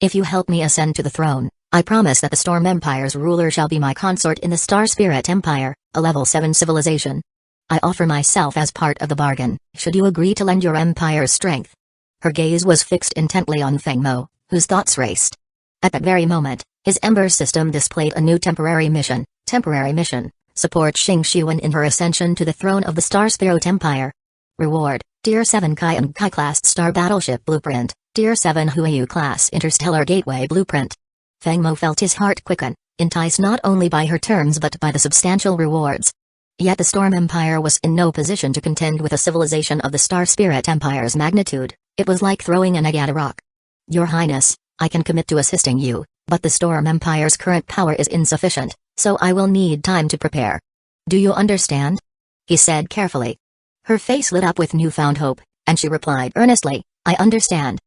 If you help me ascend to the throne, I promise that the Storm Empire's ruler shall be my consort in the Star Spirit Empire, a level 7 civilization. I offer myself as part of the bargain, should you agree to lend your empire's strength." Her gaze was fixed intently on Feng Mo, whose thoughts raced. At that very moment, his Ember system displayed a new temporary mission. Support Xing Xuan in her ascension to the throne of the Star Spirit Empire. Reward, Tier 7 Kai and Kai Class Star Battleship Blueprint, Tier 7 Huayu Class Interstellar Gateway Blueprint. Feng Mo felt his heart quicken, enticed not only by her terms but by the substantial rewards. Yet the Storm Empire was in no position to contend with a civilization of the Star Spirit Empire's magnitude. It was like throwing an egg at a rock. "Your Highness, I can commit to assisting you, but the Storm Empire's current power is insufficient, so I will need time to prepare. Do you understand?" he said carefully. Her face lit up with newfound hope, and she replied earnestly, "I understand.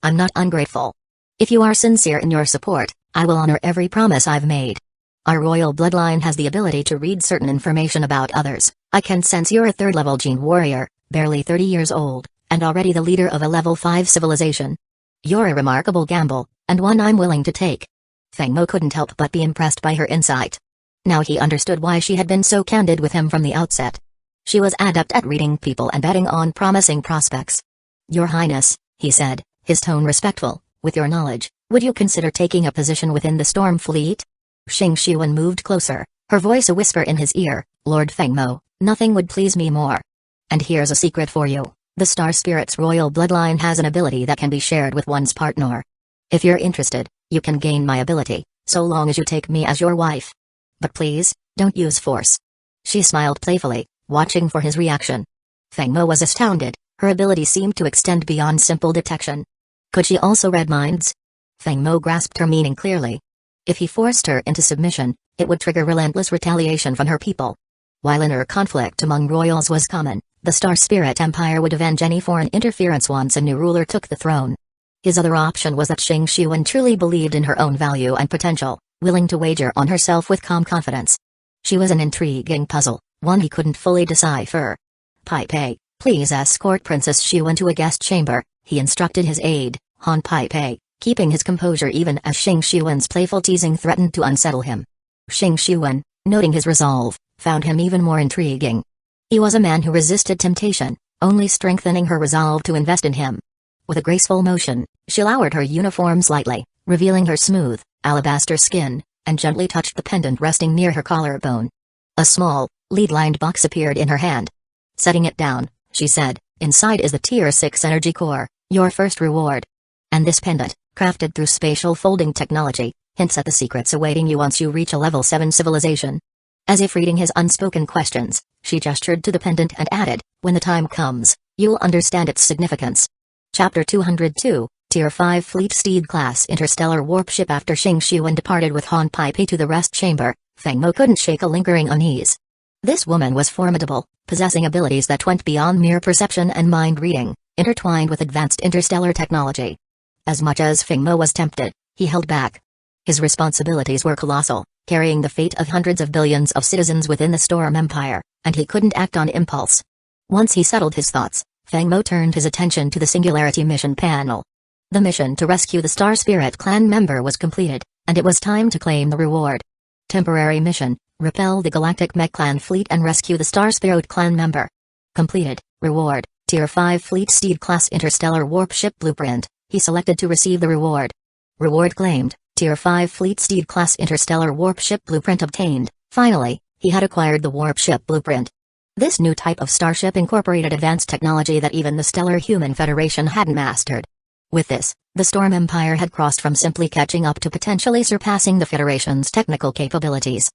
I'm not ungrateful. If you are sincere in your support, I will honor every promise I've made. Our royal bloodline has the ability to read certain information about others. I can sense you're a third-level gene warrior, barely 30 years old, and already the leader of a level 5 civilization. You're a remarkable gamble, and one I'm willing to take." Feng Mo couldn't help but be impressed by her insight. Now he understood why she had been so candid with him from the outset. She was adept at reading people and betting on promising prospects. "Your Highness," he said, his tone respectful, "with your knowledge, would you consider taking a position within the Storm Fleet?" Xing Xuan moved closer, her voice a whisper in his ear, "Lord Feng Mo, nothing would please me more. And here's a secret for you. The Star Spirit's royal bloodline has an ability that can be shared with one's partner. If you're interested, you can gain my ability, so long as you take me as your wife. But please, don't use force." She smiled playfully, watching for his reaction. Feng Mo was astounded, her ability seemed to extend beyond simple detection. Could she also read minds? Feng Mo grasped her meaning clearly. If he forced her into submission, it would trigger relentless retaliation from her people. While inner conflict among royals was common, the Star Spirit Empire would avenge any foreign interference once a new ruler took the throne. His other option was that Xing Xuan truly believed in her own value and potential, willing to wager on herself with calm confidence. She was an intriguing puzzle, one he couldn't fully decipher. "Pai Pei, please escort Princess Xuan to a guest chamber," he instructed his aide, Han Pai Pei, keeping his composure even as Xing Xuan's playful teasing threatened to unsettle him. Xing Xuan, noting his resolve, found him even more intriguing. He was a man who resisted temptation, only strengthening her resolve to invest in him. With a graceful motion, she lowered her uniform slightly, revealing her smooth, alabaster skin, and gently touched the pendant resting near her collarbone. A small, lead-lined box appeared in her hand. Setting it down, she said, "Inside is the Tier 6 energy core, your first reward. And this pendant, crafted through spatial folding technology, hints at the secrets awaiting you once you reach a level 7 civilization." As if reading his unspoken questions, she gestured to the pendant and added, "When the time comes, you'll understand its significance." Chapter 202, Tier 5 Fleet Steed Class Interstellar Warp Ship. After Xing Xuan departed with Han Pai Pei to the rest chamber, Feng Mo couldn't shake a lingering unease. This woman was formidable, possessing abilities that went beyond mere perception and mind reading, intertwined with advanced interstellar technology. As much as Feng Mo was tempted, he held back. His responsibilities were colossal, carrying the fate of hundreds of billions of citizens within the Storm Empire, and he couldn't act on impulse. Once he settled his thoughts, Feng Mo turned his attention to the Singularity mission panel. The mission to rescue the Star Spirit clan member was completed, and it was time to claim the reward. Temporary mission: repel the Galactic Mech Clan fleet and rescue the Star Spirit clan member. Completed. Reward: Tier 5 Fleet Steed Class Interstellar Warp Ship Blueprint. He selected to receive the reward. Reward claimed: Tier 5 Fleet Steed Class Interstellar Warp Ship Blueprint obtained. Finally, he had acquired the Warp Ship Blueprint. This new type of starship incorporated advanced technology that even the Stellar Human Federation hadn't mastered. With this, the Storm Empire had crossed from simply catching up to potentially surpassing the Federation's technical capabilities.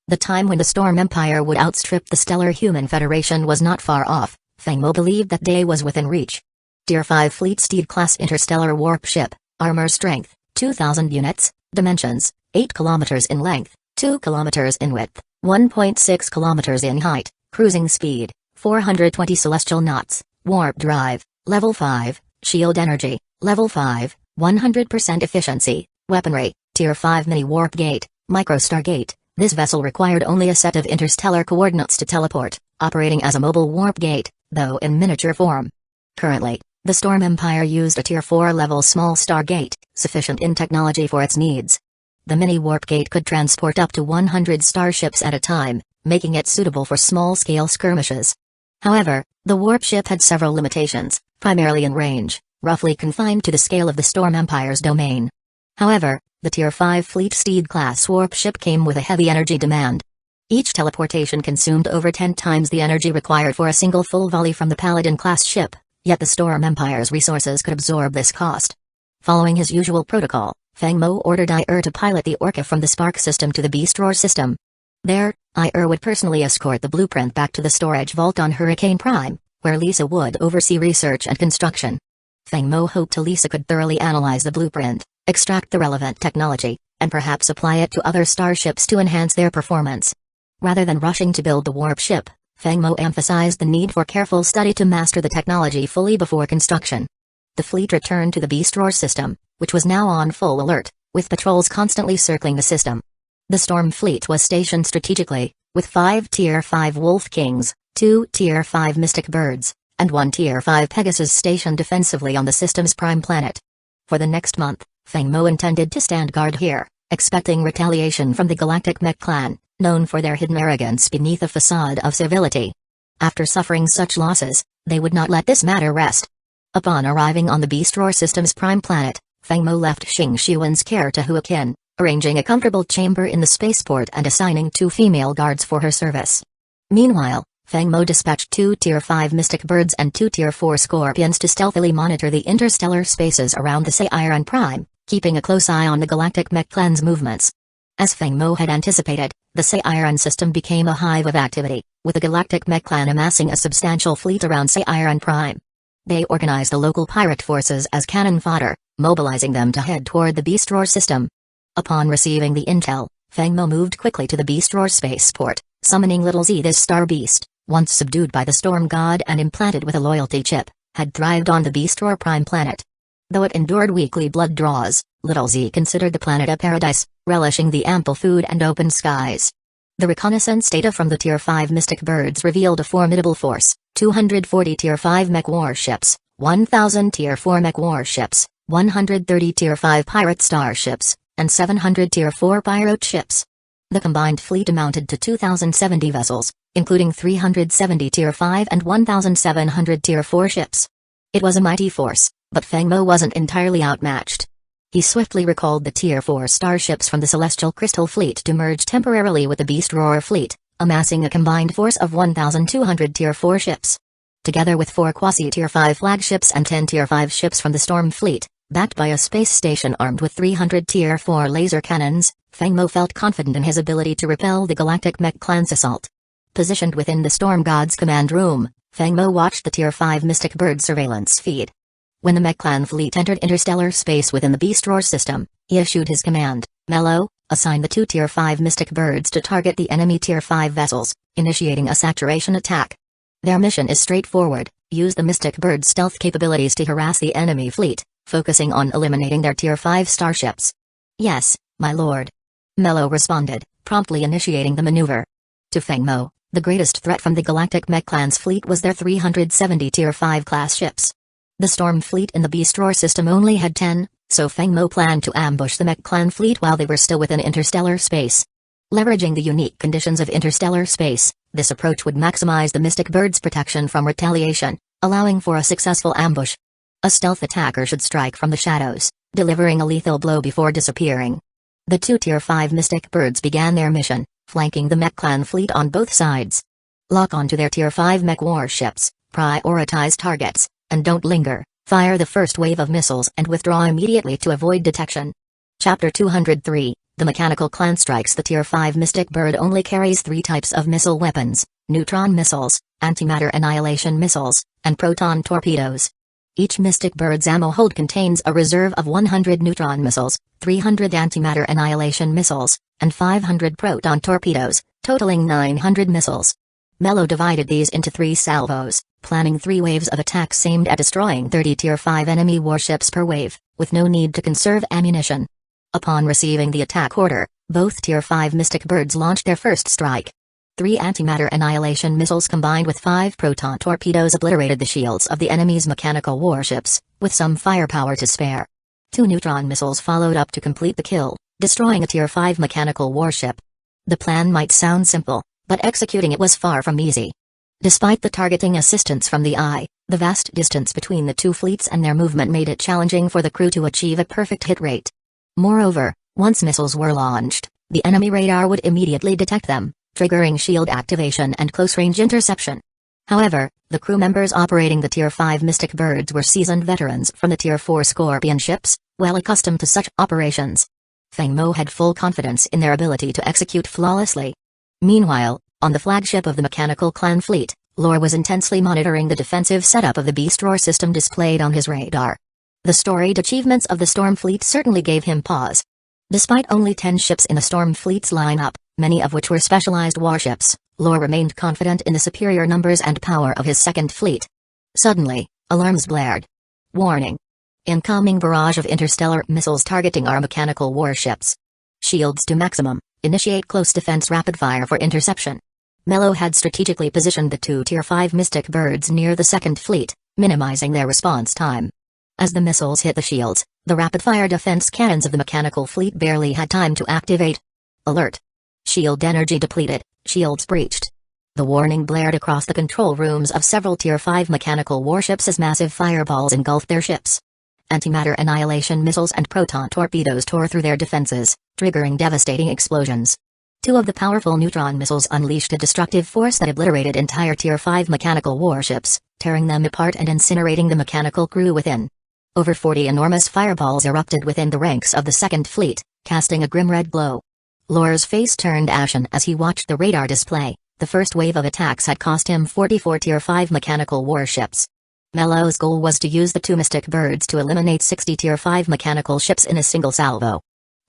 The time when the Storm Empire would outstrip the Stellar Human Federation was not far off. Feng Mo believed that day was within reach. Tier 5 Fleet Steed Class Interstellar Warp Ship, Armor Strength, 2,000 units, Dimensions, 8 kilometers in length, 2 kilometers in width, 1.6 kilometers in height, Cruising Speed, 420 celestial knots, Warp Drive, Level 5, Shield Energy, Level 5, 100% Efficiency, Weaponry, Tier 5 Mini Warp Gate, Micro Stargate. This vessel required only a set of interstellar coordinates to teleport, operating as a mobile warp gate, though in miniature form. Currently, the Storm Empire used a Tier 4 level small Stargate, sufficient in technology for its needs. The mini-warp gate could transport up to 100 starships at a time, making it suitable for small-scale skirmishes. However, the warp ship had several limitations, primarily in range, roughly confined to the scale of the Storm Empire's domain. However, the Tier 5 Fleet Steed-class warp ship came with a heavy energy demand. Each teleportation consumed over 10 times the energy required for a single full volley from the Paladin-class ship, yet the Storm Empire's resources could absorb this cost. Following his usual protocol, Feng Mo ordered Ai to pilot the Orca from the Spark system to the Beast Roar system. There, Ai would personally escort the blueprint back to the storage vault on Hurricane Prime, where Lisa would oversee research and construction. Feng Mo hoped Lisa could thoroughly analyze the blueprint, extract the relevant technology, and perhaps apply it to other starships to enhance their performance. Rather than rushing to build the warp ship, Feng Mo emphasized the need for careful study to master the technology fully before construction. The fleet returned to the Beast Roar system, which was now on full alert, with patrols constantly circling the system. The Storm Fleet was stationed strategically, with 5 Tier 5 Wolf Kings, 2 Tier 5 Mystic Birds, and 1 Tier 5 Pegasus stationed defensively on the system's prime planet. For the next month, Feng Mo intended to stand guard here, expecting retaliation from the Galactic Mech Clan, known for their hidden arrogance beneath a facade of civility. After suffering such losses, they would not let this matter rest. Upon arriving on the Beast Roar system's prime planet, Feng Mo left Xing Xuan's care to Hua Qin, arranging a comfortable chamber in the spaceport and assigning 2 female guards for her service. Meanwhile, Feng Mo dispatched 2 Tier 5 Mystic Birds and 2 Tier 4 Scorpions to stealthily monitor the interstellar spaces around the Seiran Prime, keeping a close eye on the Galactic Mech Clan's movements. As Feng Mo had anticipated, the Seiran system became a hive of activity, with the Galactic Mech Clan amassing a substantial fleet around Seiran Prime. They organized the local pirate forces as cannon fodder, mobilizing them to head toward the Beast Roar system. Upon receiving the intel, Feng Mo moved quickly to the Beast Roar spaceport, summoning Little Z. This star beast, once subdued by the Storm God and implanted with a loyalty chip, had thrived on the Beast Roar prime planet. Though it endured weekly blood draws, Little Z considered the planet a paradise, relishing the ample food and open skies. The reconnaissance data from the Tier 5 Mystic Birds revealed a formidable force: 240 Tier 5 mech warships, 1,000 Tier 4 mech warships, 130 Tier 5 pirate starships, and 700 Tier 4 pirate ships. The combined fleet amounted to 2,070 vessels, including 370 Tier 5 and 1,700 Tier 4 ships. It was a mighty force, but Feng Mo wasn't entirely outmatched. He swiftly recalled the Tier 4 starships from the Celestial Crystal Fleet to merge temporarily with the Beast Roar fleet, amassing a combined force of 1,200 Tier 4 ships. Together with 4 quasi-Tier 5 flagships and 10 Tier 5 ships from the Storm Fleet, backed by a space station armed with 300 Tier 4 laser cannons, Feng Mo felt confident in his ability to repel the Galactic Mech Clan's assault. Positioned within the Storm God's command room, Feng Mo watched the Tier 5 Mystic Bird surveillance feed. When the Mech Clan fleet entered interstellar space within the Beast Roar system, he issued his command: Mellow, assign the 2 Tier 5 Mystic Birds to target the enemy Tier 5 vessels, initiating a saturation attack. Their mission is straightforward: use the Mystic Bird's stealth capabilities to harass the enemy fleet, focusing on eliminating their Tier 5 starships. Yes, my lord. Mellow responded, promptly initiating the maneuver. To Feng Mo, the greatest threat from the Galactic Mech Clan's fleet was their 370 Tier 5 class ships. The Storm Fleet in the Beast Roar system only had 10, so Feng Mo planned to ambush the Mech Clan fleet while they were still within interstellar space. Leveraging the unique conditions of interstellar space, this approach would maximize the Mystic Bird's protection from retaliation, allowing for a successful ambush. A stealth attacker should strike from the shadows, delivering a lethal blow before disappearing. The 2 Tier 5 Mystic Birds began their mission, flanking the Mech Clan fleet on both sides. Lock onto their Tier 5 mech warships, prioritize targets, and don't linger. Fire the first wave of missiles and withdraw immediately to avoid detection. Chapter 203, The Mechanical Clan Strikes. The Tier 5 Mystic Bird only carries 3 types of missile weapons: neutron missiles, antimatter annihilation missiles, and proton torpedoes. Each Mystic Bird's ammo hold contains a reserve of 100 neutron missiles, 300 antimatter annihilation missiles, and 500 proton torpedoes, totaling 900 missiles. Mello divided these into 3 salvos, planning 3 waves of attacks aimed at destroying 30 Tier 5 enemy warships per wave, with no need to conserve ammunition. Upon receiving the attack order, both Tier 5 Mystic Birds launched their first strike. 3 antimatter annihilation missiles combined with 5 proton torpedoes obliterated the shields of the enemy's mechanical warships, with some firepower to spare. 2 neutron missiles followed up to complete the kill, destroying a Tier 5 mechanical warship. The plan might sound simple, but executing it was far from easy. Despite the targeting assistance from the eye, the vast distance between the two fleets and their movement made it challenging for the crew to achieve a perfect hit rate. Moreover, once missiles were launched, the enemy radar would immediately detect them, triggering shield activation and close-range interception. However, the crew members operating the Tier 5 Mystic Birds were seasoned veterans from the Tier 4 Scorpion ships, well accustomed to such operations. Feng Mo had full confidence in their ability to execute flawlessly. Meanwhile, on the flagship of the Mechanical Clan fleet, Lore was intensely monitoring the defensive setup of the Beast Roar system displayed on his radar. The storied achievements of the Storm Fleet certainly gave him pause. Despite only 10 ships in the Storm Fleet's lineup, many of which were specialized warships, Lore remained confident in the superior numbers and power of his second fleet. Suddenly, alarms blared. Warning! Incoming barrage of interstellar missiles targeting our mechanical warships. Shields to maximum, initiate close defense rapid fire for interception. Mello had strategically positioned the 2 Tier 5 Mystic Birds near the second fleet, minimizing their response time. As the missiles hit the shields, the rapid-fire defense cannons of the mechanical fleet barely had time to activate. Alert! Shield energy depleted, shields breached. The warning blared across the control rooms of several Tier 5 mechanical warships as massive fireballs engulfed their ships. Antimatter annihilation missiles and proton torpedoes tore through their defenses, triggering devastating explosions. 2 of the powerful neutron missiles unleashed a destructive force that obliterated entire Tier 5 mechanical warships, tearing them apart and incinerating the mechanical crew within. Over 40 enormous fireballs erupted within the ranks of the second fleet, casting a grim red glow. Lore's face turned ashen as he watched the radar display. The first wave of attacks had cost him 44 Tier 5 mechanical warships. Mello's goal was to use the 2 Mystic Birds to eliminate 60 Tier 5 mechanical ships in a single salvo.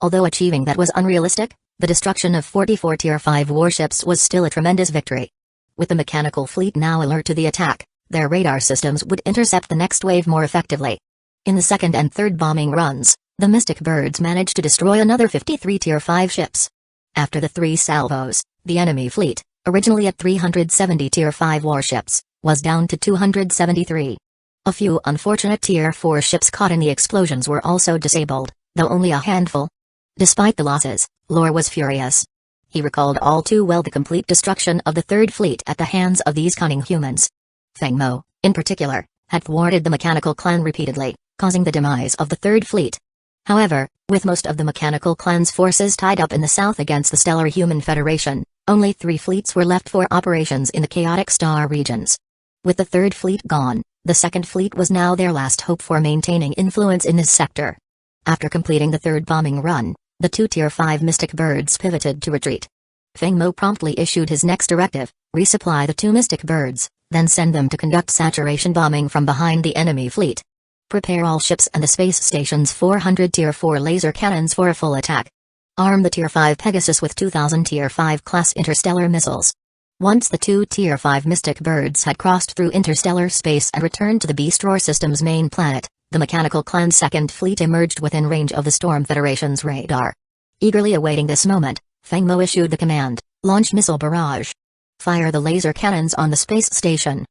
Although achieving that was unrealistic, the destruction of 44 Tier 5 warships was still a tremendous victory. With the mechanical fleet now alert to the attack, their radar systems would intercept the next wave more effectively. In the second and third bombing runs, the Mystic Birds managed to destroy another 53 Tier 5 ships. After the 3 salvos, the enemy fleet, originally at 370 Tier 5 warships, was down to 273. A few unfortunate Tier 4 ships caught in the explosions were also disabled, though only a handful. Despite the losses, Lore was furious. He recalled all too well the complete destruction of the third fleet at the hands of these cunning humans. Feng Mo, in particular, had thwarted the Mechanical Clan repeatedly, causing the demise of the third fleet. However, with most of the Mechanical Clan's forces tied up in the south against the Stellar Human Federation, only 3 fleets were left for operations in the chaotic star regions. With the third fleet gone, the second fleet was now their last hope for maintaining influence in this sector. After completing the third bombing run, the 2 Tier 5 Mystic Birds pivoted to retreat. Feng Mo promptly issued his next directive: resupply the 2 Mystic Birds, then send them to conduct saturation bombing from behind the enemy fleet. Prepare all ships and the space station's 400 Tier 4 laser cannons for a full attack. Arm the Tier 5 Pegasus with 2,000 Tier 5 class interstellar missiles. Once the 2 Tier 5 Mystic Birds had crossed through interstellar space and returned to the Beast Roar system's main planet, the Mechanical Clan's second fleet emerged within range of the Storm Federation's radar. Eagerly awaiting this moment, Feng Mo issued the command: launch missile barrage. Fire the laser cannons on the space station.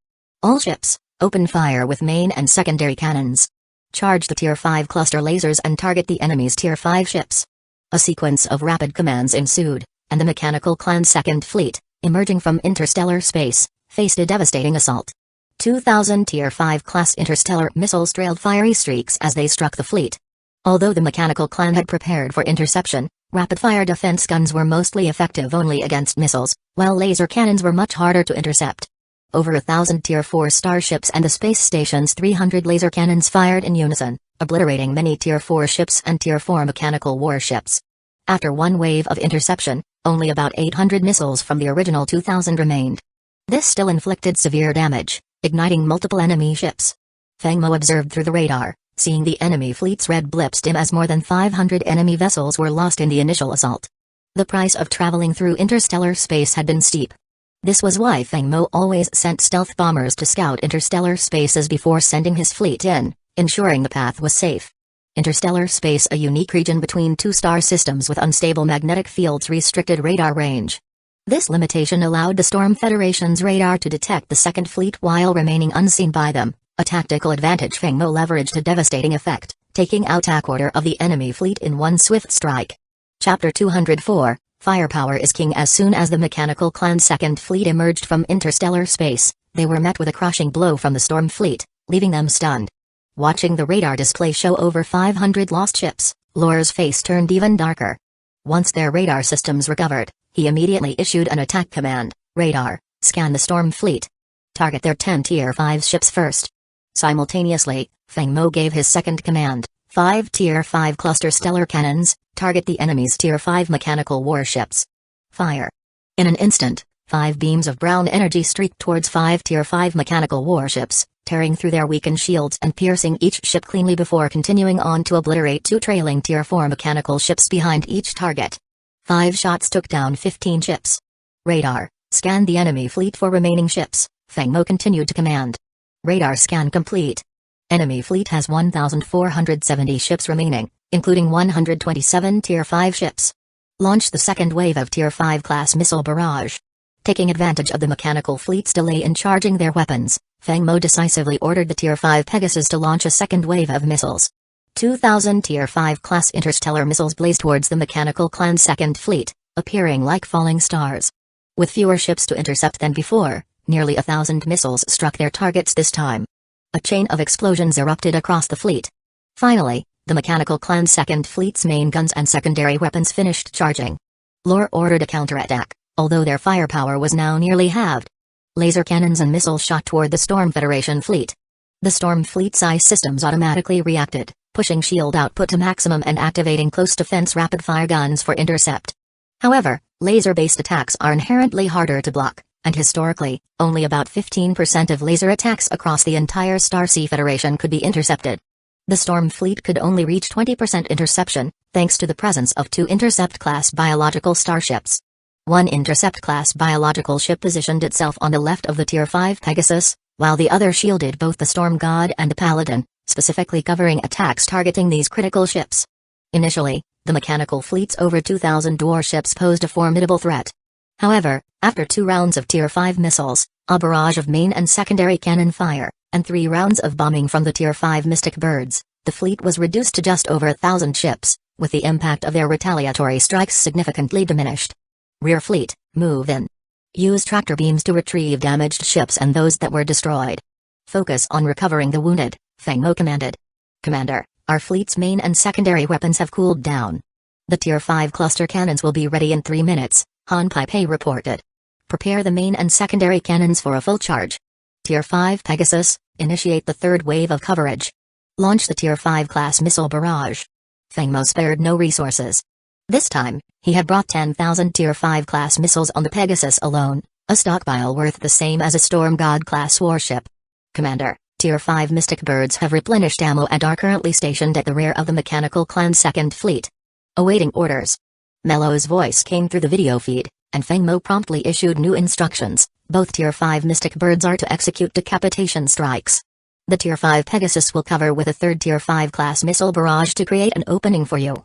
All ships, open fire with main and secondary cannons. Charge the Tier 5 cluster lasers and target the enemy's Tier 5 ships. A sequence of rapid commands ensued, and the Mechanical Clan's second fleet, emerging from interstellar space, faced a devastating assault. 2,000 Tier 5 class interstellar missiles trailed fiery streaks as they struck the fleet. Although the Mechanical Clan had prepared for interception, rapid-fire defense guns were mostly effective only against missiles, while laser cannons were much harder to intercept. Over 1,000 Tier 4 starships and the space station's 300 laser cannons fired in unison, obliterating many Tier 4 ships and Tier 4 mechanical warships. After one wave of interception, only about 800 missiles from the original 2,000 remained. This still inflicted severe damage, igniting multiple enemy ships. Feng Mo observed through the radar, seeing the enemy fleet's red blips dim as more than 500 enemy vessels were lost in the initial assault. The price of traveling through interstellar space had been steep. This was why Feng Mo always sent stealth bombers to scout interstellar spaces before sending his fleet in, ensuring the path was safe. Interstellar space, a unique region between 2 star systems with unstable magnetic fields, restricted radar range. This limitation allowed the Storm Federation's radar to detect the second fleet while remaining unseen by them, a tactical advantage Feng Mo leveraged to devastating effect, taking out a quarter of the enemy fleet in one swift strike. Chapter 204, Firepower is King. As soon as the mechanical clan's second fleet emerged from interstellar space, they were met with a crushing blow from the storm fleet, leaving them stunned. Watching the radar display show over 500 lost ships, Lore's face turned even darker. Once their radar systems recovered, he immediately issued an attack command: radar, scan the storm fleet. Target their 10 Tier 5 ships first. Simultaneously, Feng Mo gave his second command: 5 Tier 5 cluster stellar cannons, target the enemy's Tier 5 mechanical warships. Fire. In an instant, 5 beams of brown energy streaked towards 5 Tier 5 mechanical warships, tearing through their weakened shields and piercing each ship cleanly before continuing on to obliterate 2 trailing Tier 4 mechanical ships behind each target. 5 shots took down 15 ships. Radar, scan the enemy fleet for remaining ships, Feng Mo continued to command. Radar scan complete. Enemy fleet has 1,470 ships remaining, including 127 Tier 5 ships. Launch the second wave of Tier 5 class missile barrage. Taking advantage of the mechanical fleet's delay in charging their weapons, Feng Mo decisively ordered the Tier 5 Pegasus to launch a second wave of missiles. 2,000 Tier 5 class interstellar missiles blazed towards the mechanical clan's second fleet, appearing like falling stars. With fewer ships to intercept than before, nearly 1,000 missiles struck their targets this time. A chain of explosions erupted across the fleet. Finally, the mechanical clan's second fleet's main guns and secondary weapons finished charging. Lore ordered a counterattack, although their firepower was now nearly halved. Laser cannons and missiles shot toward the Storm Federation fleet. The Storm fleet's eye systems automatically reacted, pushing shield output to maximum and activating close defense rapid-fire guns for intercept. However, laser-based attacks are inherently harder to block, and historically, only about 15% of laser attacks across the entire Starsea Federation could be intercepted. The Storm fleet could only reach 20% interception, thanks to the presence of 2 Intercept-class biological starships. One Intercept-class biological ship positioned itself on the left of the Tier 5 Pegasus, while the other shielded both the Storm God and the Paladin, specifically covering attacks targeting these critical ships. Initially, the mechanical fleet's over 2,000 warships posed a formidable threat. However, after 2 rounds of Tier 5 missiles, a barrage of main and secondary cannon fire, and 3 rounds of bombing from the Tier 5 Mystic Birds, the fleet was reduced to just over 1,000 ships, with the impact of their retaliatory strikes significantly diminished. Rear fleet, move in. Use tractor beams to retrieve damaged ships and those that were destroyed. Focus on recovering the wounded, Feng Mo commanded. Commander, our fleet's main and secondary weapons have cooled down. The Tier 5 cluster cannons will be ready in 3 minutes, Han Pai reported. Prepare the main and secondary cannons for a full charge. Tier 5 Pegasus, initiate the third wave of coverage. Launch the Tier 5 class missile barrage. Feng Mo spared no resources. This time, he had brought 10,000 Tier 5 class missiles on the Pegasus alone, a stockpile worth the same as a Storm God class warship. Commander, Tier 5 Mystic Birds have replenished ammo and are currently stationed at the rear of the mechanical clan's second fleet. Awaiting orders. Mello's voice came through the video feed, and Feng Mo promptly issued new instructions. Both Tier 5 Mystic Birds are to execute decapitation strikes. The Tier 5 Pegasus will cover with a third Tier 5 class missile barrage to create an opening for you.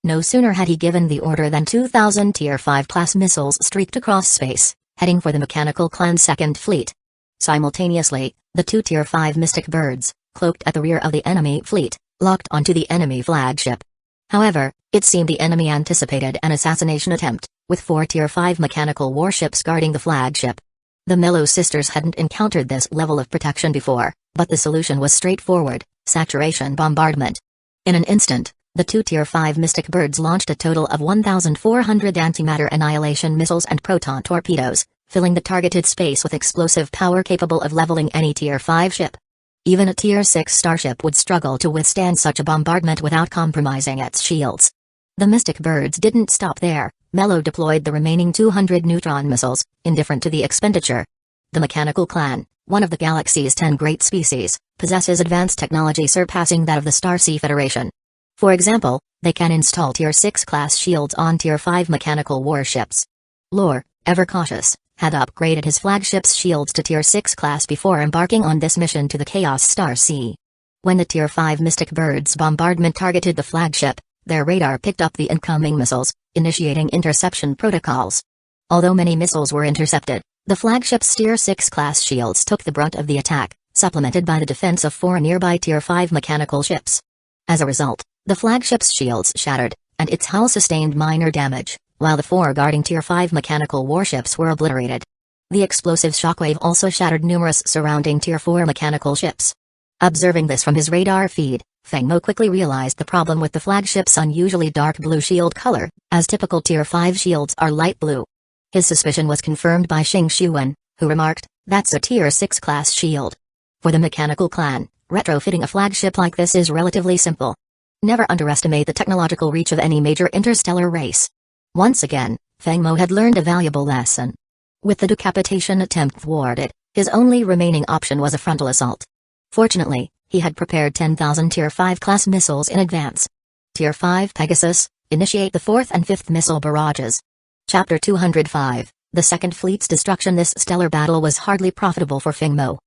No sooner had he given the order than 2,000 Tier 5 class missiles streaked across space, heading for the mechanical clan's second fleet. Simultaneously, the 2 Tier 5 Mystic Birds, cloaked at the rear of the enemy fleet, locked onto the enemy flagship. However, it seemed the enemy anticipated an assassination attempt, with 4 Tier 5 mechanical warships guarding the flagship. The Mello sisters hadn't encountered this level of protection before, but the solution was straightforward: saturation bombardment. In an instant, the 2 Tier 5 Mystic Birds launched a total of 1,400 antimatter annihilation missiles and proton torpedoes, filling the targeted space with explosive power capable of leveling any Tier 5 ship. Even a Tier 6 starship would struggle to withstand such a bombardment without compromising its shields. The Mystic Birds didn't stop there. Mello deployed the remaining 200 neutron missiles, indifferent to the expenditure. The Mechanical Clan, one of the galaxy's 10 great species, possesses advanced technology surpassing that of the Starsea Federation. For example, they can install Tier 6 class shields on Tier 5 mechanical warships. Lore, ever cautious, had upgraded his flagship's shields to Tier 6 class before embarking on this mission to the Chaos Starsea. When the Tier 5 Mystic Birds bombardment targeted the flagship, their radar picked up the incoming missiles, initiating interception protocols. Although many missiles were intercepted, the flagship's Tier 6 class shields took the brunt of the attack, supplemented by the defense of 4 nearby Tier 5 mechanical ships. As a result, the flagship's shields shattered, and its hull sustained minor damage, while the 4 guarding Tier 5 mechanical warships were obliterated. The explosive shockwave also shattered numerous surrounding Tier 4 mechanical ships. Observing this from his radar feed, Feng Mo quickly realized the problem with the flagship's unusually dark blue shield color, as typical Tier 5 shields are light blue. His suspicion was confirmed by Xing Xuan, who remarked, "That's a Tier 6 class shield." For the mechanical clan, retrofitting a flagship like this is relatively simple. Never underestimate the technological reach of any major interstellar race. Once again, Feng Mo had learned a valuable lesson. With the decapitation attempt thwarted, his only remaining option was a frontal assault. Fortunately, he had prepared 10,000 Tier 5 class missiles in advance. Tier 5 Pegasus, initiate the 4th and 5th missile barrages. Chapter 205, The Second Fleet's Destruction. This stellar battle was hardly profitable for Feng Mo.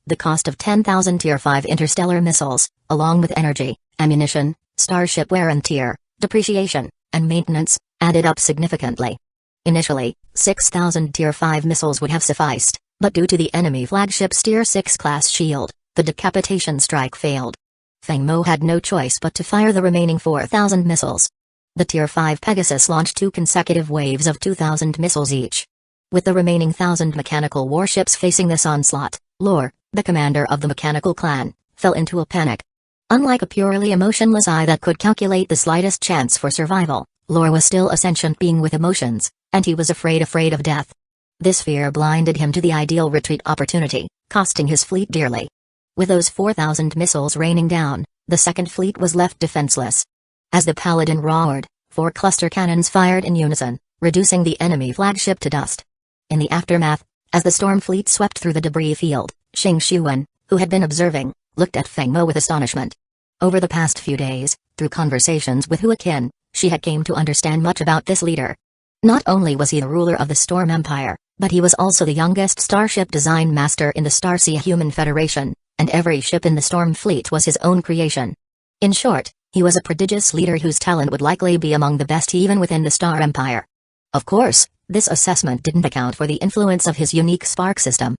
The cost of 10,000 Tier 5 interstellar missiles, along with energy, ammunition, starship wear and tear, depreciation, and maintenance, added up significantly. Initially, 6,000 Tier 5 missiles would have sufficed, but due to the enemy flagship's Tier 6 class shield, the decapitation strike failed. Feng Mo had no choice but to fire the remaining 4,000 missiles. The Tier 5 Pegasus launched 2 consecutive waves of 2,000 missiles each. With the remaining 1,000 mechanical warships facing this onslaught, Lore, the commander of the mechanical clan, fell into a panic. Unlike a purely emotionless eye that could calculate the slightest chance for survival, Lore was still a sentient being with emotions, and he was afraid of death. This fear blinded him to the ideal retreat opportunity, costing his fleet dearly. With those 4,000 missiles raining down, the second fleet was left defenseless. As the paladin roared, 4 cluster cannons fired in unison, reducing the enemy flagship to dust. In the aftermath, as the storm fleet swept through the debris field, Xing Xuan, who had been observing, looked at Feng Mo with astonishment. Over the past few days, through conversations with Huaqian, she had came to understand much about this leader. Not only was he the ruler of the Storm Empire, but he was also the youngest starship design master in the Starsea Human Federation, and every ship in the Storm Fleet was his own creation. In short, he was a prodigious leader whose talent would likely be among the best even within the Star Empire. Of course, this assessment didn't account for the influence of his unique spark system.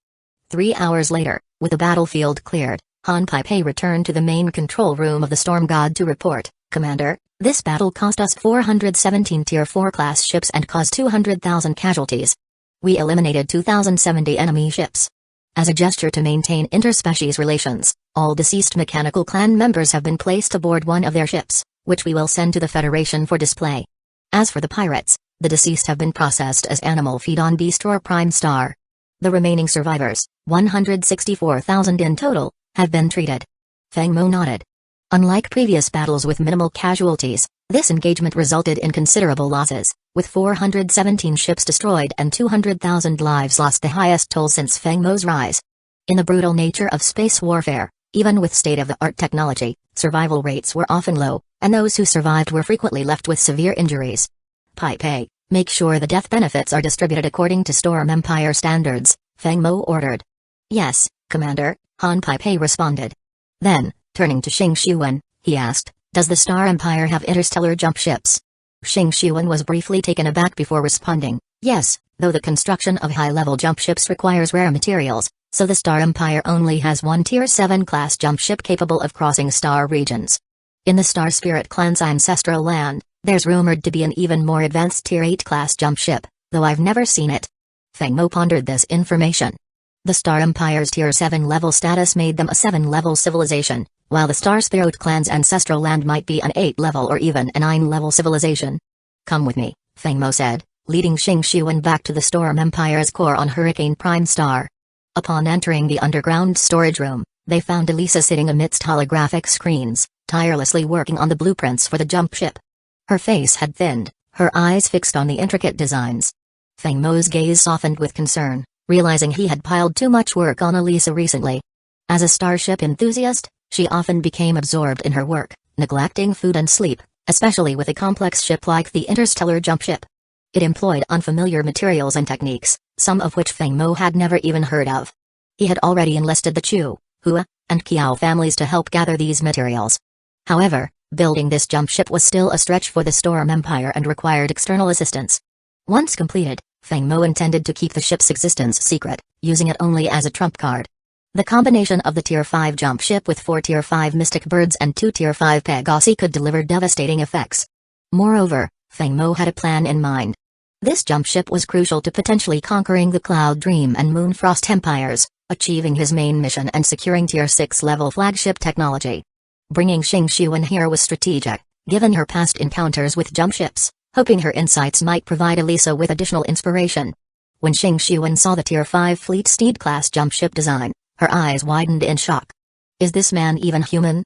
3 hours later, with the battlefield cleared, Han Pei returned to the main control room of the Storm God to report, "Commander, this battle cost us 417 Tier 4 class ships and caused 200,000 casualties. We eliminated 2,070 enemy ships. As a gesture to maintain interspecies relations, all deceased mechanical clan members have been placed aboard one of their ships, which we will send to the Federation for display. As for the pirates, the deceased have been processed as animal feed on Beastroar Prime Star. The remaining survivors, 164,000 in total, have been treated." Feng Mo nodded. Unlike previous battles with minimal casualties, this engagement resulted in considerable losses, with 417 ships destroyed and 200,000 lives lost, the highest toll since Feng Mo's rise. In the brutal nature of space warfare, even with state-of-the-art technology, survival rates were often low, and those who survived were frequently left with severe injuries. "Pei, make sure the death benefits are distributed according to Storm Empire standards," Feng Mo ordered. "Yes, Commander," Han Pei responded. Then, turning to Xing Xuan, he asked, "Does the Star Empire have interstellar jump ships?" Xing Xuan was briefly taken aback before responding, "Yes, though the construction of high-level jump ships requires rare materials, so the Star Empire only has 1 Tier 7 class jump ship capable of crossing star regions. In the Star Spirit clan's ancestral land, there's rumored to be an even more advanced Tier 8 class jump ship, though I've never seen it." Feng Mo pondered this information. The Star Empire's Tier 7 level status made them a 7-level civilization, while the Star Spirit clan's ancestral land might be an 8-level or even a 9-level civilization. "Come with me," Feng Mo said, leading Xing Xuan back to the Storm Empire's core on Hurricane Prime Star. Upon entering the underground storage room, they found Elisa sitting amidst holographic screens, tirelessly working on the blueprints for the jump ship. Her face had thinned, her eyes fixed on the intricate designs. Feng Mo's gaze softened with concern, realizing he had piled too much work on Elisa recently. As a starship enthusiast, she often became absorbed in her work, neglecting food and sleep, especially with a complex ship like the interstellar jump ship. It employed unfamiliar materials and techniques, some of which Feng Mo had never even heard of. He had already enlisted the Chu, Hua, and Kiao families to help gather these materials. However, building this jump ship was still a stretch for the Storm Empire and required external assistance. Once completed, Feng Mo intended to keep the ship's existence secret, using it only as a trump card. The combination of the Tier 5 jump ship with 4 Tier 5 mystic birds and 2 Tier 5 Pegasi could deliver devastating effects. Moreover, Feng Mo had a plan in mind. This jump ship was crucial to potentially conquering the Cloud Dream and Moon Frost empires, achieving his main mission and securing Tier 6 level flagship technology. Bringing Xing Xuan here was strategic, given her past encounters with jump ships, hoping her insights might provide Elisa with additional inspiration. When Xing Xuan saw the Tier 5 Fleet Steed class jump ship design, her eyes widened in shock. Is this man even human?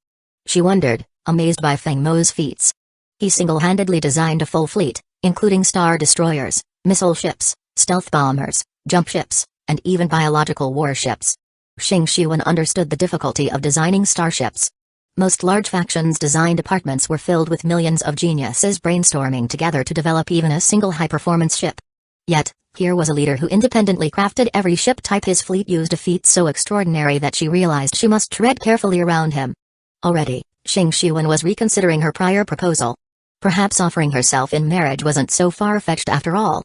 She wondered, amazed by Feng Mo's feats. He single-handedly designed a full fleet, including star destroyers, missile ships, stealth bombers, jump ships, and even biological warships. Xing Xuan understood the difficulty of designing starships. Most large factions' design departments were filled with millions of geniuses brainstorming together to develop even a single high-performance ship. Yet, here was a leader who independently crafted every ship type his fleet used, a feat so extraordinary that she realized she must tread carefully around him. Already, Xing Xuan was reconsidering her prior proposal. Perhaps offering herself in marriage wasn't so far-fetched after all.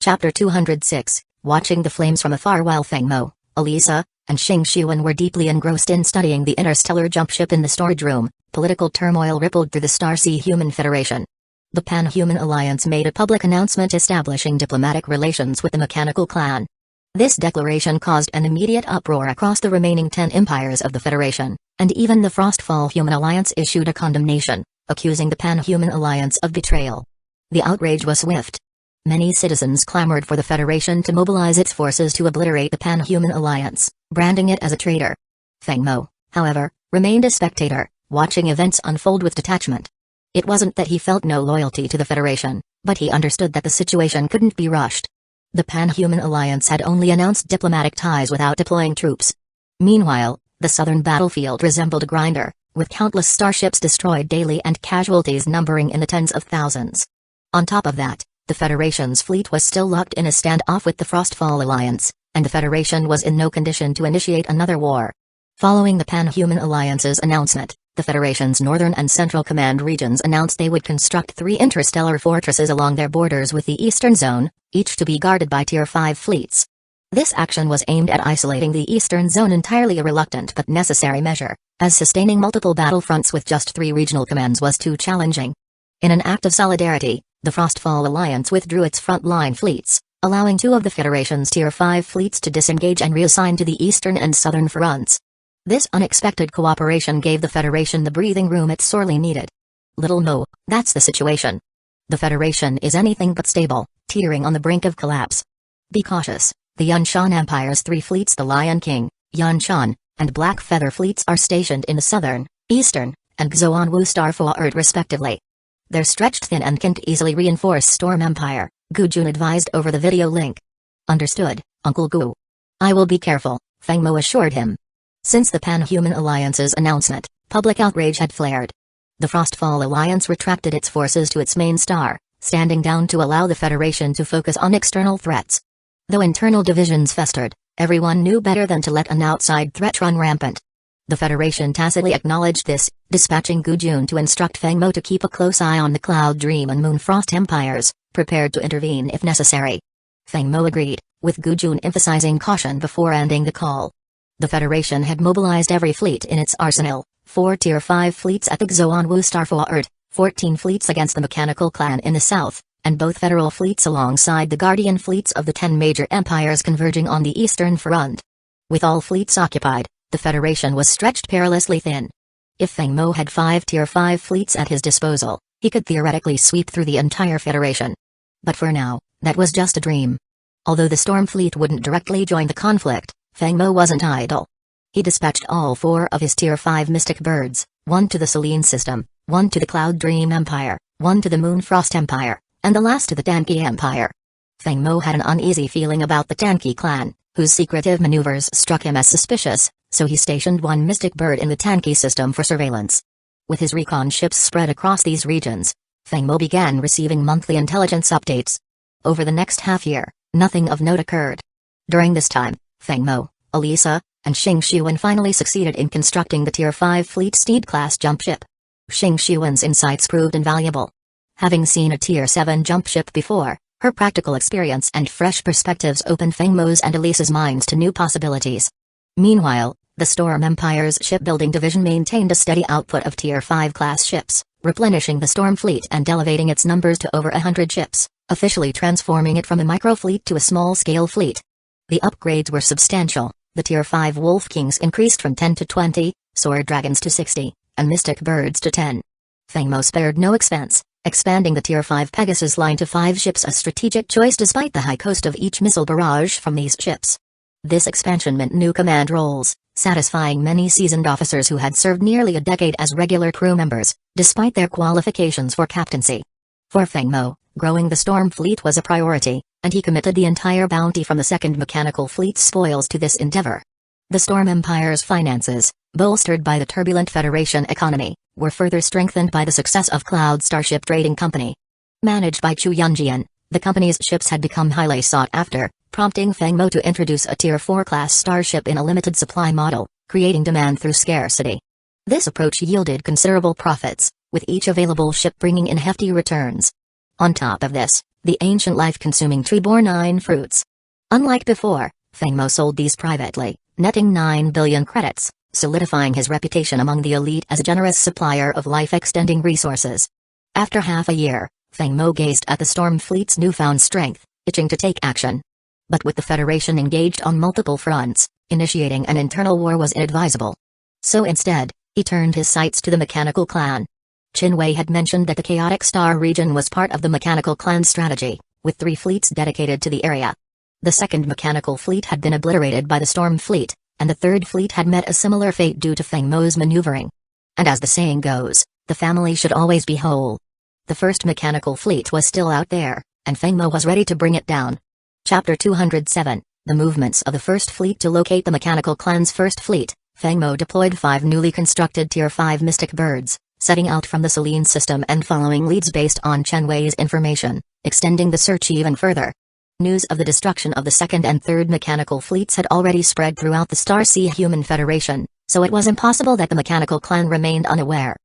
Chapter 206, Watching the Flames from Afar. While Feng Mo, Elisa, and Xing Xuan were deeply engrossed in studying the interstellar jump ship in the storage room, political turmoil rippled through the Starsea Human Federation. The Pan-Human Alliance made a public announcement establishing diplomatic relations with the Mechanical Clan. This declaration caused an immediate uproar across the remaining 10 empires of the Federation, and even the Frostfall Human Alliance issued a condemnation, accusing the Pan-Human Alliance of betrayal. The outrage was swift. Many citizens clamored for the Federation to mobilize its forces to obliterate the Pan-Human Alliance, branding it as a traitor. Feng Mo, however, remained a spectator, watching events unfold with detachment. It wasn't that he felt no loyalty to the Federation, but he understood that the situation couldn't be rushed. The Pan-Human Alliance had only announced diplomatic ties without deploying troops. Meanwhile, the southern battlefield resembled a grinder, with countless starships destroyed daily and casualties numbering in the tens of thousands. On top of that, the Federation's fleet was still locked in a standoff with the Frostfall Alliance, and the Federation was in no condition to initiate another war. Following the Pan-Human Alliance's announcement, the Federation's Northern and Central Command regions announced they would construct 3 interstellar fortresses along their borders with the Eastern Zone, each to be guarded by Tier 5 fleets. This action was aimed at isolating the Eastern Zone, entirely a reluctant but necessary measure, as sustaining multiple battlefronts with just 3 regional commands was too challenging. In an act of solidarity, the Frostfall Alliance withdrew its front-line fleets, allowing 2 of the Federation's Tier 5 fleets to disengage and reassign to the eastern and southern fronts. This unexpected cooperation gave the Federation the breathing room it sorely needed. Little Mo, that's the situation. The Federation is anything but stable, teetering on the brink of collapse. Be cautious. The Yunshan Empire's 3 fleets, the Lion King, Yunshan, and Black Feather fleets, are stationed in the southern, eastern, and Xuanwu Star Forward respectively. They're stretched thin and can't easily reinforce Storm Empire, Gu Jun advised over the video link. Understood, Uncle Gu. I will be careful, Feng Mo assured him. Since the Pan-Human Alliance's announcement, public outrage had flared. The Frostfall Alliance retracted its forces to its main star, standing down to allow the Federation to focus on external threats. Though internal divisions festered, everyone knew better than to let an outside threat run rampant. The Federation tacitly acknowledged this, dispatching Gu Jun to instruct Feng Mo to keep a close eye on the Cloud Dream and Moon Frost empires, prepared to intervene if necessary. Feng Mo agreed, with Gu Jun emphasizing caution before ending the call. The Federation had mobilized every fleet in its arsenal, 4 Tier 5 fleets at the Xuanwu Star Forward, 14 fleets against the Mechanical Clan in the south, and both federal fleets alongside the guardian fleets of the 10 major empires converging on the eastern front. With all fleets occupied, the Federation was stretched perilously thin. If Feng Mo had 5 Tier 5 fleets at his disposal, he could theoretically sweep through the entire Federation. But for now, that was just a dream. Although the Storm Fleet wouldn't directly join the conflict, Feng Mo wasn't idle. He dispatched all 4 of his Tier 5 mystic birds, 1 to the Selene system, 1 to the Cloud Dream Empire, 1 to the Moon Frost Empire, and the last to the Danqi Empire. Feng Mo had an uneasy feeling about the Danqi clan, whose secretive maneuvers struck him as suspicious, so he stationed 1 mystic bird in the Danqi system for surveillance. With his recon ships spread across these regions, Feng Mo began receiving monthly intelligence updates. Over the next half-year, nothing of note occurred. During this time, Feng Mo, Elisa, and Xing Xuan finally succeeded in constructing the Tier 5 Fleet Steed-class jump ship. Xing Xuan's insights proved invaluable. Having seen a Tier 7 jump ship before, her practical experience and fresh perspectives opened Feng Mo's and Elisa's minds to new possibilities. Meanwhile, The Storm Empire's shipbuilding division maintained a steady output of Tier 5 class ships, replenishing the Storm fleet and elevating its numbers to over 100 ships, officially transforming it from a microfleet to a small-scale fleet. The upgrades were substantial. The Tier 5 Wolf Kings increased from 10 to 20, Sword Dragons to 60, and Mystic Birds to 10. Fengmo spared no expense, expanding the Tier 5 Pegasus line to 5 ships, a strategic choice despite the high cost of each missile barrage from these ships. This expansion meant new command roles, satisfying many seasoned officers who had served nearly a decade as regular crew members, despite their qualifications for captaincy. For Fengmo, growing the Storm fleet was a priority, and he committed the entire bounty from the Second Mechanical Fleet's spoils to this endeavor. The Storm Empire's finances, bolstered by the turbulent Federation economy, were further strengthened by the success of Cloud Starship Trading Company. Managed by Chu Yunjian, the company's ships had become highly sought after, prompting Fengmo to introduce a Tier 4 class starship in a limited supply model, creating demand through scarcity. This approach yielded considerable profits, with each available ship bringing in hefty returns. On top of this, the ancient life-consuming tree bore 9 fruits. Unlike before, Fengmo sold these privately, netting 9 billion credits, solidifying his reputation among the elite as a generous supplier of life-extending resources. After half a year, Fengmo gazed at the Storm fleet's newfound strength, itching to take action. But with the Federation engaged on multiple fronts, initiating an internal war was inadvisable. So instead, he turned his sights to the Mechanical Clan. Qin Wei had mentioned that the Chaotic Star region was part of the Mechanical Clan's strategy, with 3 fleets dedicated to the area. The Second Mechanical Fleet had been obliterated by the Storm fleet, and the Third Fleet had met a similar fate due to Fengmo's maneuvering. And as the saying goes, the family should always be whole. The First Mechanical Fleet was still out there, and Fengmo was ready to bring it down. Chapter 207, The Movements of the First Fleet. To locate the Mechanical Clan's First Fleet, Fengmo deployed 5 newly constructed Tier 5 Mystic Birds, setting out from the Selene system and following leads based on Chen Wei's information, extending the search even further. News of the destruction of the Second and Third Mechanical Fleets had already spread throughout the Starsea Human Federation, so it was impossible that the Mechanical Clan remained unaware.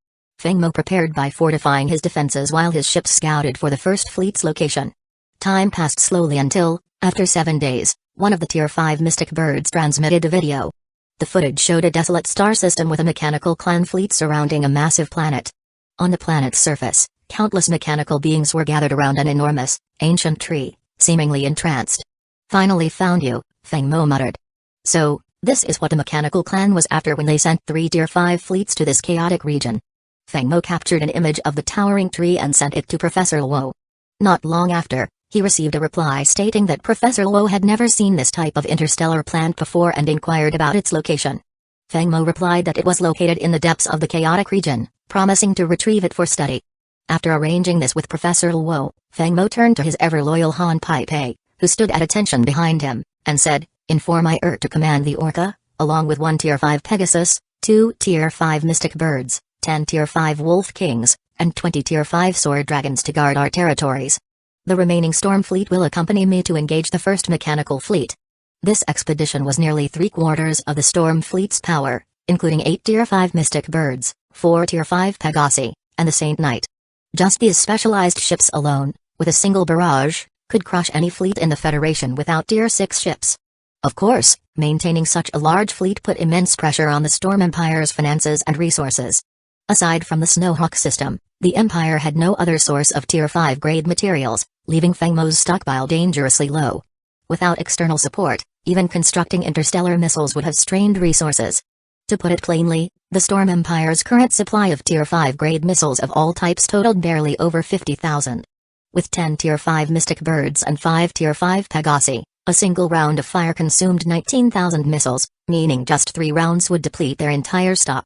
Fengmo prepared by fortifying his defenses while his ships scouted for the First Fleet's location. Time passed slowly until, after 7 days, one of the Tier 5 Mystic Birds transmitted a video. The footage showed a desolate star system with a Mechanical Clan fleet surrounding a massive planet. On the planet's surface, countless mechanical beings were gathered around an enormous, ancient tree, seemingly entranced. "Finally found you," Fengmo muttered. "So, this is what the Mechanical Clan was after when they sent 3 Tier 5 fleets to this chaotic region." Fengmo captured an image of the towering tree and sent it to Professor Luo. Not long after, he received a reply stating that Professor Luo had never seen this type of interstellar plant before and inquired about its location. Fengmo replied that it was located in the depths of the chaotic region, promising to retrieve it for study. After arranging this with Professor Luo, Fengmo turned to his ever-loyal Han Pei, who stood at attention behind him, and said, "Inform to command the Orca, along with 1 Tier 5 Pegasus, 2 Tier 5 Mystic Birds, 10 Tier 5 Wolf Kings, and 20 Tier 5 Sword Dragons to guard our territories. The remaining Storm fleet will accompany me to engage the First Mechanical Fleet." This expedition was nearly 3/4 of the Storm fleet's power, including 8 Tier 5 Mystic Birds, 4 Tier 5 Pegasi, and the Saint Knight. Just these specialized ships alone, with a single barrage, could crush any fleet in the Federation without Tier 6 ships. Of course, maintaining such a large fleet put immense pressure on the Storm Empire's finances and resources. Aside from the Snowhawk system, the Empire had no other source of Tier 5 grade materials, leaving Fengmo's stockpile dangerously low. Without external support, even constructing interstellar missiles would have strained resources. To put it plainly, the Storm Empire's current supply of Tier 5 grade missiles of all types totaled barely over 50,000. With 10 Tier 5 Mystic Birds and 5 Tier 5 Pegasi, a single round of fire consumed 19,000 missiles, meaning just 3 rounds would deplete their entire stock.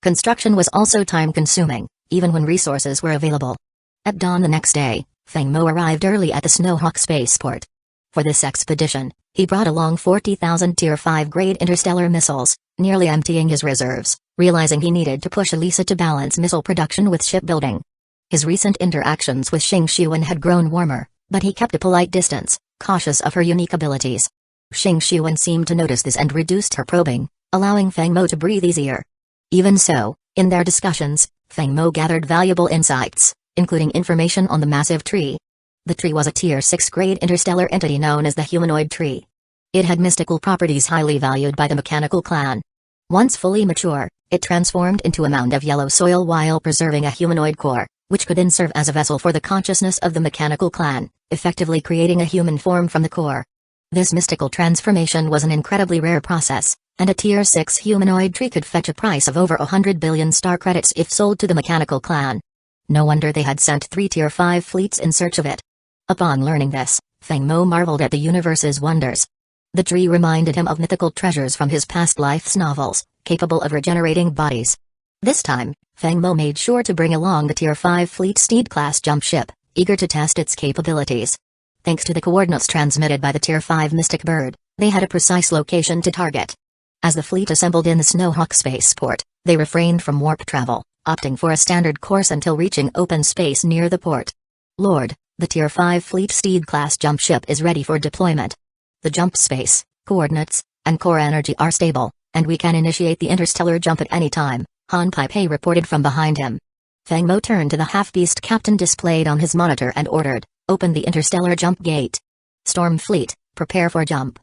Construction was also time-consuming, even when resources were available. At dawn the next day, Fengmo arrived early at the Snowhawk spaceport. For this expedition, he brought along 40,000 Tier 5 grade interstellar missiles, nearly emptying his reserves, realizing he needed to push Elisa to balance missile production with shipbuilding. His recent interactions with Xing Xiwen had grown warmer, but he kept a polite distance, cautious of her unique abilities. Xing Xiwen seemed to notice this and reduced her probing, allowing Fengmo to breathe easier. Even so, in their discussions, Fengmo gathered valuable insights, including information on the massive tree. The tree was a Tier 6 grade interstellar entity known as the humanoid tree. It had mystical properties highly valued by the Mechanical Clan. Once fully mature, it transformed into a mound of yellow soil while preserving a humanoid core, which could then serve as a vessel for the consciousness of the mechanical clan, effectively creating a human form from the core. This mystical transformation was an incredibly rare process, and a Tier 6 humanoid tree could fetch a price of over 100 billion star credits if sold to the mechanical clan. No wonder they had sent 3 Tier 5 fleets in search of it. Upon learning this, Feng Mo marveled at the universe's wonders. The tree reminded him of mythical treasures from his past life's novels, capable of regenerating bodies. This time, Feng Mo made sure to bring along the Tier 5 Fleet Steed-class jump ship, eager to test its capabilities. Thanks to the coordinates transmitted by the Tier 5 Mystic Bird, they had a precise location to target. As the fleet assembled in the Snowhawk spaceport, they refrained from warp travel, opting for a standard course until reaching open space near the port. Lord, the Tier 5 Fleet Steed-class jump ship is ready for deployment. The jump space, coordinates, and core energy are stable, and we can initiate the interstellar jump at any time, Han Pai reported from behind him. Feng Mo turned to the half-beast captain displayed on his monitor and ordered, "Open the interstellar jump gate. Storm Fleet, prepare for jump."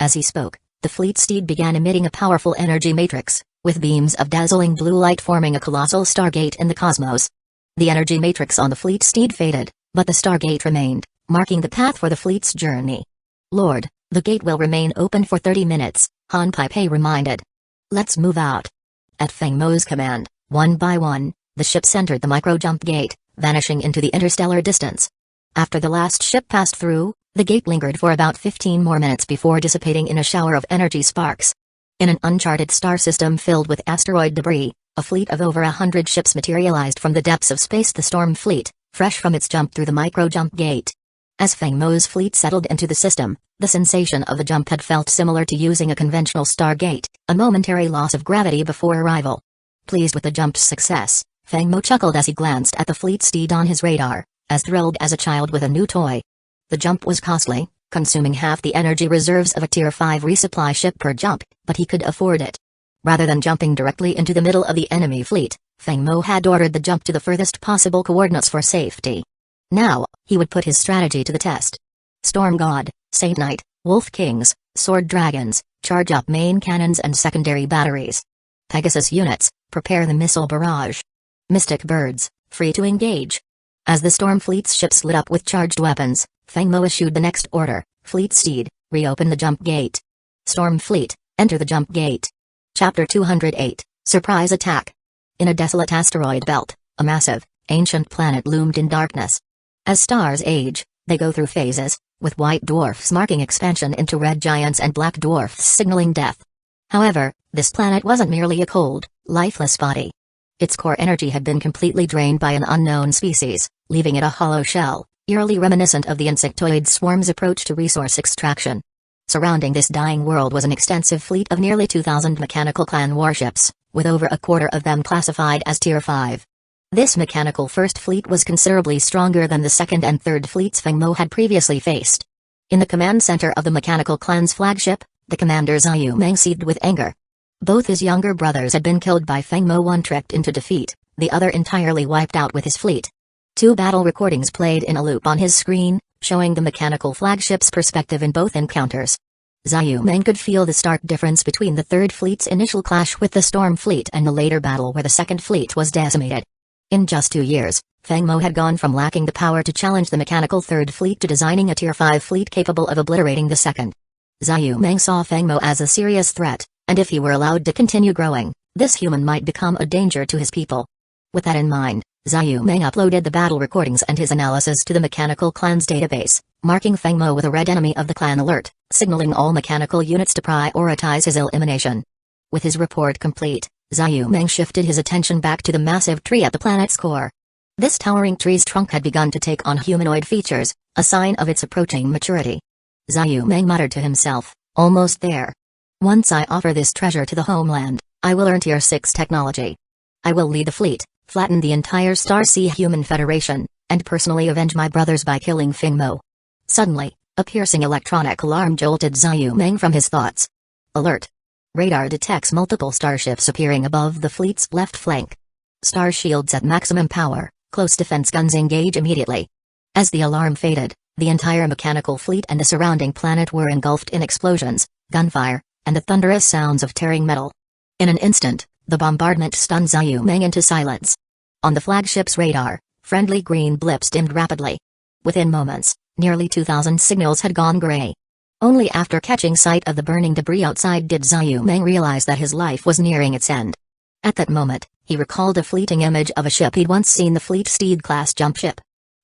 As he spoke, the fleet steed began emitting a powerful energy matrix, with beams of dazzling blue light forming a colossal stargate in the cosmos. The energy matrix on the fleet steed faded, but the stargate remained, marking the path for the fleet's journey. "Lord, the gate will remain open for 30 minutes, Han Pai reminded. "Let's move out." At Feng Mo's command, one by one, the ships entered the micro-jump gate, vanishing into the interstellar distance. After the last ship passed through, the gate lingered for about 15 more minutes before dissipating in a shower of energy sparks. In an uncharted star system filled with asteroid debris, a fleet of over 100 ships materialized from the depths of space, the Storm Fleet, fresh from its jump through the micro-jump gate. As Feng Mo's fleet settled into the system, the sensation of the jump had felt similar to using a conventional stargate, a momentary loss of gravity before arrival. Pleased with the jump's success, Feng Mo chuckled as he glanced at the fleet steed on his radar, as thrilled as a child with a new toy. The jump was costly, consuming half the energy reserves of a Tier 5 resupply ship per jump, but he could afford it. Rather than jumping directly into the middle of the enemy fleet, Feng Mo had ordered the jump to the furthest possible coordinates for safety. Now, he would put his strategy to the test. Storm God, Saint Knight, Wolf Kings, Sword Dragons, charge up main cannons and secondary batteries. Pegasus units, prepare the missile barrage. Mystic Birds, free to engage. As the Storm Fleet's ships lit up with charged weapons, Feng Mo issued the next order: Fleet Steed, reopen the jump gate. Storm Fleet, enter the jump gate. Chapter 208, Surprise Attack. In a desolate asteroid belt, a massive, ancient planet loomed in darkness. As stars age, they go through phases, with white dwarfs marking expansion into red giants and black dwarfs signaling death. However, this planet wasn't merely a cold, lifeless body. Its core energy had been completely drained by an unknown species, leaving it a hollow shell, eerily reminiscent of the insectoid swarm's approach to resource extraction. Surrounding this dying world was an extensive fleet of nearly 2,000 mechanical clan warships, with over a quarter of them classified as Tier 5. This mechanical first fleet was considerably stronger than the second and third fleets Feng Mo had previously faced. In the command center of the mechanical clan's flagship, the commander Xiao Meng seethed with anger. Both his younger brothers had been killed by Feng Mo, one tricked into defeat, the other entirely wiped out with his fleet. 2 battle recordings played in a loop on his screen, showing the mechanical flagship's perspective in both encounters. Xiao Meng could feel the stark difference between the third fleet's initial clash with the Storm Fleet and the later battle where the second fleet was decimated. In just 2 years, Feng Mo had gone from lacking the power to challenge the mechanical third fleet to designing a Tier 5 fleet capable of obliterating the second. Xiao Meng saw Feng Mo as a serious threat, and if he were allowed to continue growing, this human might become a danger to his people. With that in mind, Xiao Meng uploaded the battle recordings and his analysis to the mechanical clan's database, marking Feng Mo with a red enemy of the clan alert, signaling all mechanical units to prioritize his elimination. With his report complete, Xiao Meng shifted his attention back to the massive tree at the planet's core. This towering tree's trunk had begun to take on humanoid features, a sign of its approaching maturity. Xiao Meng muttered to himself, almost there. Once I offer this treasure to the homeland, I will earn Tier 6 technology. I will lead the fleet, flatten the entire Starsea Human Federation, and personally avenge my brothers by killing Feng Mo. Suddenly, a piercing electronic alarm jolted Xiao Meng from his thoughts. Alert! Radar detects multiple starships appearing above the fleet's left flank. Star shields at maximum power, close defense guns engage immediately. As the alarm faded, the entire mechanical fleet and the surrounding planet were engulfed in explosions, gunfire, and the thunderous sounds of tearing metal. In an instant, the bombardment stunned Xiao Meng into silence. On the flagship's radar, friendly green blips dimmed rapidly. Within moments, nearly 2,000 signals had gone gray. Only after catching sight of the burning debris outside did Xiao Meng realize that his life was nearing its end. At that moment, he recalled a fleeting image of a ship he'd once seen, the Fleet Steed-class jump ship.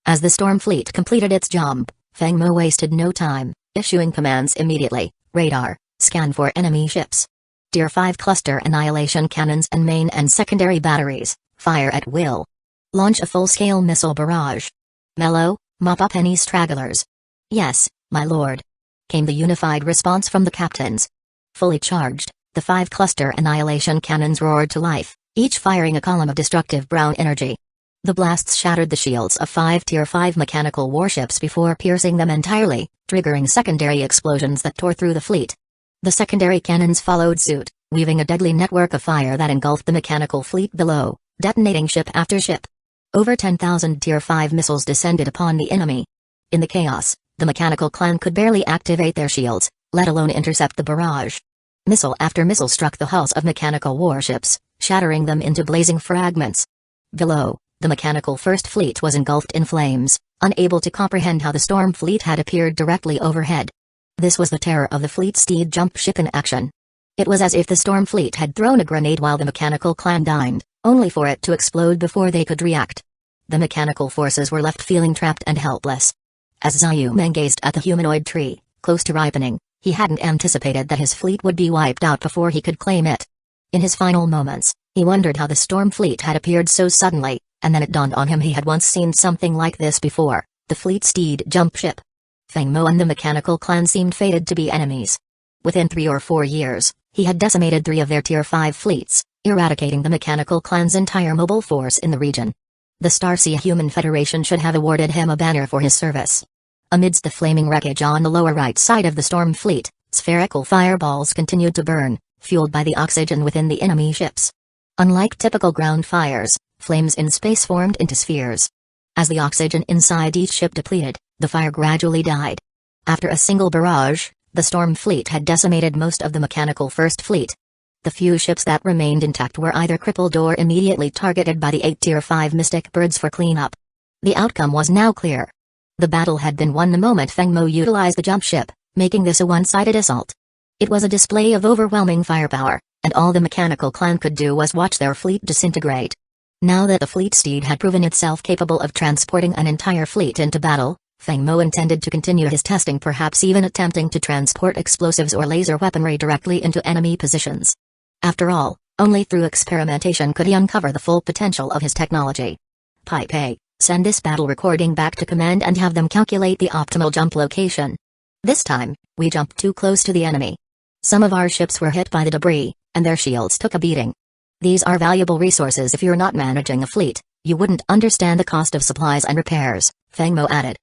As the storm fleet completed its jump, Feng Mo wasted no time, issuing commands immediately. Radar, scan for enemy ships. Tier 5 cluster annihilation cannons and main and secondary batteries, fire at will. Launch a full-scale missile barrage. Mellow, mop up any stragglers. Yes, my lord. Came the unified response from the captains. Fully charged, the 5 cluster annihilation cannons roared to life, each firing a column of destructive brown energy. The blasts shattered the shields of 5 Tier 5 mechanical warships before piercing them entirely, triggering secondary explosions that tore through the fleet. The secondary cannons followed suit, weaving a deadly network of fire that engulfed the mechanical fleet below, detonating ship after ship. Over 10,000 Tier 5 missiles descended upon the enemy. In the chaos, the mechanical clan could barely activate their shields, let alone intercept the barrage. Missile after missile struck the hulls of mechanical warships, shattering them into blazing fragments. Below, the mechanical First Fleet was engulfed in flames, unable to comprehend how the Storm Fleet had appeared directly overhead. This was the terror of the Fleet Steed jump ship in action. It was as if the Storm Fleet had thrown a grenade while the mechanical clan dined, only for it to explode before they could react. The mechanical forces were left feeling trapped and helpless. As Xiao Meng gazed at the humanoid tree, close to ripening, he hadn't anticipated that his fleet would be wiped out before he could claim it. In his final moments, he wondered how the Storm Fleet had appeared so suddenly, and then it dawned on him he had once seen something like this before, the Fleet Steed jump ship. Feng Mo and the mechanical clan seemed fated to be enemies. Within 3 or 4 years, he had decimated 3 of their Tier 5 fleets, eradicating the mechanical clan's entire mobile force in the region. The Starsea Human Federation should have awarded him a banner for his service. Amidst the flaming wreckage on the lower right side of the Storm Fleet, spherical fireballs continued to burn, fueled by the oxygen within the enemy ships. Unlike typical ground fires, flames in space formed into spheres. As the oxygen inside each ship depleted, the fire gradually died. After a single barrage, the Storm Fleet had decimated most of the mechanical First Fleet. The few ships that remained intact were either crippled or immediately targeted by the 8 Tier 5 Mystic Birds for cleanup. The outcome was now clear. The battle had been won the moment Feng Mo utilized the jump ship, making this a one-sided assault. It was a display of overwhelming firepower, and all the mechanical clan could do was watch their fleet disintegrate. Now that the Fleet Steed had proven itself capable of transporting an entire fleet into battle, Feng Mo intended to continue his testing, perhaps even attempting to transport explosives or laser weaponry directly into enemy positions. After all, only through experimentation could he uncover the full potential of his technology. Pai, send this battle recording back to command and have them calculate the optimal jump location. This time, we jumped too close to the enemy. Some of our ships were hit by the debris, and their shields took a beating. These are valuable resources. If you're not managing a fleet, you wouldn't understand the cost of supplies and repairs, Feng Mo added.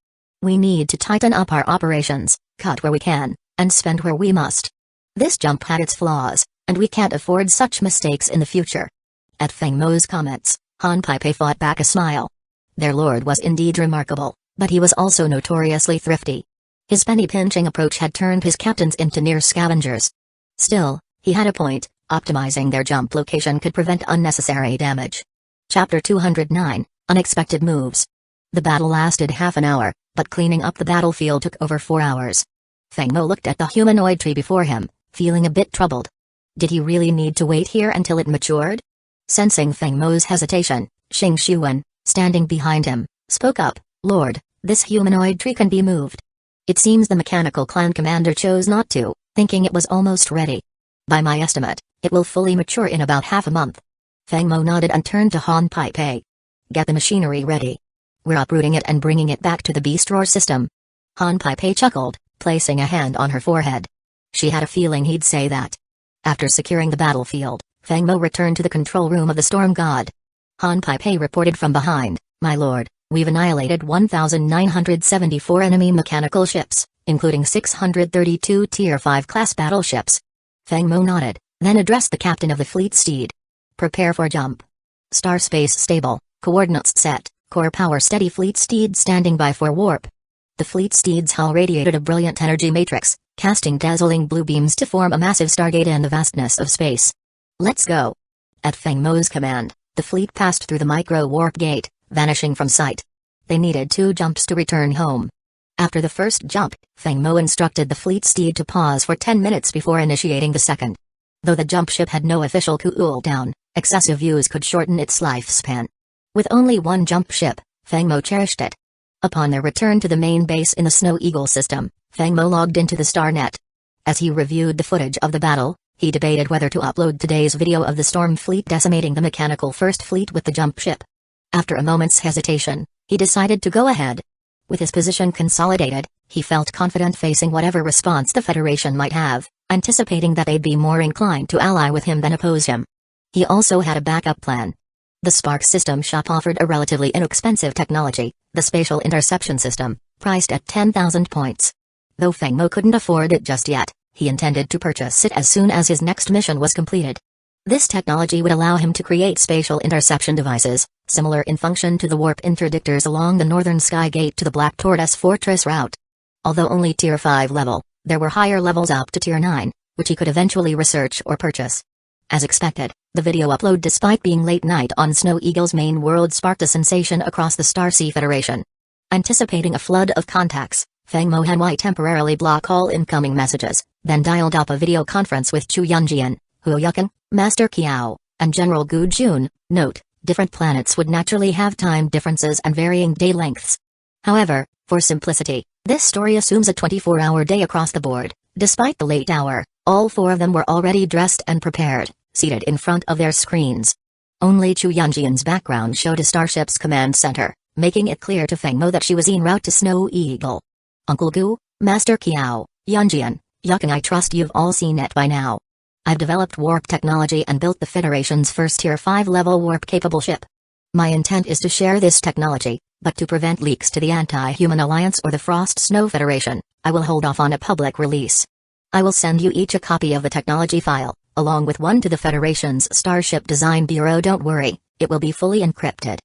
We need to tighten up our operations, cut where we can, and spend where we must. This jump had its flaws, and we can't afford such mistakes in the future. At Feng Mo's comments, Han Pei fought back a smile. Their lord was indeed remarkable, but he was also notoriously thrifty. His penny-pinching approach had turned his captains into near scavengers. Still, he had a point, optimizing their jump location could prevent unnecessary damage. Chapter 209, Unexpected Moves. The battle lasted half an hour, but cleaning up the battlefield took over 4 hours. Feng Mo looked at the humanoid tree before him, feeling a bit troubled. Did he really need to wait here until it matured? Sensing Feng Mo's hesitation, Xing Xuan, standing behind him, spoke up, Lord, this humanoid tree can be moved. It seems the mechanical clan commander chose not to, thinking it was almost ready. By my estimate, it will fully mature in about half a month. Feng Mo nodded and turned to Han Pei. Get the machinery ready. We're uprooting it and bringing it back to the beast roar system. Han Pei chuckled, placing a hand on her forehead. She had a feeling he'd say that. After securing the battlefield, Feng Mo returned to the control room of the Storm God. Han Pei reported from behind, My lord, we've annihilated 1,974 enemy mechanical ships, including 632 Tier 5 class battleships. Feng Mo nodded, then addressed the captain of the Fleet Steed. Prepare for jump. Star space stable, coordinates set, core power steady. Fleet Steed standing by for warp. The Fleet Steed's hull radiated a brilliant energy matrix, casting dazzling blue beams to form a massive stargate in the vastness of space. Let's go. At Feng Mo's command, the fleet passed through the micro-warp gate, vanishing from sight. They needed 2 jumps to return home. After the first jump, Feng Mo instructed the fleet steed to pause for 10 minutes before initiating the second. Though the jump ship had no official cool-down, excessive use could shorten its lifespan. With only 1 jump ship, Feng Mo cherished it. Upon their return to the main base in the Snow Eagle system, Feng Mo logged into the StarNet. As he reviewed the footage of the battle, he debated whether to upload today's video of the Storm Fleet decimating the mechanical First Fleet with the jump ship. After a moment's hesitation, he decided to go ahead. With his position consolidated, he felt confident facing whatever response the Federation might have, anticipating that they'd be more inclined to ally with him than oppose him. He also had a backup plan. The Spark System shop offered a relatively inexpensive technology, the Spatial Interception System, priced at 10,000 points. Though Feng Mo couldn't afford it just yet, he intended to purchase it as soon as his next mission was completed. This technology would allow him to create spatial interception devices, similar in function to the warp interdictors along the northern sky gate to the Black Tortoise Fortress route. Although only Tier 5 level, there were higher levels up to Tier 9, which he could eventually research or purchase. As expected, the video upload despite being late night on Snow Eagle's main world sparked a sensation across the Starsea Federation. Anticipating a flood of contacts, Feng Mo had Wei temporarily block all incoming messages, then dialed up a video conference with Chu Yunjian, Huo Yukan, Master Qiao, and General Gu Jun. Note, different planets would naturally have time differences and varying day lengths. However, for simplicity, this story assumes a 24-hour day across the board. Despite the late hour, all 4 of them were already dressed and prepared, seated in front of their screens. Only Chu Yunjian's background showed a starship's command center, making it clear to Feng Mo that she was en route to Snow Eagle. Uncle Gu, Master Qiao, Yunjian, Yukan, I trust you've all seen it by now. I've developed warp technology and built the Federation's first Tier 5 level warp-capable ship. My intent is to share this technology, but to prevent leaks to the Anti-Human Alliance or the Frost Snow Federation, I will hold off on a public release. I will send you each a copy of the technology file, along with one to the Federation's Starship Design Bureau. Don't worry, it will be fully encrypted.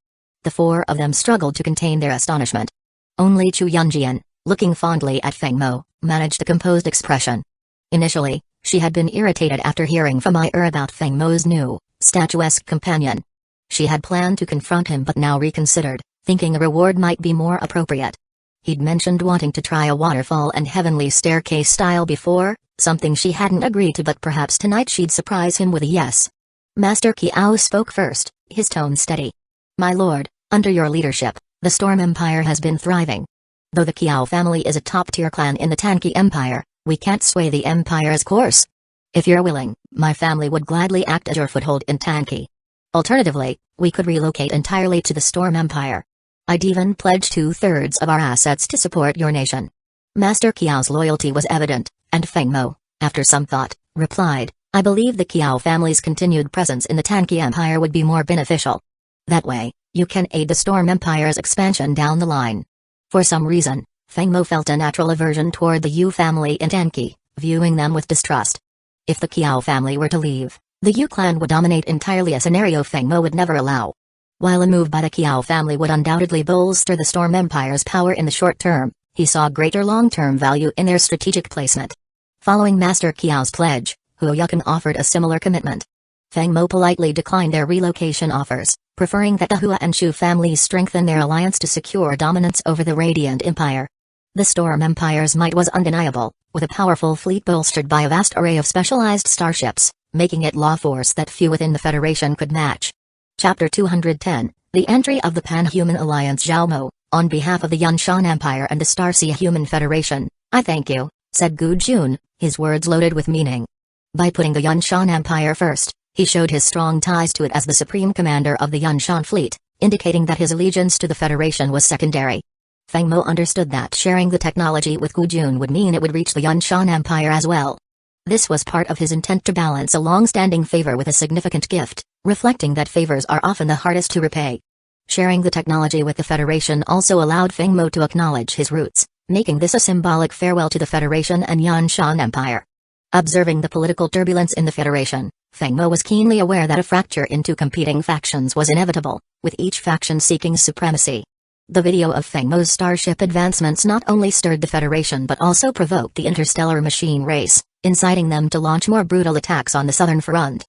The 4 of them struggled to contain their astonishment. Only Chu Yunjian, looking fondly at Feng Mo, managed a composed expression. Initially, she had been irritated after hearing from about Feng Mo's new, statuesque companion. She had planned to confront him but now reconsidered, thinking a reward might be more appropriate. He'd mentioned wanting to try a waterfall and heavenly staircase style before, something she hadn't agreed to, but perhaps tonight she'd surprise him with a yes. Master Qiao spoke first, his tone steady. My lord, under your leadership, the Storm Empire has been thriving. Though the Qiao family is a top-tier clan in the Tanki Empire, we can't sway the Empire's course. If you're willing, my family would gladly act as your foothold in Tanki. Alternatively, we could relocate entirely to the Storm Empire. I'd even pledge 2/3 of our assets to support your nation. Master Qiao's loyalty was evident, and Feng Mo, after some thought, replied, I believe the Qiao family's continued presence in the Tanki Empire would be more beneficial. That way, you can aid the Storm Empire's expansion down the line. For some reason, Feng Mo felt a natural aversion toward the Yu family in Tanki, viewing them with distrust. If the Qiao family were to leave, the Yu clan would dominate entirely, a scenario Feng Mo would never allow. While a move by the Qiao family would undoubtedly bolster the Storm Empire's power in the short term, he saw greater long-term value in their strategic placement. Following Master Qiao's pledge, Huo Yukan offered a similar commitment. Feng Mo politely declined their relocation offers, preferring that the Hua and Shu families strengthen their alliance to secure dominance over the Radiant Empire. The Storm Empire's might was undeniable, with a powerful fleet bolstered by a vast array of specialized starships, making it law force that few within the Federation could match. Chapter 210, The Entry of the Pan-Human Alliance. Zhao Mo, on behalf of the Yunshan Empire and the Starsea Human Federation, I thank you, said Gu Jun, his words loaded with meaning. By putting the Yunshan Empire first, he showed his strong ties to it as the supreme commander of the Yunshan fleet, indicating that his allegiance to the Federation was secondary. Feng Mo understood that sharing the technology with Gu Jun would mean it would reach the Yunshan Empire as well. This was part of his intent to balance a long-standing favor with a significant gift, reflecting that favors are often the hardest to repay. Sharing the technology with the Federation also allowed Feng Mo to acknowledge his roots, making this a symbolic farewell to the Federation and Yunshan Empire. Observing the political turbulence in the Federation, Feng Mo was keenly aware that a fracture into competing factions was inevitable, with each faction seeking supremacy. The video of Feng Mo's starship advancements not only stirred the Federation but also provoked the interstellar machine race, inciting them to launch more brutal attacks on the southern front.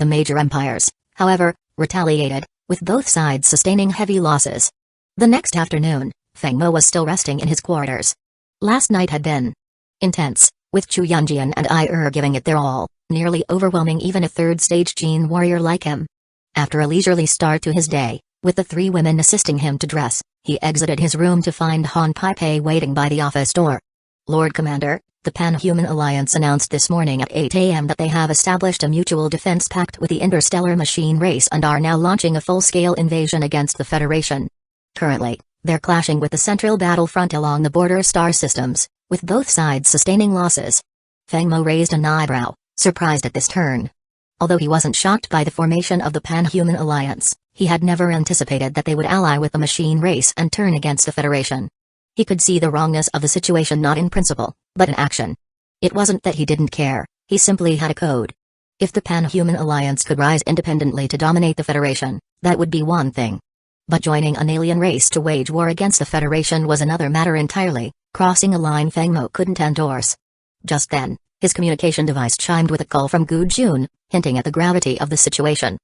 The major empires, however, retaliated, with both sides sustaining heavy losses. The next afternoon, Feng Mo was still resting in his quarters. Last night had been intense, with Chu Yunjian and I giving it their all, nearly overwhelming even a third-stage gene warrior like him. After a leisurely start to his day, with the three women assisting him to dress, he exited his room to find Han Pei waiting by the office door. Lord Commander, the Pan-Human Alliance announced this morning at 8 a.m. that they have established a mutual defense pact with the interstellar machine race and are now launching a full-scale invasion against the Federation. Currently, they're clashing with the central battlefront along the border star systems, with both sides sustaining losses. Feng Mo raised an eyebrow, surprised at this turn. Although he wasn't shocked by the formation of the Pan-Human Alliance, he had never anticipated that they would ally with the machine race and turn against the Federation. He could see the wrongness of the situation not in principle, but in action. It wasn't that he didn't care, he simply had a code. If the Pan-Human Alliance could rise independently to dominate the Federation, that would be one thing. But joining an alien race to wage war against the Federation was another matter entirely, crossing a line Feng Mo couldn't endorse. Just then, his communication device chimed with a call from Gu Jun, hinting at the gravity of the situation.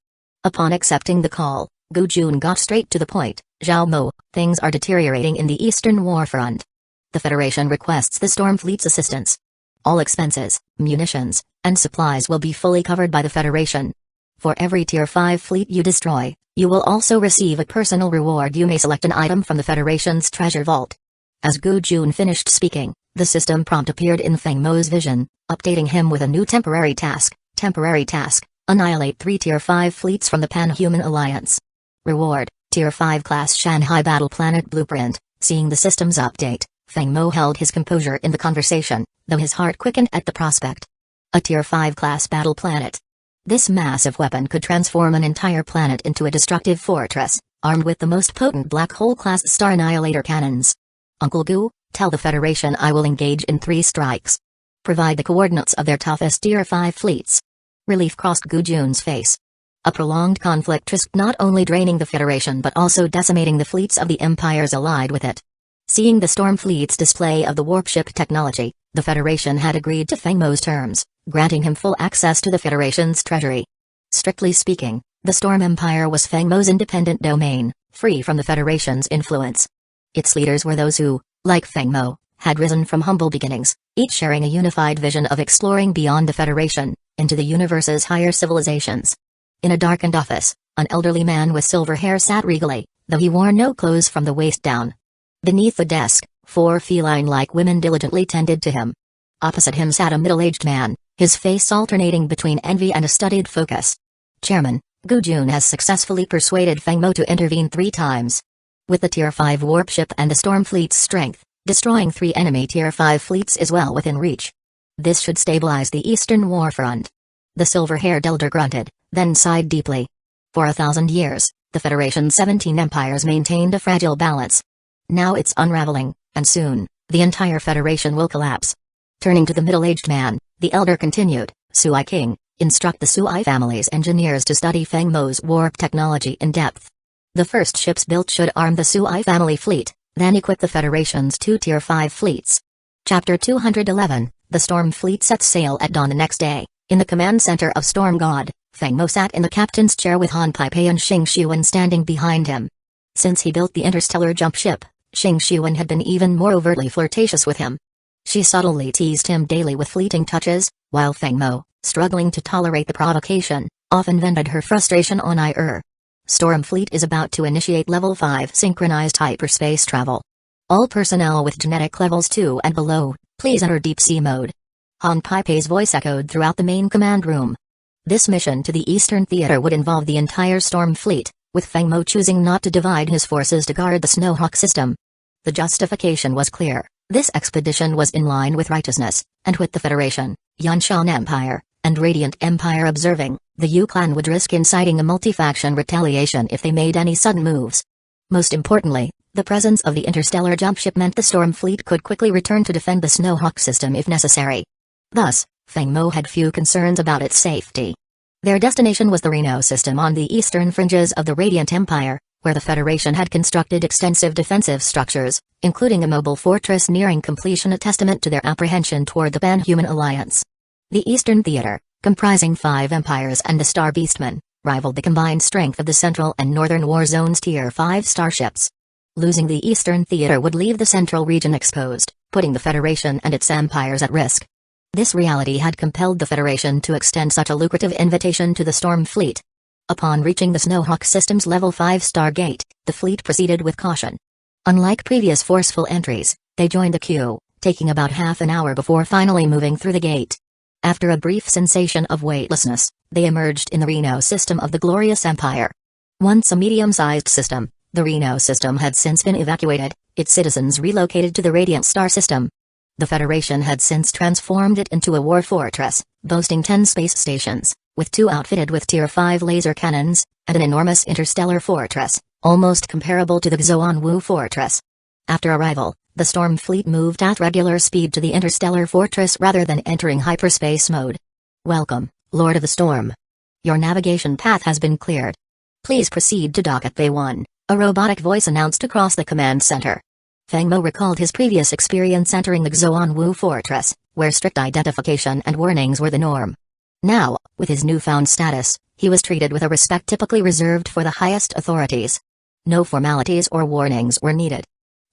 Upon accepting the call, Gu Jun got straight to the point. Zhao Mo, things are deteriorating in the Eastern War Front. The Federation requests the Storm Fleet's assistance. All expenses, munitions, and supplies will be fully covered by the Federation. For every Tier 5 fleet you destroy, you will also receive a personal reward. You may select an item from the Federation's treasure vault. As Gu Jun finished speaking, the system prompt appeared in Feng Mo's vision, updating him with a new temporary task. Temporary task: annihilate 3 Tier 5 fleets from the Pan-Human Alliance. Reward: Tier 5 class Shanghai Battle Planet Blueprint. Seeing the system's update, Feng Mo held his composure in the conversation, though his heart quickened at the prospect. A Tier 5 class battle planet. This massive weapon could transform an entire planet into a destructive fortress, armed with the most potent black hole-class star annihilator cannons. Uncle Gu, tell the Federation I will engage in 3 strikes. Provide the coordinates of their toughest Tier 5 fleets. Relief crossed Gu Jun's face. A prolonged conflict risked not only draining the Federation but also decimating the fleets of the empires allied with it. Seeing the Storm Fleet's display of the warpship technology, the Federation had agreed to Feng Mo's terms, granting him full access to the Federation's treasury. Strictly speaking, the Storm Empire was Feng Mo's independent domain, free from the Federation's influence. Its leaders were those who, like Feng Mo, had risen from humble beginnings, each sharing a unified vision of exploring beyond the Federation, into the universe's higher civilizations. In a darkened office, an elderly man with silver hair sat regally, though he wore no clothes from the waist down. Beneath the desk, 4 feline-like women diligently tended to him. Opposite him sat a middle-aged man, his face alternating between envy and a studied focus. Chairman, Gu Jun has successfully persuaded Feng Mo to intervene 3 times. With the Tier 5 warpship and the Storm Fleet's strength, destroying 3 enemy Tier 5 fleets is well within reach. This should stabilize the Eastern War Front. The silver-haired elder grunted, then sighed deeply. For 1,000 years, the Federation's 17 empires maintained a fragile balance. Now it's unraveling, and soon, the entire Federation will collapse. Turning to the middle-aged man, the elder continued, Sui King, instruct the Sui family's engineers to study Feng Mo's warp technology in depth. The first ships built should arm the Sui family fleet, then equip the Federation's 2 Tier 5 fleets. Chapter 211, The Storm Fleet sets sail at dawn the next day. In the command center of Storm God, Feng Mo sat in the captain's chair with Han Pei and Xing Xiwen standing behind him. Since he built the interstellar jump ship, Xing Xiwen had been even more overtly flirtatious with him. She subtly teased him daily with fleeting touches, while Feng Mo, struggling to tolerate the provocation, often vented her frustration on Storm Fleet is about to initiate Level 5 synchronized hyperspace travel. All personnel with genetic levels 2 and below, please enter deep sea mode. Han Pei's voice echoed throughout the main command room. This mission to the Eastern Theater would involve the entire Storm Fleet, with Feng Mo choosing not to divide his forces to guard the Snowhawk system. The justification was clear: this expedition was in line with righteousness, and with the Federation, Yanshan Empire, and Radiant Empire observing, the Yu clan would risk inciting a multi-faction retaliation if they made any sudden moves. Most importantly, the presence of the interstellar jump ship meant the Storm Fleet could quickly return to defend the Snowhawk system if necessary. Thus, Feng Mo had few concerns about its safety. Their destination was the Reno system on the eastern fringes of the Radiant Empire, where the Federation had constructed extensive defensive structures, including a mobile fortress nearing completion, a testament to their apprehension toward the Pan-Human Alliance. The Eastern Theater, comprising 5 empires and the Star Beastmen, rivaled the combined strength of the Central and Northern War Zone's Tier 5 starships. Losing the Eastern Theater would leave the Central region exposed, putting the Federation and its empires at risk. This reality had compelled the Federation to extend such a lucrative invitation to the Storm Fleet. Upon reaching the Snowhawk system's Level 5 Stargate, the fleet proceeded with caution. Unlike previous forceful entries, they joined the queue, taking about half an hour before finally moving through the gate. After a brief sensation of weightlessness, they emerged in the Reno system of the Glorious Empire. Once a medium-sized system, the Reno system had since been evacuated, its citizens relocated to the Radiant Star system. The Federation had since transformed it into a war fortress, boasting 10 space stations, with 2 outfitted with Tier 5 laser cannons, and an enormous interstellar fortress, almost comparable to the Xoanwu fortress. After arrival, the Storm Fleet moved at regular speed to the interstellar fortress rather than entering hyperspace mode. Welcome, Lord of the Storm. Your navigation path has been cleared. Please proceed to dock at Bay 1, a robotic voice announced across the command center. Feng Mo recalled his previous experience entering the Xoanwu fortress, where strict identification and warnings were the norm. Now, with his newfound status, he was treated with a respect typically reserved for the highest authorities. No formalities or warnings were needed.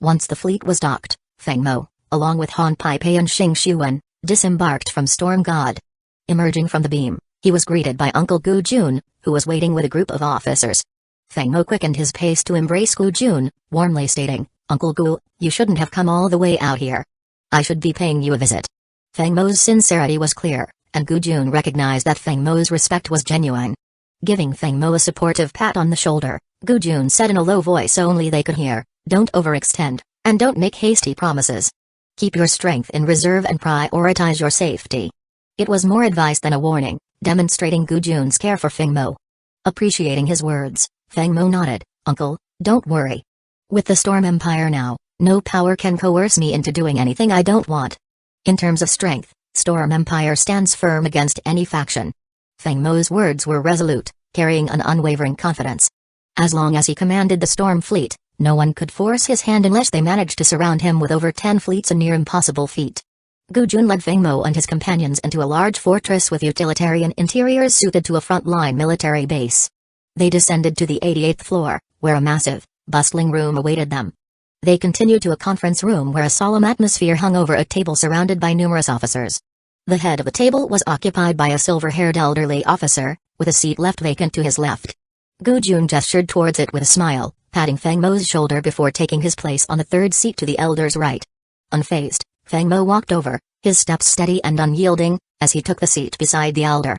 Once the fleet was docked, Feng Mo, along with Han Paipei and Xing Xuan, disembarked from Storm God. Emerging from the beam, he was greeted by Uncle Gu Jun, who was waiting with a group of officers. Feng Mo quickened his pace to embrace Gu Jun, warmly stating, "Uncle Gu, you shouldn't have come all the way out here. I should be paying you a visit." Feng Mo's sincerity was clear, and Gu Jun recognized that Feng Mo's respect was genuine. Giving Feng Mo a supportive pat on the shoulder, Gu Jun said in a low voice only they could hear, "Don't overextend, and don't make hasty promises. Keep your strength in reserve and prioritize your safety." It was more advice than a warning, demonstrating Gu Jun's care for Feng Mo. Appreciating his words, Feng Mo nodded, "Uncle, don't worry. With the Storm Empire now, no power can coerce me into doing anything I don't want. In terms of strength, Storm Empire stands firm against any faction." Feng Mo's words were resolute, carrying an unwavering confidence. As long as he commanded the Storm Fleet, no one could force his hand unless they managed to surround him with over 10 fleets, a near impossible feat. Gu Jun led Feng Mo and his companions into a large fortress with utilitarian interiors suited to a front-line military base. They descended to the 88th floor, where a massive, bustling room awaited them. They continued to a conference room where a solemn atmosphere hung over a table surrounded by numerous officers. The head of the table was occupied by a silver-haired elderly officer, with a seat left vacant to his left. Gu Jun gestured towards it with a smile, patting Feng Mo's shoulder before taking his place on the third seat to the elder's right. Unfazed, Feng Mo walked over, his steps steady and unyielding, as he took the seat beside the elder.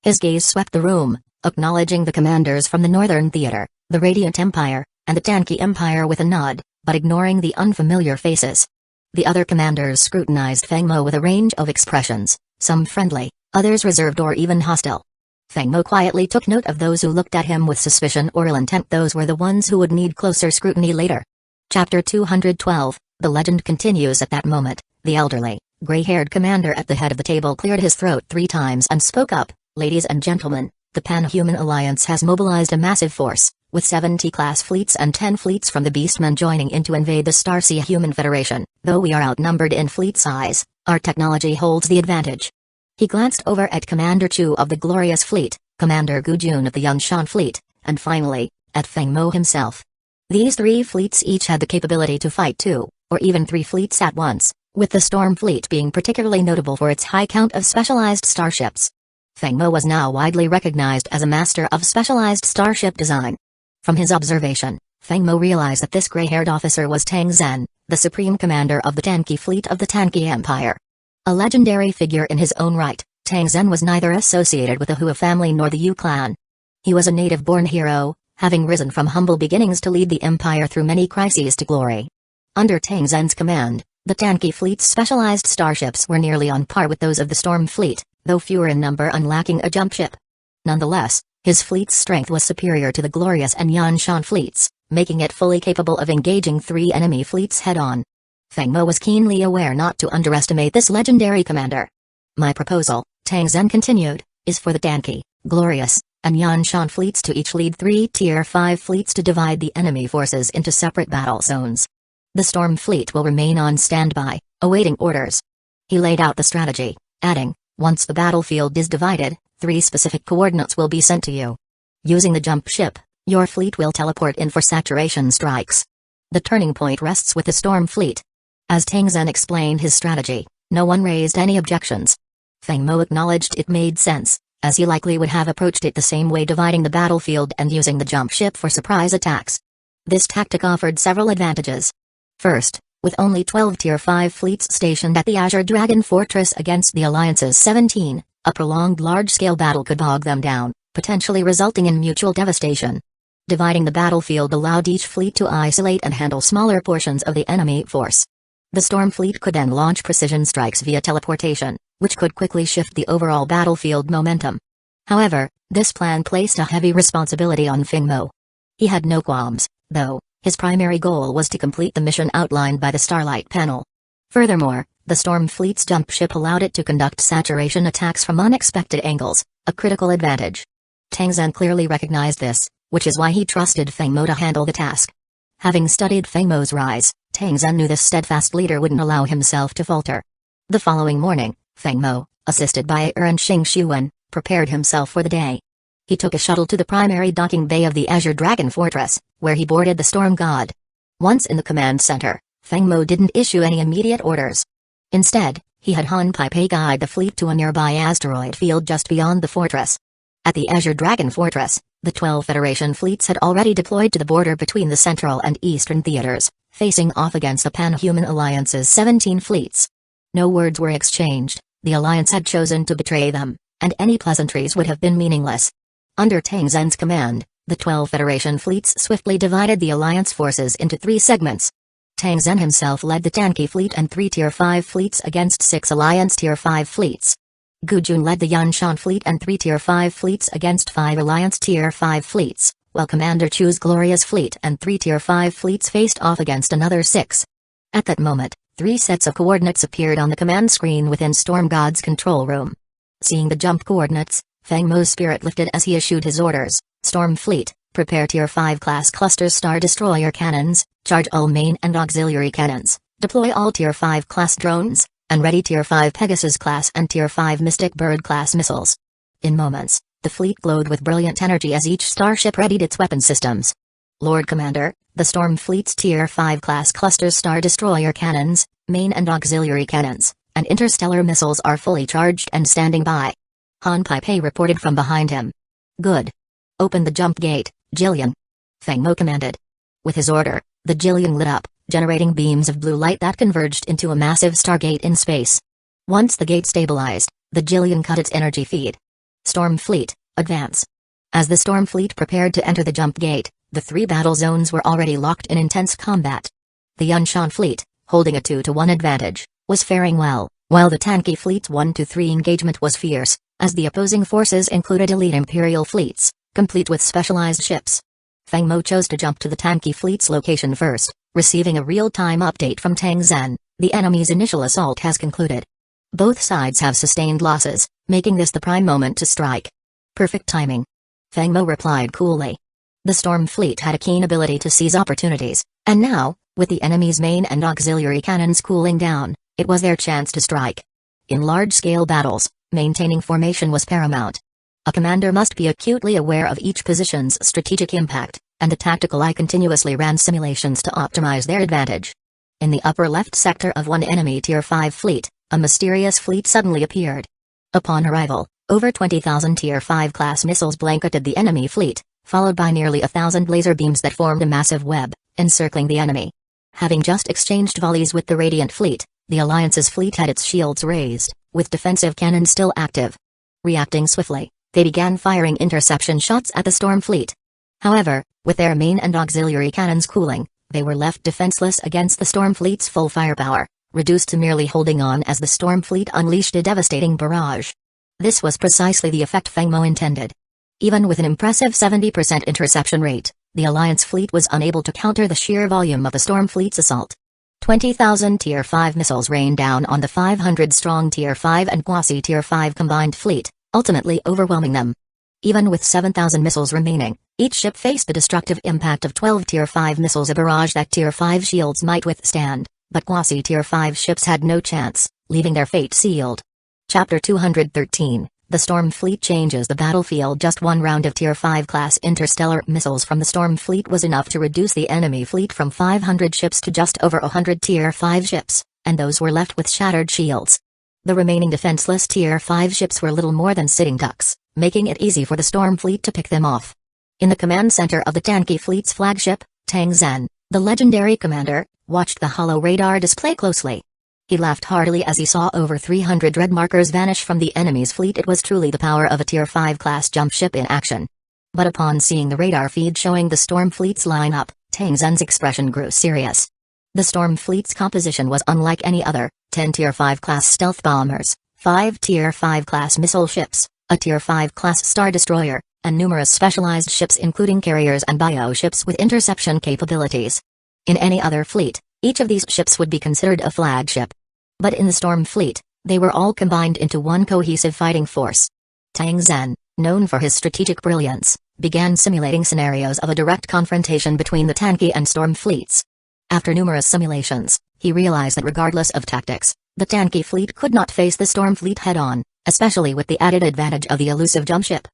His gaze swept the room, acknowledging the commanders from the Northern Theater, the Radiant Empire, and the Tanki Empire with a nod, but ignoring the unfamiliar faces. The other commanders scrutinized Feng Mo with a range of expressions, some friendly, others reserved or even hostile. Feng Mo quietly took note of those who looked at him with suspicion or ill intent. Those were the ones who would need closer scrutiny later. Chapter 212, The Legend continues. At that moment, the elderly, gray-haired commander at the head of the table cleared his throat 3 times and spoke up, "Ladies and gentlemen, the Pan-Human Alliance has mobilized a massive force, with 70 class fleets and 10 fleets from the Beastmen joining in to invade the Starsea Human Federation. Though we are outnumbered in fleet size, our technology holds the advantage." He glanced over at Commander Chu of the Glorious Fleet, Commander Gu Jun of the Yunshan Fleet, and finally, at Feng Mo himself. These 3 fleets each had the capability to fight 2, or even 3 fleets at once, with the Storm Fleet being particularly notable for its high count of specialized starships. Feng Mo was now widely recognized as a master of specialized starship design. From his observation, Feng Mo realized that this gray-haired officer was Tang Zhen, the supreme commander of the Tanki Fleet of the Tanki Empire. A legendary figure in his own right, Tang Zhen was neither associated with the Hua family nor the Yu clan. He was a native-born hero, having risen from humble beginnings to lead the empire through many crises to glory. Under Tang Zhen's command, the Tanki Fleet's specialized starships were nearly on par with those of the Storm Fleet, though fewer in number and lacking a jump ship. Nonetheless, his fleet's strength was superior to the Glorious and Yanshan fleets, making it fully capable of engaging 3 enemy fleets head-on. Feng Mo was keenly aware not to underestimate this legendary commander. "My proposal," Tang Zhen continued, "is for the Tanki, Glorious, and Yanshan fleets to each lead 3 Tier 5 fleets to divide the enemy forces into separate battle zones. The Storm Fleet will remain on standby, awaiting orders." He laid out the strategy, adding, Once the battlefield is divided, 3 specific coordinates will be sent to you. Using the jump ship, your fleet will teleport in for saturation strikes. The turning point rests with the Storm Fleet. As Tang Zhen explained his strategy, no one raised any objections. Feng Mo acknowledged it made sense, as he likely would have approached it the same way, dividing the battlefield and using the jump ship for surprise attacks. This tactic offered several advantages. First, with only 12 Tier 5 fleets stationed at the Azure Dragon Fortress against the Alliance's 17, a prolonged large-scale battle could bog them down, potentially resulting in mutual devastation. Dividing the battlefield allowed each fleet to isolate and handle smaller portions of the enemy force. The Storm Fleet could then launch precision strikes via teleportation, which could quickly shift the overall battlefield momentum. However, this plan placed a heavy responsibility on Feng Mo. He had no qualms, though. His primary goal was to complete the mission outlined by the Starlight Panel. Furthermore, the Storm Fleet's jump ship allowed it to conduct saturation attacks from unexpected angles, a critical advantage. Tang Zhen clearly recognized this, which is why he trusted Feng Mo to handle the task. Having studied Feng Mo's rise, Tang Zhen knew this steadfast leader wouldn't allow himself to falter. The following morning, Feng Mo, assisted by and Xing Xuan, prepared himself for the day. He took a shuttle to the primary docking bay of the Azure Dragon Fortress, where he boarded the Storm God. Once in the command center, Feng Mo didn't issue any immediate orders. Instead, he had Han Pei guide the fleet to a nearby asteroid field just beyond the fortress. At the Azure Dragon Fortress, the 12 Federation fleets had already deployed to the border between the Central and Eastern theaters, facing off against the Pan-Human Alliance's 17 fleets. No words were exchanged, the Alliance had chosen to betray them, and any pleasantries would have been meaningless. Under Tang Zhen's command, the 12 Federation fleets swiftly divided the Alliance forces into 3 segments. Tang Zhen himself led the Tanki fleet and 3 Tier 5 fleets against 6 Alliance Tier 5 fleets. Gu Jun led the Yanshan fleet and 3 Tier 5 fleets against 5 Alliance Tier 5 fleets, while Commander Chu's Glorious fleet and 3 Tier 5 fleets faced off against another 6. At that moment, 3 sets of coordinates appeared on the command screen within Storm God's control room. Seeing the jump coordinates, Feng Mo's spirit lifted as he issued his orders. Storm Fleet, prepare Tier 5 class clusters Star Destroyer cannons, charge all main and auxiliary cannons, deploy all Tier 5 class drones, and ready Tier 5 Pegasus class and Tier 5 Mystic Bird class missiles. In moments, the fleet glowed with brilliant energy as each starship readied its weapon systems. Lord Commander, the Storm Fleet's Tier 5 class clusters Star Destroyer cannons, main and auxiliary cannons, and interstellar missiles are fully charged and standing by. Han Pei reported from behind him. Good. Open the jump gate, Jillian. Feng Mo commanded. With his order, the Jillian lit up, generating beams of blue light that converged into a massive stargate in space. Once the gate stabilized, the Jillian cut its energy feed. Storm Fleet, advance. As the Storm Fleet prepared to enter the jump gate, the 3 battle zones were already locked in intense combat. The Yanshan Fleet, holding a 2-to-1 advantage, was faring well, while the Tanki Fleet's 1-to-3 engagement was fierce, as the opposing forces included elite Imperial fleets, complete with specialized ships. Feng Mo chose to jump to the Tanki Fleet's location first, receiving a real-time update from Tang Zhen. The enemy's initial assault has concluded. Both sides have sustained losses, making this the prime moment to strike. Perfect timing. Feng Mo replied coolly. The Storm Fleet had a keen ability to seize opportunities, and now, with the enemy's main and auxiliary cannons cooling down, it was their chance to strike. In large-scale battles, maintaining formation was paramount. A commander must be acutely aware of each position's strategic impact, and the tactical eye continuously ran simulations to optimize their advantage. In the upper left sector of one enemy Tier 5 fleet, a mysterious fleet suddenly appeared. Upon arrival, over 20,000 Tier 5 class missiles blanketed the enemy fleet, followed by nearly 1,000 laser beams that formed a massive web, encircling the enemy. Having just exchanged volleys with the Radiant fleet, the Alliance's fleet had its shields raised, with defensive cannons still active. Reacting swiftly, they began firing interception shots at the Storm Fleet. However, with their main and auxiliary cannons cooling, they were left defenseless against the Storm Fleet's full firepower, reduced to merely holding on as the Storm Fleet unleashed a devastating barrage. This was precisely the effect Feng Mo intended. Even with an impressive 70% interception rate, the Alliance fleet was unable to counter the sheer volume of the Storm Fleet's assault. 20,000 Tier 5 missiles rained down on the 500-strong Tier 5 and quasi-Tier 5 combined fleet, ultimately overwhelming them. Even with 7,000 missiles remaining, each ship faced the destructive impact of 12 Tier 5 missiles, a barrage that Tier 5 shields might withstand, but quasi-Tier 5 ships had no chance, leaving their fate sealed. Chapter 213, The Storm Fleet changes the battlefield. Just one round of Tier 5 class interstellar missiles from the Storm Fleet was enough to reduce the enemy fleet from 500 ships to just over 100 Tier 5 ships, and those were left with shattered shields. The remaining defenseless Tier 5 ships were little more than sitting ducks, making it easy for the Storm Fleet to pick them off. In the command center of the tanky fleet's flagship, Tang Zhen, the legendary commander, watched the hollow radar display closely. He laughed heartily as he saw over 300 red markers vanish from the enemy's fleet. It was truly the power of a Tier 5 class jump ship in action. But upon seeing the radar feed showing the Storm Fleet's lineup, Tang Zhen's expression grew serious. The Storm Fleet's composition was unlike any other: 10 Tier 5 class stealth bombers, 5 Tier 5 class missile ships, a Tier 5 class star destroyer, and numerous specialized ships including carriers and bioships with interception capabilities. In any other fleet, each of these ships would be considered a flagship. But in the Storm Fleet, they were all combined into one cohesive fighting force. Tang Zhen, known for his strategic brilliance, began simulating scenarios of a direct confrontation between the tanky and Storm Fleets. After numerous simulations, he realized that regardless of tactics, the tanky fleet could not face the Storm Fleet head-on, especially with the added advantage of the elusive jump ship.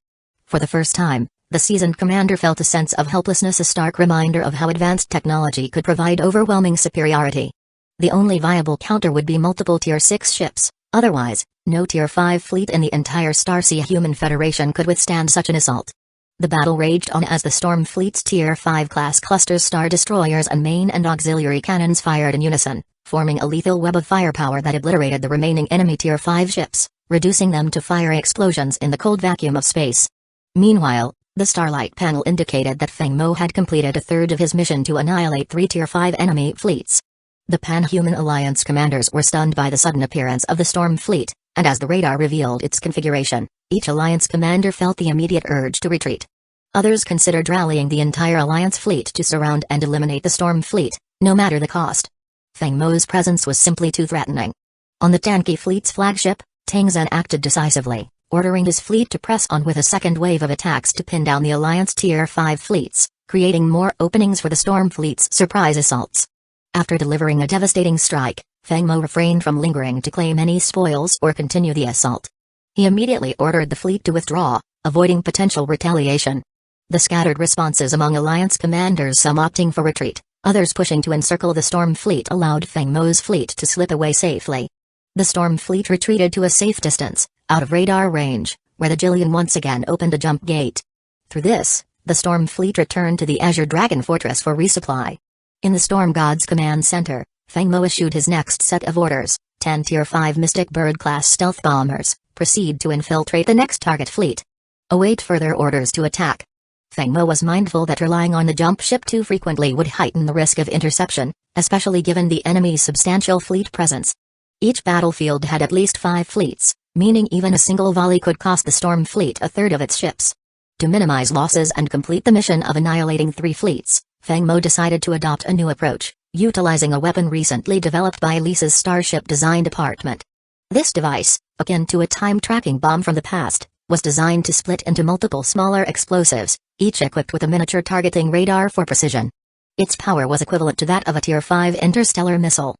For the first time, the seasoned commander felt a sense of helplessness, a stark reminder of how advanced technology could provide overwhelming superiority. The only viable counter would be multiple Tier 6 ships, otherwise, no Tier 5 fleet in the entire Starsea human federation could withstand such an assault. The battle raged on as the Storm Fleet's Tier 5 class clusters, star destroyers and main and auxiliary cannons fired in unison, forming a lethal web of firepower that obliterated the remaining enemy Tier 5 ships, reducing them to fiery explosions in the cold vacuum of space. Meanwhile, the Starlight panel indicated that Feng Mo had completed a third of his mission to annihilate 3 Tier 5 enemy fleets. The Pan-Human Alliance commanders were stunned by the sudden appearance of the Storm Fleet, and as the radar revealed its configuration, each Alliance commander felt the immediate urge to retreat. Others considered rallying the entire Alliance fleet to surround and eliminate the Storm Fleet, no matter the cost. Feng Mo's presence was simply too threatening. On the tanky fleet's flagship, Tang Zhen acted decisively, ordering his fleet to press on with a second wave of attacks to pin down the Alliance Tier 5 fleets, creating more openings for the Storm Fleet's surprise assaults. After delivering a devastating strike, Feng Mo refrained from lingering to claim any spoils or continue the assault. He immediately ordered the fleet to withdraw, avoiding potential retaliation. The scattered responses among Alliance commanders, some opting for retreat, others pushing to encircle the Storm Fleet, allowed Feng Mo's fleet to slip away safely. The Storm Fleet retreated to a safe distance, out of radar range, where the Jillian once again opened a jump gate. Through this, the Storm Fleet returned to the Azure Dragon Fortress for resupply. In the Storm God's command center, Feng Mo issued his next set of orders: 10 Tier 5 Mystic Bird-class stealth bombers, proceed to infiltrate the next target fleet. Await further orders to attack. Feng Mo was mindful that relying on the jump ship too frequently would heighten the risk of interception, especially given the enemy's substantial fleet presence. Each battlefield had at least 5 fleets, meaning even a single volley could cost the Storm Fleet a third of its ships. To minimize losses and complete the mission of annihilating 3 fleets, Feng Mo decided to adopt a new approach, utilizing a weapon recently developed by Lisa's Starship Design Department. This device, akin to a time-tracking bomb from the past, was designed to split into multiple smaller explosives, each equipped with a miniature targeting radar for precision. Its power was equivalent to that of a Tier 5 interstellar missile.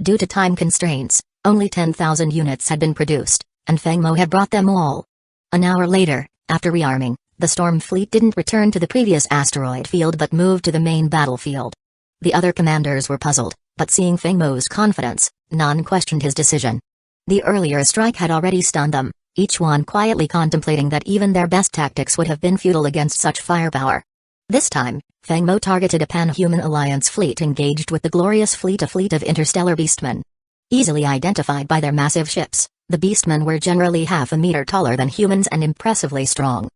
Due to time constraints, only 10,000 units had been produced, and Feng Mo had brought them all. An hour later, after rearming, the Storm Fleet didn't return to the previous asteroid field but moved to the main battlefield. The other commanders were puzzled, but seeing Feng Mo's confidence, none questioned his decision. The earlier strike had already stunned them, each one quietly contemplating that even their best tactics would have been futile against such firepower. This time, Feng Mo targeted a Pan-Human Alliance fleet engaged with the glorious fleet, a fleet of interstellar beastmen. Easily identified by their massive ships, the beastmen were generally half a meter taller than humans and impressively strong.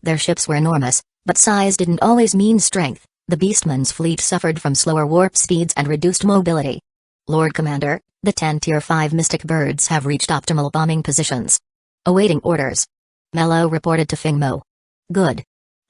Their ships were enormous, but size didn't always mean strength. The beastmen's fleet suffered from slower warp speeds and reduced mobility. Lord Commander, the 10 Tier 5 Mystic Birds have reached optimal bombing positions. Awaiting orders. Mello reported to Feng Mo. Good.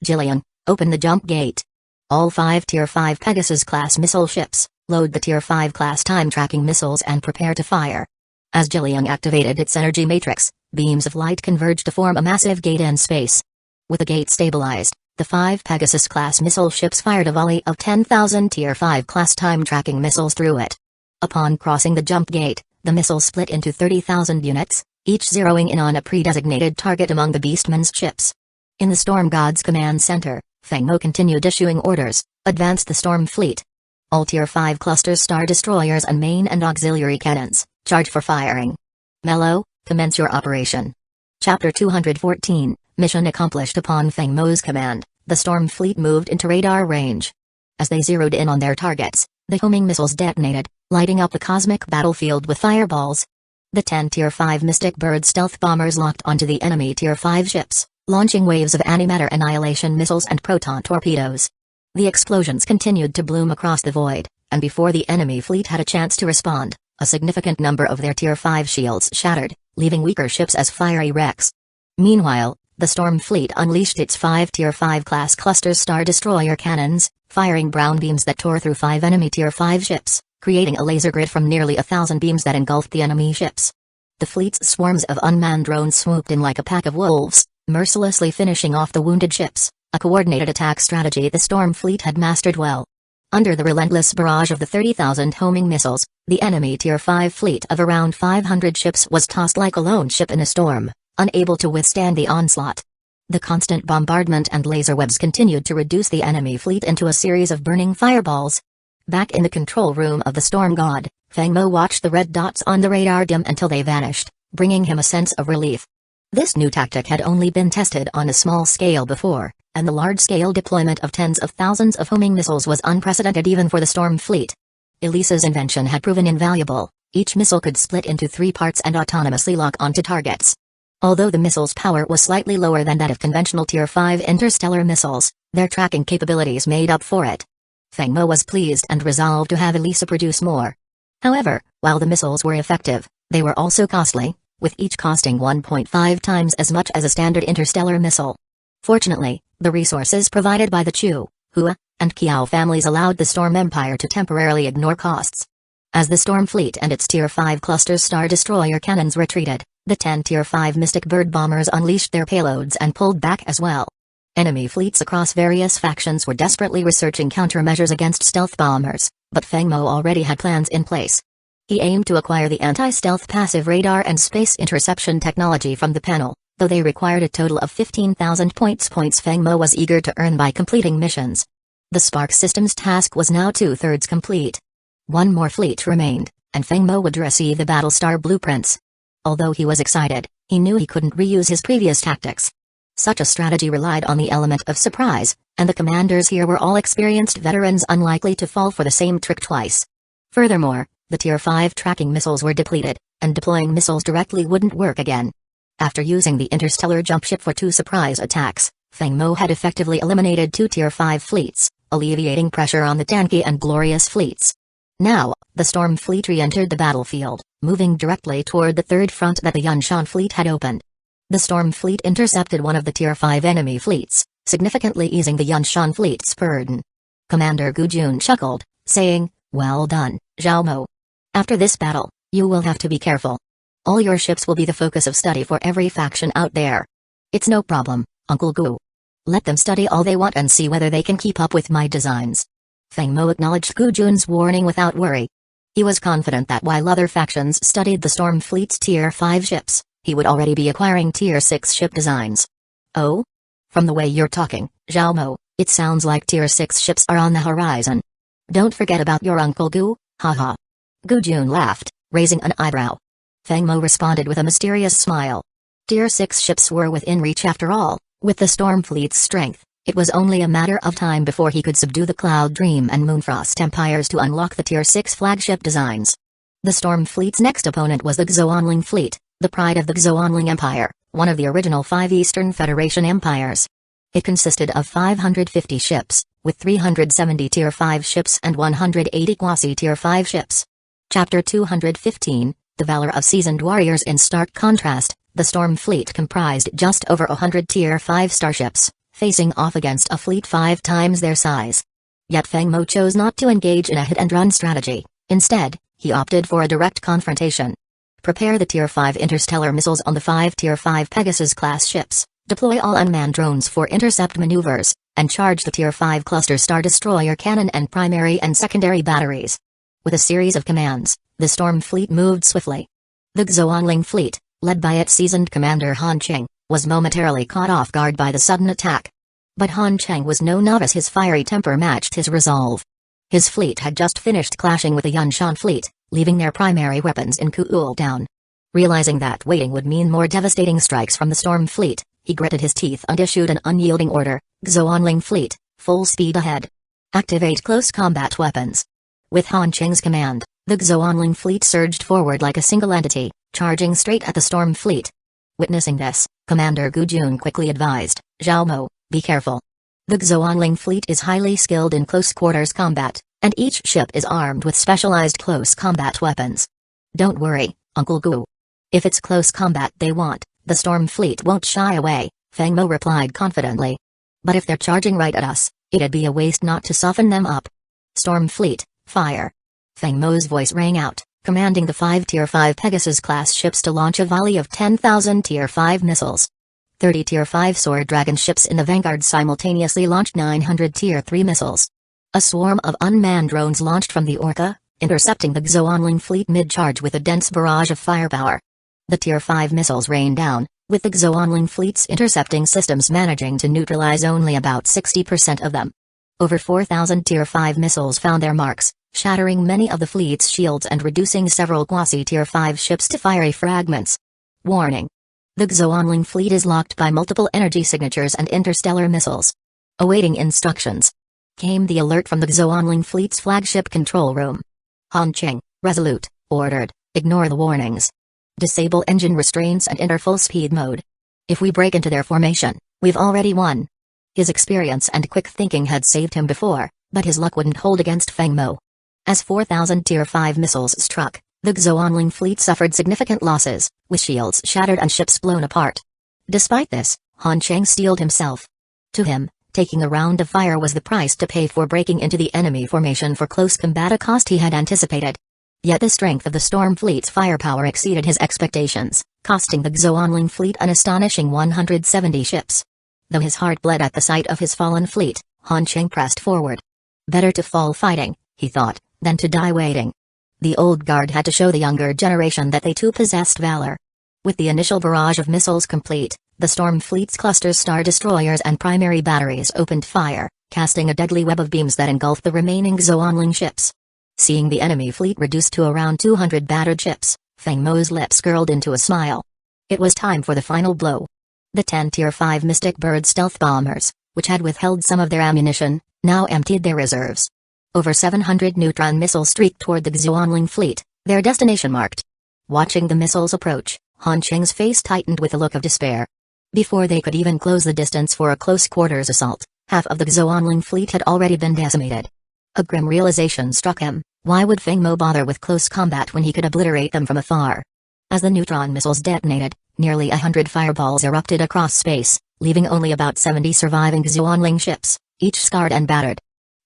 Jillian, open the jump gate. All 5 Tier 5 Pegasus-class missile ships, load the Tier 5 class time-tracking missiles and prepare to fire. As Jillian activated its energy matrix, beams of light converged to form a massive gate in space. With the gate stabilized, the 5 Pegasus-class missile ships fired a volley of 10,000 Tier 5 class time-tracking missiles through it. Upon crossing the jump gate, the missiles split into 30,000 units, each zeroing in on a pre-designated target among the Beastman's ships. In the Storm God's command center, Feng Mo continued issuing orders. Advance the Storm Fleet. All Tier 5 clusters Star Destroyers and main and auxiliary cannons, charge for firing. Mello, commence your operation. Chapter 214, Mission accomplished. Upon Feng Mo's command, the Storm Fleet moved into radar range. As they zeroed in on their targets, the homing missiles detonated, lighting up the cosmic battlefield with fireballs. The 10 Tier 5 Mystic Bird stealth bombers locked onto the enemy Tier 5 ships, launching waves of antimatter annihilation missiles and proton torpedoes. The explosions continued to bloom across the void, and before the enemy fleet had a chance to respond, a significant number of their Tier 5 shields shattered, leaving weaker ships as fiery wrecks. Meanwhile, the Storm Fleet unleashed its 5 Tier 5 class clusters Star Destroyer cannons, firing brown beams that tore through 5 enemy Tier 5 ships, creating a laser grid from nearly 1,000 beams that engulfed the enemy ships. The fleet's swarms of unmanned drones swooped in like a pack of wolves, mercilessly finishing off the wounded ships, a coordinated attack strategy the Storm Fleet had mastered well. Under the relentless barrage of the 30,000 homing missiles, the enemy Tier 5 fleet of around 500 ships was tossed like a lone ship in a storm, unable to withstand the onslaught. The constant bombardment and laser webs continued to reduce the enemy fleet into a series of burning fireballs. Back in the control room of the Storm God, Feng Mo watched the red dots on the radar dim until they vanished, bringing him a sense of relief. This new tactic had only been tested on a small scale before, and the large-scale deployment of tens of thousands of homing missiles was unprecedented even for the Storm Fleet. Elisa's invention had proven invaluable. Each missile could split into 3 parts and autonomously lock onto targets. Although the missile's power was slightly lower than that of conventional Tier 5 interstellar missiles, their tracking capabilities made up for it. Feng Mo was pleased and resolved to have Elisa produce more. However, while the missiles were effective, they were also costly, with each costing 1.5 times as much as a standard interstellar missile. Fortunately, the resources provided by the Chu, Hua, and Kiao families allowed the Storm Empire to temporarily ignore costs. As the Storm Fleet and its Tier 5 clusters Star Destroyer cannons retreated, the 10 Tier 5 Mystic Bird bombers unleashed their payloads and pulled back as well. Enemy fleets across various factions were desperately researching countermeasures against stealth bombers, but Feng Mo already had plans in place. He aimed to acquire the anti-stealth passive radar and space interception technology from the panel, though they required a total of 15,000 points Feng Mo was eager to earn by completing missions. The Spark Systems task was now 2/3 complete. One more fleet remained, and Feng Mo would receive the Battlestar blueprints. Although he was excited, he knew he couldn't reuse his previous tactics. Such a strategy relied on the element of surprise, and the commanders here were all experienced veterans unlikely to fall for the same trick twice. Furthermore, the Tier 5 tracking missiles were depleted, and deploying missiles directly wouldn't work again. After using the interstellar jump ship for 2 surprise attacks, Feng Mo had effectively eliminated 2 Tier 5 fleets, alleviating pressure on the tanky and glorious fleets. Now, the Storm Fleet re-entered the battlefield, moving directly toward the third front that the Yunshan fleet had opened. The Storm Fleet intercepted one of the Tier 5 enemy fleets, significantly easing the Yunshan fleet's burden. Commander Gu Jun chuckled, saying, "Well done, Zhao Mo. After this battle, you will have to be careful. All your ships will be the focus of study for every faction out there." "It's no problem, Uncle Gu. Let them study all they want and see whether they can keep up with my designs." Feng Mo acknowledged Gu Jun's warning without worry. He was confident that while other factions studied the Storm Fleet's Tier 5 ships, he would already be acquiring Tier 6 ship designs. "Oh? From the way you're talking, Zhao Mo, it sounds like Tier 6 ships are on the horizon. Don't forget about your Uncle Gu, haha." Gu Jun laughed, raising an eyebrow. Feng Mo responded with a mysterious smile. Tier 6 ships were within reach after all. With the Storm Fleet's strength, it was only a matter of time before he could subdue the Cloud Dream and Moonfrost empires to unlock the Tier 6 flagship designs. The Storm Fleet's next opponent was the Xuanling Fleet, the pride of the Xuanling Empire, one of the original 5 Eastern Federation empires. It consisted of 550 ships, with 370 Tier 5 ships and 180 quasi-Tier 5 ships. Chapter 215, The Valor of Seasoned Warriors. In stark contrast, the Storm Fleet comprised just over 100 Tier 5 starships, facing off against a fleet 5 times their size. Yet Feng Mo chose not to engage in a hit-and-run strategy. Instead, he opted for a direct confrontation. Prepare the Tier 5 interstellar missiles on the 5 Tier 5 Pegasus-class ships, deploy all unmanned drones for intercept maneuvers, and charge the Tier 5 cluster Star Destroyer cannon and primary and secondary batteries. With a series of commands, the Storm Fleet moved swiftly. The Xuanling Fleet, led by its seasoned commander Han Qing, was momentarily caught off guard by the sudden attack. But Han Qing was no novice. His fiery temper matched his resolve. His fleet had just finished clashing with the Yunshan fleet, leaving their primary weapons in Ku'ul Town. Realizing that waiting would mean more devastating strikes from the Storm Fleet, he gritted his teeth and issued an unyielding order: Xuanling Fleet, full speed ahead. Activate close combat weapons. With Han Qing's command, the Xuanling Fleet surged forward like a single entity, charging straight at the Storm Fleet. Witnessing this, Commander Gu Jun quickly advised, Zhao Mo, be careful. The Xuanling Fleet is highly skilled in close quarters combat, and each ship is armed with specialized close combat weapons. Don't worry, Uncle Gu. If it's close combat they want, the Storm Fleet won't shy away, Feng Mo replied confidently. But if they're charging right at us, it'd be a waste not to soften them up. Storm Fleet, fire. Feng Mo's voice rang out, commanding the 5 Tier 5 Pegasus-class ships to launch a volley of 10,000 Tier 5 missiles. 30 Tier 5 Sword Dragon ships in the vanguard simultaneously launched 900 Tier 3 missiles. A swarm of unmanned drones launched from the Orca, intercepting the Xuanling Fleet mid-charge with a dense barrage of firepower. The Tier 5 missiles rained down, with the Xuanling Fleet's intercepting systems managing to neutralize only about 60% of them. Over 4,000 Tier 5 missiles found their marks, shattering many of the fleet's shields and reducing several quasi-Tier 5 ships to fiery fragments. Warning. The Xuanling Fleet is locked by multiple energy signatures and interstellar missiles. Awaiting instructions. Came the alert from the Xuanling Fleet's flagship control room. Han Qing, resolute, ordered, ignore the warnings. Disable engine restraints and enter full speed mode. If we break into their formation, we've already won. His experience and quick thinking had saved him before, but his luck wouldn't hold against Feng Mo. As 4,000 Tier 5 missiles struck, the Xuanling Fleet suffered significant losses, with shields shattered and ships blown apart. Despite this, Han Qing steeled himself. To him, taking a round of fire was the price to pay for breaking into the enemy formation for close combat, a cost he had anticipated. Yet the strength of the Storm Fleet's firepower exceeded his expectations, costing the Xuanling Fleet an astonishing 170 ships. Though his heart bled at the sight of his fallen fleet, Han Qing pressed forward. Better to fall fighting, he thought, than to die waiting. The old guard had to show the younger generation that they too possessed valor. With the initial barrage of missiles complete, the Storm Fleet's clusters, star destroyers and primary batteries opened fire, casting a deadly web of beams that engulfed the remaining Xuanling ships. Seeing the enemy fleet reduced to around 200 battered ships, Feng Mo's lips curled into a smile. It was time for the final blow. The 10 Tier 5 Mystic Bird stealth bombers, which had withheld some of their ammunition, now emptied their reserves. Over 700 neutron missiles streaked toward the Xuanling fleet, their destination marked. Watching the missiles approach, Han Qing's face tightened with a look of despair. Before they could even close the distance for a close quarters assault, half of the Xuanling fleet had already been decimated. A grim realization struck him: why would Feng Mo bother with close combat when he could obliterate them from afar? As the neutron missiles detonated, nearly 100 fireballs erupted across space, leaving only about 70 surviving Xuanling ships, each scarred and battered.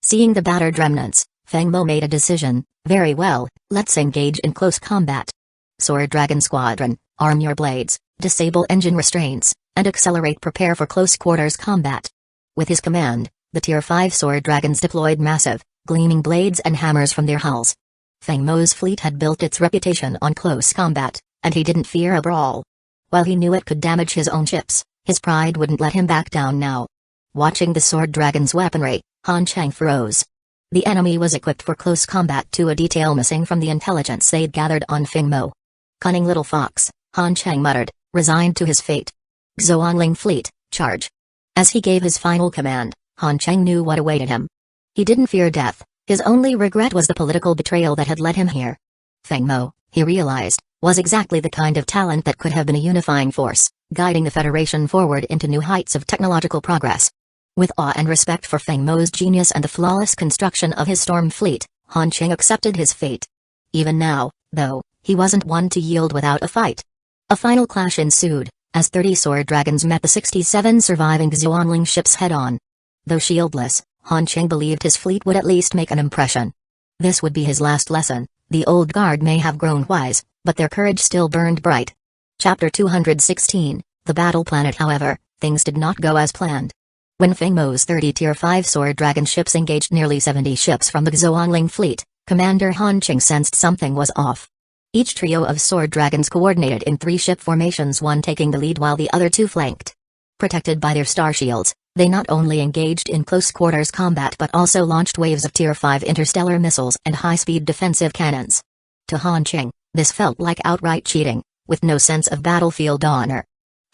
Seeing the battered remnants, Feng Mo made a decision: very well, let's engage in close combat. Sword Dragon Squadron, arm your blades, disable engine restraints, and accelerate. Prepare for close quarters combat. With his command, the Tier 5 Sword Dragons deployed massive, gleaming blades and hammers from their hulls. Feng Mo's fleet had built its reputation on close combat, and he didn't fear a brawl. While he knew it could damage his own ships, his pride wouldn't let him back down now. Watching the Sword Dragon's weaponry, Han Qing froze. The enemy was equipped for close combat to a detail missing from the intelligence they'd gathered on Feng Mo. Cunning little fox, Han Qing muttered, resigned to his fate. Xuanling fleet, charge. As he gave his final command, Han Qing knew what awaited him. He didn't fear death, his only regret was the political betrayal that had led him here. Feng Mo, he realized, was exactly the kind of talent that could have been a unifying force, guiding the Federation forward into new heights of technological progress. With awe and respect for Feng Mo's genius and the flawless construction of his storm fleet, Han Qing accepted his fate. Even now, though, he wasn't one to yield without a fight. A final clash ensued, as 30 sword dragons met the 67 surviving Xuanling ships head-on. Though shieldless, Han Qing believed his fleet would at least make an impression. This would be his last lesson. The old guard may have grown wise, but their courage still burned bright. Chapter 216, The Battle Planet. However, things did not go as planned. When Feng Mo's 30 Tier 5 sword dragon ships engaged nearly 70 ships from the Xuanling fleet, Commander Han Qing sensed something was off. Each trio of sword dragons coordinated in 3-ship formations, one taking the lead while the other 2 flanked. Protected by their star shields, they not only engaged in close-quarters combat but also launched waves of Tier 5 interstellar missiles and high-speed defensive cannons. To Han Qing, this felt like outright cheating, with no sense of battlefield honor.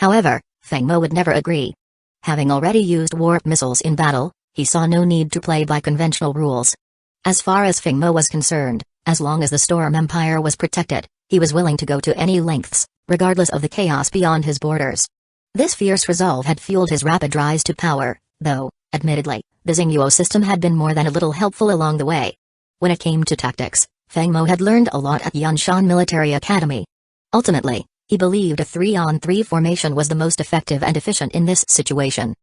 However, Feng Mo would never agree. Having already used warp missiles in battle, he saw no need to play by conventional rules. As far as Feng Mo was concerned, as long as the Storm Empire was protected, he was willing to go to any lengths, regardless of the chaos beyond his borders. This fierce resolve had fueled his rapid rise to power, though, admittedly, the Xingguo system had been more than a little helpful along the way. When it came to tactics, Feng Mo had learned a lot at Yanshan Military Academy. Ultimately, he believed a 3-on-3 formation was the most effective and efficient in this situation.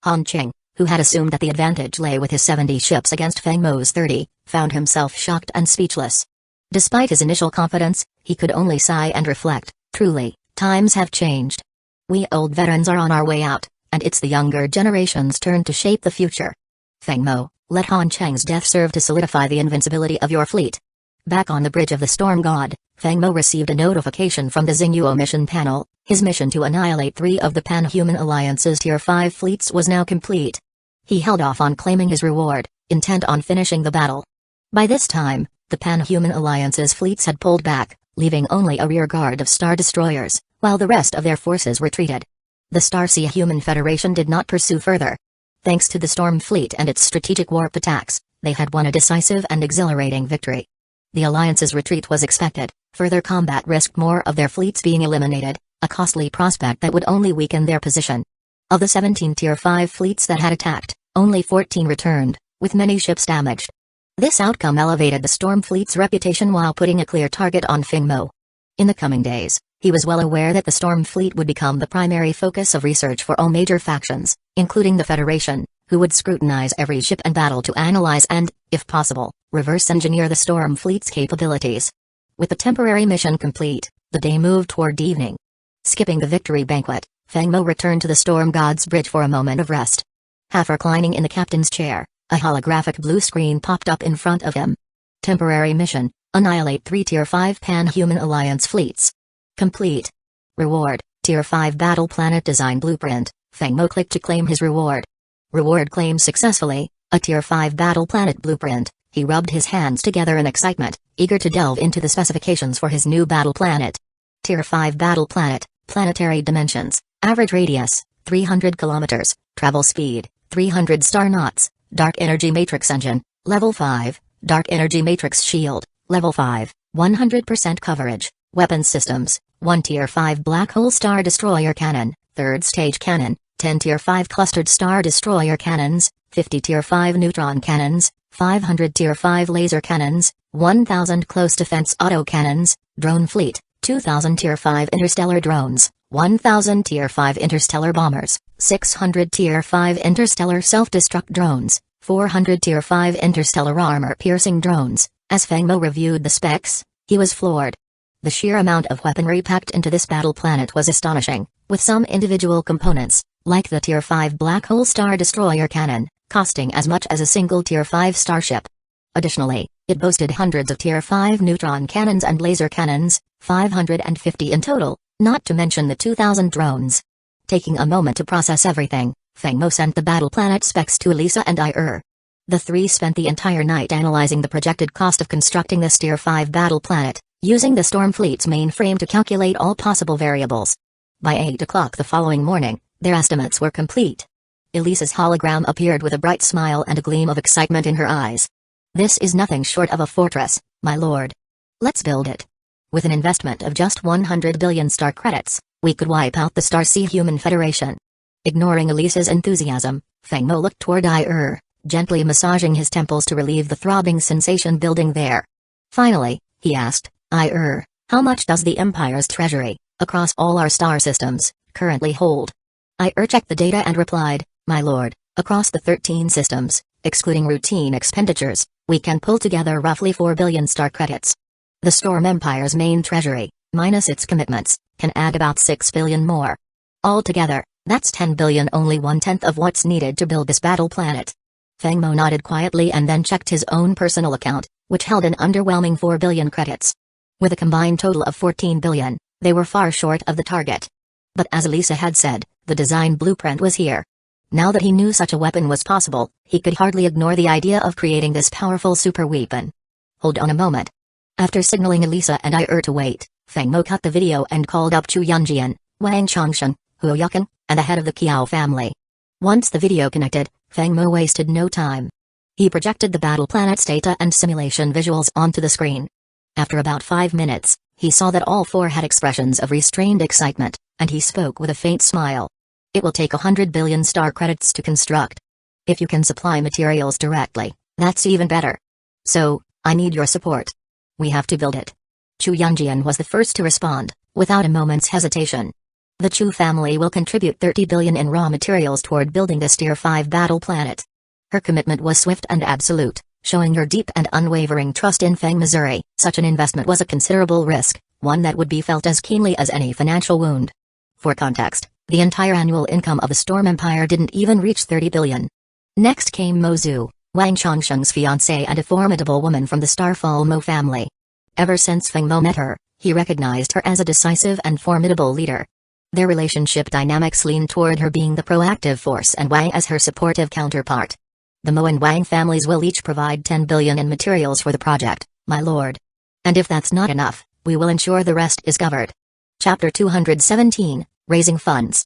Han Qing, who had assumed that the advantage lay with his 70 ships against Feng Mo's 30, found himself shocked and speechless. Despite his initial confidence, he could only sigh and reflect, truly, times have changed. We old veterans are on our way out, and it's the younger generation's turn to shape the future. Feng Mo, let Han Qing's death serve to solidify the invincibility of your fleet. Back on the bridge of the Storm God, Feng Mo received a notification from the Xingguo mission panel. His mission to annihilate 3 of the Pan-Human Alliance's Tier 5 fleets was now complete. He held off on claiming his reward, intent on finishing the battle. By this time, the Pan-Human Alliance's fleets had pulled back, leaving only a rear guard of star destroyers, while the rest of their forces retreated. The Starsea Human Federation did not pursue further. Thanks to the Storm Fleet and its strategic warp attacks, they had won a decisive and exhilarating victory. The Alliance's retreat was expected. Further combat risked more of their fleets being eliminated, a costly prospect that would only weaken their position. Of the 17 Tier 5 fleets that had attacked, only 14 returned, with many ships damaged. This outcome elevated the Storm Fleet's reputation while putting a clear target on Feng Mo. In the coming days, he was well aware that the Storm Fleet would become the primary focus of research for all major factions, including the Federation, who would scrutinize every ship and battle to analyze and, if possible, reverse engineer the Storm Fleet's capabilities. With the temporary mission complete, the day moved toward evening. Skipping the victory banquet, Feng Mo returned to the Storm God's bridge for a moment of rest. Half reclining in the captain's chair, a holographic blue screen popped up in front of him. Temporary mission: annihilate 3 Tier 5 Pan-Human Alliance fleets. Complete. Reward: Tier 5 Battle Planet Design Blueprint. Feng Mo clicked to claim his reward. Reward claimed successfully, a Tier 5 Battle Planet Blueprint. He rubbed his hands together in excitement, eager to delve into the specifications for his new battle planet. Tier 5 Battle Planet, planetary dimensions, average radius, 300 kilometers, travel speed, 300 star knots, dark energy matrix engine, level 5, dark energy matrix shield, level 5, 100% coverage, weapons systems, 1 Tier 5 black hole star destroyer cannon, 3rd stage cannon, 10 Tier 5 clustered star destroyer cannons, 50 Tier 5 neutron cannons, 500 Tier 5 laser cannons, 1000 close defense auto cannons, drone fleet, 2000 Tier 5 interstellar drones, 1000 Tier 5 interstellar bombers, 600 Tier 5 interstellar self-destruct drones, 400 Tier 5 interstellar armor-piercing drones. As Feng Mo reviewed the specs, he was floored. The sheer amount of weaponry packed into this battle planet was astonishing, with some individual components, like the Tier 5 black hole star destroyer cannon, costing as much as a single Tier 5 starship. Additionally, it boasted hundreds of Tier 5 neutron cannons and laser cannons, 550 in total, not to mention the 2000 drones. Taking a moment to process everything, Feng Mo sent the battle planet specs to Elisa and The 3 spent the entire night analyzing the projected cost of constructing this Tier 5 battle planet, using the Storm Fleet's mainframe to calculate all possible variables. By 8 o'clock the following morning, their estimates were complete. Elisa's hologram appeared with a bright smile and a gleam of excitement in her eyes. "This is nothing short of a fortress, my lord. Let's build it. With an investment of just 100 billion star credits, we could wipe out the Starsea Human Federation." Ignoring Elisa's enthusiasm, Feng Mo looked toward gently massaging his temples to relieve the throbbing sensation building there. Finally, he asked, how much does the Empire's treasury, across all our star systems, currently hold?" Checked the data and replied, "My lord, across the 13 systems, excluding routine expenditures, we can pull together roughly 4 billion star credits. The Storm Empire's main treasury, minus its commitments, can add about 6 billion more. Altogether, that's 10 billion, only 1/10 of what's needed to build this battle planet." Feng Mo nodded quietly and then checked his own personal account, which held an underwhelming 4 billion credits. With a combined total of 14 billion, they were far short of the target. But as Elisa had said, the design blueprint was here. Now that he knew such a weapon was possible, he could hardly ignore the idea of creating this powerful super weapon. Hold on a moment. After signaling Elisa and I to wait, Feng Mo cut the video and called up Chu Yunjian, Wang Chongsheng, Huo Yukan, and the head of the Qiao family. Once the video connected, Feng Mo wasted no time. He projected the battle planet's data and simulation visuals onto the screen. After about 5 minutes, he saw that all four had expressions of restrained excitement, and he spoke with a faint smile. It will take 100 billion star credits to construct. If you can supply materials directly, that's even better. So, I need your support. We have to build it. Chu Yunjian was the first to respond, without a moment's hesitation. The Chu family will contribute 30 billion in raw materials toward building this Tier 5 battle planet. Her commitment was swift and absolute, showing her deep and unwavering trust in Feng Missouri. Such an investment was a considerable risk, one that would be felt as keenly as any financial wound. For context, the entire annual income of the Storm Empire didn't even reach 30 billion. Next came Mo Zhu, Wang Chongsheng's fiancée and a formidable woman from the Starfall Mo family. Ever since Feng Mo met her, he recognized her as a decisive and formidable leader. Their relationship dynamics leaned toward her being the proactive force and Wang as her supportive counterpart. The Mo and Wang families will each provide 10 billion in materials for the project, my lord. And if that's not enough, we will ensure the rest is covered. Chapter 217, Raising Funds.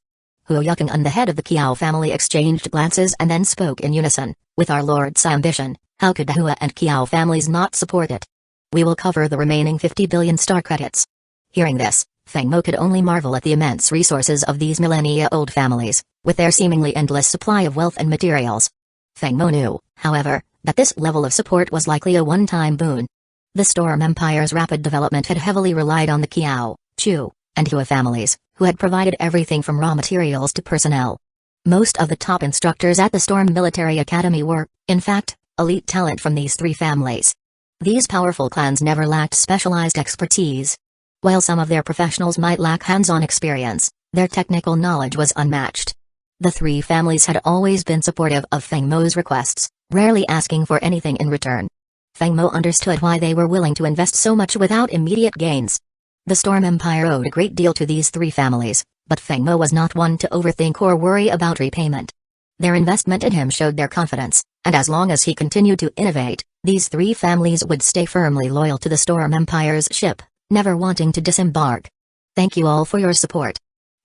Huo Yukan and the head of the Qiao family exchanged glances and then spoke in unison. With our lord's ambition, how could the Hua and Qiao families not support it? We will cover the remaining 50 billion star credits. Hearing this, Feng Mo could only marvel at the immense resources of these millennia-old families, with their seemingly endless supply of wealth and materials. Feng Mo knew, however, that this level of support was likely a one-time boon. The Storm Empire's rapid development had heavily relied on the Qiao, Chu, and Hua families, who had provided everything from raw materials to personnel. Most of the top instructors at the Storm Military Academy were, in fact, elite talent from these three families. These powerful clans never lacked specialized expertise. While some of their professionals might lack hands-on experience, their technical knowledge was unmatched. The three families had always been supportive of Feng Mo's requests, rarely asking for anything in return. Feng Mo understood why they were willing to invest so much without immediate gains. The Storm Empire owed a great deal to these three families, but Feng Mo was not one to overthink or worry about repayment. Their investment in him showed their confidence, and as long as he continued to innovate, these three families would stay firmly loyal to the Storm Empire's ship, never wanting to disembark. Thank you all for your support.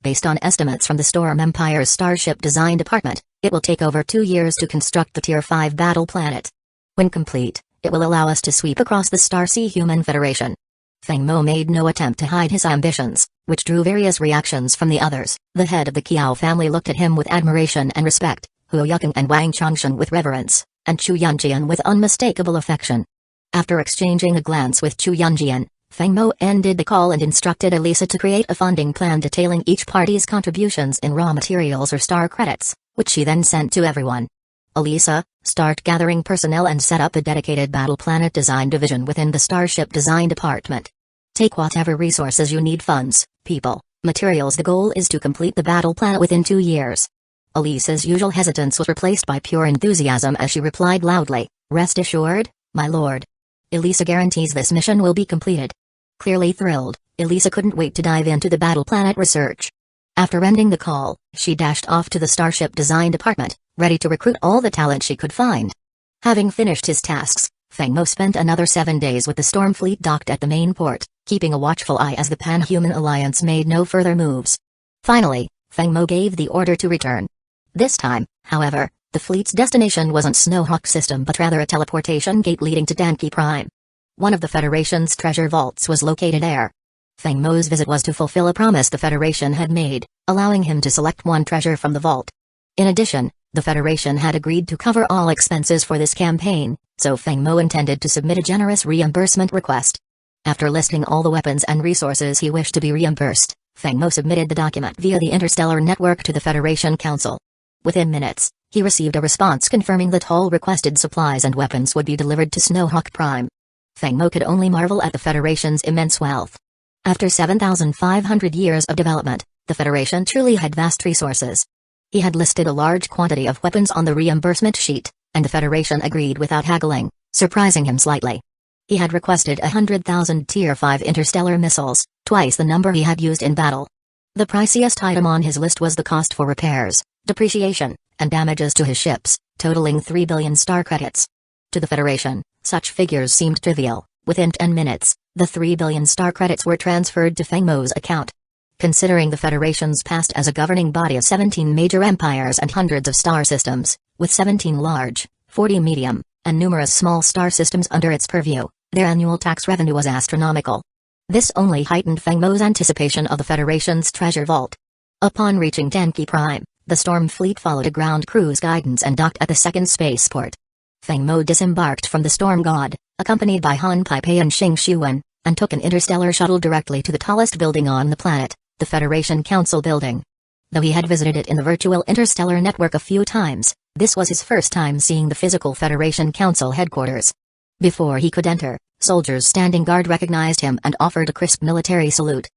Based on estimates from the Storm Empire's Starship Design Department, it will take over 2 years to construct the Tier 5 battle planet. When complete, it will allow us to sweep across the Starsea Human Federation. Feng Mo made no attempt to hide his ambitions, which drew various reactions from the others. The head of the Qiao family looked at him with admiration and respect, Huo Yukan and Wang Chongsheng with reverence, and Chu Yunjian with unmistakable affection. After exchanging a glance with Chu Yunjian, Feng Mo ended the call and instructed Elisa to create a funding plan detailing each party's contributions in raw materials or star credits, which she then sent to everyone. Elisa, start gathering personnel and set up a dedicated battle planet design division within the Starship Design Department. Take whatever resources you need, funds, people, materials. The goal is to complete the battle planet within 2 years. Elisa's usual hesitance was replaced by pure enthusiasm as she replied loudly, rest assured, my lord. Elisa guarantees this mission will be completed. Clearly thrilled, Elisa couldn't wait to dive into the battle planet research. After ending the call, she dashed off to the Starship Design Department, ready to recruit all the talent she could find. Having finished his tasks, Feng Mo spent another 7 days with the Storm Fleet docked at the main port, keeping a watchful eye as the Pan-Human Alliance made no further moves. Finally, Feng Mo gave the order to return. This time, however, the fleet's destination wasn't Snowhawk system but rather a teleportation gate leading to Danki Prime. One of the Federation's treasure vaults was located there. Feng Mo's visit was to fulfill a promise the Federation had made, allowing him to select one treasure from the vault. In addition, the Federation had agreed to cover all expenses for this campaign, so Feng Mo intended to submit a generous reimbursement request. After listing all the weapons and resources he wished to be reimbursed, Feng Mo submitted the document via the Interstellar Network to the Federation Council. Within minutes, he received a response confirming that all requested supplies and weapons would be delivered to Snowhawk Prime. Feng Mo could only marvel at the Federation's immense wealth. After 7,500 years of development, the Federation truly had vast resources. He had listed a large quantity of weapons on the reimbursement sheet, and the Federation agreed without haggling, surprising him slightly. He had requested 100,000 Tier 5 interstellar missiles, twice the number he had used in battle. The priciest item on his list was the cost for repairs, depreciation, and damages to his ships, totaling 3 billion star credits. To the Federation, such figures seemed trivial. Within 10 minutes, the 3 billion star credits were transferred to Feng Mo's account. Considering the Federation's past as a governing body of 17 major empires and hundreds of star systems, with 17 large, 40 medium, and numerous small star systems under its purview, their annual tax revenue was astronomical. This only heightened Feng Mo's anticipation of the Federation's treasure vault. Upon reaching Tenki Prime, the Storm Fleet followed a ground cruise guidance and docked at the second spaceport. Feng Mo disembarked from the Storm God, accompanied by Han Peipei and Xing Xuan, and took an interstellar shuttle directly to the tallest building on the planet, the Federation Council Building. Though he had visited it in the virtual interstellar network a few times, this was his first time seeing the physical Federation Council headquarters. Before he could enter, soldiers standing guard recognized him and offered a crisp military salute.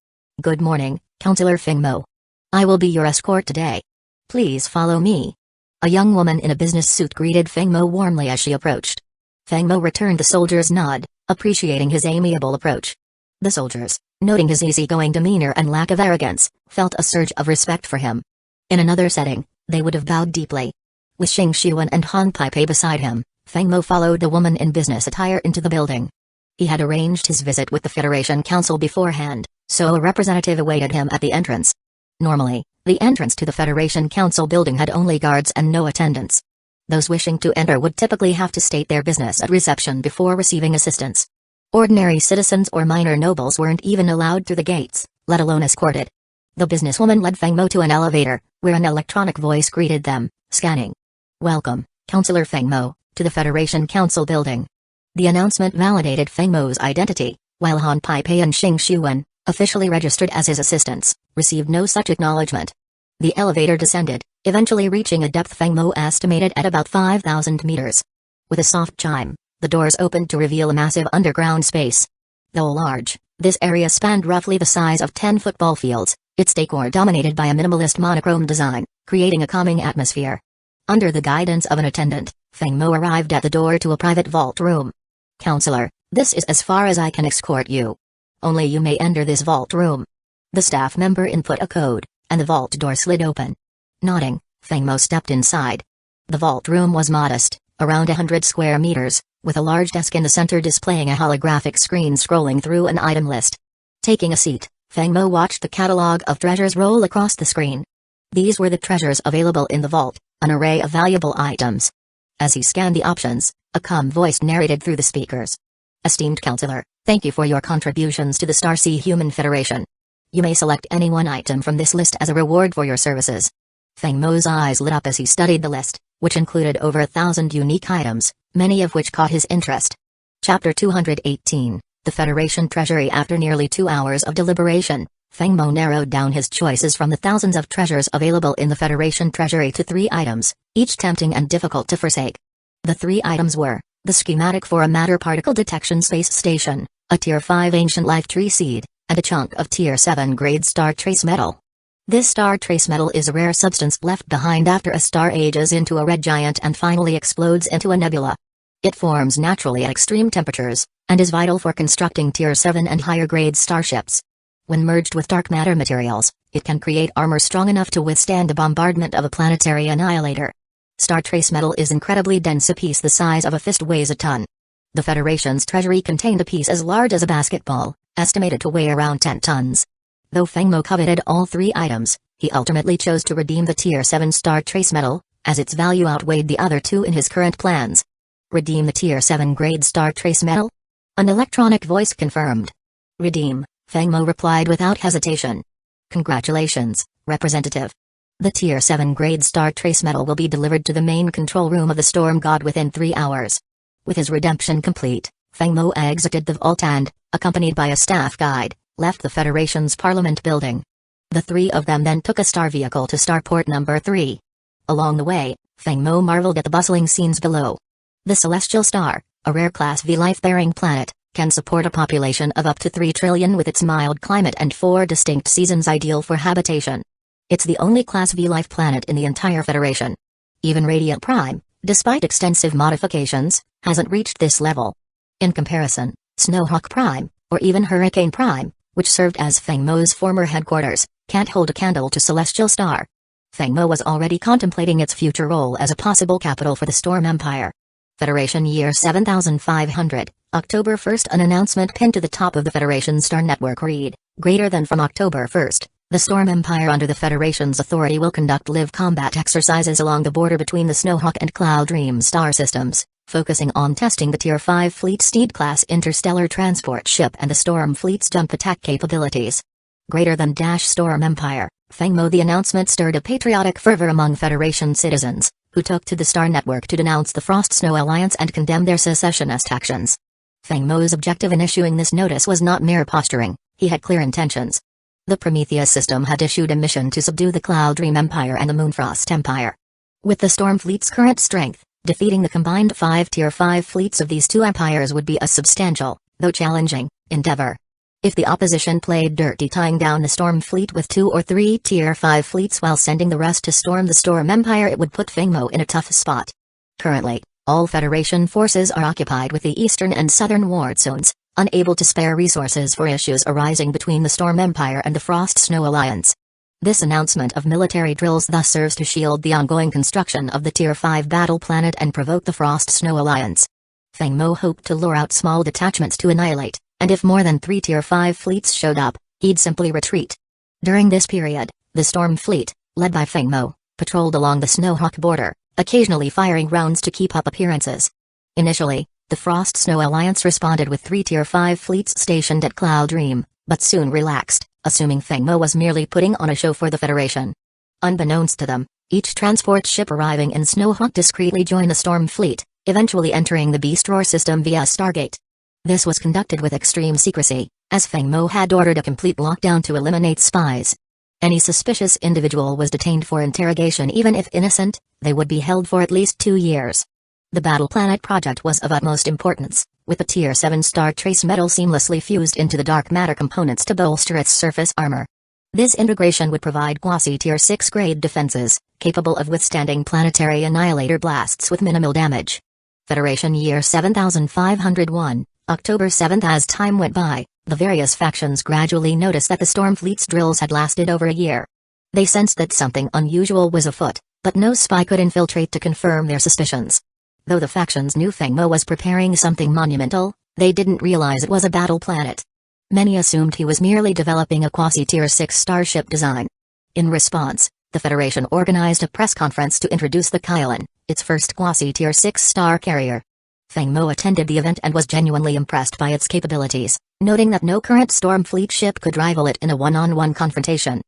"Good morning, Councillor Feng Mo. I will be your escort today. Please follow me." A young woman in a business suit greeted Feng Mo warmly as she approached. Feng Mo returned the soldier's nod, appreciating his amiable approach. The soldiers, noting his easygoing demeanor and lack of arrogance, felt a surge of respect for him. In another setting, they would have bowed deeply. With Xing Xuan and Han Peipei beside him, Feng Mo followed the woman in business attire into the building. He had arranged his visit with the Federation Council beforehand, so a representative awaited him at the entrance. Normally, the entrance to the Federation Council building had only guards and no attendants. Those wishing to enter would typically have to state their business at reception before receiving assistance. Ordinary citizens or minor nobles weren't even allowed through the gates, let alone escorted. The businesswoman led Feng Mo to an elevator, where an electronic voice greeted them, scanning. "Welcome, Councillor Feng Mo, to the Federation Council building." The announcement validated Feng Mo's identity, while Han Peipei and Xing Xuan, officially registered as his assistants, received no such acknowledgement. The elevator descended, eventually reaching a depth Feng Mo estimated at about 5,000 meters. With a soft chime, the doors opened to reveal a massive underground space. Though large, this area spanned roughly the size of 10 football fields, its decor dominated by a minimalist monochrome design, creating a calming atmosphere. Under the guidance of an attendant, Feng Mo arrived at the door to a private vault room. "Counselor, this is as far as I can escort you. Only you may enter this vault room." The staff member input a code, and the vault door slid open. Nodding, Feng Mo stepped inside. The vault room was modest, around 100 square meters, with a large desk in the center displaying a holographic screen scrolling through an item list. Taking a seat, Feng Mo watched the catalog of treasures roll across the screen. These were the treasures available in the vault, an array of valuable items. As he scanned the options, a calm voice narrated through the speakers. "Esteemed Counselor, thank you for your contributions to the Starsea Human Federation. You may select any one item from this list as a reward for your services." Feng Mo's eyes lit up as he studied the list, which included over 1,000 unique items, many of which caught his interest. Chapter 218, The Federation Treasury. After nearly 2 hours of deliberation, Feng Mo narrowed down his choices from the thousands of treasures available in the Federation Treasury to 3 items, each tempting and difficult to forsake. The 3 items were, the schematic for a matter particle detection space station, a Tier 5 ancient life tree seed, and a chunk of Tier 7 grade star trace metal. This star trace metal is a rare substance left behind after a star ages into a red giant and finally explodes into a nebula. It forms naturally at extreme temperatures, and is vital for constructing Tier 7 and higher grade starships. When merged with dark matter materials, it can create armor strong enough to withstand the bombardment of a planetary annihilator. Star trace metal is incredibly dense. A piece the size of a fist weighs a ton. The Federation's treasury contained a piece as large as a basketball, estimated to weigh around 10 tons. Though Feng Mo coveted all 3 items, he ultimately chose to redeem the Tier 7 star trace metal, as its value outweighed the other 2 in his current plans. "Redeem the Tier 7 grade star trace metal?" An electronic voice confirmed. "Redeem," Feng Mo replied without hesitation. "Congratulations, Representative. The Tier 7 grade star trace metal will be delivered to the main control room of the Storm God within 3 hours. With his redemption complete, Feng Mo exited the vault and, accompanied by a staff guide, left the Federation's Parliament building. The 3 of them then took a star vehicle to Starport Number 3. Along the way, Feng Mo marveled at the bustling scenes below. The Celestial Star, a rare Class V life-bearing planet, can support a population of up to 3 trillion with its mild climate and 4 distinct seasons ideal for habitation. It's the only Class V life planet in the entire Federation. Even Radiant Prime, despite extensive modifications, hasn't reached this level. In comparison, Snowhawk Prime, or even Hurricane Prime, which served as Feng Mo's former headquarters, can't hold a candle to Celestial Star. Feng Mo was already contemplating its future role as a possible capital for the Storm Empire. Federation Year 7500, October 1st. An announcement pinned to the top of the Federation Star Network read, greater than from October 1st. The Storm Empire under the Federation's authority will conduct live combat exercises along the border between the Snowhawk and Cloud Dream star systems, focusing on testing the Tier 5 Fleet Steed-class interstellar transport ship and the Storm Fleet's jump attack capabilities. Greater than Storm Empire, Feng Mo. The announcement stirred a patriotic fervor among Federation citizens, who took to the Star Network to denounce the Frost-Snow Alliance and condemn their secessionist actions. Feng Mo's objective in issuing this notice was not mere posturing, he had clear intentions. The Prometheus system had issued a mission to subdue the Cloud Dream Empire and the Moonfrost Empire. With the Storm Fleet's current strength, defeating the combined 5 Tier 5 fleets of these two empires would be a substantial, though challenging, endeavor. If the opposition played dirty tying down the Storm Fleet with 2 or 3 Tier 5 fleets while sending the rest to storm the Storm Empire, it would put Feng Mo in a tough spot. Currently, all Federation forces are occupied with the eastern and southern ward zones, unable to spare resources for issues arising between the Storm Empire and the Frost-Snow Alliance. This announcement of military drills thus serves to shield the ongoing construction of the Tier 5 battle planet and provoke the Frost-Snow Alliance. Feng Mo hoped to lure out small detachments to annihilate, and if more than 3 Tier 5 fleets showed up, he'd simply retreat. During this period, the Storm Fleet, led by Feng Mo, patrolled along the Snowhawk border, occasionally firing rounds to keep up appearances. Initially, the Frost-Snow Alliance responded with 3 Tier 5 fleets stationed at Cloud Dream, but soon relaxed, assuming Feng Mo was merely putting on a show for the Federation. Unbeknownst to them, each transport ship arriving in Snowhawk discreetly joined the Storm Fleet, eventually entering the Beast Roar system via Stargate. This was conducted with extreme secrecy, as Feng Mo had ordered a complete lockdown to eliminate spies. Any suspicious individual was detained for interrogation. Even if innocent, they would be held for at least 2 years. The Battle Planet project was of utmost importance, with the Tier 7 star trace metal seamlessly fused into the dark matter components to bolster its surface armor. This integration would provide quasi-Tier 6 grade defenses, capable of withstanding planetary annihilator blasts with minimal damage. Federation Year 7501, October 7th. As time went by, the various factions gradually noticed that the Storm Fleet's drills had lasted over a year. They sensed that something unusual was afoot, but no spy could infiltrate to confirm their suspicions. Though the factions knew Feng Mo was preparing something monumental, they didn't realize it was a battle planet. Many assumed he was merely developing a quasi-Tier 6 starship design. In response, the Federation organized a press conference to introduce the Kylan, its first quasi-Tier 6 star carrier. Feng Mo attended the event and was genuinely impressed by its capabilities, noting that no current Storm Fleet ship could rival it in a one-on-one confrontation.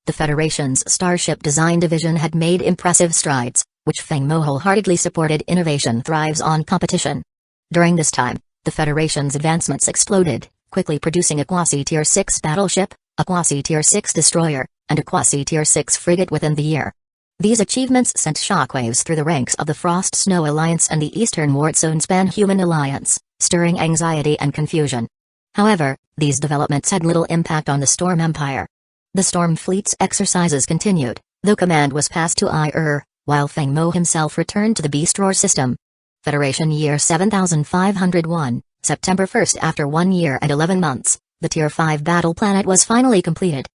The Federation's Starship Design Division had made impressive strides, which Feng Mo wholeheartedly supported. Innovation thrives on competition. During this time, the Federation's advancements exploded, quickly producing a quasi-Tier 6 battleship, a quasi-Tier 6 destroyer, and a quasi-Tier 6 frigate within the year. These achievements sent shockwaves through the ranks of the Frost-Snow Alliance and the Eastern Ward Zone's Pan-Human Alliance, stirring anxiety and confusion. However, these developments had little impact on the Storm Empire. The Storm Fleet's exercises continued, though command was passed to IR, while Feng Mo himself returned to the Beast Roar system. Federation Year 7501, September 1st. After 1 year and 11 months, the Tier 5 battle planet was finally completed.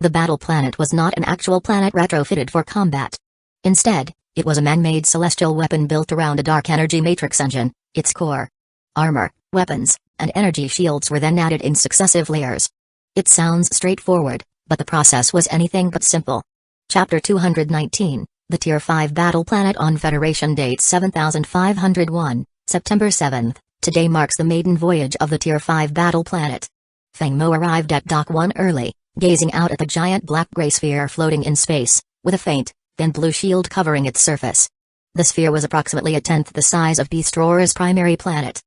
The battle planet was not an actual planet retrofitted for combat. Instead, it was a man-made celestial weapon built around a dark energy matrix engine. Its core, armor, weapons, and energy shields were then added in successive layers. It sounds straightforward, but the process was anything but simple. Chapter 219, the Tier 5 Battle Planet on Federation Date 7501, September 7th. Today marks the maiden voyage of the Tier 5 Battle Planet. Feng Mo arrived at Dock 1 early, gazing out at the giant black-gray sphere floating in space, with a faint, thin blue shield covering its surface. The sphere was approximately a tenth the size of Beast Roar's primary planet.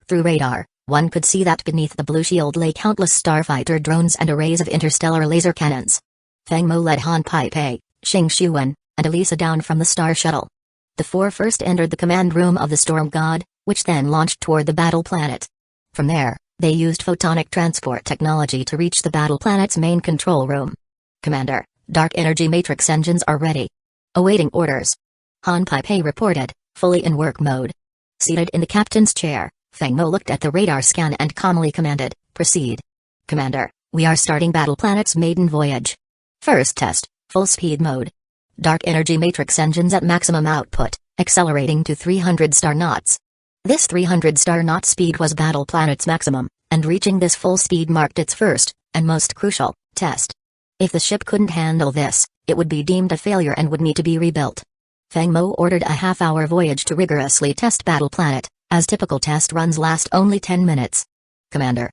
Through radar, one could see that beneath the blue shield lay countless starfighter drones and arrays of interstellar laser cannons. Feng Mo led Han Pei, Xing Xuan, and Elisa down from the Star Shuttle. The four first entered the command room of the Storm God, which then launched toward the battle planet. From there, they used photonic transport technology to reach the battle planet's main control room. Commander, dark energy matrix engines are ready. Awaiting orders. Han Pei reported, fully in work mode. Seated in the captain's chair, Feng Mo looked at the radar scan and calmly commanded, "Proceed." "Commander, we are starting Battle Planet's maiden voyage. First test, full speed mode. Dark energy matrix engines at maximum output, accelerating to 300 star knots." This 300 star knot speed was Battle Planet's maximum, and reaching this full speed marked its first, and most crucial, test. If the ship couldn't handle this, it would be deemed a failure and would need to be rebuilt. Feng Mo ordered a half-hour voyage to rigorously test Battle Planet, as typical test runs last only 10 minutes. "Commander,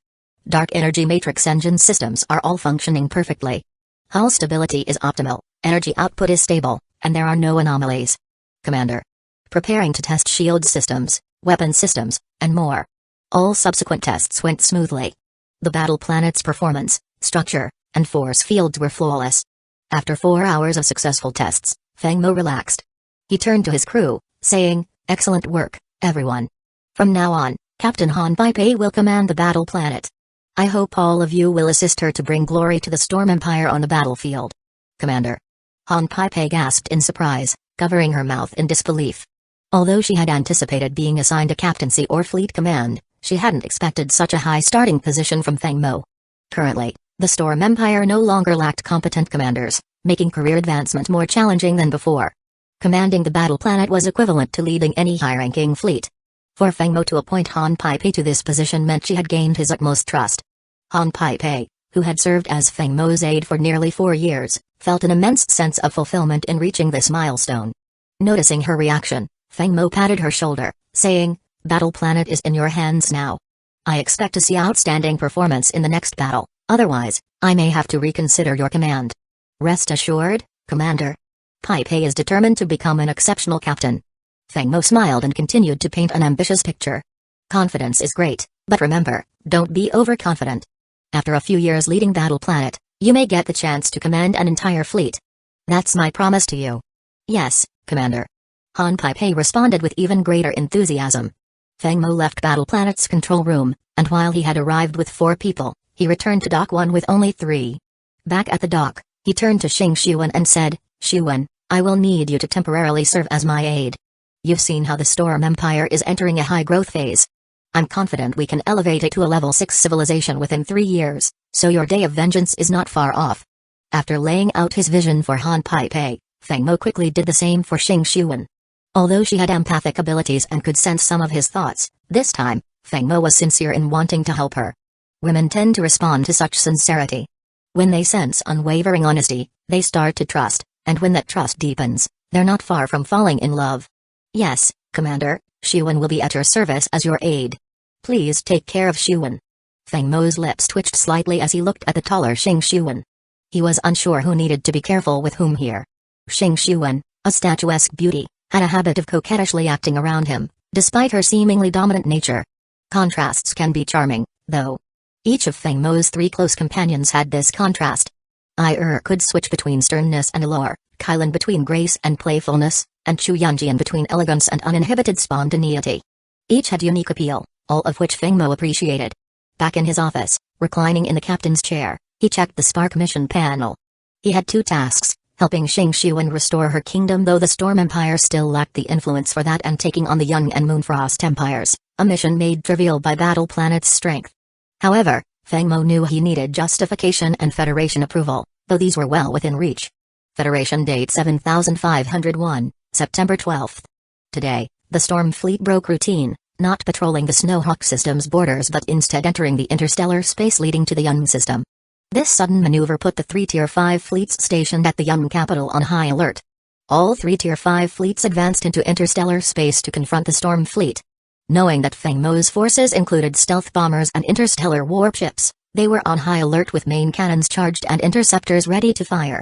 dark energy matrix engine systems are all functioning perfectly. Hull stability is optimal, energy output is stable, and there are no anomalies. Commander, preparing to test shield systems, weapon systems, and more." All subsequent tests went smoothly. The Battle Planet's performance, structure, and force fields were flawless. After 4 hours of successful tests, Feng Mo relaxed. He turned to his crew, saying, "Excellent work, everyone. From now on, Captain Han Pai will command the Battle Planet. I hope all of you will assist her to bring glory to the Storm Empire on the battlefield." "Commander." Han Pai gasped in surprise, covering her mouth in disbelief. Although she had anticipated being assigned a captaincy or fleet command, she hadn't expected such a high starting position from Feng Mo. Currently, the Storm Empire no longer lacked competent commanders, making career advancement more challenging than before. Commanding the Battle Planet was equivalent to leading any high-ranking fleet. For Feng Mo to appoint Han Pai to this position meant she had gained his utmost trust. Han Pai, who had served as Feng Mo's aide for nearly 4 years, felt an immense sense of fulfillment in reaching this milestone. Noticing her reaction, Feng Mo patted her shoulder, saying, "Battle Planet is in your hands now. I expect to see outstanding performance in the next battle, otherwise, I may have to reconsider your command." "Rest assured, Commander. Pai is determined to become an exceptional captain." Feng Mo smiled and continued to paint an ambitious picture. "Confidence is great, but remember, don't be overconfident. After a few years leading Battle Planet, you may get the chance to command an entire fleet. That's my promise to you." "Yes, Commander." Han Pai responded with even greater enthusiasm. Feng Mo left Battle Planet's control room, and while he had arrived with 4 people, he returned to Dock 1 with only 3. Back at the dock, he turned to Xing Xuan and said, "Xuan, I will need you to temporarily serve as my aide. You've seen how the Storm Empire is entering a high-growth phase. I'm confident we can elevate it to a level 6 civilization within 3 years, so your day of vengeance is not far off." After laying out his vision for Han Pai, Feng Mo quickly did the same for Xing Xuan. Although she had empathic abilities and could sense some of his thoughts, this time, Feng Mo was sincere in wanting to help her. Women tend to respond to such sincerity. When they sense unwavering honesty, they start to trust, and when that trust deepens, they're not far from falling in love. "Yes, Commander, Xuan will be at your service as your aide. Please take care of Xuan." Feng Mo's lips twitched slightly as he looked at the taller Xing Xuan. He was unsure who needed to be careful with whom here. Xing Xuan, a statuesque beauty, had a habit of coquettishly acting around him, despite her seemingly dominant nature. Contrasts can be charming, though. Each of Feng Mo's 3 close companions had this contrast. could switch between sternness and allure, Kylan between grace and playfulness, and Chu Yunjian between elegance and uninhibited spontaneity. Each had unique appeal, all of which Feng Mo appreciated. Back in his office, reclining in the captain's chair, he checked the Spark mission panel. He had 2 tasks: helping Xing Xuan restore her kingdom, though the Storm Empire still lacked the influence for that, and taking on the Young and Moonfrost empires, a mission made trivial by Battle Planet's strength. However, Feng Mo knew he needed justification and Federation approval, though these were well within reach. Federation date 7501, September 12th. Today, the Storm Fleet broke routine, not patrolling the Snowhawk system's borders but instead entering the interstellar space leading to the Young system. This sudden maneuver put the 3 Tier 5 fleets stationed at the Young capital on high alert. All 3 Tier 5 fleets advanced into interstellar space to confront the Storm Fleet. Knowing that Feng Mo's forces included stealth bombers and interstellar warships, they were on high alert with main cannons charged and interceptors ready to fire.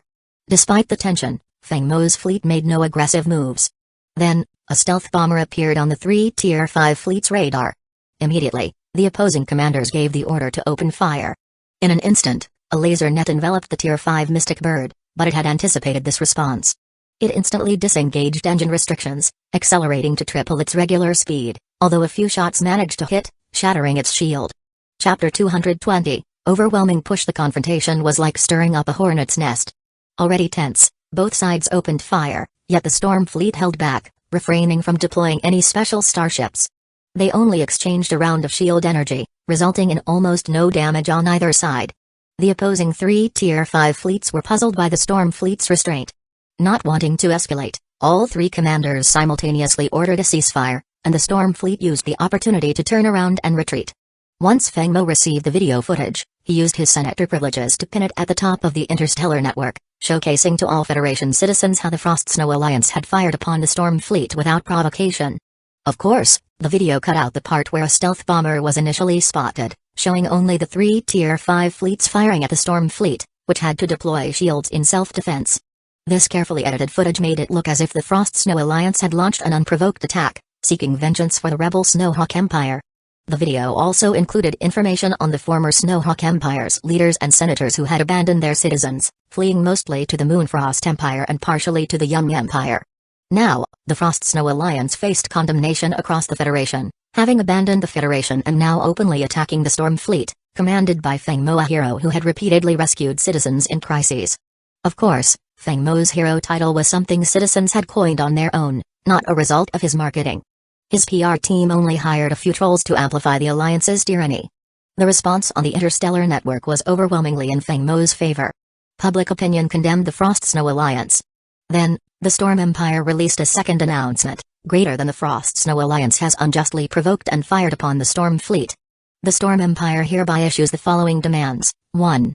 Despite the tension, Feng Mo's fleet made no aggressive moves. Then, a stealth bomber appeared on the 3 Tier 5 fleet's radar. Immediately, the opposing commanders gave the order to open fire. In an instant, a laser net enveloped the Tier 5 Mystic Bird, but it had anticipated this response. It instantly disengaged engine restrictions, accelerating to triple its regular speed, although a few shots managed to hit, shattering its shield. Chapter 220, Overwhelming Push. The confrontation was like stirring up a hornet's nest. Already tense, both sides opened fire, yet the Storm Fleet held back, refraining from deploying any special starships. They only exchanged a round of shield energy, resulting in almost no damage on either side. The opposing 3 Tier 5 fleets were puzzled by the Storm Fleet's restraint. Not wanting to escalate, all 3 commanders simultaneously ordered a ceasefire, and the Storm Fleet used the opportunity to turn around and retreat. Once Feng Mo received the video footage, he used his senator privileges to pin it at the top of the interstellar network, showcasing to all Federation citizens how the Frost Snow Alliance had fired upon the Storm Fleet without provocation. Of course, the video cut out the part where a stealth bomber was initially spotted, showing only the 3 Tier 5 fleets firing at the Storm Fleet, which had to deploy shields in self-defense. This carefully edited footage made it look as if the Frost Snow Alliance had launched an unprovoked attack, seeking vengeance for the rebel Snowhawk Empire. The video also included information on the former Snowhawk Empire's leaders and senators who had abandoned their citizens, fleeing mostly to the Moonfrost Empire and partially to the Young Empire. Now, the Frost Snow Alliance faced condemnation across the Federation, having abandoned the Federation and now openly attacking the Storm Fleet, commanded by Feng Mo, a hero who had repeatedly rescued citizens in crises. Of course, Feng Mo's hero title was something citizens had coined on their own, not a result of his marketing. His PR team only hired a few trolls to amplify the Alliance's tyranny. The response on the interstellar network was overwhelmingly in Feng Mo's favor. Public opinion condemned the Frost Snow Alliance. Then, the Storm Empire released a second announcement: greater than the Frost Snow Alliance has unjustly provoked and fired upon the Storm Fleet. The Storm Empire hereby issues the following demands. 1.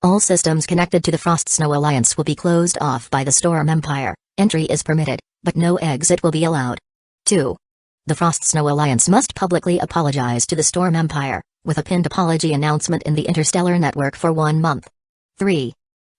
All systems connected to the Frost Snow Alliance will be closed off by the Storm Empire. Entry is permitted, but no exit will be allowed. 2. The Frost Snow Alliance must publicly apologize to the Storm Empire, with a pinned apology announcement in the interstellar network for 1 month. 3.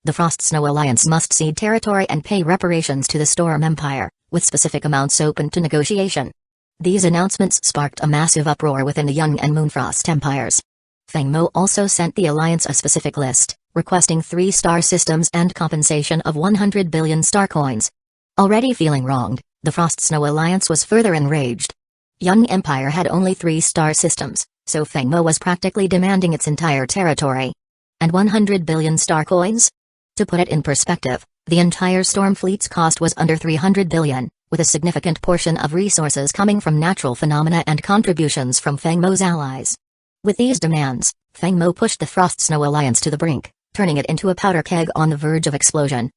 The Frost Snow Alliance must cede territory and pay reparations to the Storm Empire, with specific amounts open to negotiation. These announcements sparked a massive uproar within the Young and Moonfrost Empires. Feng Mo also sent the Alliance a specific list, requesting 3 star systems and compensation of 100 billion star coins. Already feeling wronged, the Frost Snow Alliance was further enraged. Young Empire had only 3 star systems, so Feng Mo was practically demanding its entire territory. And 100 billion star coins? To put it in perspective, the entire Storm Fleet's cost was under 300 billion, with a significant portion of resources coming from natural phenomena and contributions from Feng Mo's allies. With these demands, Feng Mo pushed the Frost Snow Alliance to the brink, turning it into a powder keg on the verge of explosion.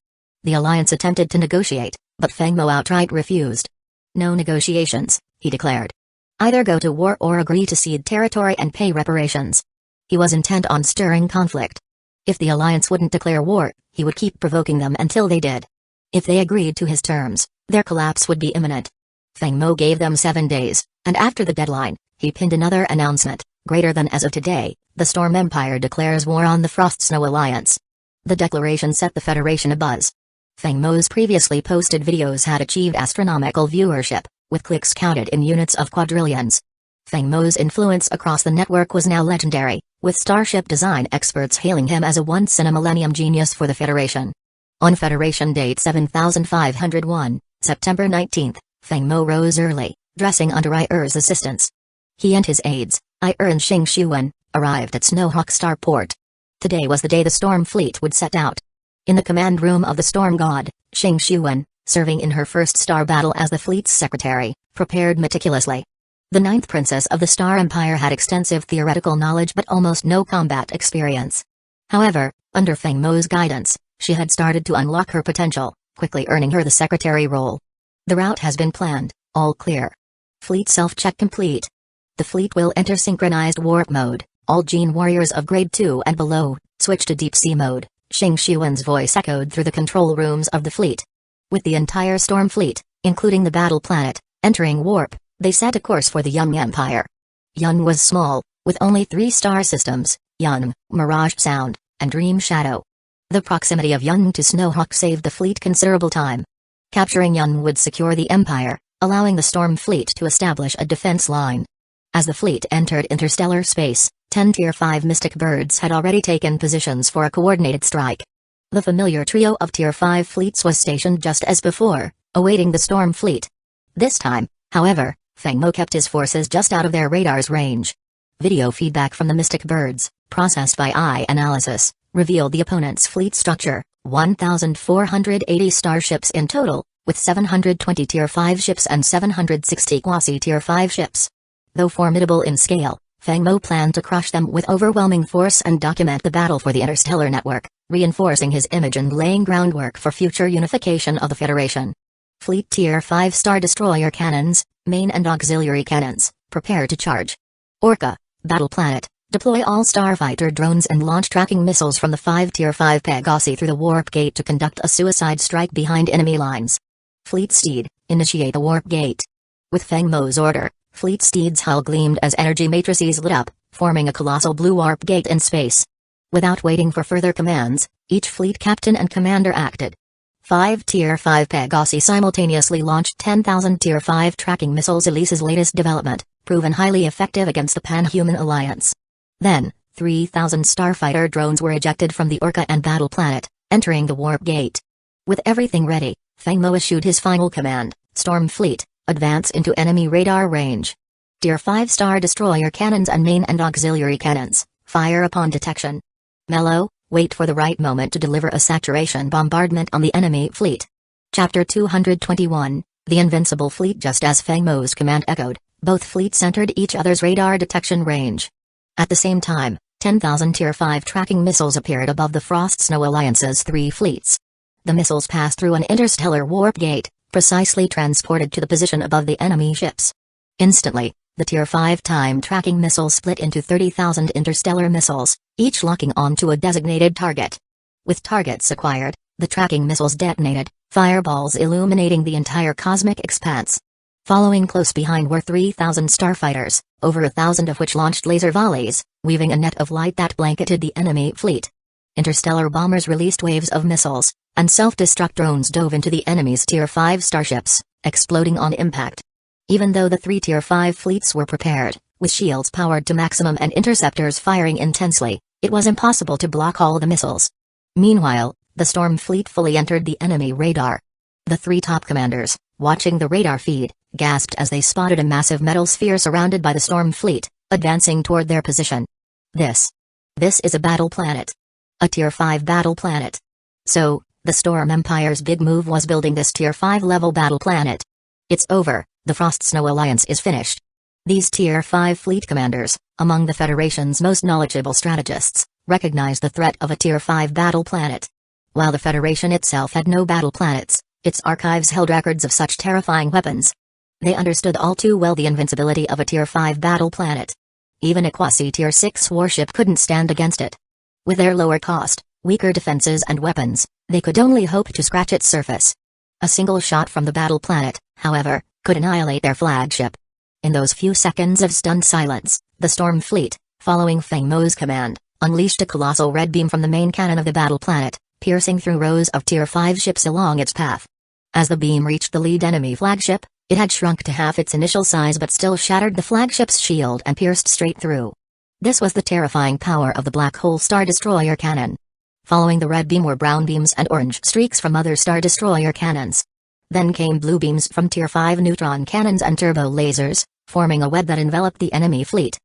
The Alliance attempted to negotiate, but Feng Mo outright refused. No negotiations, he declared. Either go to war or agree to cede territory and pay reparations. He was intent on stirring conflict. If the Alliance wouldn't declare war, he would keep provoking them until they did. If they agreed to his terms, their collapse would be imminent. Feng Mo gave them 7 days, and after the deadline, he pinned another announcement: greater than as of today, the Storm Empire declares war on the Frost Snow Alliance. The declaration set the Federation abuzz. Feng Mo's previously posted videos had achieved astronomical viewership, with clicks counted in units of quadrillions. Feng Mo's influence across the network was now legendary, with starship design experts hailing him as a once-in-a-millennium genius for the Federation. On Federation date 7501, September 19, Feng Mo rose early, dressing under Ir's assistance. He and his aides, Ir and Xing Xuan, arrived at Snowhawk Starport. Today was the day the Storm Fleet would set out. In the command room of the Storm God, Xing Xuan, serving in her first star battle as the fleet's secretary, prepared meticulously. The 9th Princess of the Star Empire had extensive theoretical knowledge but almost no combat experience. However, under Feng Mo's guidance, she had started to unlock her potential, quickly earning her the secretary role. The route has been planned, all clear. Fleet self-check complete. The fleet will enter synchronized warp mode. All Gene Warriors of Grade 2 and below, switch to Deep Sea mode. Xing Xuan's voice echoed through the control rooms of the fleet. With the entire Storm Fleet, including the battle planet, entering warp, they set a course for the Young Empire. Yun was small, with only 3 star systems: Yun, Mirage Sound, and Dream Shadow. The proximity of Yun to Snowhawk saved the fleet considerable time. Capturing Yun would secure the Empire, allowing the Storm Fleet to establish a defense line. As the fleet entered interstellar space, 10 Tier 5 Mystic Birds had already taken positions for a coordinated strike. The familiar trio of Tier 5 fleets was stationed just as before, awaiting the Storm Fleet. This time, however, Feng Mo kept his forces just out of their radar's range. Video feedback from the Mystic Birds, processed by eye analysis, revealed the opponent's fleet structure: 1,480 starships in total, with 720 Tier 5 ships and 760 quasi-Tier 5 ships. Though formidable in scale, Feng Mo planned to crush them with overwhelming force and document the battle for the interstellar network, reinforcing his image and laying groundwork for future unification of the Federation. Fleet Tier 5 Star Destroyer Cannons, Main and Auxiliary Cannons, prepare to charge. Orca, Battle Planet, deploy all starfighter drones and launch tracking missiles from the 5 Tier 5 Pegasi through the warp gate to conduct a suicide strike behind enemy lines. Fleet Steed, initiate the warp gate. With Feng Mo's order, Fleet Steed's hull gleamed as energy matrices lit up, forming a colossal blue warp gate in space. Without waiting for further commands, each fleet captain and commander acted. 5 Tier 5 Pegasi simultaneously launched 10,000 Tier 5 tracking missiles, Elise's latest development, proven highly effective against the Pan-Human Alliance. Then, 3,000 starfighter drones were ejected from the Orca and Battle Planet, entering the warp gate. With everything ready, Feng Mo issued his final command: Storm Fleet, advance into enemy radar range. Tier 5 Star Destroyer Cannons and Main and Auxiliary Cannons, fire upon detection. Mellow, wait for the right moment to deliver a saturation bombardment on the enemy fleet. Chapter 221, The Invincible Fleet. Just as Feng Mo's command echoed, both fleets entered each other's radar detection range. At the same time, 10,000 Tier 5 tracking missiles appeared above the Frost Snow Alliance's 3 fleets. The missiles passed through an interstellar warp gate, precisely transported to the position above the enemy ships. Instantly, the Tier 5 time tracking missiles split into 30,000 interstellar missiles, each locking onto a designated target. With targets acquired, the tracking missiles detonated, fireballs illuminating the entire cosmic expanse. Following close behind were 3,000 starfighters, over 1,000 of which launched laser volleys, weaving a net of light that blanketed the enemy fleet. Interstellar bombers released waves of missiles, and self-destruct drones dove into the enemy's Tier 5 starships, exploding on impact. Even though the 3 Tier 5 fleets were prepared, with shields powered to maximum and interceptors firing intensely, it was impossible to block all the missiles. Meanwhile, the Storm Fleet fully entered the enemy radar. The 3 top commanders, watching the radar feed, gasped as they spotted a massive metal sphere surrounded by the Storm Fleet, advancing toward their position. This is a battle planet. A Tier 5 battle planet. So, the Storm Empire's big move was building this Tier 5 level battle planet. It's over, the Frost Snow Alliance is finished. These Tier 5 fleet commanders, among the Federation's most knowledgeable strategists, recognized the threat of a Tier 5 battle planet. While the Federation itself had no battle planets, its archives held records of such terrifying weapons. They understood all too well the invincibility of a Tier 5 battle planet. Even a quasi-Tier 6 warship couldn't stand against it. With their lower cost, weaker defenses and weapons, they could only hope to scratch its surface. A single shot from the battle planet, however, could annihilate their flagship. In those few seconds of stunned silence, the Storm Fleet, following Feng Mo's command, unleashed a colossal red beam from the main cannon of the battle planet, piercing through rows of Tier 5 ships along its path. As the beam reached the lead enemy flagship, it had shrunk to half its initial size but still shattered the flagship's shield and pierced straight through. This was the terrifying power of the Black Hole Star Destroyer cannon. Following the red beam were brown beams and orange streaks from other Star Destroyer cannons. Then came blue beams from Tier 5 neutron cannons and turbo lasers, forming a web that enveloped the enemy fleet.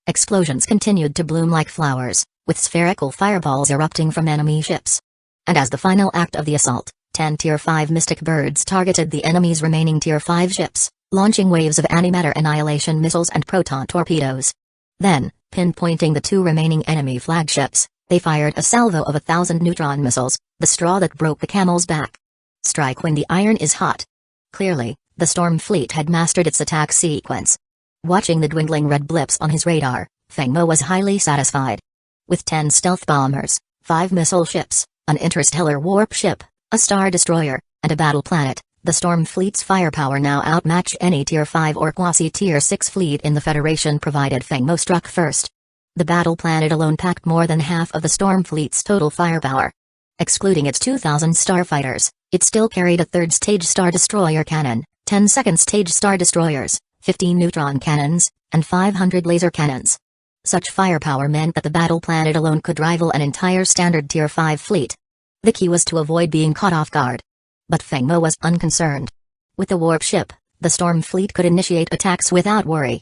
Explosions continued to bloom like flowers, with spherical fireballs erupting from enemy ships. And as the final act of the assault, 10 Tier 5 Mystic Birds targeted the enemy's remaining Tier 5 ships, launching waves of antimatter annihilation missiles and proton torpedoes. Then, pinpointing the 2 remaining enemy flagships, they fired a salvo of 1,000 neutron missiles, the straw that broke the camel's back. Strike when the iron is hot. Clearly, the Storm Fleet had mastered its attack sequence. Watching the dwindling red blips on his radar, Feng Mo was highly satisfied. With 10 stealth bombers, 5 missile ships, an interstellar warp ship, a star destroyer, and a battle planet, the Storm Fleet's firepower now outmatched any Tier 5 or quasi-Tier 6 fleet in the Federation provided Feng Mo struck first. The battle planet alone packed more than half of the Storm Fleet's total firepower. Excluding its 2,000 starfighters, it still carried a third-stage Star Destroyer cannon, 10 second-stage Star Destroyers, 15 neutron cannons, and 500 laser cannons. Such firepower meant that the battle planet alone could rival an entire standard Tier 5 fleet. The key was to avoid being caught off guard. But Feng Mo was unconcerned. With the warp ship, the Storm Fleet could initiate attacks without worry.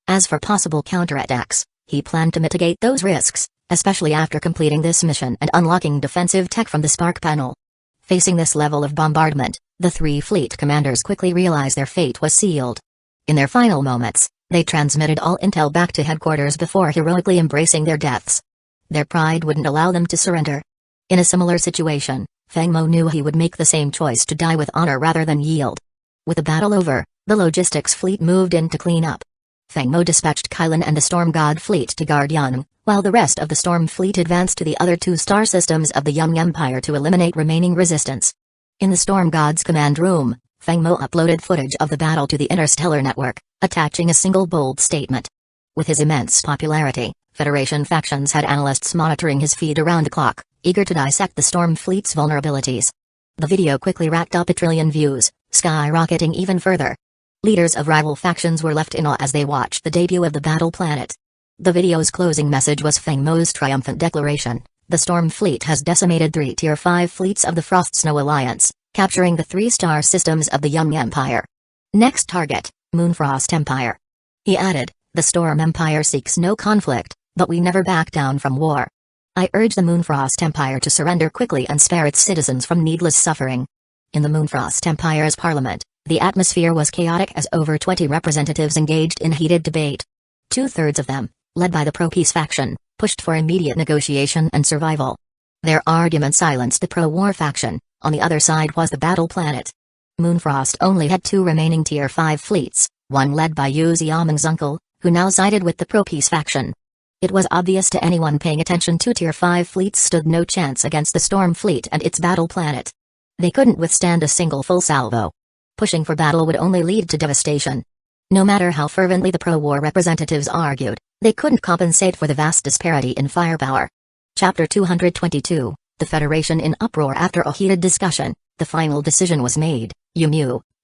As for possible counterattacks, he planned to mitigate those risks, especially after completing this mission and unlocking defensive tech from the Spark panel. Facing this level of bombardment, the 3 fleet commanders quickly realized their fate was sealed. In their final moments, They transmitted all intel back to headquarters before heroically embracing their deaths. Their pride wouldn't allow them to surrender. In a similar situation, Feng Mo knew he would make the same choice to die with honor rather than yield. With the battle over, the logistics fleet moved in to clean up. Feng Mo dispatched Kylan and the Storm God fleet to guard Yang, while the rest of the Storm fleet advanced to the other two star systems of the Yang Empire to eliminate remaining resistance. In the Storm God's command room, Feng Mo uploaded footage of the battle to the Interstellar Network, attaching a single bold statement. With his immense popularity, Federation factions had analysts monitoring his feed around the clock, eager to dissect the Storm fleet's vulnerabilities. The video quickly racked up 1 trillion views, skyrocketing even further. Leaders of rival factions were left in awe as they watched the debut of the battle planet. The video's closing message was Feng Mo's triumphant declaration: "The Storm fleet has decimated 3 Tier 5 fleets of the Frost Snow Alliance, capturing the 3-star systems of the Yang Empire. Next target, Moonfrost Empire." He added, "The Storm Empire seeks no conflict, but we never back down from war. I urge the Moonfrost Empire to surrender quickly and spare its citizens from needless suffering." In the Moonfrost Empire's parliament, the atmosphere was chaotic as over 20 representatives engaged in heated debate. 2/3 of them, led by the pro-peace faction, pushed for immediate negotiation and survival. Their argument silenced the pro-war faction. On the other side was the battle planet. Moonfrost only had 2 remaining Tier 5 fleets, one led by Yu Xiameng's uncle, who now sided with the pro-peace faction. It was obvious to anyone paying attention 2 Tier 5 fleets stood no chance against the Storm fleet and its battle planet. They couldn't withstand a single full salvo. Pushing for battle would only lead to devastation. No matter how fervently the pro-war representatives argued, they couldn't compensate for the vast disparity in firepower. Chapter 222, The Federation in uproar. After a heated discussion, the final decision was made. Yu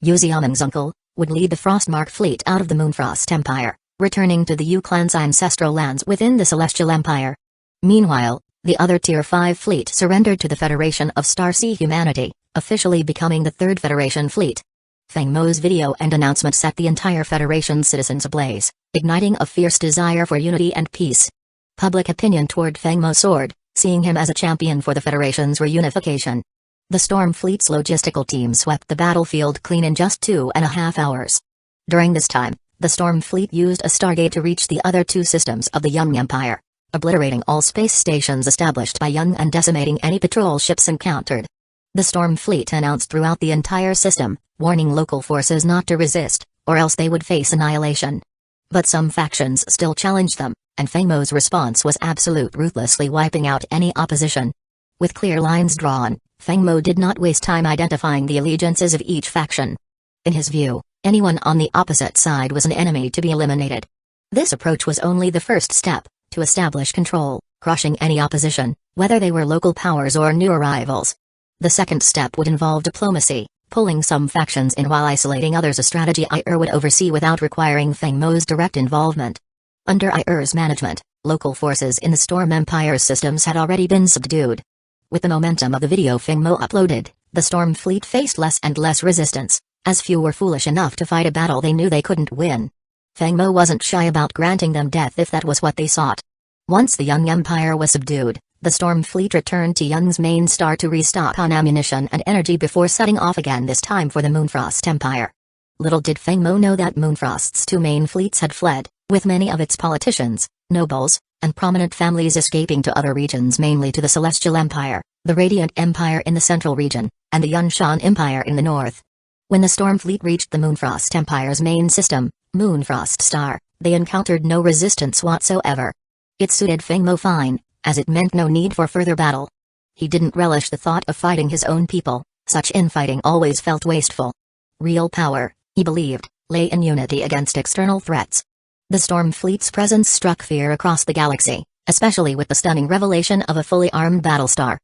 Xiameng's uncle, would lead the Frostmark fleet out of the Moonfrost Empire, returning to the Yu clan's ancestral lands within the Celestial Empire. Meanwhile, the other Tier 5 fleet surrendered to the Federation of Starsea Humanity, officially becoming the 3rd Federation fleet. Feng Mo's video and announcement set the entire Federation's citizens ablaze, igniting a fierce desire for unity and peace. Public opinion toward Feng Mo soared, seeing him as a champion for the Federation's reunification. The Storm fleet's logistical team swept the battlefield clean in just 2.5 hours. During this time, the Storm fleet used a Stargate to reach the other 2 systems of the Yang Empire, obliterating all space stations established by Yang and decimating any patrol ships encountered. The Storm fleet announced throughout the entire system, warning local forces not to resist, or else they would face annihilation. But some factions still challenged them, and Feng Mo's response was absolute, ruthlessly wiping out any opposition. With clear lines drawn, Feng Mo did not waste time identifying the allegiances of each faction. In his view, anyone on the opposite side was an enemy to be eliminated. This approach was only the first step, to establish control, crushing any opposition, whether they were local powers or new arrivals. The second step would involve diplomacy, pulling some factions in while isolating others, a strategy IR would oversee without requiring Feng Mo's direct involvement. Under IR's management, local forces in the Storm Empire's systems had already been subdued. With the momentum of the video Feng Mo uploaded, the Storm fleet faced less and less resistance, as few were foolish enough to fight a battle they knew they couldn't win. Feng Mo wasn't shy about granting them death if that was what they sought. Once the Yang Empire was subdued, the Storm fleet returned to Yang's main star to restock on ammunition and energy before setting off again, this time for the Moonfrost Empire. Little did Feng Mo know that Moonfrost's 2 main fleets had fled, with many of its politicians, nobles, and prominent families escaping to other regions, mainly to the Celestial Empire, the Radiant Empire in the central region, and the Yunshan Empire in the north. When the Storm fleet reached the Moonfrost Empire's main system, Moonfrost Star, they encountered no resistance whatsoever. It suited Feng Mo fine, as it meant no need for further battle. He didn't relish the thought of fighting his own people, such infighting always felt wasteful. Real power, he believed, lay in unity against external threats. The Storm fleet's presence struck fear across the galaxy, especially with the stunning revelation of a fully armed battlestar.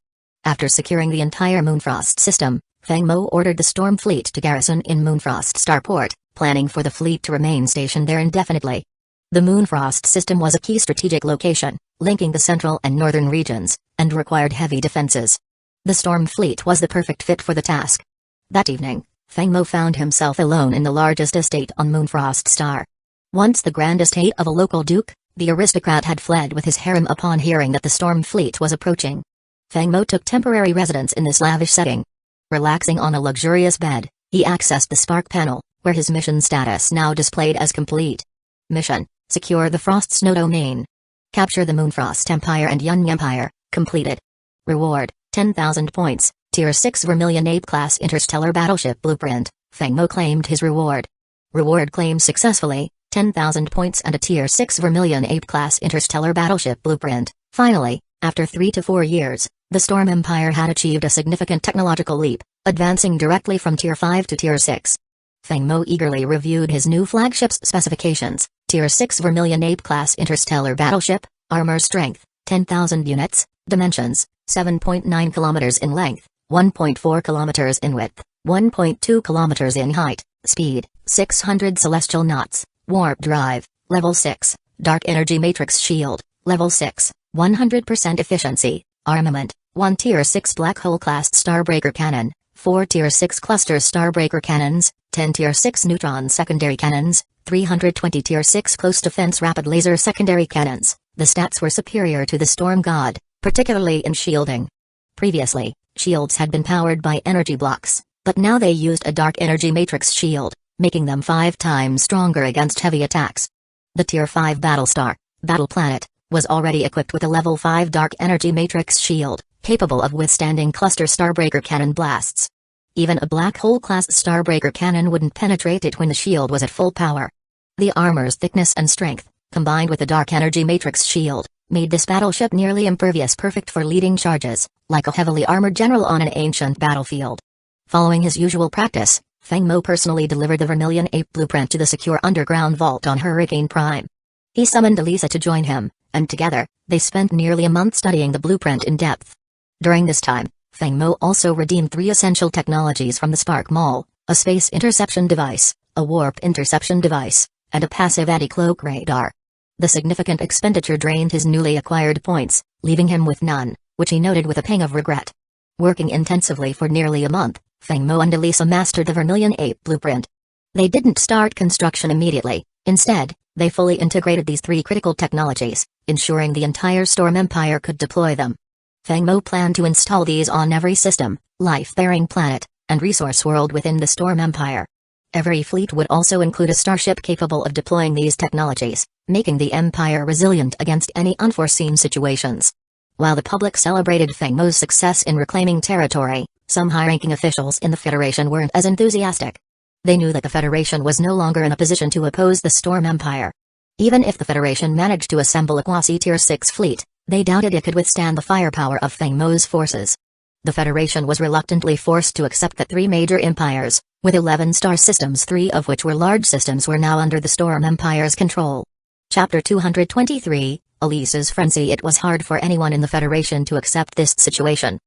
After securing the entire Moonfrost system, Feng Mo ordered the Storm fleet to garrison in Moonfrost Starport, planning for the fleet to remain stationed there indefinitely. The Moonfrost system was a key strategic location, linking the central and northern regions, and required heavy defenses. The Storm fleet was the perfect fit for the task. That evening, Feng Mo found himself alone in the largest estate on Moonfrost Star. Once the grand estate of a local duke, the aristocrat had fled with his harem upon hearing that the Storm fleet was approaching. Feng Mo took temporary residence in this lavish setting. Relaxing on a luxurious bed, he accessed the Spark panel, where his mission status now displayed as complete. Mission: secure the Frost Snow Domain. Capture the Moonfrost Empire and Yun Empire. Completed. Reward: 10,000 points. Tier 6 Vermilion Ape-class interstellar battleship blueprint. Feng Mo claimed his reward. Reward claimed successfully, 10,000 points and a Tier 6 Vermilion Ape-class interstellar battleship blueprint. Finally, after 3 to 4 years, the Storm Empire had achieved a significant technological leap, advancing directly from Tier 5 to Tier 6. Feng Mo eagerly reviewed his new flagship's specifications: Tier 6 Vermilion Ape-class interstellar battleship, armor strength, 10,000 units, dimensions, 7.9 kilometers in length, 1.4 kilometers in width, 1.2 kilometers in height, speed, 600 celestial knots, warp drive, level 6, dark energy matrix shield, level 6, 100% efficiency, armament, 1 Tier 6 black hole class starbreaker cannon, 4 Tier 6 cluster starbreaker cannons, 10 Tier 6 neutron secondary cannons, 320 Tier 6 close defense rapid laser secondary cannons. The stats were superior to the Storm God, particularly in shielding. Previously, shields had been powered by energy blocks, but now they used a dark energy matrix shield, making them 5 times stronger against heavy attacks. The Tier 5 Battlestar, Battle Planet, was already equipped with a level 5 dark energy matrix shield, capable of withstanding cluster starbreaker cannon blasts. Even a black hole class starbreaker cannon wouldn't penetrate it when the shield was at full power. The armor's thickness and strength, combined with the dark energy matrix shield, made this battleship nearly impervious, perfect for leading charges, like a heavily armored general on an ancient battlefield. Following his usual practice, Feng Mo personally delivered the Vermilion Ape blueprint to the secure underground vault on Hurricane Prime. He summoned Elisa to join him, and together, they spent nearly a month studying the blueprint in depth. During this time, Feng Mo also redeemed 3 essential technologies from the Spark Mall: a space interception device, a warp interception device, and a passive anti-cloak radar. The significant expenditure drained his newly acquired points, leaving him with none, which he noted with a pang of regret. Working intensively for nearly a month, Feng Mo and Elisa mastered the Vermilion Ape blueprint. They didn't start construction immediately. Instead, they fully integrated these 3 critical technologies, ensuring the entire Storm Empire could deploy them. Feng Mo planned to install these on every system, life-bearing planet, and resource world within the Storm Empire. Every fleet would also include a starship capable of deploying these technologies, making the Empire resilient against any unforeseen situations. While the public celebrated Feng Mo's success in reclaiming territory, some high-ranking officials in the Federation weren't as enthusiastic. They knew that the Federation was no longer in a position to oppose the Storm Empire. Even if the Federation managed to assemble a quasi-Tier 6 fleet, they doubted it could withstand the firepower of Feng Mo's forces. The Federation was reluctantly forced to accept that 3 major empires, with 11 star systems, 3 of which were large systems, were now under the Storm Empire's control. Chapter 223, Elisa's Frenzy. It was hard for anyone in the Federation to accept this situation.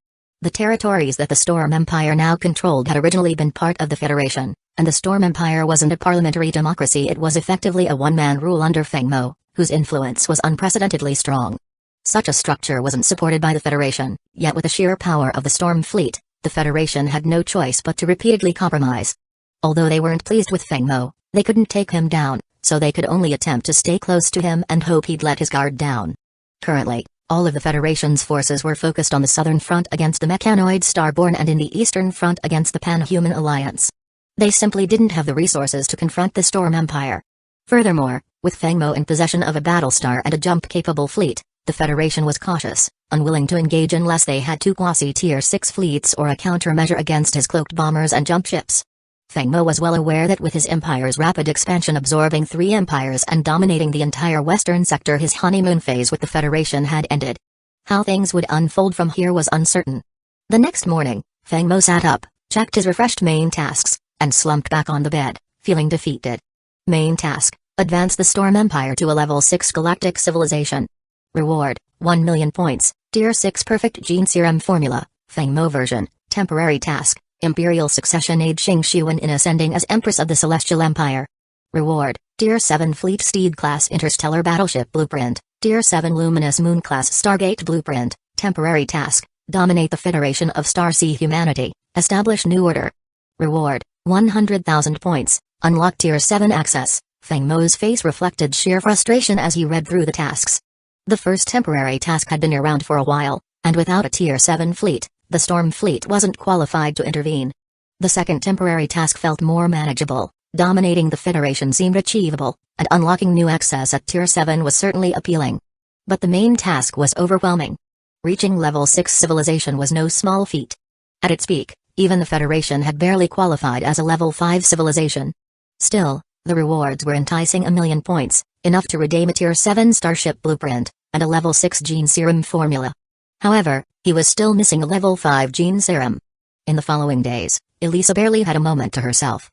The territories that the Storm Empire now controlled had originally been part of the Federation, and the Storm Empire wasn't a parliamentary democracy. It was effectively a one-man rule under Feng Mo, whose influence was unprecedentedly strong. Such a structure wasn't supported by the Federation, yet with the sheer power of the Storm Fleet, the Federation had no choice but to repeatedly compromise. Although they weren't pleased with Feng Mo, they couldn't take him down, so they could only attempt to stay close to him and hope he'd let his guard down. Currently, all of the Federation's forces were focused on the southern front against the mechanoid Starborn and in the eastern front against the Pan-Human Alliance. They simply didn't have the resources to confront the Storm Empire. Furthermore, with Feng Mo in possession of a Battlestar and a jump-capable fleet, the Federation was cautious, unwilling to engage unless they had 2 quasi-Tier 6 fleets or a countermeasure against his cloaked bombers and jump ships. Feng Mo was well aware that with his empire's rapid expansion absorbing 3 empires and dominating the entire western sector, his honeymoon phase with the Federation had ended. How things would unfold from here was uncertain. The next morning, Feng Mo sat up, checked his refreshed main tasks, and slumped back on the bed, feeling defeated. Main task: advance the Storm Empire to a level 6 galactic civilization. Reward: 1 million points, Tier 6 perfect gene serum formula, Feng Mo version, temporary task, Imperial succession age Xing Xuan in ascending as Empress of the Celestial Empire. Reward: Tier 7 Fleet Steed class interstellar battleship blueprint, Tier 7 Luminous Moon class Stargate blueprint, temporary task, dominate the Federation of Starsea humanity, establish new order. Reward: 100,000 points, unlock Tier 7 access. Feng Mo's face reflected sheer frustration as he read through the tasks. The first temporary task had been around for a while, and without a Tier 7 fleet, the Storm Fleet wasn't qualified to intervene. The second temporary task felt more manageable, Dominating the Federation seemed achievable, and unlocking new access at Tier 7 was certainly appealing. But the main task was overwhelming. Reaching level 6 civilization was no small feat. At its peak, even the Federation had barely qualified as a level 5 civilization. Still, the rewards were enticing. 1,000,000 points, enough to redeem a Tier 7 starship blueprint, and a level 6 gene serum formula. However, he was still missing a level 5 gene serum. In the following days, Elisa barely had a moment to herself.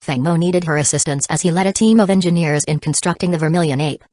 Fengmo needed her assistance as he led a team of engineers in constructing the Vermilion Ape.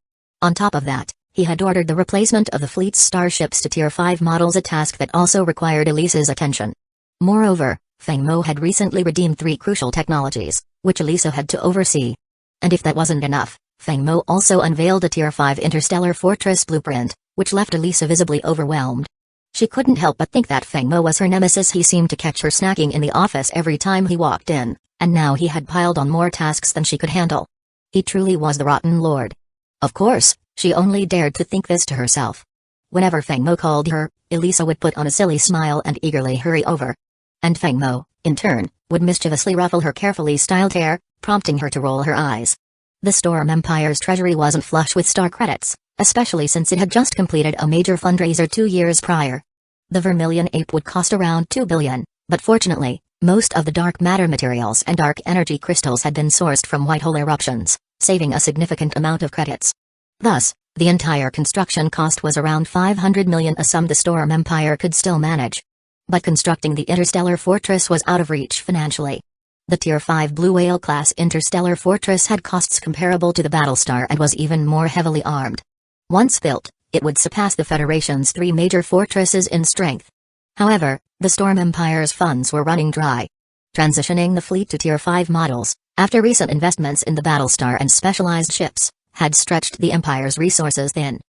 On top of that, he had ordered the replacement of the fleet's starships to Tier 5 models, a task that also required Elisa's attention. Moreover, Fengmo had recently redeemed 3 crucial technologies, which Elisa had to oversee. And if that wasn't enough, Fengmo also unveiled a Tier 5 interstellar fortress blueprint, which left Elisa visibly overwhelmed. She couldn't help but think that Fengmo was her nemesis. He seemed to catch her snacking in the office every time he walked in, and now he had piled on more tasks than she could handle. He truly was the Rotten Lord. Of course, she only dared to think this to herself. Whenever Fengmo called her, Elisa would put on a silly smile and eagerly hurry over. And Fengmo, in turn, would mischievously ruffle her carefully styled hair, prompting her to roll her eyes. The Storm Empire's treasury wasn't flush with star credits, especially since it had just completed a major fundraiser 2 years prior. The Vermilion Ape would cost around 2 billion, but fortunately, most of the dark matter materials and dark energy crystals had been sourced from white hole eruptions, saving a significant amount of credits. Thus, the entire construction cost was around 500 million, a sum the Storm Empire could still manage. But constructing the interstellar fortress was out of reach financially. The Tier 5 Blue Whale class interstellar fortress had costs comparable to the Battlestar and was even more heavily armed. Once built, it would surpass the Federation's 3 major fortresses in strength. However, the Storm Empire's funds were running dry. Transitioning the fleet to Tier 5 models, after recent investments in the Battlestar and specialized ships, had stretched the Empire's resources thin.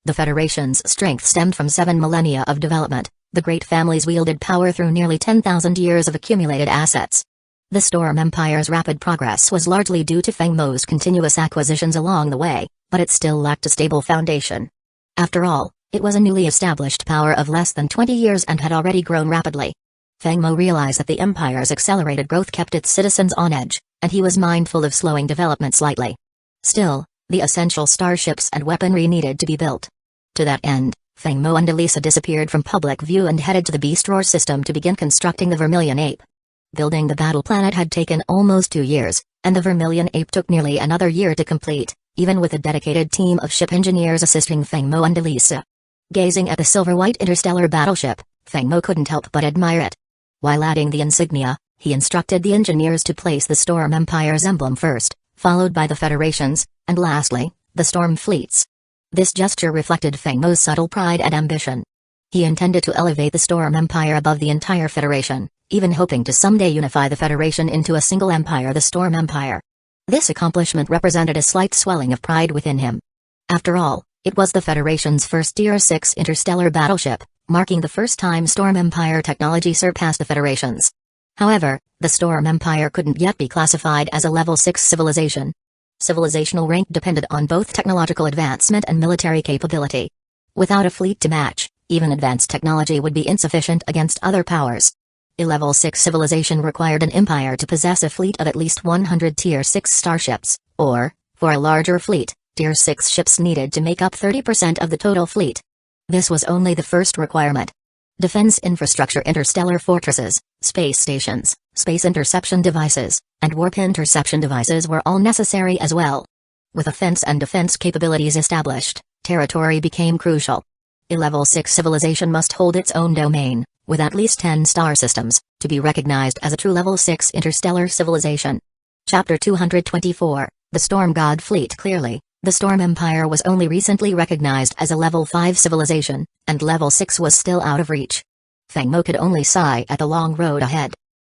The Federation's strength stemmed from 7 millennia of development. The great families wielded power through nearly 10,000 years of accumulated assets. The Storm Empire's rapid progress was largely due to Fengmo's continuous acquisitions along the way, but it still lacked a stable foundation. After all, it was a newly established power of less than 20 years and had already grown rapidly. Fengmo realized that the Empire's accelerated growth kept its citizens on edge, and he was mindful of slowing development slightly. Still, the essential starships and weaponry needed to be built. To that end, Fengmo and Elisa disappeared from public view and headed to the Beast Roar system to begin constructing the Vermilion Ape. Building the battle planet had taken almost 2 years, and the Vermilion Ape took nearly another year to complete, even with a dedicated team of ship engineers assisting Fengmo and Elisa. Gazing at the silver-white interstellar battleship, Fengmo couldn't help but admire it. While adding the insignia, he instructed the engineers to place the Storm Empire's emblem first, followed by the Federation's, and lastly, the Storm Fleet's. This gesture reflected Fengmo's subtle pride and ambition. He intended to elevate the Storm Empire above the entire Federation, even hoping to someday unify the Federation into a single empire, the Storm Empire. This accomplishment represented a slight swelling of pride within him. After all, it was the Federation's first Tier 6 interstellar battleship, marking the first time Storm Empire technology surpassed the Federation's. However, the Storm Empire couldn't yet be classified as a Level 6 civilization. Civilizational rank depended on both technological advancement and military capability. Without a fleet to match, even advanced technology would be insufficient against other powers. A Level 6 civilization required an empire to possess a fleet of at least 100 Tier 6 starships, or, for a larger fleet, Tier 6 ships needed to make up 30% of the total fleet. This was only the first requirement. Defense infrastructure, interstellar fortresses, space stations, space interception devices, and warp interception devices were all necessary as well. With offense and defense capabilities established, territory became crucial. A Level 6 civilization must hold its own domain, with at least 10 star systems, to be recognized as a true Level 6 interstellar civilization. Chapter 224, The Storm God Fleet. Clearly, the Storm Empire was only recently recognized as a Level 5 civilization, and Level 6 was still out of reach. Fengmo could only sigh at the long road ahead.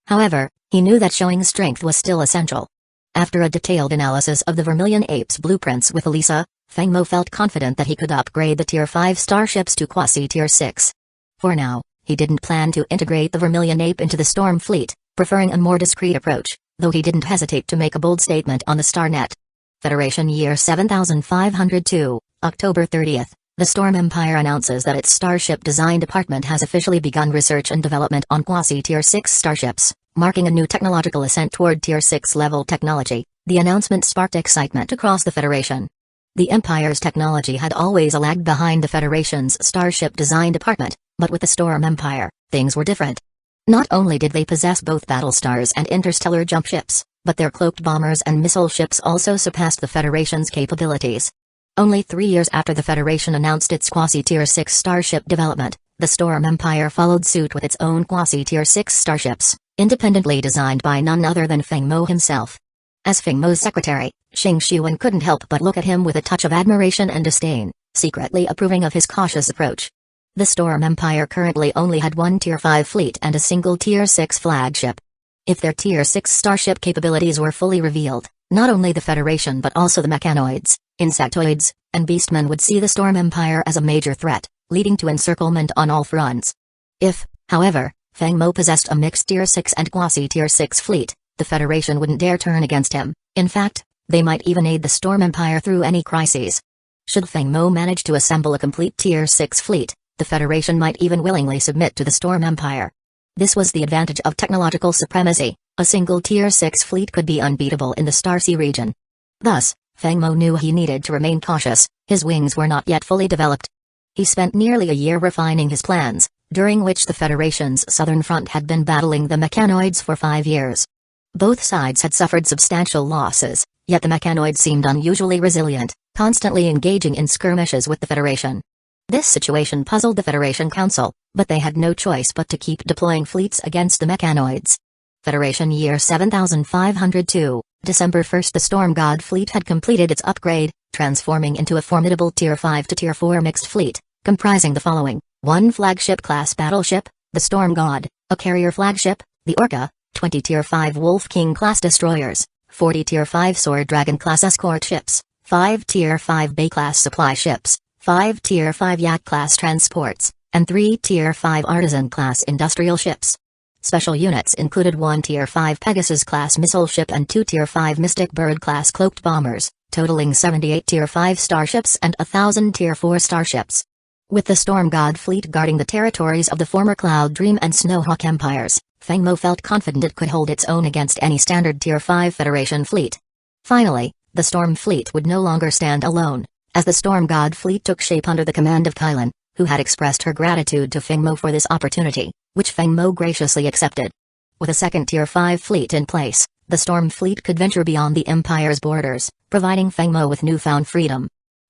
However, he knew that showing strength was still essential. After a detailed analysis of the Vermilion Ape's blueprints with Elisa, Fengmo felt confident that he could upgrade the Tier 5 starships to quasi-Tier 6. For now, he didn't plan to integrate the Vermilion Ape into the Storm Fleet, preferring a more discreet approach, though he didn't hesitate to make a bold statement on the StarNet. Federation Year 7502, October 30th, the Storm Empire announces that its Starship Design Department has officially begun research and development on quasi-Tier 6 starships, marking a new technological ascent toward Tier 6 level technology. The announcement sparked excitement across the Federation. The Empire's technology had always lagged behind the Federation's starship design department, but with the Storm Empire, things were different. Not only did they possess both battlestars and interstellar jump ships, but their cloaked bombers and missile ships also surpassed the Federation's capabilities. Only 3 years after the Federation announced its quasi-Tier 6 starship development, the Storm Empire followed suit with its own quasi-Tier 6 starships, independently designed by none other than Feng Mo himself. As Feng Mo's secretary, Xing Xuan couldn't help but look at him with a touch of admiration and disdain, secretly approving of his cautious approach. The Storm Empire currently only had one Tier 5 fleet and a single Tier 6 flagship. If their Tier 6 starship capabilities were fully revealed, not only the Federation but also the mechanoids, insectoids, and beastmen would see the Storm Empire as a major threat, leading to encirclement on all fronts. If, however, Feng Mo possessed a mixed Tier 6 and quasi-Tier 6 fleet, the Federation wouldn't dare turn against him. In fact, they might even aid the Storm Empire through any crises. Should Feng Mo manage to assemble a complete Tier 6 fleet, the Federation might even willingly submit to the Storm Empire. This was the advantage of technological supremacy. A single Tier 6 fleet could be unbeatable in the Starsea region. Thus, Feng Mo knew he needed to remain cautious. His wings were not yet fully developed. He spent nearly a year refining his plans, during which the Federation's southern front had been battling the mechanoids for 5 years. Both sides had suffered substantial losses, yet the mechanoids seemed unusually resilient, constantly engaging in skirmishes with the Federation. This situation puzzled the Federation Council, but they had no choice but to keep deploying fleets against the mechanoids. Federation Year 7502, December 1st. The Storm God fleet had completed its upgrade, transforming into a formidable Tier 5 to Tier 4 mixed fleet, comprising the following: 1 flagship-class battleship, the Storm God, a carrier flagship, the Orca, 20 Tier 5 Wolf King-class destroyers, 40 Tier 5 Sword Dragon-class escort ships, 5 Tier 5 Bay-class supply ships, 5 Tier 5 Yak-class transports, and 3 Tier 5 Artisan-class industrial ships. Special units included 1 Tier 5 Pegasus-class missile ship and 2 Tier 5 Mystic Bird-class cloaked bombers, totaling 78 Tier 5 starships and 1,000 Tier 4 starships. With the Storm God fleet guarding the territories of the former Cloud Dream and Snowhawk empires, Feng Mo felt confident it could hold its own against any standard Tier 5 Federation fleet. Finally, the Storm fleet would no longer stand alone, as the Storm God fleet took shape under the command of Kylan, who had expressed her gratitude to Feng Mo for this opportunity, which Feng Mo graciously accepted. With a second Tier 5 fleet in place, the Storm fleet could venture beyond the Empire's borders, providing Feng Mo with newfound freedom.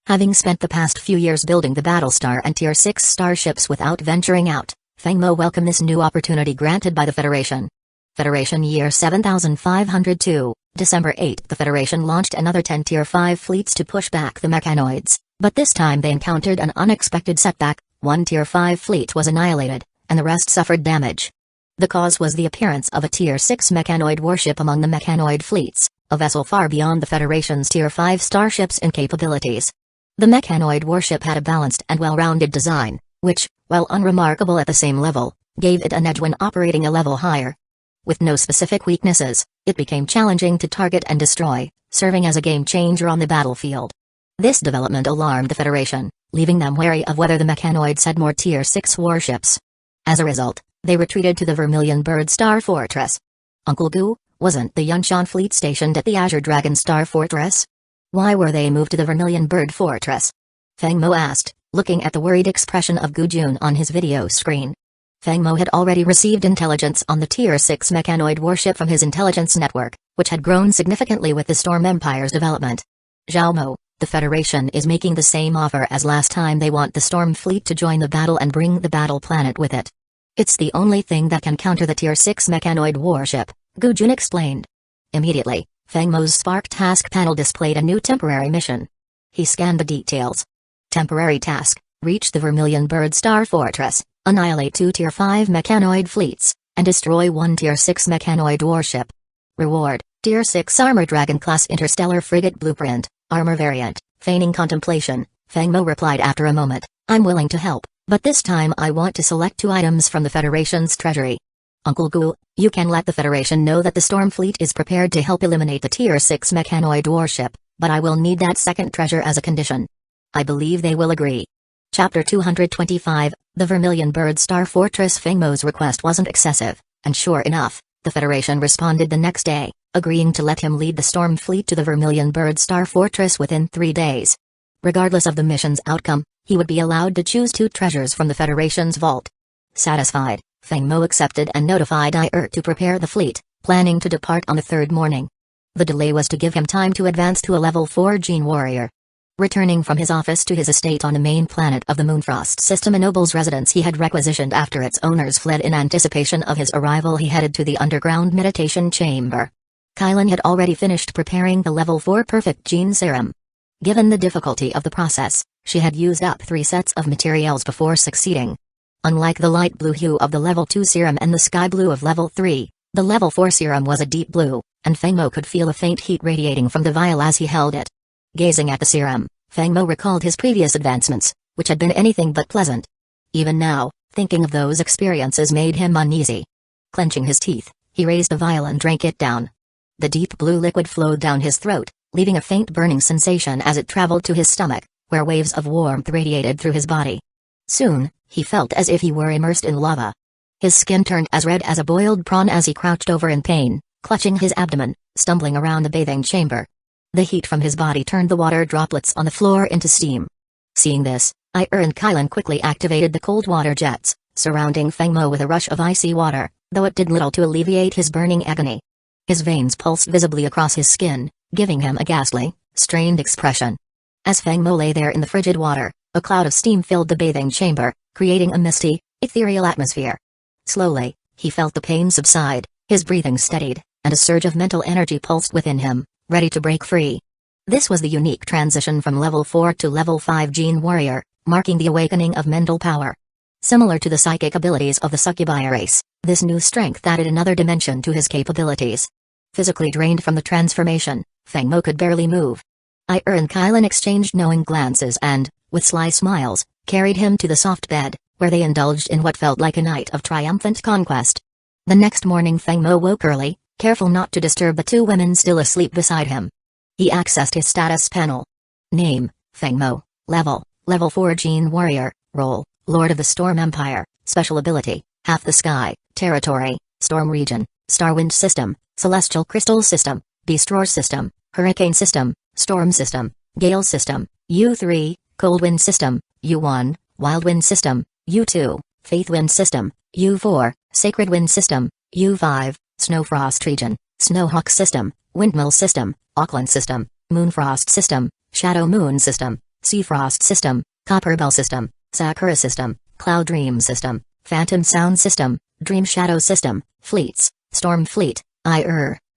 Having spent the past few years building the Battlestar and Tier 6 starships without venturing out, Feng Mo welcomed this new opportunity granted by the Federation. Federation Year 7502, December 8. The Federation launched another 10 Tier 5 fleets to push back the mechanoids, but this time they encountered an unexpected setback. 1 Tier 5 fleet was annihilated, and the rest suffered damage. The cause was the appearance of a Tier 6 mechanoid warship among the mechanoid fleets, a vessel far beyond the Federation's Tier 5 starships in capabilities. The mechanoid warship had a balanced and well-rounded design, which, while unremarkable at the same level, gave it an edge when operating a level higher. With no specific weaknesses, it became challenging to target and destroy, serving as a game-changer on the battlefield. This development alarmed the Federation, leaving them wary of whether the mechanoids had more Tier 6 warships. As a result, they retreated to the Vermilion Bird Star Fortress. Uncle Gu, wasn't the Yunshan fleet stationed at the Azure Dragon Star Fortress? Why were they moved to the Vermilion Bird Fortress? Feng Mo asked, looking at the worried expression of Gu Jun on his video screen. Feng Mo had already received intelligence on the Tier 6 mechanoid warship from his intelligence network, which had grown significantly with the Storm Empire's development. Zhao Mo, the Federation is making the same offer as last time. They want the Storm fleet to join the battle and bring the battle planet with it. It's the only thing that can counter the Tier 6 mechanoid warship, Gu Jun explained. Immediately, Feng Mo's Spark task panel displayed a new temporary mission. He scanned the details. Temporary task: reach the Vermilion Bird Star Fortress, annihilate 2 Tier 5 mechanoid fleets, and destroy 1 Tier 6 mechanoid warship. Reward: Tier 6 Armor Dragon class interstellar frigate blueprint, armor variant. Feigning contemplation, Feng Mo replied after a moment, I'm willing to help, but this time I want to select 2 items from the Federation's treasury. Uncle Gu, you can let the Federation know that the Storm Fleet is prepared to help eliminate the Tier 6 mechanoid warship, but I will need that second treasure as a condition. I believe they will agree. Chapter 225, The Vermilion Bird Star Fortress. Feng Mo's request wasn't excessive, and sure enough, The Federation responded the next day, agreeing to let him lead the Storm Fleet to the Vermilion Bird Star Fortress within 3 days. Regardless of the mission's outcome, he would be allowed to choose 2 treasures from the Federation's vault. Satisfied, Feng Mo accepted and notified to prepare the fleet, planning to depart on the 3rd morning. The delay was to give him time to advance to a level 4 Gene Warrior. Returning from his office to his estate on the main planet of the Moonfrost system, a noble's residence he had requisitioned after its owners fled in anticipation of his arrival, he headed to the underground meditation chamber. Kylan had already finished preparing the level 4 perfect gene serum. Given the difficulty of the process, she had used up 3 sets of materials before succeeding. Unlike the light blue hue of the level 2 serum and the sky blue of level 3, the level 4 serum was a deep blue, and Feng Mo could feel a faint heat radiating from the vial as he held it. Gazing at the serum, Feng Mo recalled his previous advancements, which had been anything but pleasant. Even now, thinking of those experiences made him uneasy. Clenching his teeth, he raised the vial and drank it down. The deep blue liquid flowed down his throat, leaving a faint burning sensation as it traveled to his stomach, where waves of warmth radiated through his body. Soon, he felt as if he were immersed in lava. His skin turned as red as a boiled prawn as he crouched over in pain, clutching his abdomen, stumbling around the bathing chamber. The heat from his body turned the water droplets on the floor into steam. Seeing this, and Kylan quickly activated the cold water jets, surrounding Feng Mo with a rush of icy water, though it did little to alleviate his burning agony. His veins pulsed visibly across his skin, giving him a ghastly, strained expression. As Feng Mo lay there in the frigid water, a cloud of steam filled the bathing chamber, creating a misty, ethereal atmosphere. Slowly, he felt the pain subside, his breathing steadied, and a surge of mental energy pulsed within him, ready to break free. This was the unique transition from level 4 to level 5 Gene Warrior, marking the awakening of mental power. Similar to the psychic abilities of the succubi race, this new strength added another dimension to his capabilities. Physically drained from the transformation, Feng Mo could barely move. and Kylan exchanged knowing glances and, with sly smiles, carried him to the soft bed, where they indulged in what felt like a night of triumphant conquest. The next morning Feng Mo woke early, careful not to disturb the 2 women still asleep beside him. He accessed his status panel. Name, Feng Mo. Level 4 Gene Warrior. Role, Lord of the Storm Empire. Special ability, Half the Sky. Territory, Storm Region. Starwind System, Celestial Crystal System, Beast Roar System, Hurricane System, Storm System, Gale System, U3, Cold Wind System, U1, Wild Wind System, U2, Faith Wind System, U4, Sacred Wind System, U5, Snowfrost Region, Snowhawk System, Windmill System, Auckland System, Moonfrost System, Shadow Moon System, Seafrost System, Copperbell System, Sakura System, Cloud Dream System, Phantom Sound System, Dream Shadow System, Fleets, Storm Fleet,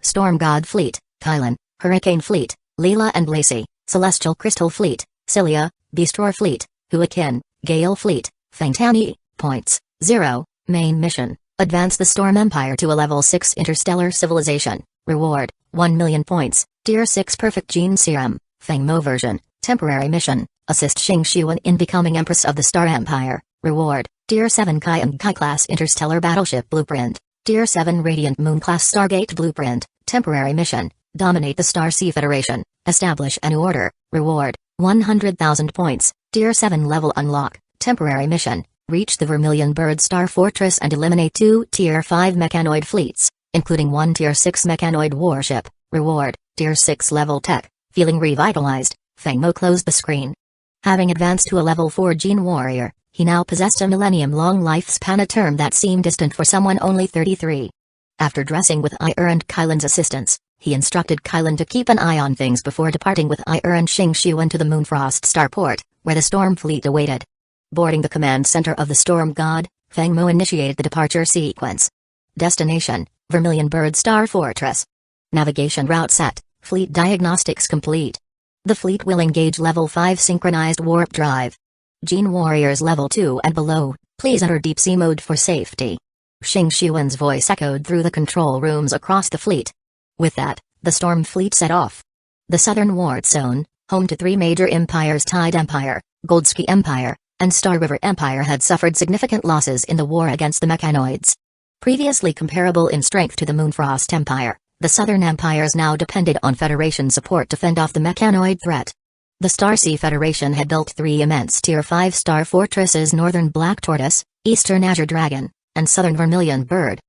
Storm God Fleet, Kylan, Hurricane Fleet, Leela and Lacey, Celestial Crystal Fleet, Cilia, Beast Roar Fleet, Huakin, Gale Fleet, Fangtani. Points, 0, Main Mission, Advance the Storm Empire to a Level 6 Interstellar Civilization, Reward, 1,000,000 points, Tier 6 Perfect Gene Serum, Feng Mo version, Temporary Mission, Assist Xing Shiwen in becoming Empress of the Star Empire, Reward, Tier 7 Kai and Kai Class Interstellar Battleship Blueprint, Tier 7 Radiant Moon Class Stargate Blueprint, Temporary Mission, Dominate the Starsea Federation, Establish a New Order, Reward, 100,000 points, Tier 7 Level Unlock, Temporary Mission, Reach the Vermilion Bird Star Fortress and eliminate 2 Tier 5 mechanoid fleets, including 1 Tier 6 mechanoid warship, Reward, Tier 6 Level Tech. Feeling revitalized, Feng Mo closed the screen. Having advanced to a Level 4 Gene Warrior, he now possessed a millennium-long lifespan, a term that seemed distant for someone only 33. After dressing with and Kylan's assistance, he instructed Kylan to keep an eye on things before departing with and Xing Shiwen to the Moonfrost Starport, where the Storm Fleet awaited. Boarding the command center of the Storm God, Feng Mo initiated the departure sequence. Destination, Vermilion Bird Star Fortress. Navigation route set, fleet diagnostics complete. The fleet will engage Level 5 Synchronized Warp Drive. Gene Warriors Level 2 and below, please enter Deep Sea Mode for safety. Xing Shiwen's voice echoed through the control rooms across the fleet. With that, the Storm Fleet set off. The Southern Ward Zone, home to 3 major empires, Tide Empire, Goldski Empire, and Star River Empire, had suffered significant losses in the war against the mechanoids. Previously comparable in strength to the Moonfrost Empire, the Southern Empires now depended on Federation support to fend off the mechanoid threat. The Starsea Federation had built 3 immense Tier 5 star fortresses: Northern Black Tortoise, Eastern Azure Dragon, and Southern Vermilion Bird.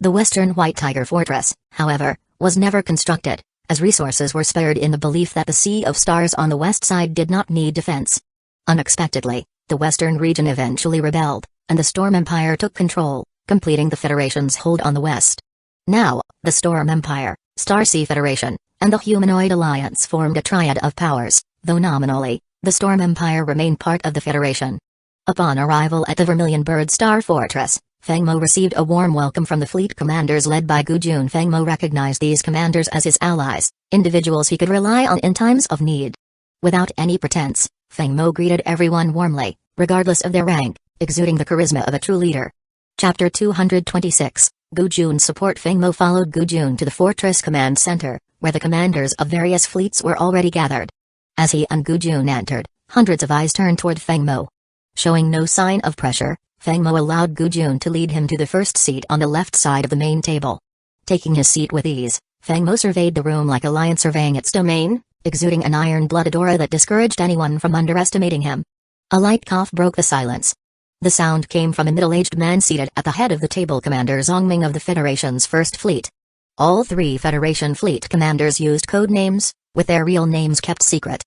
The western White Tiger Fortress, however, was never constructed, as resources were spared in the belief that the Sea of Stars on the west side did not need defense. Unexpectedly, the western region eventually rebelled, and the Storm Empire took control, completing the Federation's hold on the west. Now, the Storm Empire, Starsea Federation, and the Humanoid Alliance formed a triad of powers, though nominally, the Storm Empire remained part of the Federation. Upon arrival at the Vermilion Bird Star Fortress, Fengmo received a warm welcome from the fleet commanders led by Gu Jun. Fengmo recognized these commanders as his allies, individuals he could rely on in times of need. Without any pretense, Fengmo greeted everyone warmly, regardless of their rank, exuding the charisma of a true leader. Chapter 226, Gu Jun's support. Fengmo followed Gu Jun to the Fortress Command Center, where the commanders of various fleets were already gathered. As he and Gu Jun entered, hundreds of eyes turned toward Fengmo. Showing no sign of pressure, Fengmo allowed Gu Jun to lead him to the first seat on the left side of the main table. Taking his seat with ease, Fengmo surveyed the room like a lion surveying its domain, exuding an iron-blooded aura that discouraged anyone from underestimating him. A light cough broke the silence. The sound came from a middle-aged man seated at the head of the table, Commander Zongming of the Federation's First Fleet. All three Federation fleet commanders used code names, with their real names kept secret.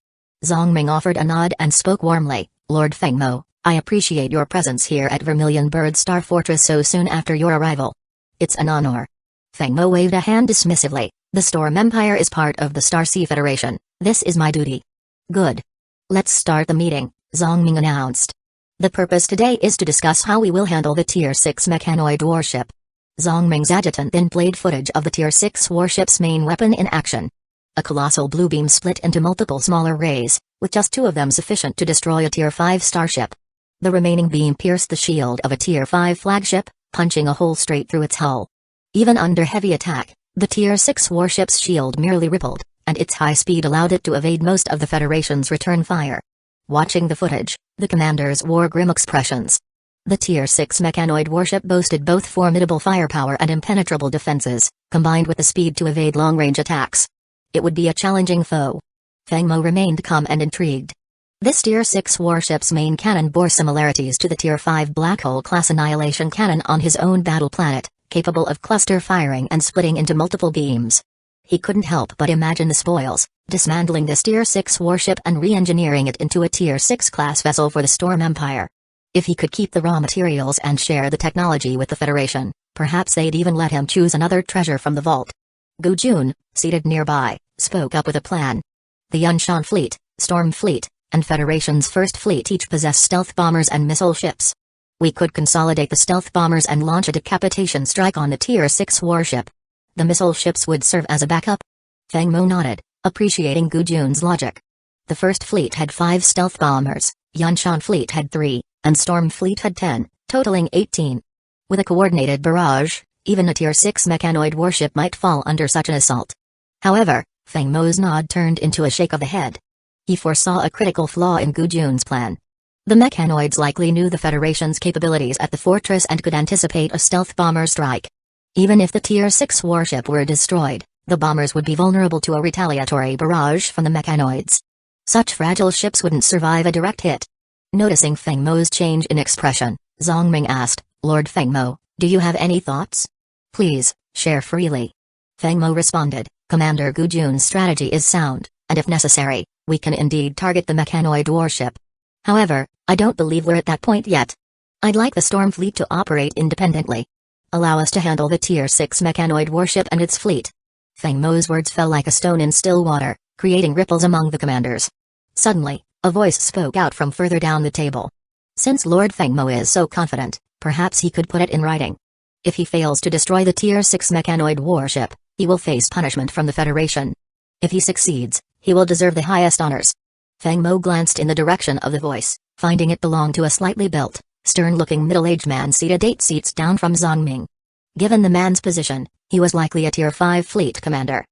Zongming offered a nod and spoke warmly, "Lord Fengmo, I appreciate your presence here at Vermilion Bird Star Fortress so soon after your arrival. It's an honor." Fengmo waved a hand dismissively. "The Storm Empire is part of the Starsea Federation. This is my duty." "Good. Let's start the meeting," Zongming announced. "The purpose today is to discuss how we will handle the Tier 6 mechanoid warship." Zongming's adjutant then played footage of the Tier 6 warship's main weapon in action. A colossal blue beam split into multiple smaller rays, with just two of them sufficient to destroy a Tier 5 starship. The remaining beam pierced the shield of a Tier 5 flagship, punching a hole straight through its hull. Even under heavy attack, the Tier 6 warship's shield merely rippled, and its high speed allowed it to evade most of the Federation's return fire. Watching the footage, the commanders wore grim expressions. The Tier 6 mechanoid warship boasted both formidable firepower and impenetrable defenses, combined with the speed to evade long-range attacks. It would be a challenging foe. Fengmo remained calm and intrigued. This Tier 6 warship's main cannon bore similarities to the Tier 5 Black Hole class annihilation cannon on his own battle planet, capable of cluster firing and splitting into multiple beams. He couldn't help but imagine the spoils, dismantling this Tier 6 warship and re-engineering it into a Tier 6 class vessel for the Storm Empire. If he could keep the raw materials and share the technology with the Federation, perhaps they'd even let him choose another treasure from the vault. Gu Jun, seated nearby, spoke up with a plan. The Yunshan Fleet, Storm Fleet, and Federation's First Fleet each possess stealth bombers and missile ships. We could consolidate the stealth bombers and launch a decapitation strike on the Tier 6 warship. The missile ships would serve as a backup. Fengmo nodded, appreciating Gu Jun's logic. The First Fleet had 5 stealth bombers, Yunshan Fleet had 3, and Storm Fleet had 10, totaling 18. With a coordinated barrage, even a Tier 6 mechanoid warship might fall under such an assault. However, Fengmo's nod turned into a shake of the head. He foresaw a critical flaw in Gu Jun's plan. The mechanoids likely knew the Federation's capabilities at the fortress and could anticipate a stealth bomber strike. Even if the Tier 6 warship were destroyed, the bombers would be vulnerable to a retaliatory barrage from the mechanoids. Such fragile ships wouldn't survive a direct hit. Noticing Fengmo's change in expression, Zongming asked, "Lord Fengmo, do you have any thoughts? Please, share freely." Fengmo responded, "Commander Gu Jun's strategy is sound, and if necessary, we can indeed target the mechanoid warship. However, I don't believe we're at that point yet. I'd like the Storm Fleet to operate independently. Allow us to handle the Tier 6 mechanoid warship and its fleet." Fengmo's words fell like a stone in still water, creating ripples among the commanders. Suddenly, a voice spoke out from further down the table. Since Lord Fengmo is so confident, perhaps he could put it in writing. If he fails to destroy the Tier 6 mechanoid warship, he will face punishment from the Federation. If he succeeds, he will deserve the highest honors. Fengmo glanced in the direction of the voice, finding it belonged to a slightly built, stern-looking middle-aged man seated 8 seats down from Zongming. Given the man's position, he was likely a Tier 5 fleet commander.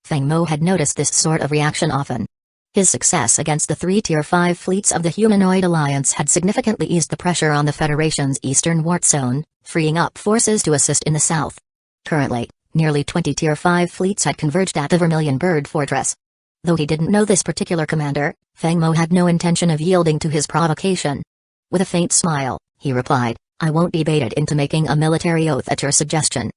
Fengmo had noticed this sort of reaction often. His success against the 3 Tier 5 fleets of the Humanoid Alliance had significantly eased the pressure on the Federation's eastern war zone, freeing up forces to assist in the south. Currently, nearly 20 Tier 5 fleets had converged at the Vermilion Bird Fortress. Though he didn't know this particular commander, Fengmo had no intention of yielding to his provocation. With a faint smile, he replied, "I won't be baited into making a military oath at your suggestion."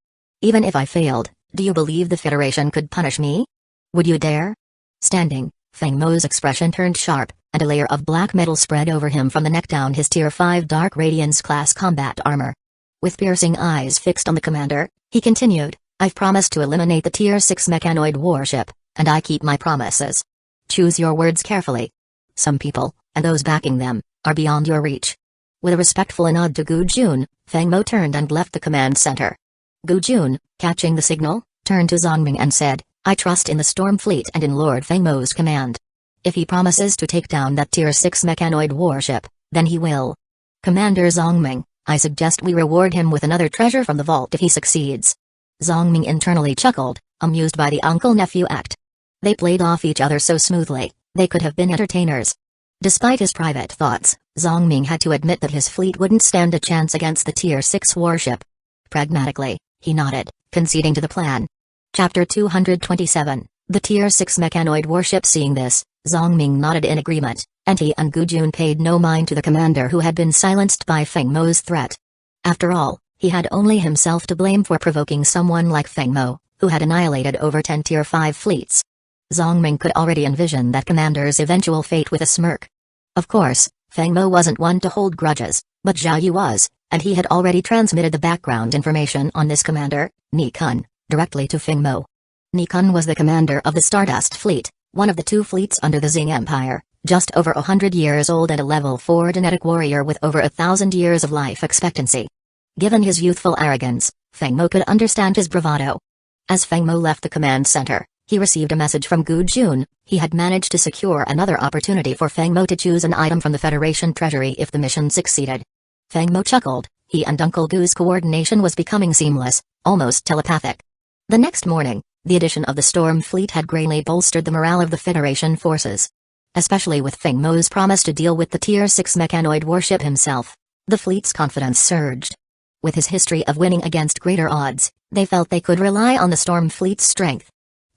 Even if I failed, do you believe the Federation could punish me? Would you dare? Standing, Feng Mo's expression turned sharp, and a layer of black metal spread over him from the neck down his Tier 5 Dark Radiance class combat armor. With piercing eyes fixed on the commander, he continued, I've promised to eliminate the Tier 6 mechanoid warship, and I keep my promises. Choose your words carefully. Some people, and those backing them, are beyond your reach. With a respectful nod to Gu Jun, Feng Mo turned and left the command center. Gu Jun, catching the signal, turned to Zongming and said, I trust in the Storm Fleet and in Lord Feng Mo's command. If he promises to take down that Tier 6 mechanoid warship, then he will. Commander Zongming, I suggest we reward him with another treasure from the vault if he succeeds. Zongming internally chuckled, amused by the uncle-nephew act. They played off each other so smoothly, they could have been entertainers. Despite his private thoughts, Zongming had to admit that his fleet wouldn't stand a chance against the Tier 6 warship. Pragmatically, he nodded, conceding to the plan. Chapter 227, The Tier 6 Mechanoid Warship. Seeing this, Zongming nodded in agreement, and he and Gu Jun paid no mind to the commander who had been silenced by Feng Mo's threat. After all, he had only himself to blame for provoking someone like Feng Mo, who had annihilated over 10 Tier 5 fleets. Zongming could already envision that commander's eventual fate with a smirk. Of course, Feng Mo wasn't one to hold grudges, but Zhao Yu was, and he had already transmitted the background information on this commander, Ni Kun, directly to Feng Mo. Ni Kun was the commander of the Stardust Fleet, one of the two fleets under the Xing Empire, just over 100 years old and a level 4 genetic warrior with over 1,000 years of life expectancy. Given his youthful arrogance, Feng Mo could understand his bravado. As Feng Mo left the command center, he received a message from Gu Jun. He had managed to secure another opportunity for Feng Mo to choose an item from the Federation treasury if the mission succeeded. Feng Mo chuckled. He and Uncle Gu's coordination was becoming seamless, almost telepathic. The next morning, the addition of the Storm Fleet had greatly bolstered the morale of the Federation forces. Especially with Feng Mo's promise to deal with the Tier 6 mechanoid warship himself, the fleet's confidence surged. With his history of winning against greater odds, they felt they could rely on the Storm Fleet's strength.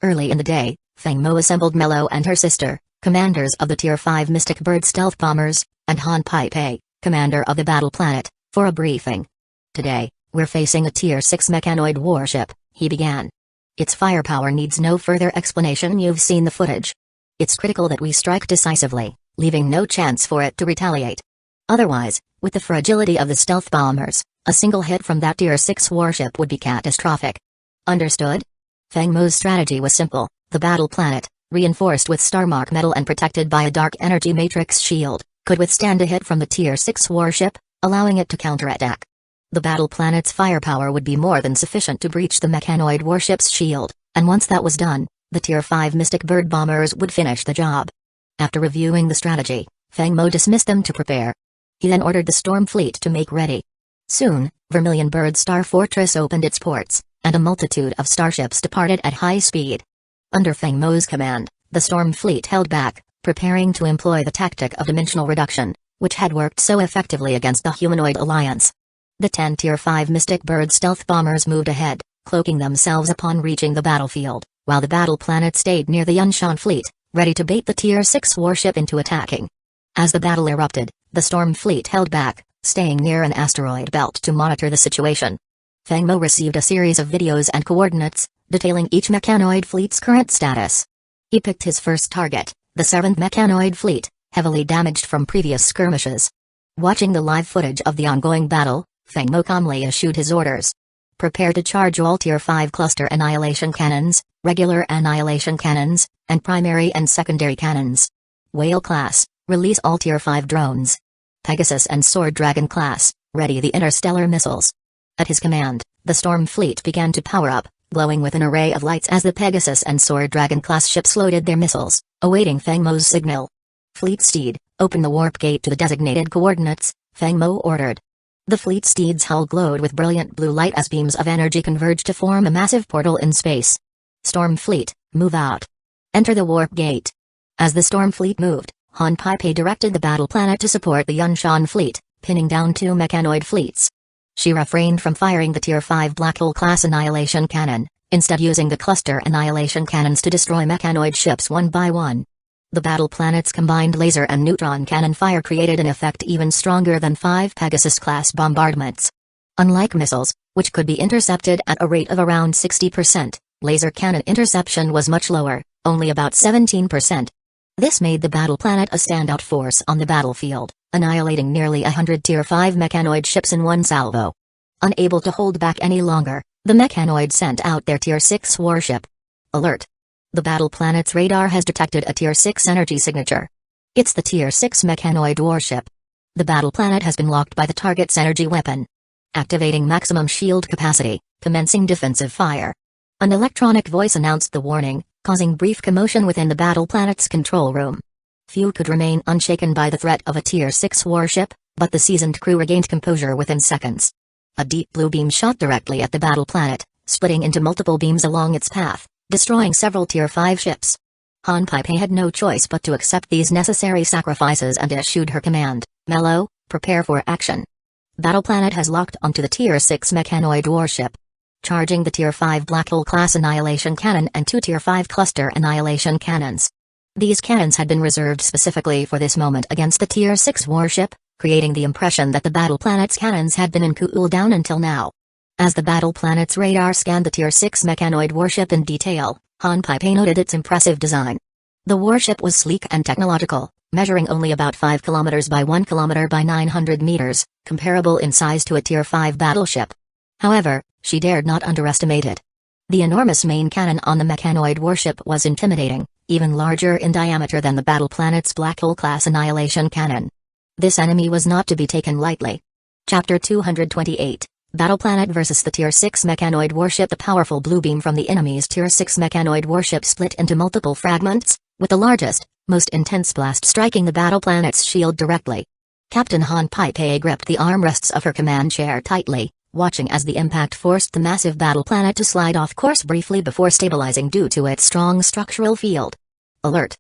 Early in the day, Feng Mo assembled Mello and her sister, commanders of the Tier 5 Mystic Bird stealth bombers, and Han Pai, commander of the battle planet, for a briefing. Today, we're facing a Tier 6 mechanoid warship, he began. Its firepower needs no further explanation. You've seen the footage. It's critical that we strike decisively, leaving no chance for it to retaliate. Otherwise, with the fragility of the stealth bombers, a single hit from that Tier 6 warship would be catastrophic. Understood? Feng Mo's strategy was simple. The battle planet, reinforced with Starmark metal and protected by a dark energy matrix shield, could withstand a hit from the Tier 6 warship, allowing it to counterattack. The battle planet's firepower would be more than sufficient to breach the mechanoid warship's shield, and once that was done, the Tier 5 Mystic Bird bombers would finish the job. After reviewing the strategy, Feng Mo dismissed them to prepare. He then ordered the Storm Fleet to make ready. Soon, Vermilion Bird Star Fortress opened its ports, and a multitude of starships departed at high speed. Under Feng Mo's command, the Storm Fleet held back, preparing to employ the tactic of dimensional reduction, which had worked so effectively against the humanoid alliance. The 10 Tier 5 Mystic Bird stealth bombers moved ahead, cloaking themselves upon reaching the battlefield, while the battle planet stayed near the Yunshan fleet, ready to bait the Tier 6 warship into attacking. As the battle erupted, the Storm Fleet held back, staying near an asteroid belt to monitor the situation. Feng Mo received a series of videos and coordinates, detailing each mechanoid fleet's current status. He picked his first target, the 7th mechanoid fleet, heavily damaged from previous skirmishes. Watching the live footage of the ongoing battle, Feng Mo calmly issued his orders. Prepare to charge all Tier 5 cluster annihilation cannons, regular annihilation cannons, and primary and secondary cannons. Whale class, release all Tier 5 drones. Pegasus and Sword Dragon class, ready the interstellar missiles. At his command, the Storm Fleet began to power up, glowing with an array of lights as the Pegasus and Sword Dragon class ships loaded their missiles, awaiting Feng Mo's signal. Fleet Steed, open the warp gate to the designated coordinates, Feng Mo ordered. The Fleet Steed's hull glowed with brilliant blue light as beams of energy converged to form a massive portal in space. Storm Fleet, move out. Enter the warp gate. As the Storm Fleet moved, Han Pai directed the battle planet to support the Yunshan fleet, pinning down 2 mechanoid fleets. She refrained from firing the Tier 5 Black Hole class annihilation cannon, instead using the cluster annihilation cannons to destroy mechanoid ships one by one. The battle planet's combined laser and neutron cannon fire created an effect even stronger than 5 Pegasus-class bombardments. Unlike missiles, which could be intercepted at a rate of around 60%. Laser cannon interception was much lower, only about 17%. This made the battle planet a standout force on the battlefield, annihilating nearly 100 Tier 5 mechanoid ships in one salvo. Unable to hold back any longer, the mechanoid sent out their Tier 6 warship. Alert! The battle planet's radar has detected a Tier 6 energy signature. It's the Tier 6 mechanoid warship. The battle planet has been locked by the target's energy weapon. Activating maximum shield capacity, commencing defensive fire. An electronic voice announced the warning, causing brief commotion within the battle planet's control room. Few could remain unshaken by the threat of a Tier 6 warship, but the seasoned crew regained composure within seconds. A deep blue beam shot directly at the battle planet, splitting into multiple beams along its path, destroying several Tier 5 ships. Han Pei had no choice but to accept these necessary sacrifices and issued her command, "Mello, prepare for action." Battle planet has locked onto the Tier 6 mechanoid warship. Charging the Tier 5 Black Hole class annihilation cannon and 2 Tier 5 cluster annihilation cannons. These cannons had been reserved specifically for this moment against the Tier 6 warship, creating the impression that the battle planet's cannons had been in cool down until now. As the battle planet's radar scanned the Tier 6 mechanoid warship in detail, Han Pei noted its impressive design. The warship was sleek and technological, measuring only about 5 km by 1 km by 900 meters, comparable in size to a Tier 5 battleship. However, she dared not underestimate it. The enormous main cannon on the mechanoid warship was intimidating, even larger in diameter than the battle planet's Black Hole class annihilation cannon. This enemy was not to be taken lightly. Chapter 228, Battle Planet vs. the Tier 6 mechanoid warship. The powerful blue beam from the enemy's Tier 6 mechanoid warship split into multiple fragments, with the largest, most intense blast striking the battle planet's shield directly. Captain Han Pei gripped the armrests of her command chair tightly, watching as the impact forced the massive battle planet to slide off course briefly before stabilizing due to its strong structural field. Alert!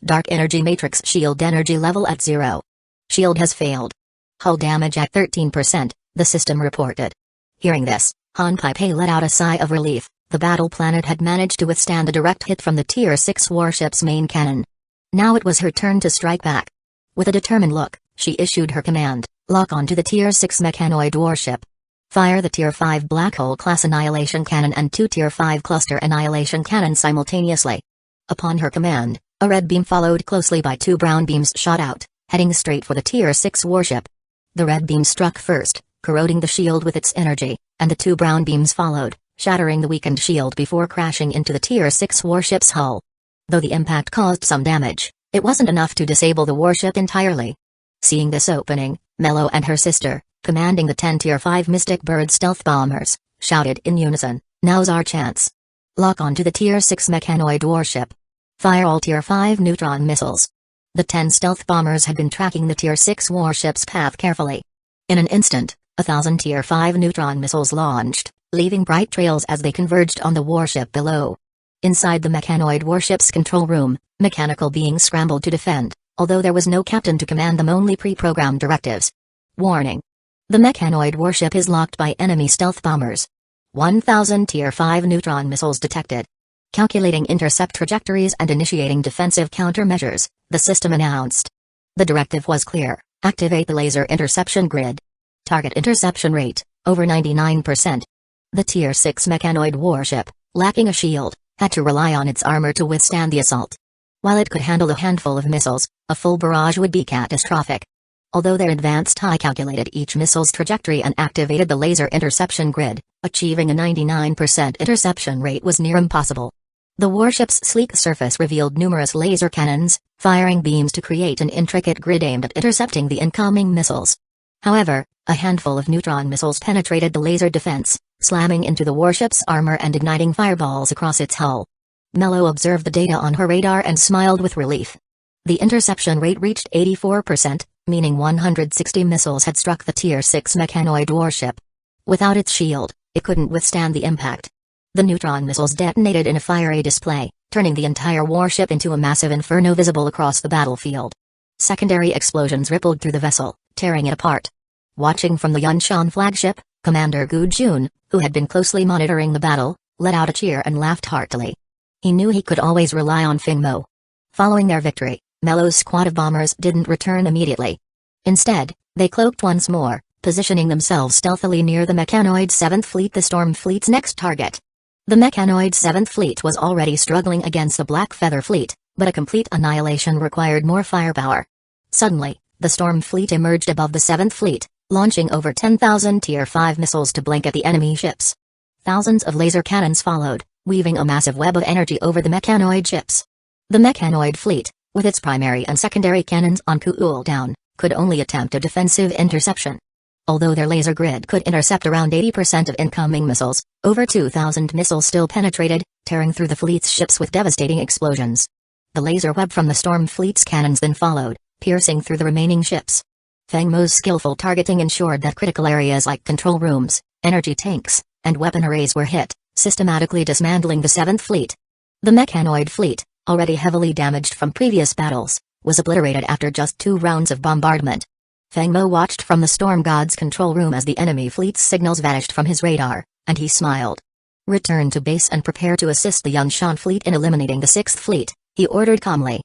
Dark Energy Matrix Shield Energy Level at 0. Shield has failed. Hull damage at 13%, the system reported. Hearing this, Han Pei let out a sigh of relief. The battle planet had managed to withstand a direct hit from the Tier 6 warship's main cannon. Now it was her turn to strike back. With a determined look, she issued her command, "Lock onto the Tier 6 mechanoid warship. Fire the Tier 5 Black Hole class annihilation cannon and 2 Tier 5 cluster annihilation cannons simultaneously." Upon her command, a red beam followed closely by 2 brown beams shot out, heading straight for the Tier 6 warship. The red beam struck first, corroding the shield with its energy, and the 2 brown beams followed, shattering the weakened shield before crashing into the Tier 6 warship's hull. Though the impact caused some damage, it wasn't enough to disable the warship entirely. Seeing this opening, Mello and her sister, commanding the 10 Tier 5 Mystic Bird stealth bombers, shouted in unison, "Now's our chance. Lock onto the Tier 6 mechanoid warship. Fire all Tier 5 neutron missiles." The 10 stealth bombers had been tracking the Tier 6 warship's path carefully. In an instant, 1,000 Tier 5 neutron missiles launched, leaving bright trails as they converged on the warship below. Inside the mechanoid warship's control room, mechanical beings scrambled to defend, although there was no captain to command them, only pre-programmed directives. Warning! The mechanoid warship is locked by enemy stealth bombers. 1,000 Tier 5 neutron missiles detected. Calculating intercept trajectories and initiating defensive countermeasures, the system announced. The directive was clear: activate the laser interception grid. Target interception rate, over 99%. The Tier 6 mechanoid warship, lacking a shield, had to rely on its armor to withstand the assault. While it could handle a handful of missiles, a full barrage would be catastrophic. Although their advanced eye calculated each missile's trajectory and activated the laser interception grid, achieving a 99% interception rate was near impossible. The warship's sleek surface revealed numerous laser cannons, firing beams to create an intricate grid aimed at intercepting the incoming missiles. However, a handful of neutron missiles penetrated the laser defense, slamming into the warship's armor and igniting fireballs across its hull. Mello observed the data on her radar and smiled with relief. The interception rate reached 84%, meaning 160 missiles had struck the Tier 6 mechanoid warship. Without its shield, it couldn't withstand the impact. The neutron missiles detonated in a fiery display, turning the entire warship into a massive inferno visible across the battlefield. Secondary explosions rippled through the vessel, tearing it apart. Watching from the Yunshan flagship, Commander Gu Jun, who had been closely monitoring the battle, let out a cheer and laughed heartily. He knew he could always rely on Fingmo. Following their victory, Mello's squad of bombers didn't return immediately. Instead, they cloaked once more, positioning themselves stealthily near the Mechanoid 7th Fleet, the Storm Fleet's next target. The Mechanoid 7th Fleet was already struggling against the Black Feather Fleet, but a complete annihilation required more firepower. Suddenly, the Storm Fleet emerged above the 7th Fleet, launching over 10,000 Tier 5 missiles to blink at the enemy ships. Thousands of laser cannons followed, weaving a massive web of energy over the Mechanoid ships. The Mechanoid Fleet, with its primary and secondary cannons on cooldown, could only attempt a defensive interception. Although their laser grid could intercept around 80% of incoming missiles, over 2,000 missiles still penetrated, tearing through the fleet's ships with devastating explosions. The laser web from the Storm Fleet's cannons then followed, piercing through the remaining ships. Feng Mo's skillful targeting ensured that critical areas like control rooms, energy tanks, and weapon arrays were hit, systematically dismantling the 7th Fleet. The Mechanoid Fleet, already heavily damaged from previous battles, was obliterated after just 2 rounds of bombardment. Feng Mo watched from the Storm God's control room as the enemy fleet's signals vanished from his radar, and he smiled. "Return to base and prepare to assist the Yunshan Fleet in eliminating the 6th Fleet," he ordered calmly.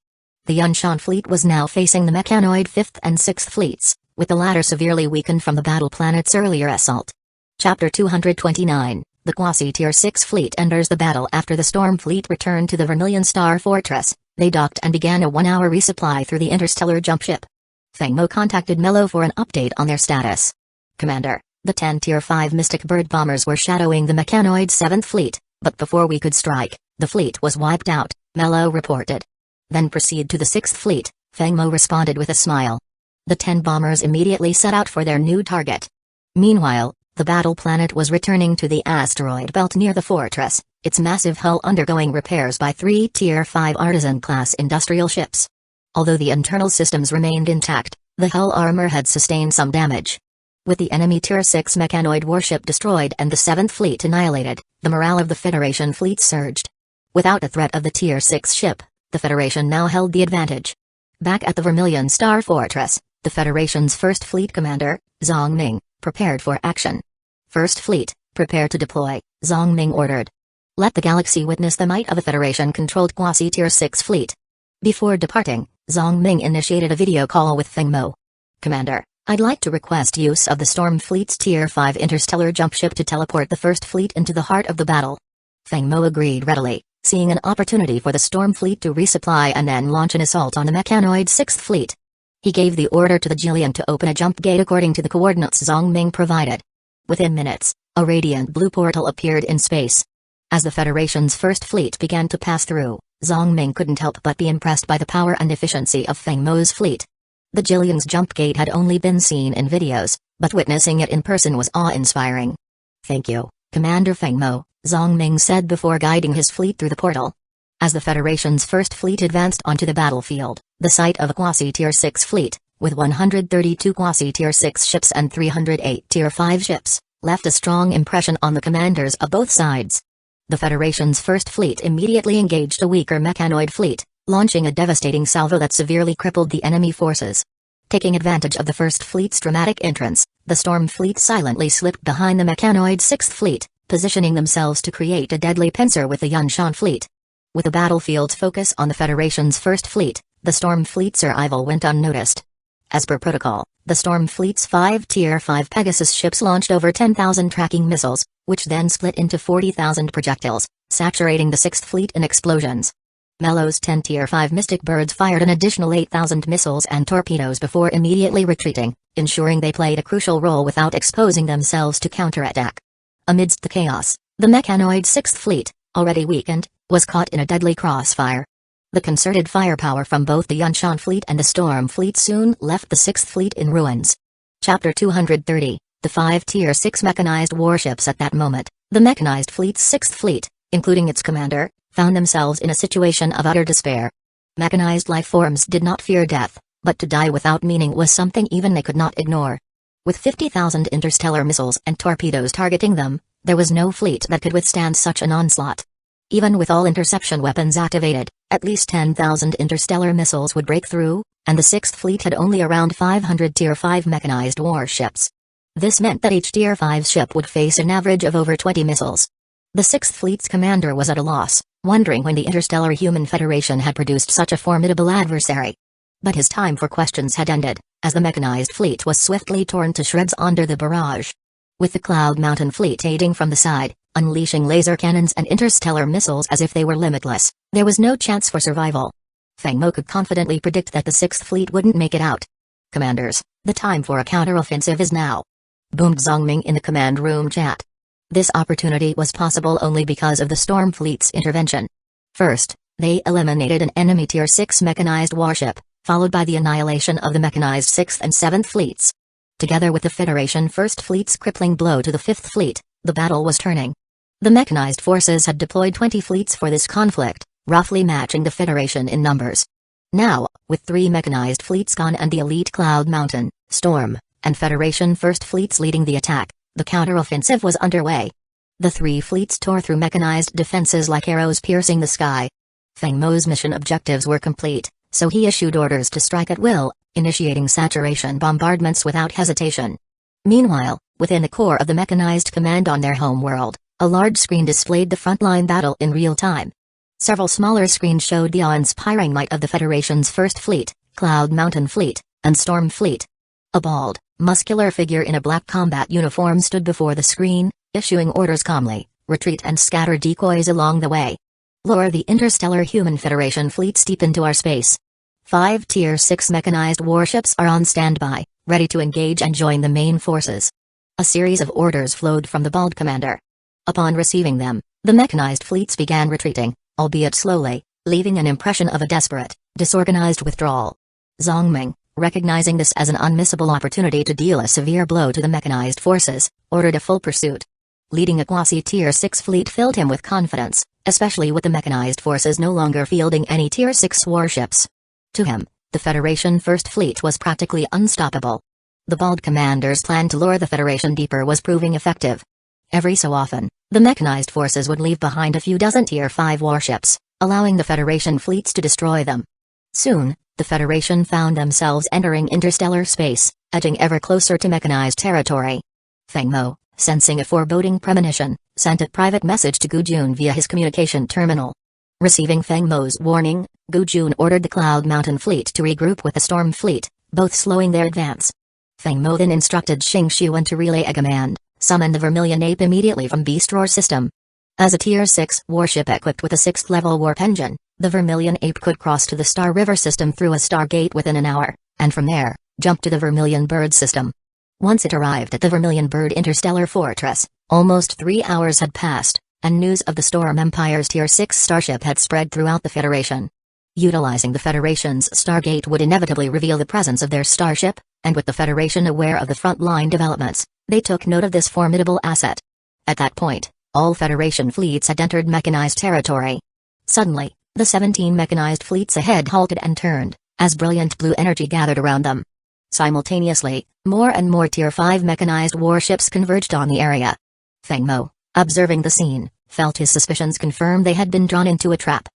The Yunshan Fleet was now facing the Mechanoid 5th and 6th Fleets, with the latter severely weakened from the battle planet's earlier assault. Chapter 229, The Quasi-Tier 6 Fleet enters the battle. After the Storm Fleet returned to the Vermilion Star Fortress, they docked and began a 1-hour resupply through the interstellar jump ship. Feng Mo contacted Mello for an update on their status. "Commander, the 10 Tier 5 Mystic Bird bombers were shadowing the Mechanoid 7th Fleet, but before we could strike, the fleet was wiped out," Mello reported. "Then proceed to the 6th Fleet," Feng Mo responded with a smile. The 10 bombers immediately set out for their new target. Meanwhile, the battle planet was returning to the asteroid belt near the fortress, its massive hull undergoing repairs by 3 Tier 5 artisan-class industrial ships. Although the internal systems remained intact, the hull armor had sustained some damage. With the enemy Tier 6 mechanoid warship destroyed and the 7th Fleet annihilated, the morale of the Federation fleet surged. Without the threat of the Tier 6 ship, the Federation now held the advantage. Back at the Vermilion Star Fortress, the Federation's 1st Fleet Commander, Zhang Ming, prepared for action. "1st Fleet, prepare to deploy," Zhang Ming ordered. "Let the galaxy witness the might of a Federation-controlled Quasi-Tier 6 Fleet." Before departing, Zhang Ming initiated a video call with Feng Mo. "Commander, I'd like to request use of the Storm Fleet's Tier 5 interstellar jump ship to teleport the 1st Fleet into the heart of the battle." Feng Mo agreed readily, seeing an opportunity for the Storm Fleet to resupply and then launch an assault on the Mechanoid 6th Fleet. He gave the order to the Jillian to open a jump gate according to the coordinates Zhang Ming provided. Within minutes, a radiant blue portal appeared in space. As the Federation's 1st Fleet began to pass through, Zhang Ming couldn't help but be impressed by the power and efficiency of Feng Mo's fleet. The Jillian's jump gate had only been seen in videos, but witnessing it in person was awe-inspiring. "Thank you, Commander Feng Mo," Zhang Ming said before guiding his fleet through the portal. As the Federation's 1st Fleet advanced onto the battlefield, the sight of a Quasi-Tier 6 fleet, with 132 Quasi-Tier 6 ships and 308 Tier 5 ships, left a strong impression on the commanders of both sides. The Federation's 1st Fleet immediately engaged a weaker mechanoid fleet, launching a devastating salvo that severely crippled the enemy forces. Taking advantage of the 1st Fleet's dramatic entrance, the Storm Fleet silently slipped behind the mechanoid 6th Fleet, positioning themselves to create a deadly pincer with the Yunshan Fleet. With the battlefield's focus on the Federation's 1st Fleet, the Storm Fleet's arrival went unnoticed. As per protocol, the Storm Fleet's 5 Tier 5 Pegasus ships launched over 10,000 tracking missiles, which then split into 40,000 projectiles, saturating the 6th Fleet in explosions. Mello's 10 Tier 5 Mystic Birds fired an additional 8,000 missiles and torpedoes before immediately retreating, ensuring they played a crucial role without exposing themselves to counterattack. Amidst the chaos, the mechanoid 6th Fleet, already weakened, was caught in a deadly crossfire. The concerted firepower from both the Yunshan Fleet and the Storm Fleet soon left the 6th Fleet in ruins. Chapter 230, The 5 Tier 6 Mechanized Warships. At that moment, the Mechanized Fleet's 6th Fleet, including its commander, found themselves in a situation of utter despair. Mechanized life forms did not fear death, but to die without meaning was something even they could not ignore. With 50,000 interstellar missiles and torpedoes targeting them, there was no fleet that could withstand such an onslaught. Even with all interception weapons activated, at least 10,000 interstellar missiles would break through, and the 6th Fleet had only around 500 Tier 5 mechanized warships. This meant that each Tier 5 ship would face an average of over 20 missiles. The 6th Fleet's commander was at a loss, wondering when the Interstellar Human Federation had produced such a formidable adversary. But his time for questions had ended. as the mechanized fleet was swiftly torn to shreds under the barrage. With the Cloud Mountain fleet aiding from the side, unleashing laser cannons and interstellar missiles as if they were limitless, there was no chance for survival. Feng Mo could confidently predict that the 6th Fleet wouldn't make it out. "Commanders, the time for a counteroffensive is now," boomed Zhongming in the command room chat. This opportunity was possible only because of the Storm Fleet's intervention. First, they eliminated an enemy Tier 6 mechanized warship, followed by the annihilation of the mechanized 6th and 7th Fleets. Together with the Federation 1st Fleet's crippling blow to the 5th Fleet, the battle was turning. The mechanized forces had deployed 20 fleets for this conflict, roughly matching the Federation in numbers. Now, with 3 mechanized fleets gone and the elite Cloud Mountain, Storm, and Federation 1st Fleets leading the attack, the counteroffensive was underway. The 3 fleets tore through mechanized defenses like arrows piercing the sky. Feng Mo's mission objectives were complete, so he issued orders to strike at will, initiating saturation bombardments without hesitation. Meanwhile, within the core of the mechanized command on their homeworld, a large screen displayed the frontline battle in real time. Several smaller screens showed the awe-inspiring might of the Federation's 1st Fleet, Cloud Mountain Fleet, and Storm Fleet. A bald, muscular figure in a black combat uniform stood before the screen, issuing orders calmly: retreat and scatter decoys along the way. Lure the interstellar human Federation fleets deep into our space. 5 Tier 6 mechanized warships are on standby, ready to engage and join the main forces. A series of orders flowed from the bald commander. Upon receiving them, the mechanized fleets began retreating, albeit slowly, leaving an impression of a desperate, disorganized withdrawal. Zhongming, recognizing this as an unmissable opportunity to deal a severe blow to the mechanized forces, ordered a full pursuit. Leading a quasi-Tier 6 fleet filled him with confidence, especially with the mechanized forces no longer fielding any Tier 6 warships. To him, the Federation 1st Fleet was practically unstoppable. The bald commander's plan to lure the Federation deeper was proving effective. Every so often, the mechanized forces would leave behind a few dozen Tier 5 warships, allowing the Federation fleets to destroy them. Soon, the Federation found themselves entering interstellar space, edging ever closer to mechanized territory. Feng Mo, sensing a foreboding premonition, sent a private message to Gu Jun via his communication terminal. Receiving Feng Mo's warning, Gu Jun ordered the Cloud Mountain Fleet to regroup with the Storm Fleet, both slowing their advance. Feng Mo then instructed Xing Shiwen to relay a command: summon the Vermilion Ape immediately from Beast Roar system. As a Tier 6 warship equipped with a 6th-level warp engine, the Vermilion Ape could cross to the Star River system through a Stargate within an hour, and from there, jump to the Vermilion Bird system. Once it arrived at the Vermilion Bird Interstellar Fortress, almost 3 hours had passed, and news of the Storm Empire's Tier 6 starship had spread throughout the Federation. Utilizing the Federation's Stargate would inevitably reveal the presence of their starship, and with the Federation aware of the frontline developments, they took note of this formidable asset. At that point, all Federation fleets had entered mechanized territory. Suddenly, the 17 mechanized fleets ahead halted and turned, as brilliant blue energy gathered around them. Simultaneously, more and more Tier 5 mechanized warships converged on the area. Feng Mo, observing the scene, felt his suspicions confirm they had been drawn into a trap.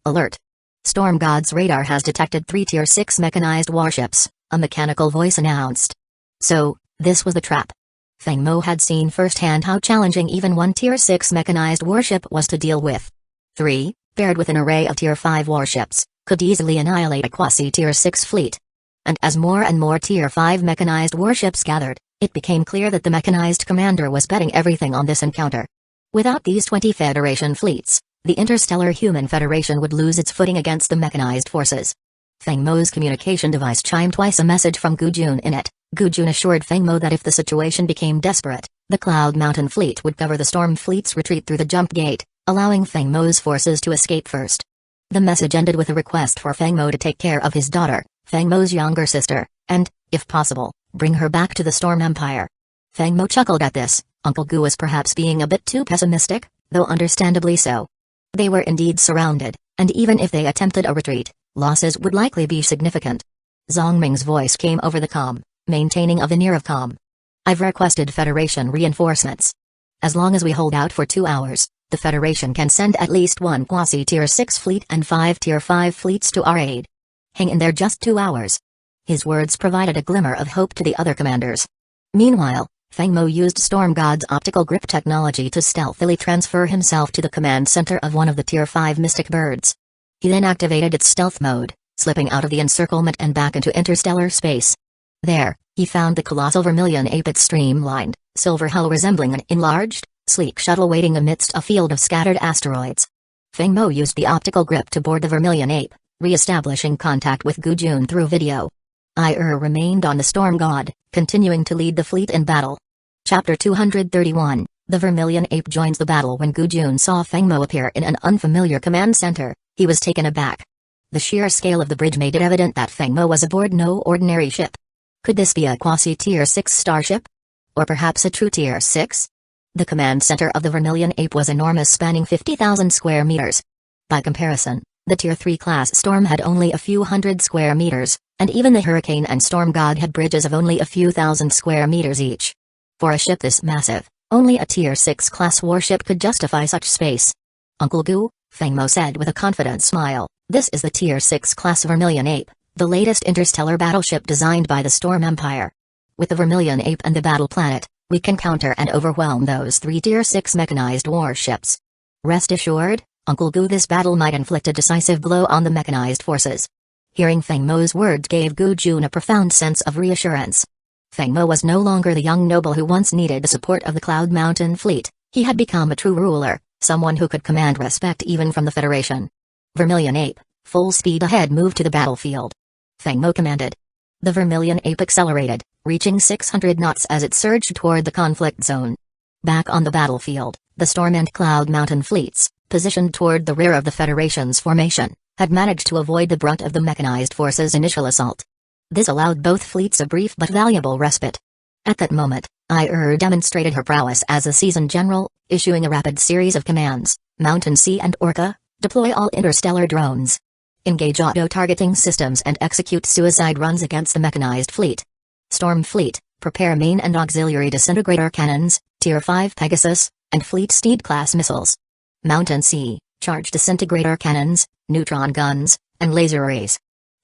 Alert! Storm God's radar has detected 3 Tier 6 mechanized warships, a mechanical voice announced. So, this was the trap. Feng Mo had seen firsthand how challenging even one Tier 6 mechanized warship was to deal with. 3, paired with an array of Tier 5 warships, could easily annihilate a quasi-Tier 6 fleet. And as more and more Tier 5 mechanized warships gathered, it became clear that the mechanized commander was betting everything on this encounter. Without these 20 Federation fleets, the Interstellar Human Federation would lose its footing against the mechanized forces. Feng Mo's communication device chimed twice, a message from Gu Jun in it. Gu Jun assured Feng Mo that if the situation became desperate, the Cloud Mountain Fleet would cover the Storm Fleet's retreat through the jump gate, allowing Feng Mo's forces to escape first. The message ended with a request for Feng Mo to take care of his daughter, Feng Mo's younger sister, and, if possible, bring her back to the Storm Empire. Feng Mo chuckled at this. Uncle Gu was perhaps being a bit too pessimistic, though understandably so. They were indeed surrounded, and even if they attempted a retreat, losses would likely be significant. Zhongming's voice came over the comm, maintaining a veneer of calm. I've requested Federation reinforcements. As long as we hold out for 2 hours, the Federation can send at least 1 quasi-Tier 6 fleet and 5 Tier 5 fleets to our aid. Hang in there, just 2 hours. His words provided a glimmer of hope to the other commanders. Meanwhile, Feng Mo used Storm God's optical grip technology to stealthily transfer himself to the command center of one of the Tier 5 mystic birds. He then activated its stealth mode, slipping out of the encirclement and back into interstellar space. There, he found the colossal vermilion ape, its streamlined, silver hull resembling an enlarged, sleek shuttle waiting amidst a field of scattered asteroids. Feng Mo used the optical grip to board the vermilion ape, re-establishing contact with Gu Jun through video. Remained on the Storm God, continuing to lead the fleet in battle. Chapter 231, The Vermilion Ape joins the battle. When Gu Jun saw Feng Mo appear in an unfamiliar command center, he was taken aback. The sheer scale of the bridge made it evident that Feng Mo was aboard no ordinary ship. Could this be a quasi-Tier 6 starship? Or perhaps a true Tier 6? The command center of the Vermilion Ape was enormous, spanning 50,000 square meters. By comparison, the Tier 3 class Storm had only a few hundred square meters, and even the Hurricane and Storm God had bridges of only a few thousand square meters each. For a ship this massive, only a Tier 6 class warship could justify such space. Uncle Gu, Feng Mo said with a confident smile, this is the Tier 6 class Vermilion Ape, the latest interstellar battleship designed by the Storm Empire. With the Vermilion Ape and the battle planet, we can counter and overwhelm those 3 Tier 6 mechanized warships. Rest assured, Uncle Gu, this battle might inflict a decisive blow on the mechanized forces. Hearing Feng Mo's words gave Gu Jun a profound sense of reassurance. Feng Mo was no longer the young noble who once needed the support of the Cloud Mountain fleet. He had become a true ruler, someone who could command respect even from the Federation. Vermilion Ape, full speed ahead, moved to the battlefield. Feng Mo commanded. The Vermilion Ape accelerated, reaching 600 knots as it surged toward the conflict zone. Back on the battlefield, the Storm and Cloud Mountain fleets, positioned toward the rear of the Federation's formation, had managed to avoid the brunt of the mechanized forces' initial assault. This allowed both fleets a brief but valuable respite. At that moment, demonstrated her prowess as a seasoned general, issuing a rapid series of commands: Mountain Sea and Orca, deploy all interstellar drones. Engage auto-targeting systems and execute suicide runs against the mechanized fleet. Storm Fleet, prepare main and auxiliary disintegrator cannons, Tier 5 Pegasus, and Fleet Steed-class missiles. Mountain Sea, charge disintegrator cannons, neutron guns, and laser arrays.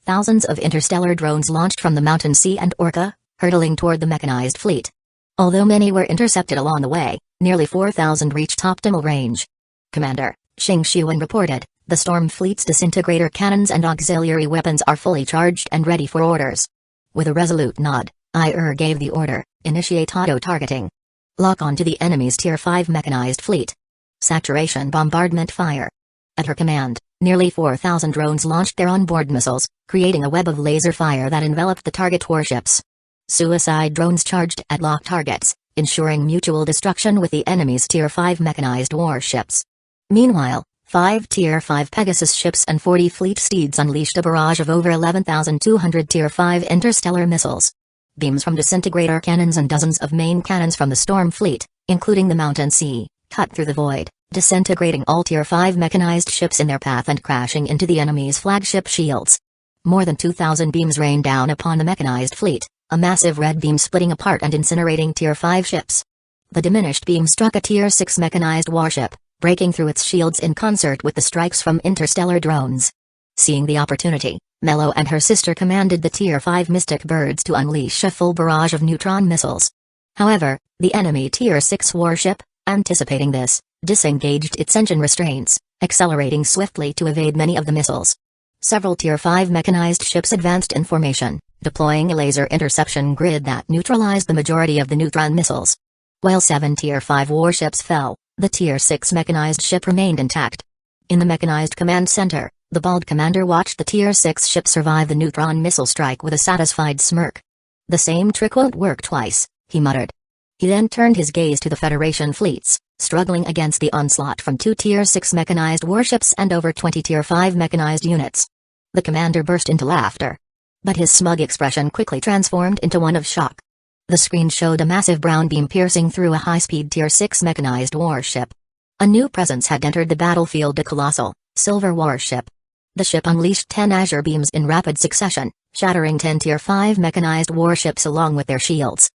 Thousands of interstellar drones launched from the Mountain Sea and Orca, hurtling toward the mechanized fleet. Although many were intercepted along the way, nearly 4,000 reached optimal range. Commander Xing Xuan reported, the Storm Fleet's disintegrator cannons and auxiliary weapons are fully charged and ready for orders. With a resolute nod, gave the order, initiate auto-targeting. Lock onto the enemy's Tier 5 mechanized fleet. Saturation bombardment fire. At her command, nearly 4,000 drones launched their onboard missiles, creating a web of laser fire that enveloped the target warships. Suicide drones charged at locked targets, ensuring mutual destruction with the enemy's Tier 5 mechanized warships. Meanwhile, 5 Tier 5 Pegasus ships and 40 Fleet Steeds unleashed a barrage of over 11,200 Tier 5 interstellar missiles. Beams from disintegrator cannons and dozens of main cannons from the Storm Fleet, including the Mountain Sea, cut through the void, disintegrating all Tier 5 mechanized ships in their path and crashing into the enemy's flagship shields. More than 2,000 beams rained down upon the mechanized fleet, a massive red beam splitting apart and incinerating Tier 5 ships. The diminished beam struck a Tier 6 mechanized warship, breaking through its shields in concert with the strikes from interstellar drones. Seeing the opportunity, Mello and her sister commanded the Tier 5 Mystic Birds to unleash a full barrage of neutron missiles. However, the enemy Tier 6 warship, anticipating this, disengaged its engine restraints, accelerating swiftly to evade many of the missiles. Several Tier 5 mechanized ships advanced in formation, deploying a laser interception grid that neutralized the majority of the neutron missiles. While 7 Tier 5 warships fell, the Tier 6 mechanized ship remained intact. In the mechanized command center, the bald commander watched the Tier 6 ship survive the neutron missile strike with a satisfied smirk. The same trick won't work twice, he muttered. He then turned his gaze to the Federation fleets, struggling against the onslaught from 2 Tier 6 mechanized warships and over 20 Tier 5 mechanized units. The commander burst into laughter. But his smug expression quickly transformed into one of shock. The screen showed a massive brown beam piercing through a high-speed Tier 6 mechanized warship. A new presence had entered the battlefield, a colossal, silver warship. The ship unleashed 10 azure beams in rapid succession, shattering 10 Tier 5 mechanized warships along with their shields.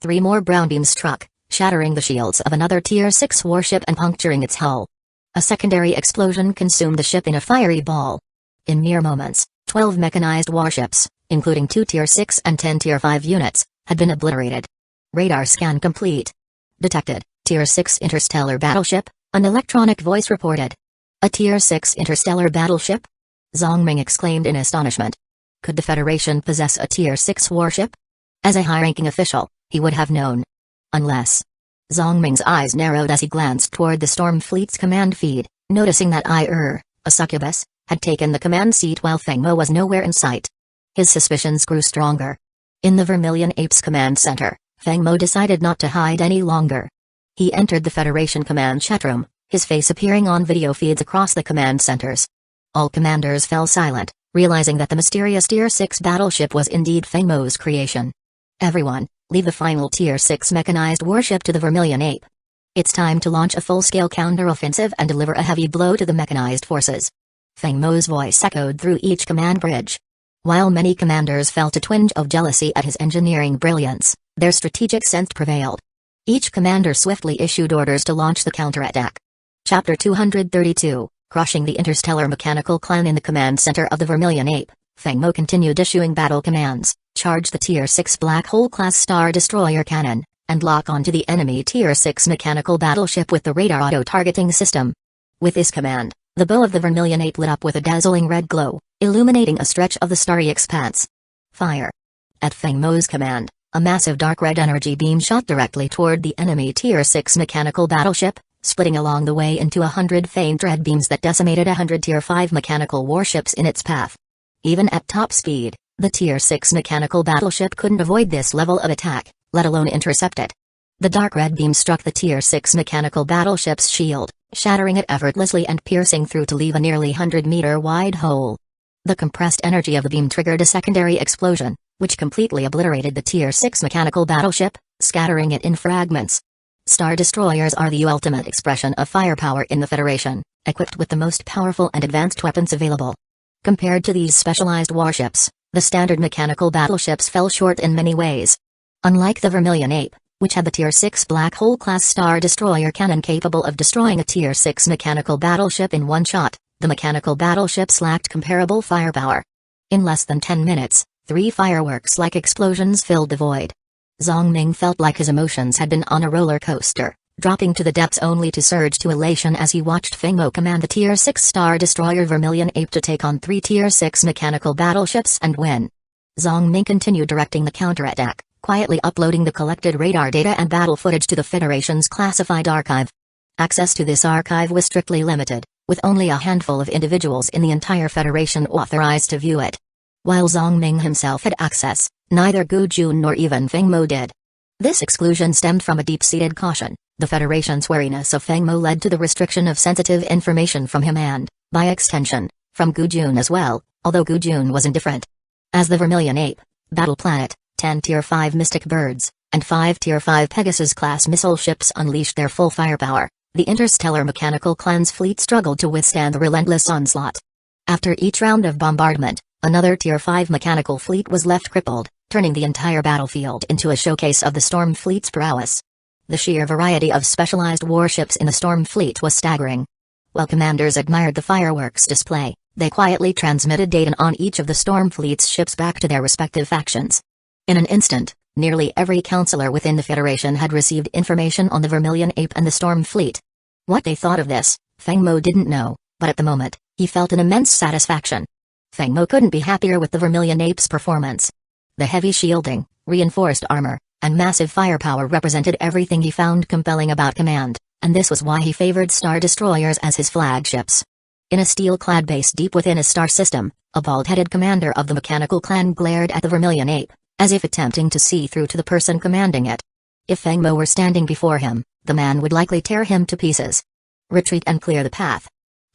3 more brown beams struck, shattering the shields of another Tier 6 warship and puncturing its hull. A secondary explosion consumed the ship in a fiery ball. In mere moments, 12 mechanized warships, including 2 Tier 6 and 10 Tier 5 units, had been obliterated. Radar scan complete. Detected, Tier 6 interstellar battleship, an electronic voice reported. A Tier 6 interstellar battleship? Zhong Ming exclaimed in astonishment. Could the Federation possess a Tier 6 warship? As a high-ranking official, he would have known. Unless. Zhang Ming's eyes narrowed as he glanced toward the Storm Fleet's command feed, noticing that a succubus, had taken the command seat while Feng Mo was nowhere in sight. His suspicions grew stronger. In the Vermilion Ape's command center, Feng Mo decided not to hide any longer. He entered the Federation command chatroom, his face appearing on video feeds across the command centers. All commanders fell silent, realizing that the mysterious Tier 6 battleship was indeed Feng Mo's creation. Everyone, leave the final Tier 6 mechanized warship to the Vermilion Ape. It's time to launch a full-scale counter-offensive and deliver a heavy blow to the mechanized forces. Feng Mo's voice echoed through each command bridge. While many commanders felt a twinge of jealousy at his engineering brilliance, their strategic sense prevailed. Each commander swiftly issued orders to launch the counterattack. Chapter 232, Crushing the Interstellar Mechanical Clan. In the command center of the Vermilion Ape, Feng Mo continued issuing battle commands: charge the Tier 6 Black Hole-class Star Destroyer cannon, and lock onto the enemy Tier 6 mechanical battleship with the radar auto-targeting system. With this command, the bow of the Vermilion Ape lit up with a dazzling red glow, illuminating a stretch of the starry expanse. Fire! At Feng Mo's command, a massive dark red energy beam shot directly toward the enemy Tier 6 mechanical battleship, splitting along the way into 100 faint red beams that decimated 100 Tier 5 mechanical warships in its path. Even at top speed, the Tier 6 mechanical battleship couldn't avoid this level of attack, let alone intercept it. The dark red beam struck the Tier 6 mechanical battleship's shield, shattering it effortlessly and piercing through to leave a nearly 100-meter wide hole. The compressed energy of the beam triggered a secondary explosion, which completely obliterated the Tier 6 mechanical battleship, scattering it in fragments. Star Destroyers are the ultimate expression of firepower in the Federation, equipped with the most powerful and advanced weapons available. Compared to these specialized warships, the standard mechanical battleships fell short in many ways. Unlike the Vermilion Ape, which had the Tier 6 Black Hole-class Star Destroyer cannon capable of destroying a Tier 6 mechanical battleship in one shot, the mechanical battleships lacked comparable firepower. In less than 10 minutes, 3 fireworks-like explosions filled the void. Zhang Ming felt like his emotions had been on a roller coaster, dropping to the depths only to surge to elation as he watched Feng Mo command the Tier 6 Star Destroyer Vermilion Ape to take on 3 Tier 6 mechanical battleships and win. Zhang Ming continued directing the counterattack, quietly uploading the collected radar data and battle footage to the Federation's classified archive. Access to this archive was strictly limited, with only a handful of individuals in the entire Federation authorized to view it. While Zhang Ming himself had access, neither Gu Jun nor even Feng Mo did. This exclusion stemmed from a deep-seated caution. The Federation's wariness of Feng Mo led to the restriction of sensitive information from him and, by extension, from Gu Jun as well, although Gu Jun was indifferent. As the Vermilion Ape, Battle Planet, 10 Tier 5 Mystic Birds, and 5 Tier 5 Pegasus-class missile ships unleashed their full firepower, the Interstellar Mechanical Clan's fleet struggled to withstand the relentless onslaught. After each round of bombardment, another Tier 5 mechanical fleet was left crippled, turning the entire battlefield into a showcase of the Storm Fleet's prowess. The sheer variety of specialized warships in the Storm Fleet was staggering. While commanders admired the fireworks display, they quietly transmitted data on each of the Storm Fleet's ships back to their respective factions. In an instant, nearly every counselor within the Federation had received information on the Vermilion Ape and the Storm Fleet. What they thought of this, Feng Mo didn't know, but at the moment, he felt an immense satisfaction. Feng Mo couldn't be happier with the Vermilion Ape's performance. The heavy shielding, reinforced armor, and massive firepower represented everything he found compelling about command, and this was why he favored Star Destroyers as his flagships. In a steel-clad base deep within a star system, a bald-headed commander of the mechanical clan glared at the Vermilion Ape, as if attempting to see through to the person commanding it. If Feng Mo were standing before him, the man would likely tear him to pieces. Retreat and clear the path.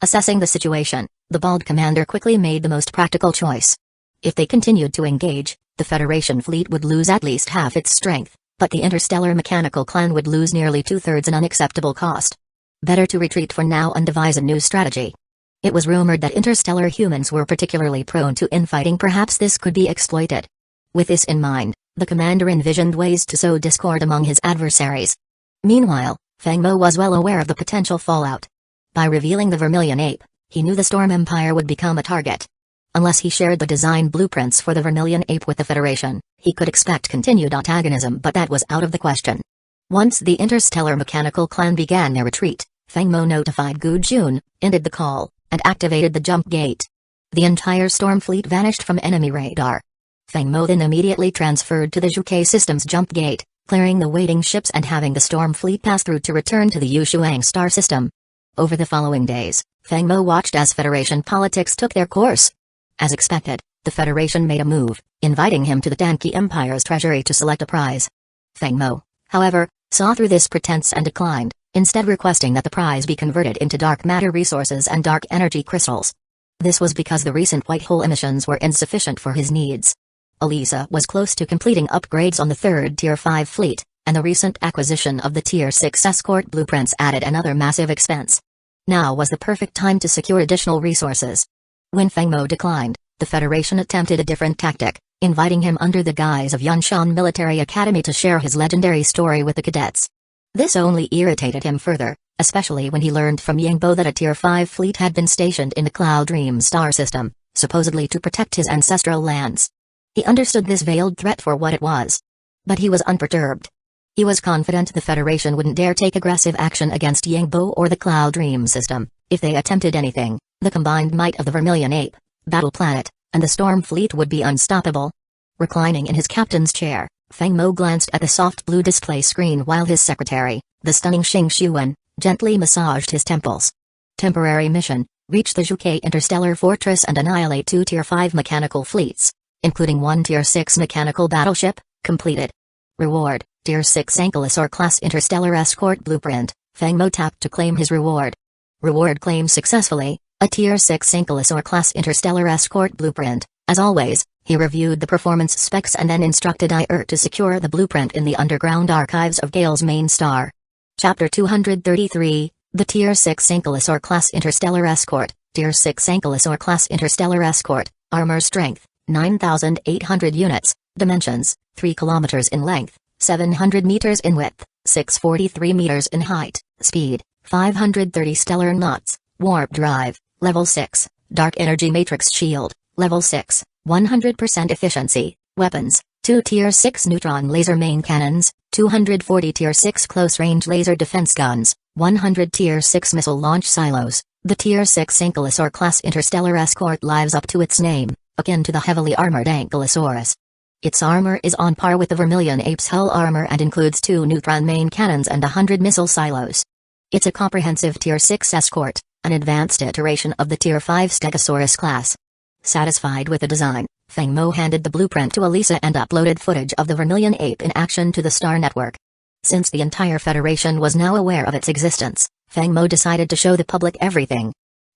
Assessing the situation, the bald commander quickly made the most practical choice. If they continued to engage, the Federation fleet would lose at least half its strength, but the Interstellar Mechanical Clan would lose nearly 2/3 an unacceptable cost. Better to retreat for now and devise a new strategy. It was rumored that interstellar humans were particularly prone to infighting. Perhaps this could be exploited. With this in mind, the commander envisioned ways to sow discord among his adversaries. Meanwhile, Feng Mo was well aware of the potential fallout. By revealing the Vermilion Ape, he knew the Storm Empire would become a target. Unless he shared the design blueprints for the Vermilion Ape with the Federation, he could expect continued antagonism, but that was out of the question. Once the Interstellar Mechanical Clan began their retreat, Feng Mo notified Gu Jun, ended the call, and activated the jump gate. The entire Storm Fleet vanished from enemy radar. Feng Mo then immediately transferred to the Zhuke system's jump gate, clearing the waiting ships and having the storm fleet pass through to return to the Yushuang star system. Over the following days, Feng Mo watched as Federation politics took their course. As expected, the Federation made a move, inviting him to the Danqi Empire's treasury to select a prize. Feng Mo, however, saw through this pretense and declined, instead requesting that the prize be converted into dark matter resources and dark energy crystals. This was because the recent white hole emissions were insufficient for his needs. Elisa was close to completing upgrades on the third Tier 5 fleet, and the recent acquisition of the Tier 6 escort blueprints added another massive expense. Now was the perfect time to secure additional resources. When Feng Mo declined, the Federation attempted a different tactic, inviting him under the guise of Yunshan Military Academy to share his legendary story with the cadets. This only irritated him further, especially when he learned from Yangbo that a Tier 5 fleet had been stationed in the Cloud Dream star system, supposedly to protect his ancestral lands. He understood this veiled threat for what it was. But he was unperturbed. He was confident the Federation wouldn't dare take aggressive action against Yangbo or the Cloud Dream system. If they attempted anything, the combined might of the Vermilion Ape, Battle Planet, and the Storm Fleet would be unstoppable. Reclining in his captain's chair, Feng Mo glanced at the soft blue display screen while his secretary, the stunning Xing Xuan, gently massaged his temples. Temporary mission: reach the Zhuke Interstellar Fortress and annihilate 2 Tier 5 mechanical fleets, including 1 Tier 6 mechanical battleship, completed. Reward: Tier 6 Ankylosaur class interstellar escort blueprint. Feng Mo tapped to claim his reward. Reward claimed successfully, a Tier 6 Ankylosaur class interstellar escort blueprint. As always, he reviewed the performance specs and then instructed IR to secure the blueprint in the underground archives of Gale's main star. Chapter 233, the Tier 6 Ankylosaur class interstellar escort. Tier 6 Ankylosaur class interstellar escort, armor strength, 9,800 units, dimensions, 3 kilometers in length, 700 meters in width, 643 meters in height, speed, 530 stellar knots, warp drive, level 6, dark energy matrix shield, level 6, 100% efficiency, weapons, 2 Tier 6 neutron laser main cannons, 240 Tier 6 close-range laser defense guns, 100 Tier 6 missile launch silos. The Tier 6 Ankylosaur class interstellar escort lives up to its name, akin to the heavily armored Ankylosaurus. Its armor is on par with the Vermilion Ape's hull armor and includes 2 neutron main cannons and 100 missile silos. It's a comprehensive Tier 6 escort, an advanced iteration of the Tier 5 Stegosaurus class. Satisfied with the design, Feng Mo handed the blueprint to Elisa and uploaded footage of the Vermilion Ape in action to the Star Network. Since the entire Federation was now aware of its existence, Feng Mo decided to show the public everything.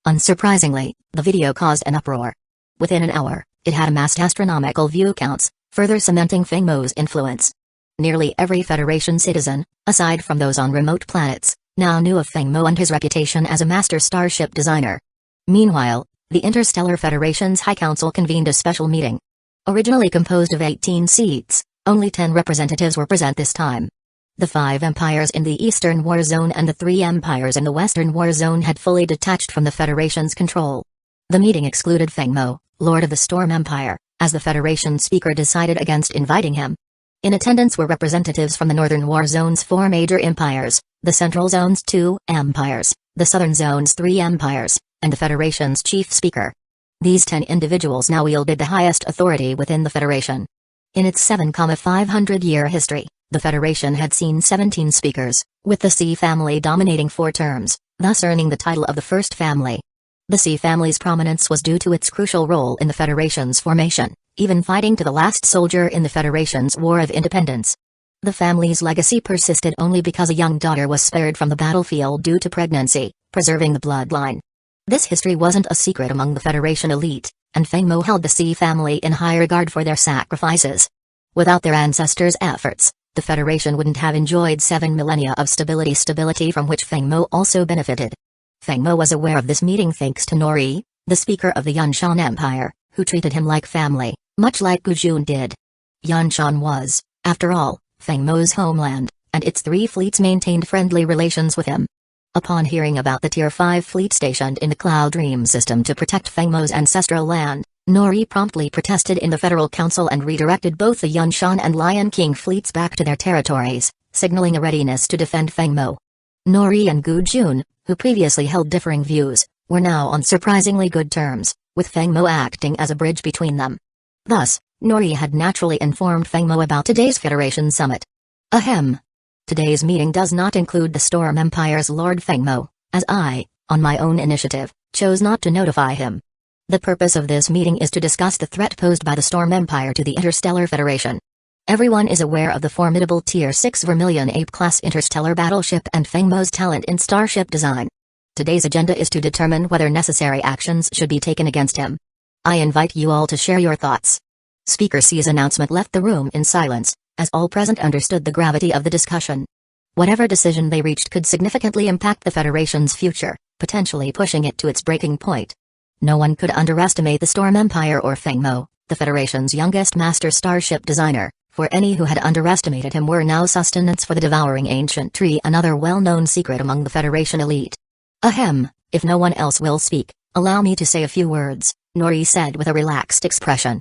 Unsurprisingly, the video caused an uproar. Within an hour, it had amassed astronomical view counts, further cementing Feng Mo's influence. Nearly every Federation citizen, aside from those on remote planets, now knew of Feng Mo and his reputation as a master starship designer. Meanwhile, the Interstellar Federation's High Council convened a special meeting. Originally composed of 18 seats, only 10 representatives were present this time. The 5 empires in the Eastern War Zone and the 3 empires in the Western War Zone had fully detached from the Federation's control. The meeting excluded Feng Mo, Lord of the Storm Empire, as the Federation speaker decided against inviting him. In attendance were representatives from the Northern War Zone's 4 major empires, the Central Zone's 2 empires, the Southern Zone's 3 empires, and the Federation's chief speaker. These 10 individuals now wielded the highest authority within the Federation. In its 7,500-year history, the Federation had seen 17 speakers, with the C family dominating 4 terms, thus earning the title of the first family. The C family's prominence was due to its crucial role in the Federation's formation, even fighting to the last soldier in the Federation's War of Independence. The family's legacy persisted only because a young daughter was spared from the battlefield due to pregnancy, preserving the bloodline. This history wasn't a secret among the Federation elite, and Feng Mo held the C family in high regard for their sacrifices. Without their ancestors' efforts, the Federation wouldn't have enjoyed 7 millennia of stability from which Feng Mo also benefited. Feng Mo was aware of this meeting thanks to Nori, the speaker of the Yunshan Empire, who treated him like family, much like Gujun did. Yunshan was, after all, Feng Mo's homeland, and its 3 fleets maintained friendly relations with him. Upon hearing about the Tier 5 fleet stationed in the Cloud Dream system to protect Feng Mo's ancestral land, Nori promptly protested in the Federal Council and redirected both the Yunshan and Lion King fleets back to their territories, signaling a readiness to defend Feng Mo. Nori and Gu Jun, who previously held differing views, were now on surprisingly good terms, with Feng Mo acting as a bridge between them. Thus, Nori had naturally informed Fengmo about today's Federation summit. Ahem. Today's meeting does not include the Storm Empire's Lord Fengmo, as I, on my own initiative, chose not to notify him. The purpose of this meeting is to discuss the threat posed by the Storm Empire to the Interstellar Federation. Everyone is aware of the formidable Tier 6 Vermilion Ape-class interstellar battleship and Fengmo's talent in starship design. Today's agenda is to determine whether necessary actions should be taken against him. I invite you all to share your thoughts. Speaker C's announcement left the room in silence, as all present understood the gravity of the discussion. Whatever decision they reached could significantly impact the Federation's future, potentially pushing it to its breaking point. No one could underestimate the Storm Empire or Fengmo, the Federation's youngest master starship designer, for any who had underestimated him were now sustenance for the devouring ancient tree, another well-known secret among the Federation elite. Ahem, if no one else will speak, allow me to say a few words, Nori said with a relaxed expression.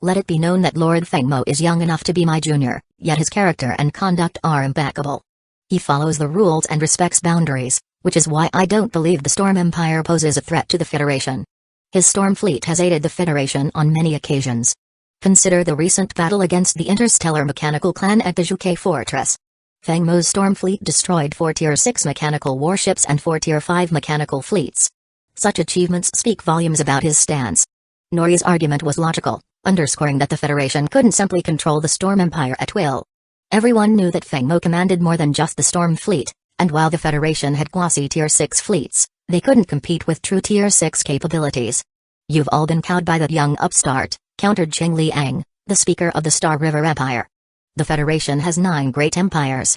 Let it be known that Lord Fengmo is young enough to be my junior, yet his character and conduct are impeccable. He follows the rules and respects boundaries, which is why I don't believe the Storm Empire poses a threat to the Federation. His storm fleet has aided the Federation on many occasions. Consider the recent battle against the interstellar mechanical clan at the Juke Fortress. Fengmo's storm fleet destroyed 4 Tier 6 mechanical warships and 4 Tier 5 mechanical fleets. Such achievements speak volumes about his stance. Nori's argument was logical, underscoring that the Federation couldn't simply control the Storm Empire at will. Everyone knew that Fengmo commanded more than just the Storm Fleet, and while the Federation had quasi-Tier 6 fleets, they couldn't compete with true Tier 6 capabilities. You've all been cowed by that young upstart, countered Cheng Liang, the speaker of the Star River Empire. The Federation has 9 great empires.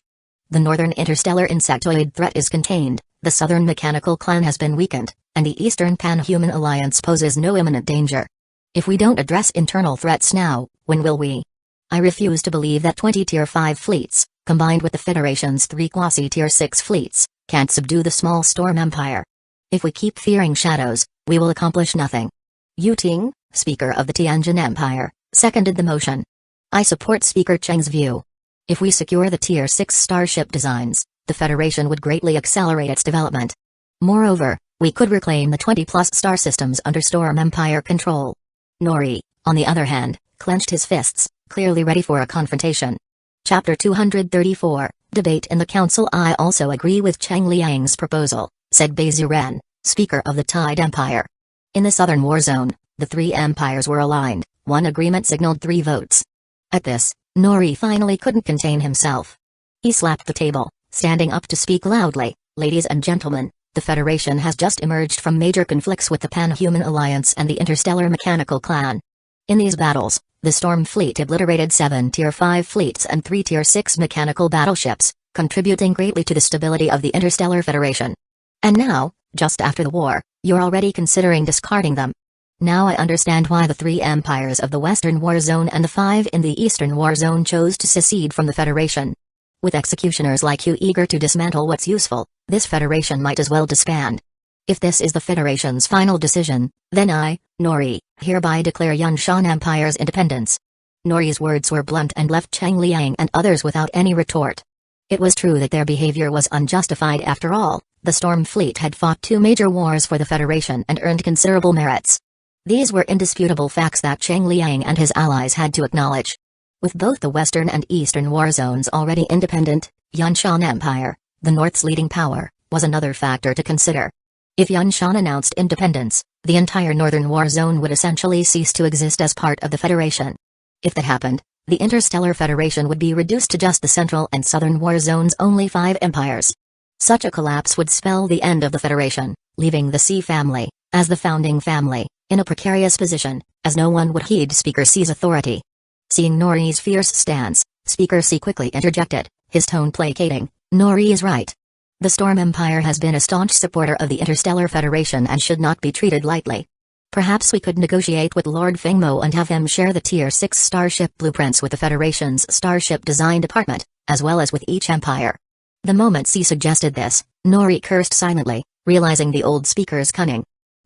The northern interstellar insectoid threat is contained, the southern mechanical clan has been weakened, and the eastern pan-human alliance poses no imminent danger. If we don't address internal threats now, when will we? I refuse to believe that 20 Tier 5 fleets, combined with the Federation's 3 quasi-Tier 6 fleets, can't subdue the small Storm Empire. If we keep fearing shadows, we will accomplish nothing. Yu Ting, Speaker of the Tianjin Empire, seconded the motion. I support Speaker Cheng's view. If we secure the Tier 6 starship designs, the Federation would greatly accelerate its development. Moreover, we could reclaim the 20-plus star systems under Storm Empire control. Nori, on the other hand, clenched his fists, clearly ready for a confrontation. Chapter 234, Debate in the Council. I also agree with Cheng Liang's proposal, said Bei Ziren, Speaker of the Tide Empire. In the southern war zone, the 3 empires were aligned, one agreement signaled 3 votes. At this, Nori finally couldn't contain himself. He slapped the table, standing up to speak loudly. Ladies and gentlemen, the Federation has just emerged from major conflicts with the Pan-Human Alliance and the Interstellar Mechanical Clan. In these battles, the Storm Fleet obliterated 7 Tier 5 fleets and 3 Tier 6 mechanical battleships, contributing greatly to the stability of the Interstellar Federation. And now, just after the war, you're already considering discarding them. Now I understand why the 3 empires of the Western War Zone and the 5 in the Eastern War Zone chose to secede from the Federation. With executioners like you eager to dismantle what's useful, this Federation might as well disband. If this is the Federation's final decision, then I, Nori, hereby declare Yunshan Empire's independence. Nori's words were blunt and left Cheng Liang and others without any retort. It was true that their behavior was unjustified after all. The Storm Fleet had fought 2 major wars for the Federation and earned considerable merits. These were indisputable facts that Cheng Liang and his allies had to acknowledge. With both the Western and Eastern war zones already independent, Yunshan Empire, the North's leading power, was another factor to consider. If Yunshan announced independence, the entire Northern War Zone would essentially cease to exist as part of the Federation. If that happened, the Interstellar Federation would be reduced to just the Central and Southern War Zone's only 5 empires. Such a collapse would spell the end of the Federation, leaving the C family, as the founding family, in a precarious position, as no one would heed Speaker C's authority. Seeing Nori's fierce stance, Speaker C quickly interjected, his tone placating. Nori is right. The Storm Empire has been a staunch supporter of the Interstellar Federation and should not be treated lightly. Perhaps we could negotiate with Lord Fengmo and have him share the Tier 6 starship blueprints with the Federation's Starship Design Department, as well as with each empire. The moment C suggested this, Nori cursed silently, realizing the old speaker's cunning.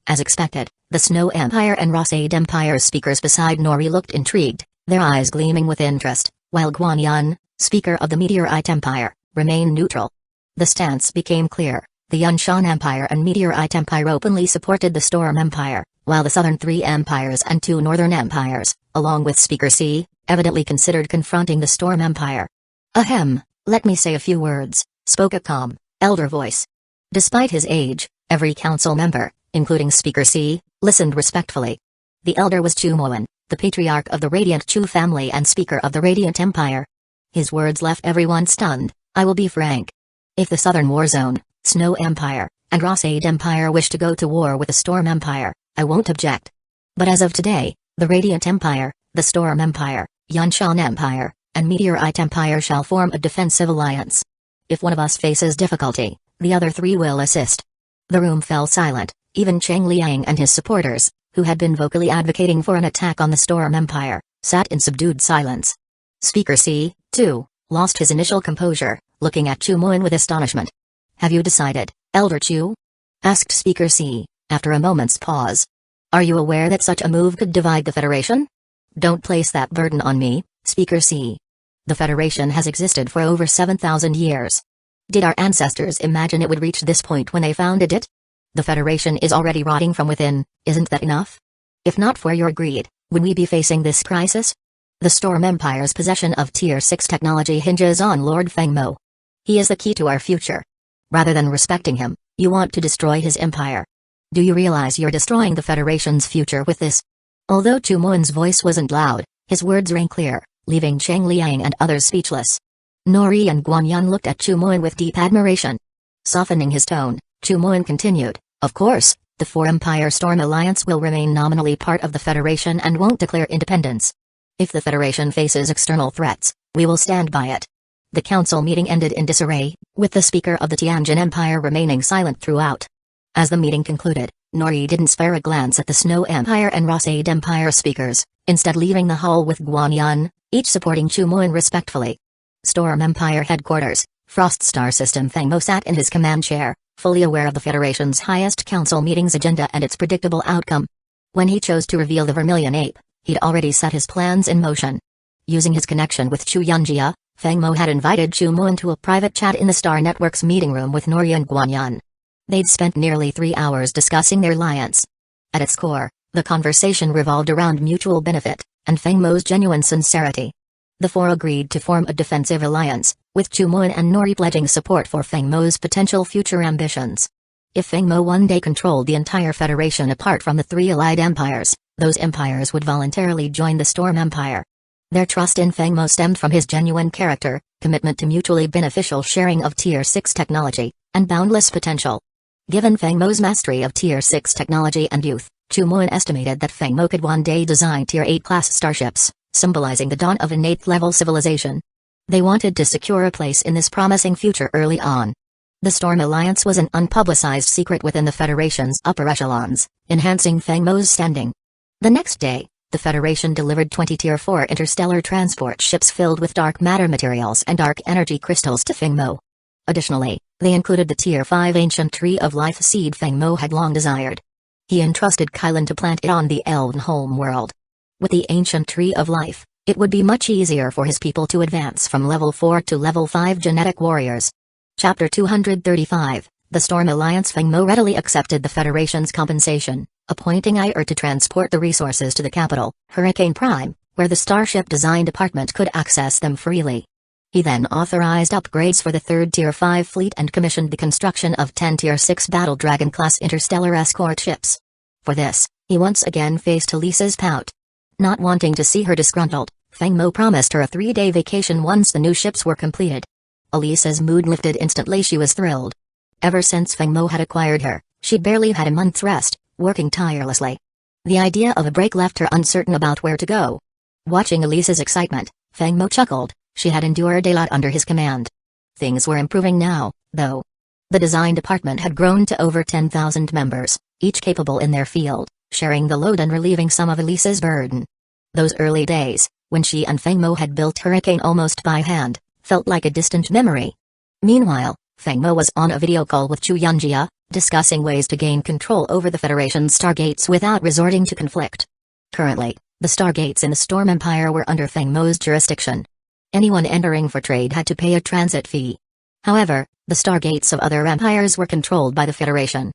As expected, the Snow Empire and Rossade Empire's speakers beside Nori looked intrigued, their eyes gleaming with interest, while Guanyan, speaker of the Meteorite Empire, remained neutral. The stance became clear. The Yunshan Empire and Meteorite Empire openly supported the Storm Empire, while the southern three empires and two northern empires, along with Speaker C, evidently considered confronting the Storm Empire. "Ahem, let me say a few words," spoke a calm, elder voice. Despite his age, every council member, including Speaker C, listened respectfully. The elder was Chu Moen, the patriarch of the Radiant Chu family and Speaker of the Radiant Empire. His words left everyone stunned. "I will be frank. If the Southern War Zone, Snow Empire, and Rossade Empire wish to go to war with the Storm Empire, I won't object. But as of today, the Radiant Empire, the Storm Empire, Yunshan Empire, and Meteorite Empire shall form a defensive alliance. If one of us faces difficulty, the other three will assist." The room fell silent, even Cheng Liang and his supporters, who had been vocally advocating for an attack on the Storm Empire, sat in subdued silence. Speaker C, too, lost his initial composure, looking at Chu Moen with astonishment. "Have you decided, Elder Chu?" asked Speaker C, after a moment's pause. "Are you aware that such a move could divide the Federation?" "Don't place that burden on me, Speaker C. The Federation has existed for over 7,000 years. Did our ancestors imagine it would reach this point when they founded it? The Federation is already rotting from within, isn't that enough? If not for your greed, would we be facing this crisis? The Storm Empire's possession of Tier 6 technology hinges on Lord Feng Mo. He is the key to our future. Rather than respecting him, you want to destroy his empire. Do you realize you're destroying the Federation's future with this?" Although Chu Moen's voice wasn't loud, his words rang clear, leaving Cheng Liang and others speechless. Nori and Guanyan looked at Chu Moen with deep admiration. Softening his tone, Chu Moen continued, "Of course, the Four-Empire Storm Alliance will remain nominally part of the Federation and won't declare independence. If the Federation faces external threats, we will stand by it." The council meeting ended in disarray, with the Speaker of the Tianjin Empire remaining silent throughout. As the meeting concluded, Nori didn't spare a glance at the Snow Empire and Rossade Empire speakers, instead leaving the hall with Guanyan, each supporting Chu Moen respectfully. Storm Empire Headquarters, Frost Star System. Feng Mo sat in his command chair, fully aware of the Federation's highest council meeting's agenda and its predictable outcome. When he chose to reveal the Vermilion Ape, he'd already set his plans in motion. Using his connection with Chu Yunjia, Feng Mo had invited Chu Moen to a private chat in the Star Network's meeting room with Nori and Guanyan. They'd spent nearly 3 hours discussing their alliance. At its core, the conversation revolved around mutual benefit, and Feng Mo's genuine sincerity. The four agreed to form a defensive alliance, with Chu Moen and Nori pledging support for Feng Mo's potential future ambitions. If Feng Mo one day controlled the entire Federation apart from the three allied empires, those empires would voluntarily join the Storm Empire. Their trust in Feng Mo stemmed from his genuine character, commitment to mutually beneficial sharing of Tier 6 technology, and boundless potential. Given Feng Mo's mastery of Tier 6 technology and youth, Chu Moen estimated that Feng Mo could one day design Tier 8 class starships, symbolizing the dawn of an 8th-level civilization. They wanted to secure a place in this promising future early on. The Storm Alliance was an unpublicized secret within the Federation's upper echelons, enhancing Feng Mo's standing. The next day, the Federation delivered 20 Tier 4 interstellar transport ships filled with dark matter materials and dark energy crystals to Feng Mo. Additionally, they included the Tier 5 ancient Tree of Life seed Feng Mo had long desired. He entrusted Kylan to plant it on the Elven home world. With the ancient Tree of Life, it would be much easier for his people to advance from level 4 to level 5 genetic warriors. Chapter 235, The Storm Alliance. Feng Mo readily accepted the Federation's compensation, appointing Iyer to transport the resources to the capital, Hurricane Prime, where the Starship Design Department could access them freely. He then authorized upgrades for the 3rd Tier 5 fleet and commissioned the construction of 10 Tier 6 Battle Dragon-class interstellar escort ships. For this, he once again faced Elisa's pout. Not wanting to see her disgruntled, Feng Mo promised her a 3-day vacation once the new ships were completed. Elisa's mood lifted instantly. She was thrilled. Ever since Feng Mo had acquired her, she'd barely had a month's rest, working tirelessly. The idea of a break left her uncertain about where to go. Watching Elisa's excitement, Feng Mo chuckled. She had endured a lot under his command. Things were improving now, though. The design department had grown to over 10,000 members, each capable in their field, sharing the load and relieving some of Elisa's burden. Those early days, when she and Feng Mo had built Hurricane almost by hand, felt like a distant memory. Meanwhile, Feng Mo was on a video call with Chu Yunjia, discussing ways to gain control over the Federation's stargates without resorting to conflict. Currently, the stargates in the Storm Empire were under Feng Mo's jurisdiction. Anyone entering for trade had to pay a transit fee. However, the stargates of other empires were controlled by the Federation.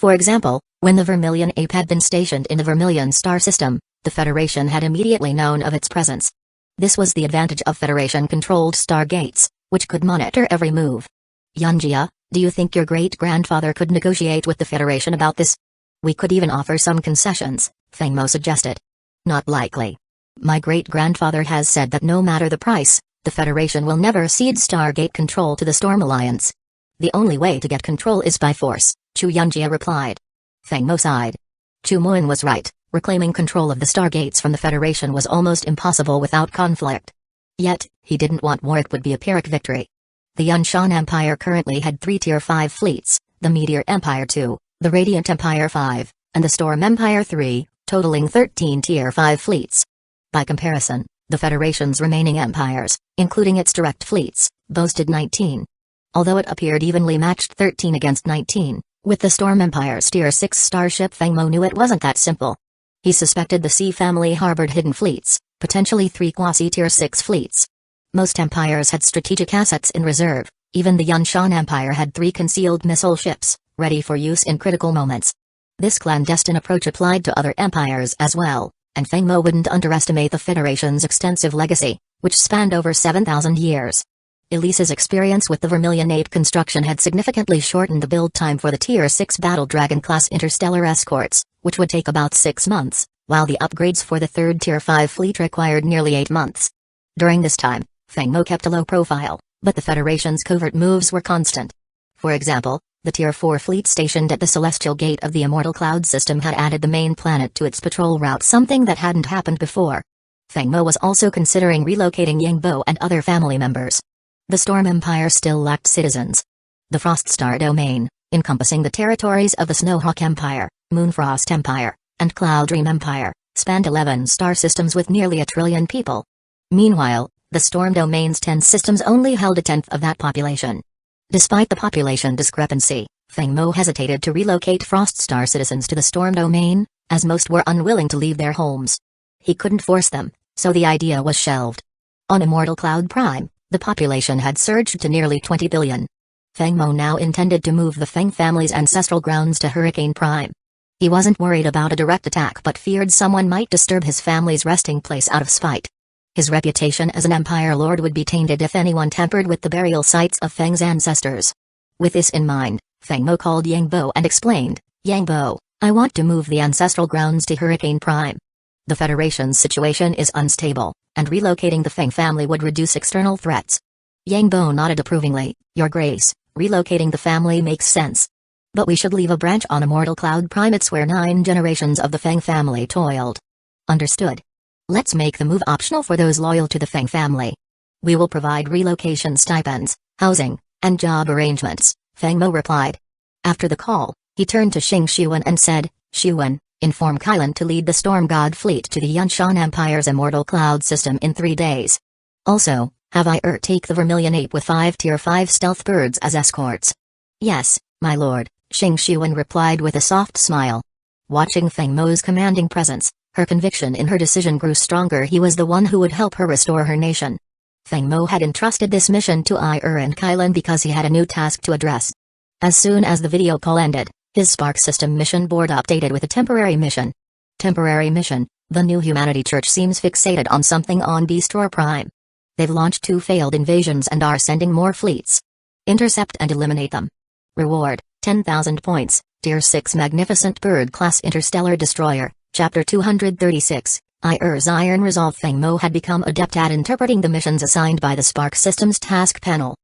For example, when the Vermilion Ape had been stationed in the Vermilion star system, the Federation had immediately known of its presence. This was the advantage of Federation-controlled stargates, which could monitor every move. Yunjia, do you think your great-grandfather could negotiate with the Federation about this? We could even offer some concessions, Feng Mo suggested. Not likely. My great-grandfather has said that no matter the price, the Federation will never cede Stargate control to the Storm Alliance. The only way to get control is by force, Chu Yunjia replied. Feng Mo sighed. Chu Moon was right, reclaiming control of the Stargates from the Federation was almost impossible without conflict. Yet, he didn't want war. It would be a Pyrrhic victory. The Yunshan Empire currently had 3 Tier 5 fleets, the Meteor Empire 2, the Radiant Empire 5, and the Storm Empire 3, totaling 13 Tier 5 fleets. By comparison, the Federation's remaining empires, including its direct fleets, boasted 19. Although it appeared evenly matched 13 against 19, with the Storm Empire's Tier 6 starship, Feng Mo knew it wasn't that simple. He suspected the Sea family harbored hidden fleets, potentially 3 quasi-Tier 6 fleets. Most empires had strategic assets in reserve, even the Yunshan Empire had 3 concealed missile ships, ready for use in critical moments. This clandestine approach applied to other empires as well, and Feng Mo wouldn't underestimate the Federation's extensive legacy, which spanned over 7,000 years. Elise's experience with the Vermilion Ape construction had significantly shortened the build time for the Tier 6 Battle Dragon-class interstellar escorts, which would take about 6 months, while the upgrades for the 3rd Tier 5 fleet required nearly 8 months. During this time, Feng Mo kept a low profile, but the Federation's covert moves were constant. For example, the Tier 4 fleet stationed at the Celestial Gate of the Immortal Cloud system had added the main planet to its patrol route, something that hadn't happened before. Feng Mo was also considering relocating Yangbo and other family members. The Storm Empire still lacked citizens. The Froststar domain, encompassing the territories of the Snowhawk Empire, Moonfrost Empire, and Cloud Dream Empire, spanned 11 star systems with nearly 1 trillion people. Meanwhile, the Storm domain's 10 systems only held 1/10 of that population. Despite the population discrepancy, Feng Mo hesitated to relocate Froststar citizens to the Storm domain, as most were unwilling to leave their homes. He couldn't force them, so the idea was shelved. On Immortal Cloud Prime, the population had surged to nearly 20 billion. Feng Mo now intended to move the Feng family's ancestral grounds to Hurricane Prime. He wasn't worried about a direct attack but feared someone might disturb his family's resting place out of spite. His reputation as an Empire Lord would be tainted if anyone tampered with the burial sites of Feng's ancestors. With this in mind, Feng Mo called Yangbo and explained, "Yangbo, I want to move the ancestral grounds to Hurricane Prime. The Federation's situation is unstable, and relocating the Feng family would reduce external threats." Yangbo nodded approvingly, "Your Grace, relocating the family makes sense. But we should leave a branch on Immortal Cloud Prime. It's where 9 generations of the Feng family toiled." "Understood. Let's make the move optional for those loyal to the Feng family. We will provide relocation stipends, housing, and job arrangements," Feng Mo replied. After the call, he turned to Xing Xuan and said, "Xuan, inform Kylan to lead the Storm God fleet to the Yunshan Empire's Immortal Cloud system in 3 days. Also, have take the Vermilion Ape with 5 Tier 5 stealth birds as escorts." "Yes, my lord," Xing Xuan replied with a soft smile. Watching Feng Mo's commanding presence, her conviction in her decision grew stronger. He was the one who would help her restore her nation. Feng Mo had entrusted this mission to and Kylan because he had a new task to address. As soon as the video call ended, his Spark System mission board updated with a temporary mission. Temporary mission: the New Humanity Church seems fixated on something on Beastroar Prime. They've launched 2 failed invasions and are sending more fleets. Intercept and eliminate them. Reward: 10,000 points, Tier 6 Magnificent Bird Class Interstellar Destroyer, Chapter 236, Iron Resolve. Feng Mo had become adept at interpreting the missions assigned by the Spark System's task panel.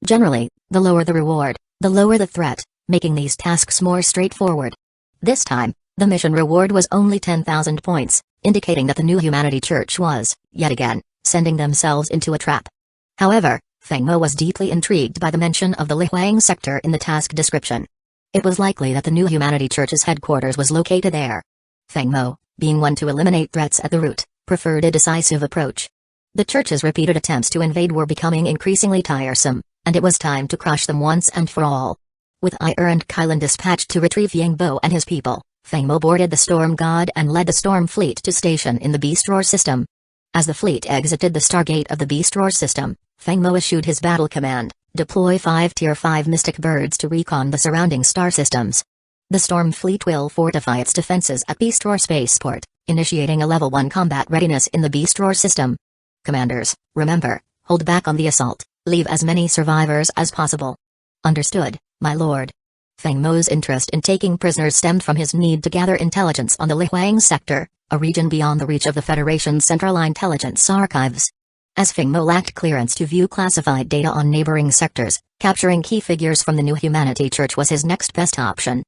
Generally, the lower the reward, the lower the threat, making these tasks more straightforward. This time, the mission reward was only 10,000 points, indicating that the New Humanity Church was, yet again, sending themselves into a trap. However, Feng Mo was deeply intrigued by the mention of the Lihuang sector in the task description. It was likely that the New Humanity Church's headquarters was located there. Feng Mo, being one to eliminate threats at the root, preferred a decisive approach. The Church's repeated attempts to invade were becoming increasingly tiresome, and it was time to crush them once and for all. With and Kylan dispatched to retrieve Yangbo and his people, Feng Mo boarded the Storm God and led the Storm Fleet to station in the Beastroar system. As the fleet exited the Stargate of the Beastroar system, Feng Mo issued his battle command: deploy 5 Tier 5 Mystic Birds to recon the surrounding star systems. The Storm Fleet will fortify its defenses at Beast Roar Spaceport, initiating a Level 1 combat readiness in the Beast Roar system. Commanders, remember, hold back on the assault, leave as many survivors as possible. Understood, my lord. Feng Mo's interest in taking prisoners stemmed from his need to gather intelligence on the Lihuang sector, a region beyond the reach of the Federation's Central Intelligence Archives. As Feng Mo lacked clearance to view classified data on neighboring sectors, capturing key figures from the New Humanity Church was his next best option.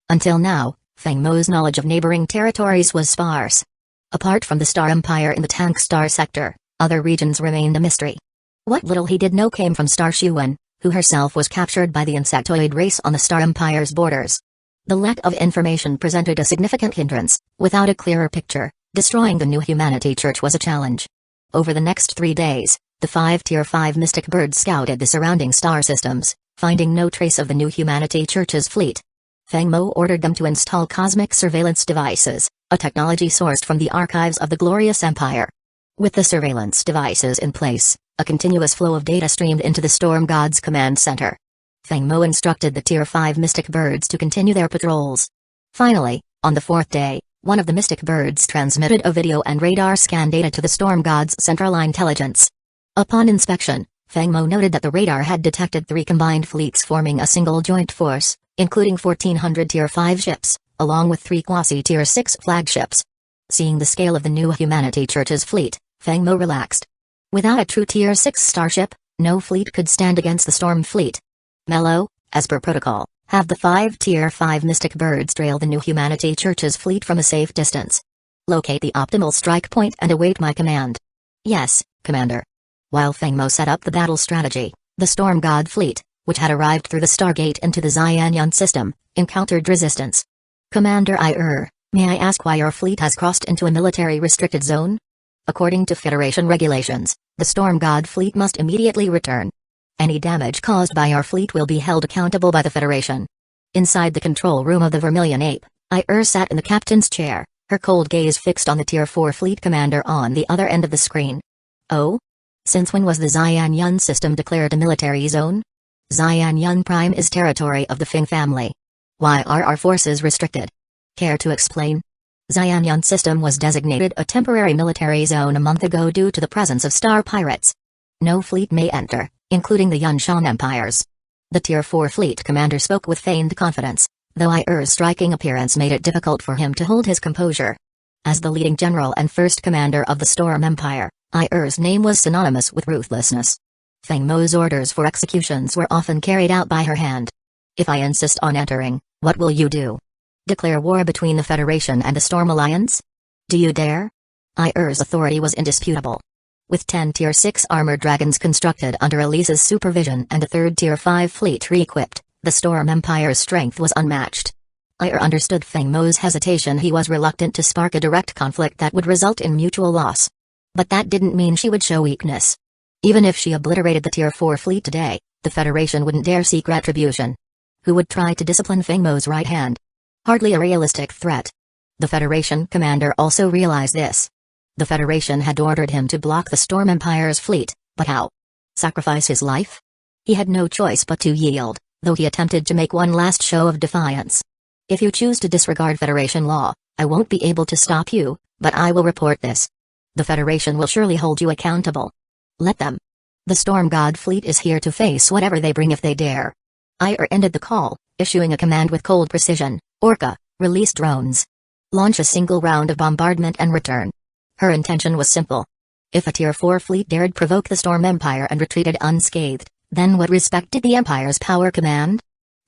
Until now, Feng Mo's knowledge of neighboring territories was sparse. Apart from the Star Empire in the Tank Star sector, other regions remained a mystery. What little he did know came from Starsea, who herself was captured by the insectoid race on the Star Empire's borders. The lack of information presented a significant hindrance. Without a clearer picture, destroying the New Humanity Church was a challenge. Over the next 3 days, the 5 Tier 5 Mystic Birds scouted the surrounding star systems, finding no trace of the New Humanity Church's fleet. Feng Mo ordered them to install cosmic surveillance devices, a technology sourced from the archives of the Glorious Empire. With the surveillance devices in place, a continuous flow of data streamed into the Storm God's command center. Feng Mo instructed the Tier 5 Mystic Birds to continue their patrols. Finally, on the 4th day, one of the Mystic Birds transmitted a video and radar scan data to the Storm God's Central Intelligence. Upon inspection, Feng Mo noted that the radar had detected 3 combined fleets forming a single joint force, including 1,400 Tier 5 ships, along with 3 quasi-Tier 6 flagships. Seeing the scale of the New Humanity Church's fleet, Feng Mo relaxed. Without a true Tier 6 starship, no fleet could stand against the Storm Fleet. Mello, as per protocol, have the 5 Tier 5 Mystic Birds trail the New Humanity Church's fleet from a safe distance. Locate the optimal strike point and await my command. Yes, Commander. While Feng Mo set up the battle strategy, the Storm God fleet, which had arrived through the Stargate into the Xianyun system, encountered resistance. Commander may I ask why your fleet has crossed into a military-restricted zone? According to Federation regulations, the Storm God fleet must immediately return. Any damage caused by our fleet will be held accountable by the Federation. Inside the control room of the Vermilion Ape, sat in the captain's chair, her cold gaze fixed on the Tier 4 fleet commander on the other end of the screen. Oh? Since when was the Xianyun system declared a military zone? Xianyun Prime is territory of the Fing family. Why are our forces restricted? Care to explain? Xianyun system was designated a temporary military zone a month ago due to the presence of star pirates. No fleet may enter, including the Yunshan empires. The Tier 4 fleet commander spoke with feigned confidence, though Ir's striking appearance made it difficult for him to hold his composure. As the leading general and first commander of the Storm Empire, Ir's name was synonymous with ruthlessness. Feng Mo's orders for executions were often carried out by her hand. If I insist on entering, what will you do? Declare war between the Federation and the Storm Alliance? Do you dare? Ir's authority was indisputable. With 10 Tier 6 armored dragons constructed under Elise's supervision and a 3rd Tier 5 fleet re-equipped, the Storm Empire's strength was unmatched. Ir understood Feng Mo's hesitation. He was reluctant to spark a direct conflict that would result in mutual loss. But that didn't mean she would show weakness. Even if she obliterated the Tier 4 fleet today, the Federation wouldn't dare seek retribution. Who would try to discipline Feng Mo's right hand? Hardly a realistic threat. The Federation commander also realized this. The Federation had ordered him to block the Storm Empire's fleet, but how? Sacrifice his life? He had no choice but to yield, though he attempted to make one last show of defiance. If you choose to disregard Federation law, I won't be able to stop you, but I will report this. The Federation will surely hold you accountable. Let them. The Storm God fleet is here to face whatever they bring if they dare. Ir ended the call, issuing a command with cold precision. Orca, release drones. Launch a single round of bombardment and return. Her intention was simple. If a Tier 4 fleet dared provoke the Storm Empire and retreated unscathed, then what respect did the Empire's power command?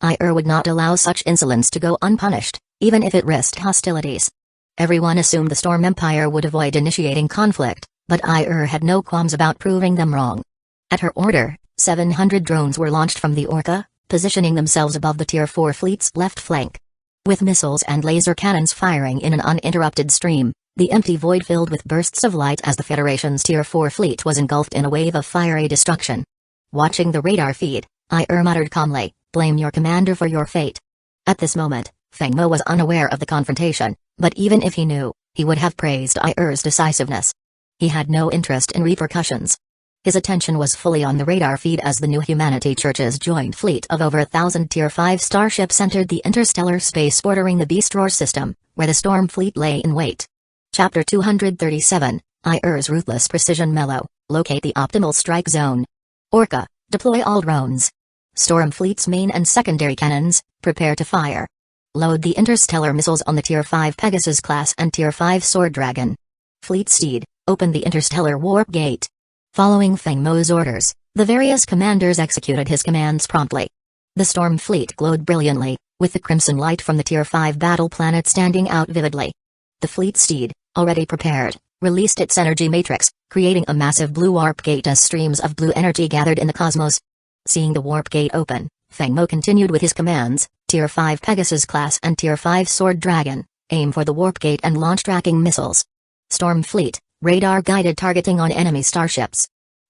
Ir would not allow such insolence to go unpunished, even if it risked hostilities. Everyone assumed the Storm Empire would avoid initiating conflict, but Ir had no qualms about proving them wrong. At her order, 700 drones were launched from the Orca, positioning themselves above the Tier 4 fleet's left flank. With missiles and laser cannons firing in an uninterrupted stream, the empty void filled with bursts of light as the Federation's Tier 4 fleet was engulfed in a wave of fiery destruction. Watching the radar feed, Ir muttered calmly, "Blame your commander for your fate." At this moment, Feng Mo was unaware of the confrontation, but even if he knew, he would have praised Ir's decisiveness. He had no interest in repercussions. His attention was fully on the radar feed as the New Humanity Church's joint fleet of over 1,000 Tier 5 starships entered the interstellar space bordering the Beast Roar system, where the Storm Fleet lay in wait. Chapter 237, IR's Ruthless Precision Mellow, Locate the Optimal Strike Zone. Orca, deploy all drones. Storm Fleet's main and secondary cannons, prepare to fire. Load the interstellar missiles on the Tier 5 Pegasus class and Tier 5 Sword Dragon. Fleet Steed, open the interstellar warp gate. Following Feng Mo's orders, the various commanders executed his commands promptly. The Storm Fleet glowed brilliantly, with the crimson light from the Tier 5 battle planet standing out vividly. The Fleet Steed, already prepared, released its energy matrix, creating a massive blue warp gate as streams of blue energy gathered in the cosmos. Seeing the warp gate open, Feng Mo continued with his commands: Tier 5 Pegasus class and Tier 5 Sword Dragon, aim for the warp gate and launch tracking missiles. Storm Fleet, radar-guided targeting on enemy starships.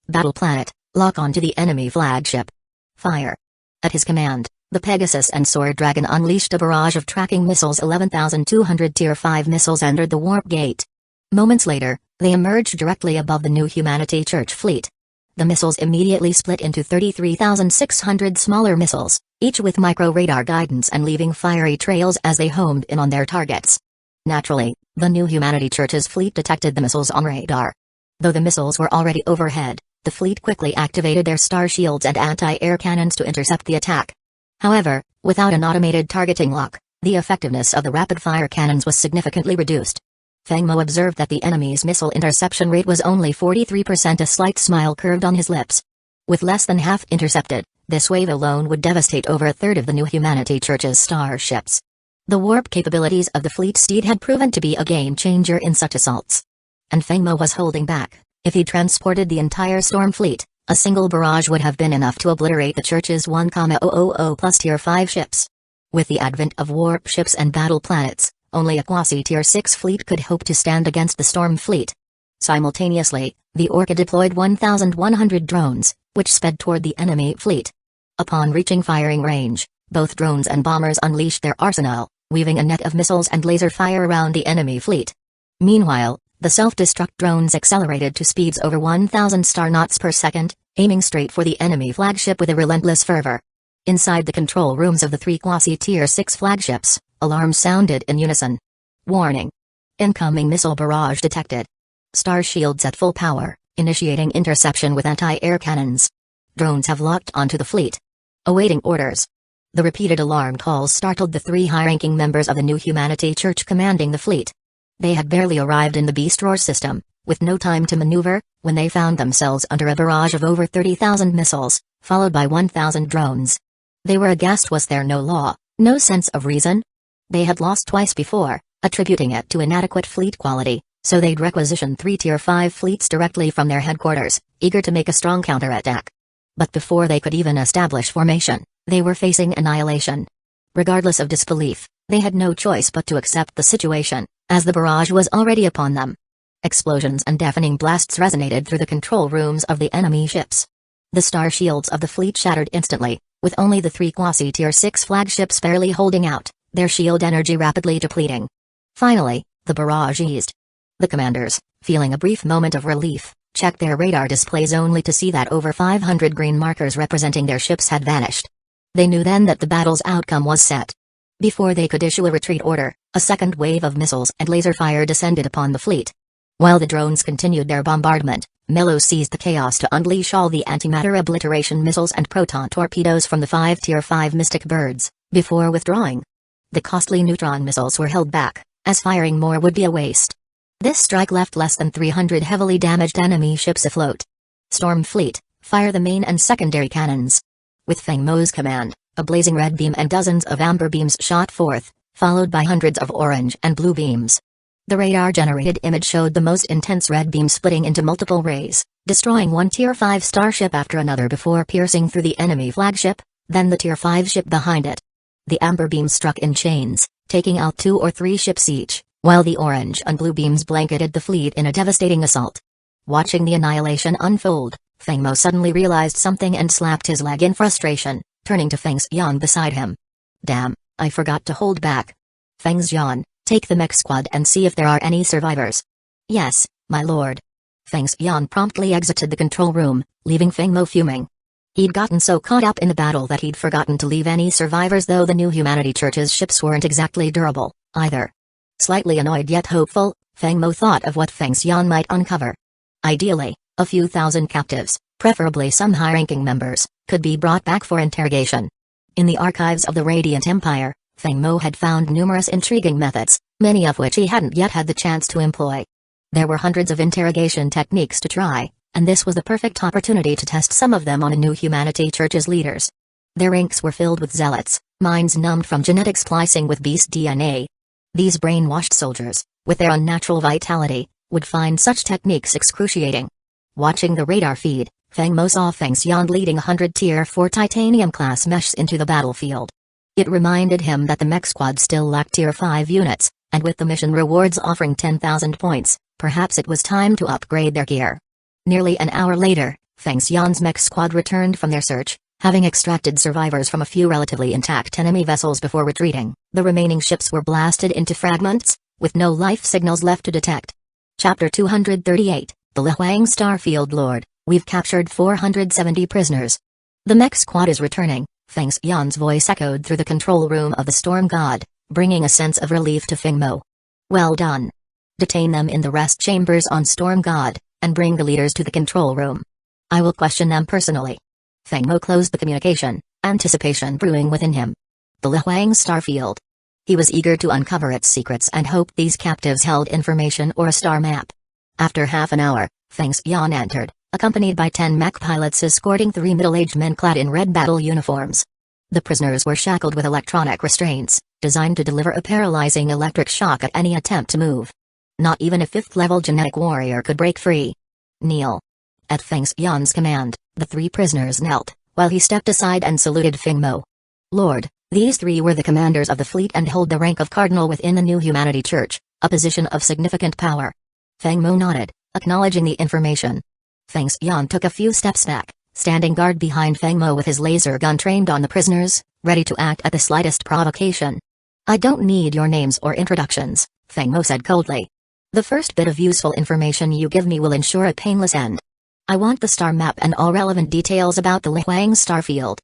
Battle Planet, lock onto the enemy flagship. Fire. At his command, the Pegasus and Sword Dragon unleashed a barrage of tracking missiles. 11,200 Tier 5 missiles entered the warp gate. Moments later, they emerged directly above the New Humanity Church fleet. The missiles immediately split into 33,600 smaller missiles, each with micro-radar guidance and leaving fiery trails as they homed in on their targets. Naturally, the New Humanity Church's fleet detected the missiles on radar. Though the missiles were already overhead, the fleet quickly activated their star shields and anti-air cannons to intercept the attack. However, without an automated targeting lock, the effectiveness of the rapid-fire cannons was significantly reduced. Feng Mo observed that the enemy's missile interception rate was only 43%. A slight smile curved on his lips. With less than half intercepted, this wave alone would devastate over a third of the New Humanity Church's starships. The warp capabilities of the Fleet Steed had proven to be a game-changer in such assaults. And Feng Mo was holding back. If he transported the entire Storm Fleet, a single barrage would have been enough to obliterate the Church's 1,000 plus Tier 5 ships. With the advent of warp ships and battle planets, only a quasi-Tier 6 fleet could hope to stand against the Storm Fleet. Simultaneously, the Orca deployed 1,100 drones, which sped toward the enemy fleet. Upon reaching firing range, both drones and bombers unleashed their arsenal, weaving a net of missiles and laser fire around the enemy fleet. Meanwhile, the self-destruct drones accelerated to speeds over 1,000 star knots per second, aiming straight for the enemy flagship with a relentless fervor. Inside the control rooms of the three quasi-Tier 6 flagships, alarms sounded in unison. Warning. Incoming missile barrage detected. Star shields at full power, initiating interception with anti-air cannons. Drones have locked onto the fleet. Awaiting orders. The repeated alarm calls startled the three high-ranking members of the New Humanity Church commanding the fleet. They had barely arrived in the Beast Roar system, with no time to maneuver, when they found themselves under a barrage of over 30,000 missiles, followed by 1,000 drones. They were aghast. Was there no law, no sense of reason? They had lost twice before, attributing it to inadequate fleet quality, so they'd requisitioned 3 Tier 5 fleets directly from their headquarters, eager to make a strong counterattack. But before they could even establish formation, they were facing annihilation. Regardless of disbelief, they had no choice but to accept the situation, as the barrage was already upon them. Explosions and deafening blasts resonated through the control rooms of the enemy ships. The star shields of the fleet shattered instantly, with only the three quasi-Tier 6 flagships barely holding out, their shield energy rapidly depleting. Finally, the barrage eased. The commanders, feeling a brief moment of relief, checked their radar displays only to see that over 500 green markers representing their ships had vanished. They knew then that the battle's outcome was set. Before they could issue a retreat order, a second wave of missiles and laser fire descended upon the fleet. While the drones continued their bombardment, Mello seized the chaos to unleash all the antimatter obliteration missiles and proton torpedoes from the 5 Tier 5 Mystic Birds, before withdrawing. The costly neutron missiles were held back, as firing more would be a waste. This strike left less than 300 heavily damaged enemy ships afloat. Storm Fleet, fire the main and secondary cannons. With Feng Mo's command, a blazing red beam and dozens of amber beams shot forth, followed by hundreds of orange and blue beams. The radar-generated image showed the most intense red beam splitting into multiple rays, destroying one Tier 5 starship after another before piercing through the enemy flagship, then the Tier 5 ship behind it. The amber beams struck in chains, taking out 2 or 3 ships each, while the orange and blue beams blanketed the fleet in a devastating assault. Watching the annihilation unfold, Feng Mo suddenly realized something and slapped his leg in frustration, turning to Feng Xian beside him. Damn, I forgot to hold back. Feng Xian, take the mech squad and see if there are any survivors. Yes, my lord. Feng Xian promptly exited the control room, leaving Feng Mo fuming. He'd gotten so caught up in the battle that he'd forgotten to leave any survivors, though the New Humanity Church's ships weren't exactly durable, either. Slightly annoyed yet hopeful, Feng Mo thought of what Feng Xian might uncover. Ideally, a few thousand captives, preferably some high-ranking members, could be brought back for interrogation. In the archives of the Radiant Empire, Feng Mo had found numerous intriguing methods, many of which he hadn't yet had the chance to employ. There were hundreds of interrogation techniques to try, and this was the perfect opportunity to test some of them on a New Humanity Church's leaders. Their ranks were filled with zealots, minds numbed from genetic splicing with beast DNA. These brainwashed soldiers, with their unnatural vitality, would find such techniques excruciating. Watching the radar feed, Feng Mo saw Feng Xian leading 100 Tier 4 Titanium-class mechs into the battlefield. It reminded him that the mech squad still lacked Tier 5 units, and with the mission rewards offering 10,000 points, perhaps it was time to upgrade their gear. Nearly an hour later, Feng Xian's mech squad returned from their search, having extracted survivors from a few relatively intact enemy vessels before retreating. The remaining ships were blasted into fragments, with no life signals left to detect. Chapter 238, The Lihuang Starfield Lord, we've captured 470 prisoners. The mech squad is returning, Feng Xian's voice echoed through the control room of the Storm God, bringing a sense of relief to Feng Mo. Well done. Detain them in the rest chambers on Storm God, and bring the leaders to the control room. I will question them personally. Feng Mo closed the communication, anticipation brewing within him. The Lihuang Starfield. He was eager to uncover its secrets and hoped these captives held information or a star map. After half an hour, Feng Xian entered, accompanied by 10 mech pilots escorting 3 middle-aged men clad in red battle uniforms. The prisoners were shackled with electronic restraints, designed to deliver a paralyzing electric shock at any attempt to move. Not even a 5th-level genetic warrior could break free. Kneel. At Feng Xian's command, the 3 prisoners knelt, while he stepped aside and saluted Feng Mo. Lord, these 3 were the commanders of the fleet and hold the rank of cardinal within the New Humanity Church, a position of significant power. Feng Mo nodded, acknowledging the information. Feng Xian took a few steps back, standing guard behind Feng Mo with his laser gun trained on the prisoners, ready to act at the slightest provocation. I don't need your names or introductions, Feng Mo said coldly. The first bit of useful information you give me will ensure a painless end. I want the star map and all relevant details about the Lihuang Starfield.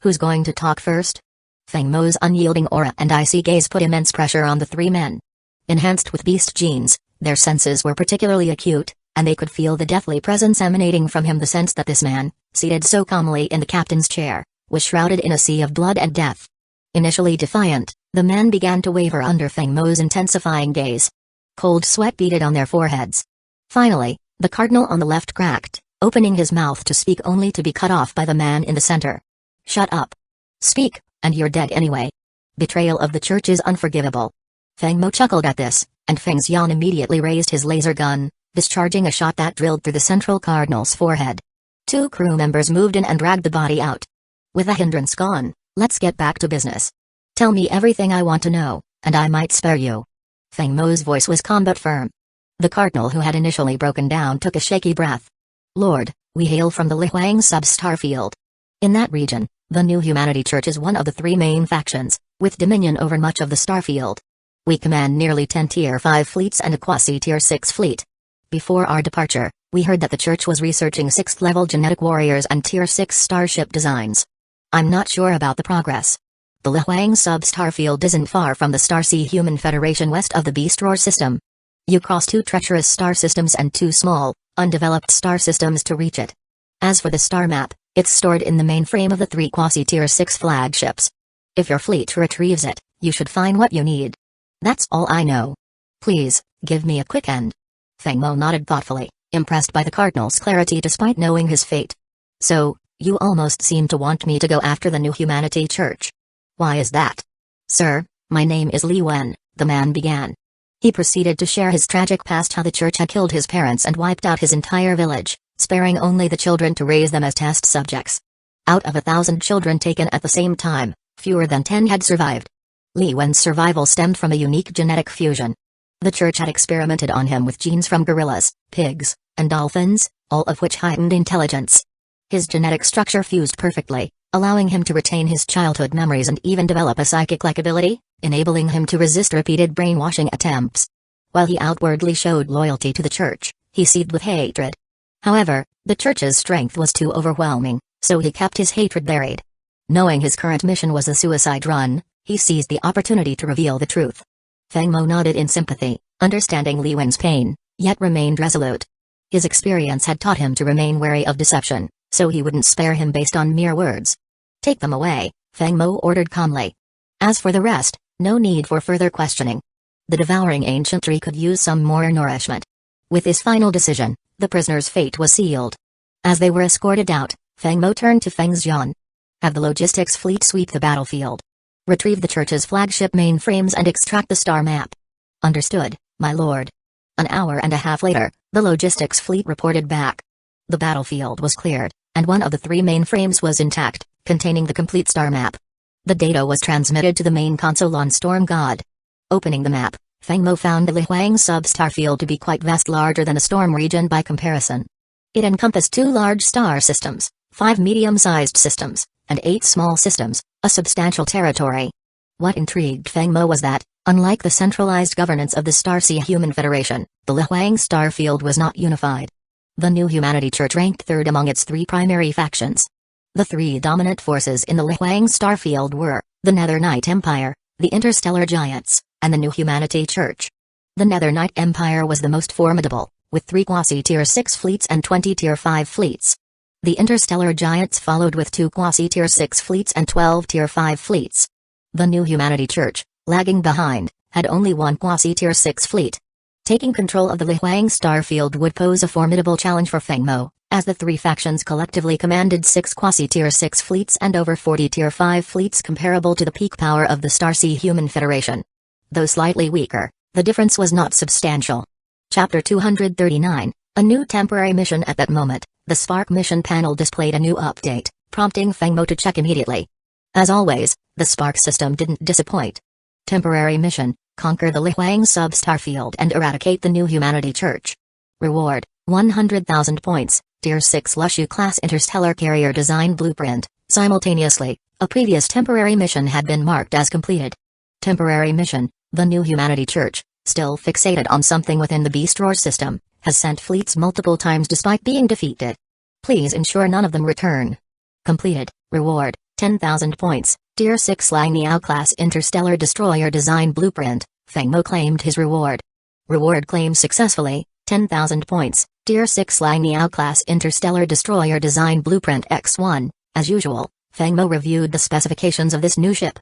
Who's going to talk first? Feng Mo's unyielding aura and icy gaze put immense pressure on the 3 men. Enhanced with beast genes, their senses were particularly acute, and they could feel the deathly presence emanating from him. The sense that this man, seated so calmly in the captain's chair, was shrouded in a sea of blood and death. Initially defiant, the men began to waver under Feng Mo's intensifying gaze. Cold sweat beaded on their foreheads. Finally, the cardinal on the left cracked, opening his mouth to speak only to be cut off by the man in the center. Shut up. Speak, and you're dead anyway. Betrayal of the church is unforgivable. Feng Mo chuckled at this, and Feng Xian immediately raised his laser gun, discharging a shot that drilled through the central cardinal's forehead. 2 crew members moved in and dragged the body out. With the hindrance gone, let's get back to business. Tell me everything I want to know, and I might spare you. Feng Mo's voice was calm but firm. The cardinal, who had initially broken down, took a shaky breath. Lord, we hail from the Lihuang sub-starfield. In that region, the New Humanity Church is one of the 3 main factions, with dominion over much of the starfield. We command nearly 10 Tier 5 fleets and a quasi-Tier 6 fleet. Before our departure, we heard that the church was researching 6th-level genetic warriors and Tier 6 starship designs. I'm not sure about the progress. The Lihuang sub-starfield isn't far from the Starsea Human Federation west of the Beast Roar system. You cross 2 treacherous star systems and 2 small, undeveloped star systems to reach it. As for the star map, it's stored in the mainframe of the 3 quasi-Tier 6 flagships. If your fleet retrieves it, you should find what you need. That's all I know. Please, give me a quick end. Feng Mo nodded thoughtfully, impressed by the cardinal's clarity despite knowing his fate. So, you almost seem to want me to go after the New Humanity Church. Why is that? Sir, my name is Li Wen, the man began. He proceeded to share his tragic past, how the church had killed his parents and wiped out his entire village, sparing only the children to raise them as test subjects. Out of 1,000 children taken at the same time, fewer than 10 had survived. Li Wen's survival stemmed from a unique genetic fusion. The church had experimented on him with genes from gorillas, pigs, and dolphins, all of which heightened intelligence. His genetic structure fused perfectly, allowing him to retain his childhood memories and even develop a psychic-like ability, enabling him to resist repeated brainwashing attempts. While he outwardly showed loyalty to the church, he seethed with hatred. However, the church's strength was too overwhelming, so he kept his hatred buried. Knowing his current mission was a suicide run, he seized the opportunity to reveal the truth. Feng Mo nodded in sympathy, understanding Li Wen's pain, yet remained resolute. His experience had taught him to remain wary of deception, so he wouldn't spare him based on mere words. "Take them away," Feng Mo ordered calmly. As for the rest, no need for further questioning. The devouring ancient tree could use some more nourishment. With this final decision, the prisoner's fate was sealed. As they were escorted out, Feng Mo turned to Feng Xian. "Have the logistics fleet sweep the battlefield. Retrieve the church's flagship mainframes and extract the star map." "Understood, my lord." An hour and a half later, the logistics fleet reported back. The battlefield was cleared, and one of the 3 mainframes was intact, containing the complete star map. The data was transmitted to the main console on Storm God. Opening the map, Feng Mo found the Lihuang sub-star field to be quite vast, larger than the storm region by comparison. It encompassed 2 large star systems, 5 medium-sized systems, and 8 small systems, a substantial territory. What intrigued Feng Mo was that, unlike the centralized governance of the Starsea Human Federation, the Lihuang star field was not unified. The New Humanity Church ranked 3rd among its 3 primary factions. The 3 dominant forces in the Lihuang starfield were the Nether Knight Empire, the Interstellar Giants, and the New Humanity Church. The Nether Knight Empire was the most formidable, with 3 quasi-tier 6 fleets and 20 tier 5 fleets. The Interstellar Giants followed with 2 quasi-tier 6 fleets and 12 tier 5 fleets. The New Humanity Church, lagging behind, had only 1 quasi-tier 6 fleet. Taking control of the Lihuang starfield would pose a formidable challenge for Feng Mo, as the 3 factions collectively commanded 6 quasi-tier 6 fleets and over 40 tier 5 fleets, comparable to the peak power of the Starsea Human Federation. Though slightly weaker, the difference was not substantial. Chapter 239, a new temporary mission. At that moment, the Spark mission panel displayed a new update, prompting Feng Mo to check immediately. As always, the Spark system didn't disappoint. Temporary mission: conquer the Lihuang sub-star field and eradicate the New Humanity Church. Reward: 100,000 points, Tier 6 Lushu class interstellar carrier design blueprint. Simultaneously, a previous temporary mission had been marked as completed. Temporary mission: the New Humanity Church, still fixated on something within the Beast Roar system, has sent fleets multiple times despite being defeated. Please ensure none of them return. Completed. Reward: 10,000 points, Tier 6 Lang Niao class interstellar destroyer design blueprint. Feng Mo claimed his reward. Reward claimed successfully, 10,000 points, Tier 6 Lang Niao class interstellar destroyer design blueprint X1. As usual, Feng Mo reviewed the specifications of this new ship.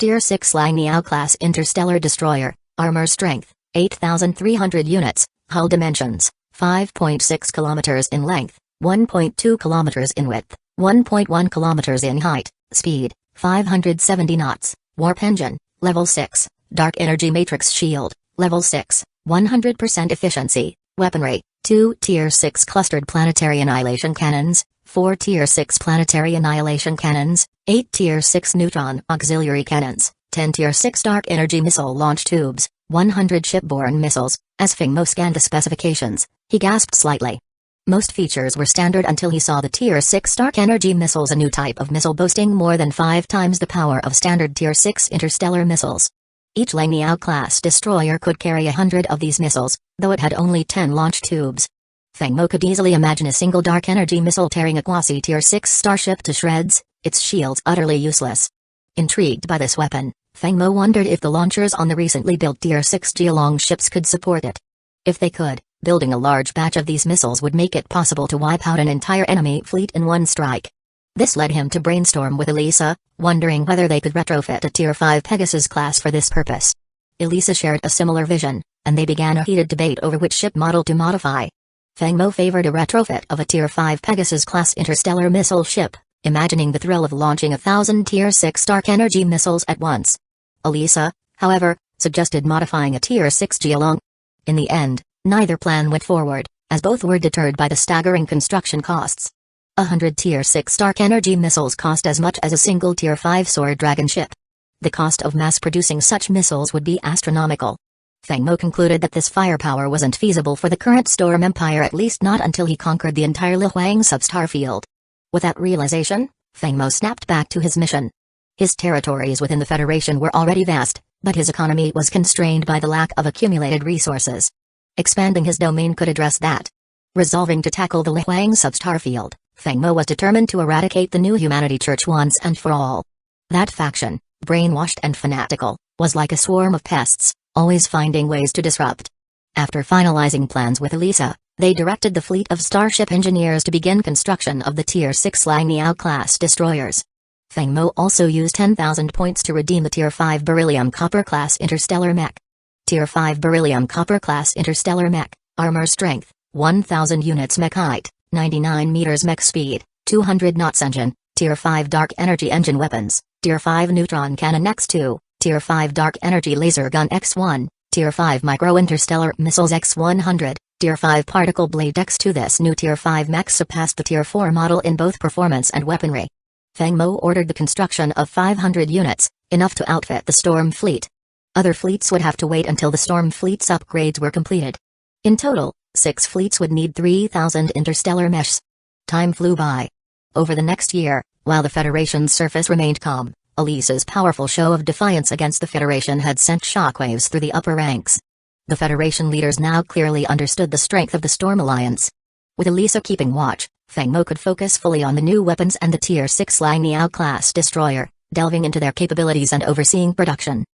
Tier 6 Lang Niao class interstellar destroyer, armor strength, 8,300 units, hull dimensions, 5.6 kilometers in length, 1.2 kilometers in width, 1.1 kilometers in height, speed, 570 knots, warp engine, level 6, dark energy matrix shield, level 6, 100% efficiency, weaponry, 2 Tier 6 clustered planetary annihilation cannons, 4 Tier 6 planetary annihilation cannons, 8 Tier 6 neutron auxiliary cannons, 10 Tier 6 dark energy missile launch tubes, 100 shipborne missiles. As Feng Mo scanned the specifications, he gasped slightly. Most features were standard until he saw the Tier 6 dark energy missiles, a new type of missile boasting more than 5 times the power of standard Tier 6 interstellar missiles. Each Lang Niao class destroyer could carry 100 of these missiles, though it had only 10 launch tubes. Feng Mo could easily imagine a single dark energy missile tearing a quasi-Tier 6 starship to shreds, its shields utterly useless. Intrigued by this weapon, Feng Mo wondered if the launchers on the recently built Tier 6 Geolong ships could support it. If they could, building a large batch of these missiles would make it possible to wipe out an entire enemy fleet in one strike. This led him to brainstorm with Elisa, wondering whether they could retrofit a Tier 5 Pegasus class for this purpose. Elisa shared a similar vision, and they began a heated debate over which ship model to modify. Feng Mo favored a retrofit of a Tier 5 Pegasus class interstellar missile ship, imagining the thrill of launching 1,000 Tier 6 dark energy missiles at once. Elisa, however, suggested modifying a Tier 6 Geolong. In the end, neither plan went forward, as both were deterred by the staggering construction costs. 100 Tier 6 dark energy missiles cost as much as a single Tier 5 Sword Dragon ship. The cost of mass-producing such missiles would be astronomical. Feng Mo concluded that this firepower wasn't feasible for the current Storm Empire, at least not until he conquered the entire Lihuang substar field. With that realization, Feng Mo snapped back to his mission. His territories within the Federation were already vast, but his economy was constrained by the lack of accumulated resources. Expanding his domain could address that. Resolving to tackle the Lihuang substar field, Feng Mo was determined to eradicate the New Humanity Church once and for all. That faction, brainwashed and fanatical, was like a swarm of pests, always finding ways to disrupt. After finalizing plans with Elisa, they directed the fleet of starship engineers to begin construction of the Tier 6 Lang Niao class destroyers. Feng Mo also used 10,000 points to redeem the Tier 5 Beryllium Copper class interstellar mech. Tier 5 Beryllium Copper class interstellar mech, armor strength, 1,000 units mech height, 99 meters mech speed, 200 knots engine, Tier 5 Dark Energy engine weapons, Tier 5 Neutron Cannon X2, Tier 5 Dark Energy Laser Gun X1, Tier 5 Micro Interstellar Missiles X100, Tier 5 Particle Blade X2. This new Tier 5 mech surpassed the Tier 4 model in both performance and weaponry. Feng Mo ordered the construction of 500 units, enough to outfit the Storm Fleet. Other fleets would have to wait until the Storm Fleet's upgrades were completed. In total, 6 fleets would need 3,000 interstellar mechs. Time flew by. Over the next year, while the Federation's surface remained calm, Elisa's powerful show of defiance against the Federation had sent shockwaves through the upper ranks. The Federation leaders now clearly understood the strength of the Storm Alliance. With Elisa keeping watch, Feng Mo could focus fully on the new weapons and the Tier 6 Lang Niao class destroyer, delving into their capabilities and overseeing production.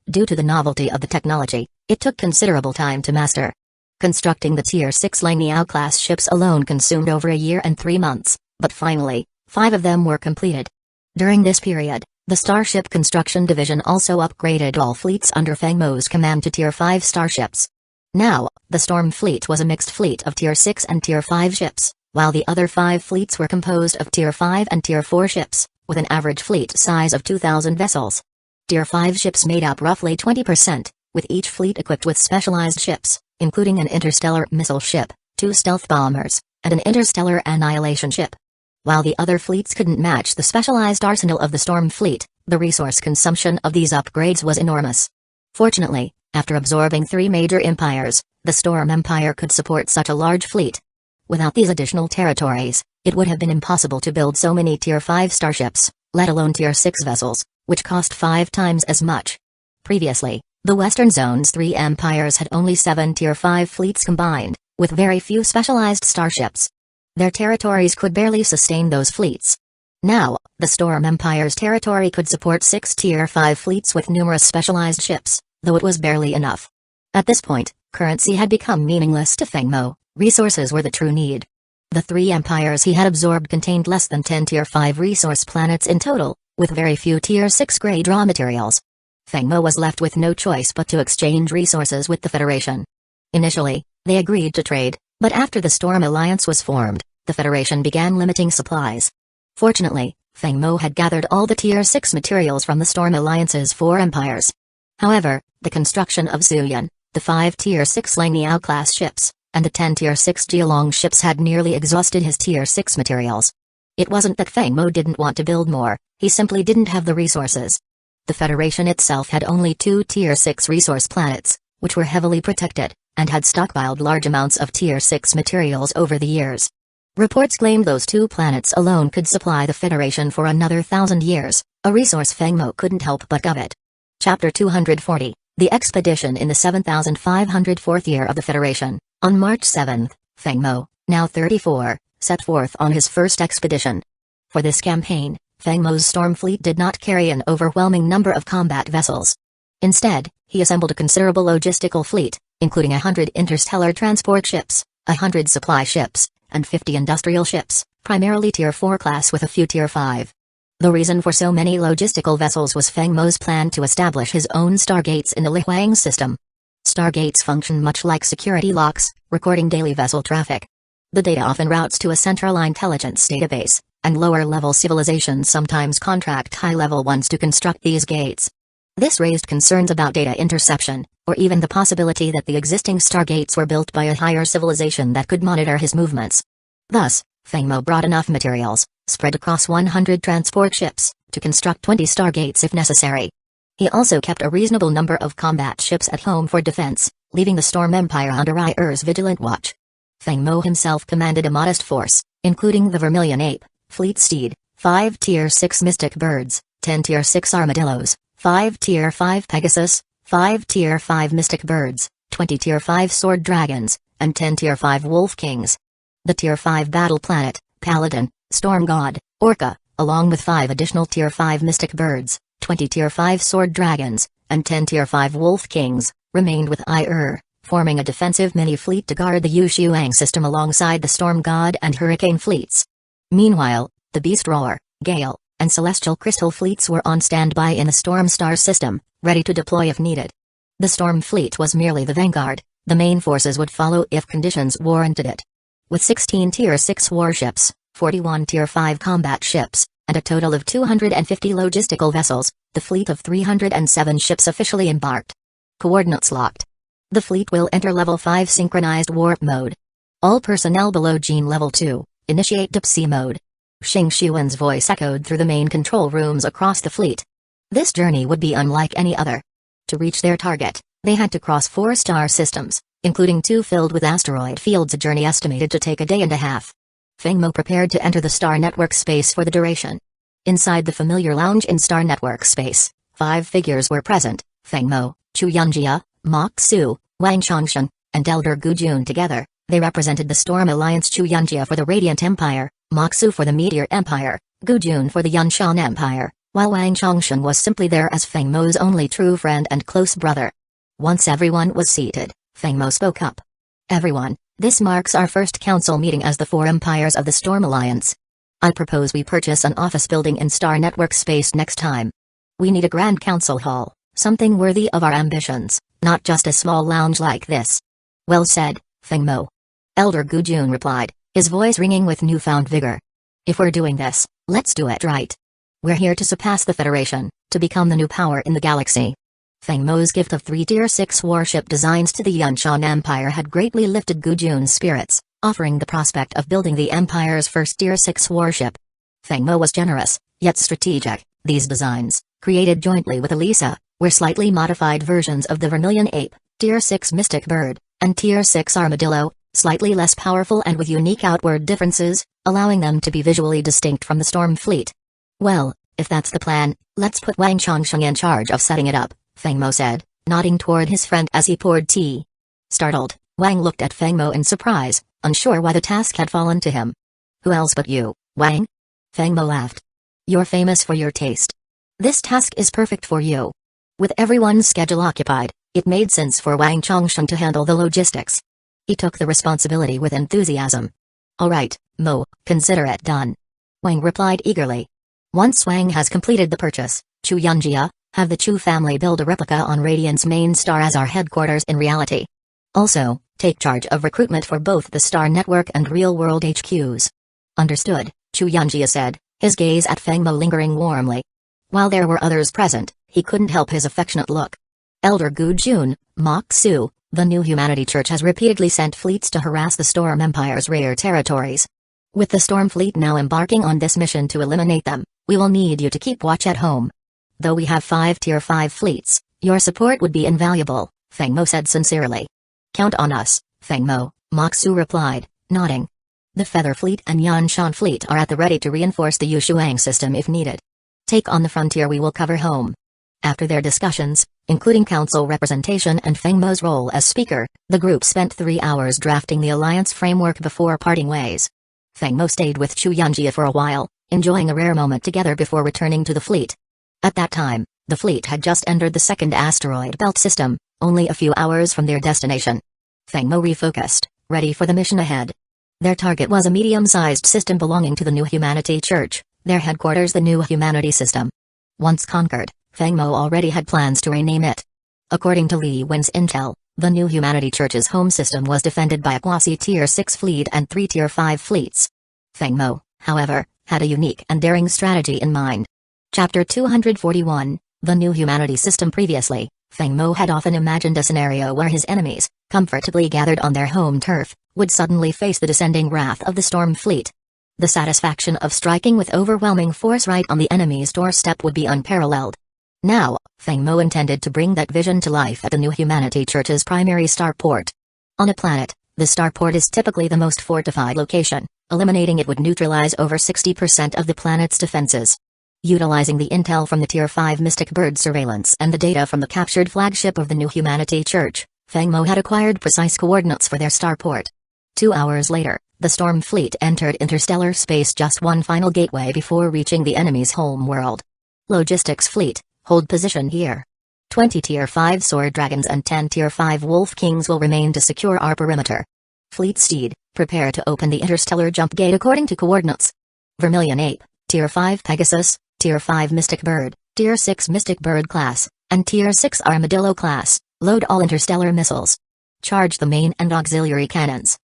Due to the novelty of the technology, it took considerable time to master. Constructing the Tier 6 Lang Niao class ships alone consumed over a year and 3 months, but finally, 5 of them were completed. During this period, the Starship Construction Division also upgraded all fleets under Feng Mo's command to Tier 5 starships. Now, the Storm Fleet was a mixed fleet of Tier 6 and Tier 5 ships, while the other 5 fleets were composed of Tier 5 and Tier 4 ships, with an average fleet size of 2,000 vessels. Tier 5 ships made up roughly 20%, with each fleet equipped with specialized ships, including an interstellar missile ship, 2 stealth bombers, and an interstellar annihilation ship. While the other fleets couldn't match the specialized arsenal of the Storm Fleet, the resource consumption of these upgrades was enormous. Fortunately, after absorbing 3 major empires, the Storm Empire could support such a large fleet. Without these additional territories, it would have been impossible to build so many Tier 5 starships, let alone Tier 6 vessels, which cost 5 times as much. Previously, the Western Zone's 3 empires had only 7 Tier 5 fleets combined, with very few specialized starships. Their territories could barely sustain those fleets. Now, the Storm Empire's territory could support 6 Tier 5 fleets with numerous specialized ships, though it was barely enough. At this point, currency had become meaningless to Feng Mo, resources were the true need. The 3 empires he had absorbed contained less than 10 Tier 5 resource planets in total, with very few Tier 6 grade raw materials. Feng Mo was left with no choice but to exchange resources with the Federation. Initially, they agreed to trade, but after the Storm Alliance was formed, the Federation began limiting supplies. Fortunately, Feng Mo had gathered all the Tier 6 materials from the Storm Alliance's 4 empires. However, the construction of Zuyuan, the 5 Tier 6 Lang Niao class ships, and the 10 Tier 6 Jialong ships had nearly exhausted his Tier 6 materials. It wasn't that Feng Mo didn't want to build more, he simply didn't have the resources. The Federation itself had only 2 Tier 6 resource planets, which were heavily protected, and had stockpiled large amounts of Tier 6 materials over the years. Reports claimed those 2 planets alone could supply the Federation for another 1,000 years, a resource Feng Mo couldn't help but covet. Chapter 240, The Expedition in the 7504th year of the Federation. On March 7, Feng Mo, now 34, set forth on his first expedition. For this campaign, Feng Mo's Storm Fleet did not carry an overwhelming number of combat vessels. Instead, he assembled a considerable logistical fleet, including 100 interstellar transport ships, 100 supply ships, and 50 industrial ships, primarily Tier 4 class with a few Tier 5. The reason for so many logistical vessels was Feng Mo's plan to establish his own stargates in the Lihuang system. Stargates function much like security locks, recording daily vessel traffic. The data often routes to a central intelligence database, and lower-level civilizations sometimes contract high-level ones to construct these gates. This raised concerns about data interception, or even the possibility that the existing stargates were built by a higher civilization that could monitor his movements. Thus, Feng Mo brought enough materials, spread across 100 transport ships, to construct 20 stargates if necessary. He also kept a reasonable number of combat ships at home for defense, leaving the Storm Empire under Ir's vigilant watch. Feng Mo himself commanded a modest force, including the Vermilion Ape, Fleet Steed, 5 Tier 6 Mystic Birds, 10 Tier 6 Armadillos, 5 Tier 5 Pegasus, 5 Tier 5 Mystic Birds, 20 Tier 5 Sword Dragons, and 10 Tier 5 Wolf Kings. The Tier 5 battle planet, Paladin, Storm God, Orca, along with 5 additional Tier 5 mystic birds, 20 Tier 5 sword dragons, and 10 Tier 5 wolf kings, remained with Ir, forming a defensive mini-fleet to guard the Uchiha system alongside the Storm God and Hurricane fleets. Meanwhile, the Beast Roar, Gale, and Celestial Crystal fleets were on standby in the Storm Star system, ready to deploy if needed. The Storm fleet was merely the vanguard, the main forces would follow if conditions warranted it. With 16 Tier 6 warships, 41 Tier 5 combat ships, and a total of 250 logistical vessels, the fleet of 307 ships officially embarked. Coordinates locked. The fleet will enter Level 5 Synchronized Warp Mode. All personnel below Gene Level 2, initiate Deep Sea Mode. Xing Xuan's voice echoed through the main control rooms across the fleet. This journey would be unlike any other. To reach their target, they had to cross 4 star systems, including 2 filled with asteroid fields, a journey estimated to take a day and a half. Feng Mo prepared to enter the Star Network space for the duration. Inside the familiar lounge in Star Network space, 5 figures were present: Feng Mo, Chu Yunjia, Mok Su, Wang Chongshen, and Elder Gu Jun. Together, they represented the Storm Alliance. Chu Yunjia for the Radiant Empire, Mok Su for the Meteor Empire, Gu Jun for the Yunshan Empire, while Wang Chongshen was simply there as Feng Mo's only true friend and close brother. Once everyone was seated, Feng Mo spoke up. "Everyone, this marks our first council meeting as the 4 empires of the Storm Alliance. I propose we purchase an office building in Star Network space next time. We need a grand council hall, something worthy of our ambitions, not just a small lounge like this." "Well said, Feng Mo." Elder Gu Jun replied, his voice ringing with newfound vigor. "If we're doing this, let's do it right. We're here to surpass the Federation, to become the new power in the galaxy." Feng Mo's gift of 3 Tier 6 warship designs to the Yunshan Empire had greatly lifted Gu Jun's spirits, offering the prospect of building the Empire's first Tier 6 warship. Feng Mo was generous, yet strategic. These designs, created jointly with Elisa, were slightly modified versions of the Vermilion Ape, Tier 6 Mystic Bird, and Tier 6 Armadillo, slightly less powerful and with unique outward differences, allowing them to be visually distinct from the Storm Fleet. "Well, if that's the plan, let's put Wang Chongshen in charge of setting it up," Feng Mo said, nodding toward his friend as he poured tea. Startled, Wang looked at Feng Mo in surprise, unsure why the task had fallen to him. "Who else but you, Wang?" Feng Mo laughed. "You're famous for your taste. This task is perfect for you." With everyone's schedule occupied, it made sense for Wang Chongshen to handle the logistics. He took the responsibility with enthusiasm. "All right, Mo, consider it done." Wang replied eagerly. "Once Wang has completed the purchase, Chu Yunjia, have the Chu family build a replica on Radiant's main star as our headquarters in reality. Also, take charge of recruitment for both the Star Network and real-world HQs." "Understood," Chu Yunjia said, his gaze at Feng Mo lingering warmly. While there were others present, he couldn't help his affectionate look. Elder Gu Jun, Mok Su, the New Humanity Church has repeatedly sent fleets to harass the Storm Empire's rare territories. With the Storm Fleet now embarking on this mission to eliminate them, we will need you to keep watch at home. Though we have 5 Tier 5 fleets, your support would be invaluable, Feng Mo said sincerely. "Count on us, Feng Mo," Mok Su replied, nodding. The Feather Fleet and Yanshan Fleet are at the ready to reinforce the Yushuang system if needed. "Take on the frontier, we will cover home." After their discussions, including council representation and Feng Mo's role as speaker, the group spent 3 hours drafting the alliance framework before parting ways. Feng Mo stayed with Chu Yunjia for a while, enjoying a rare moment together before returning to the fleet. At that time, the fleet had just entered the 2nd asteroid belt system, only a few hours from their destination. Feng Mo refocused, ready for the mission ahead. Their target was a medium-sized system belonging to the New Humanity Church, their headquarters the New Humanity System. Once conquered, Feng Mo already had plans to rename it. According to Li Wen's intel, the New Humanity Church's home system was defended by a quasi-Tier 6 fleet and 3 Tier 5 fleets. Feng Mo, however, had a unique and daring strategy in mind. Chapter 241, The New Humanity System. Previously, Feng Mo had often imagined a scenario where his enemies, comfortably gathered on their home turf, would suddenly face the descending wrath of the Storm Fleet. The satisfaction of striking with overwhelming force right on the enemy's doorstep would be unparalleled. Now, Feng Mo intended to bring that vision to life at the New Humanity Church's primary starport. On a planet, the starport is typically the most fortified location. Eliminating it would neutralize over 60% of the planet's defenses. Utilizing the intel from the Tier 5 Mystic Bird surveillance and the data from the captured flagship of the New Humanity Church, Feng Mo had acquired precise coordinates for their starport. 2 hours later, the Storm Fleet entered interstellar space just one final gateway before reaching the enemy's home world. Logistics Fleet, hold position here. 20 Tier 5 Sword Dragons and 10 Tier 5 Wolf Kings will remain to secure our perimeter. Fleet Steed, prepare to open the interstellar jump gate according to coordinates. Vermilion Ape, Tier 5 Pegasus, Tier 5 Mystic Bird, Tier 6 Mystic Bird class, and Tier 6 Armadillo class, load all interstellar missiles. Charge the main and auxiliary cannons.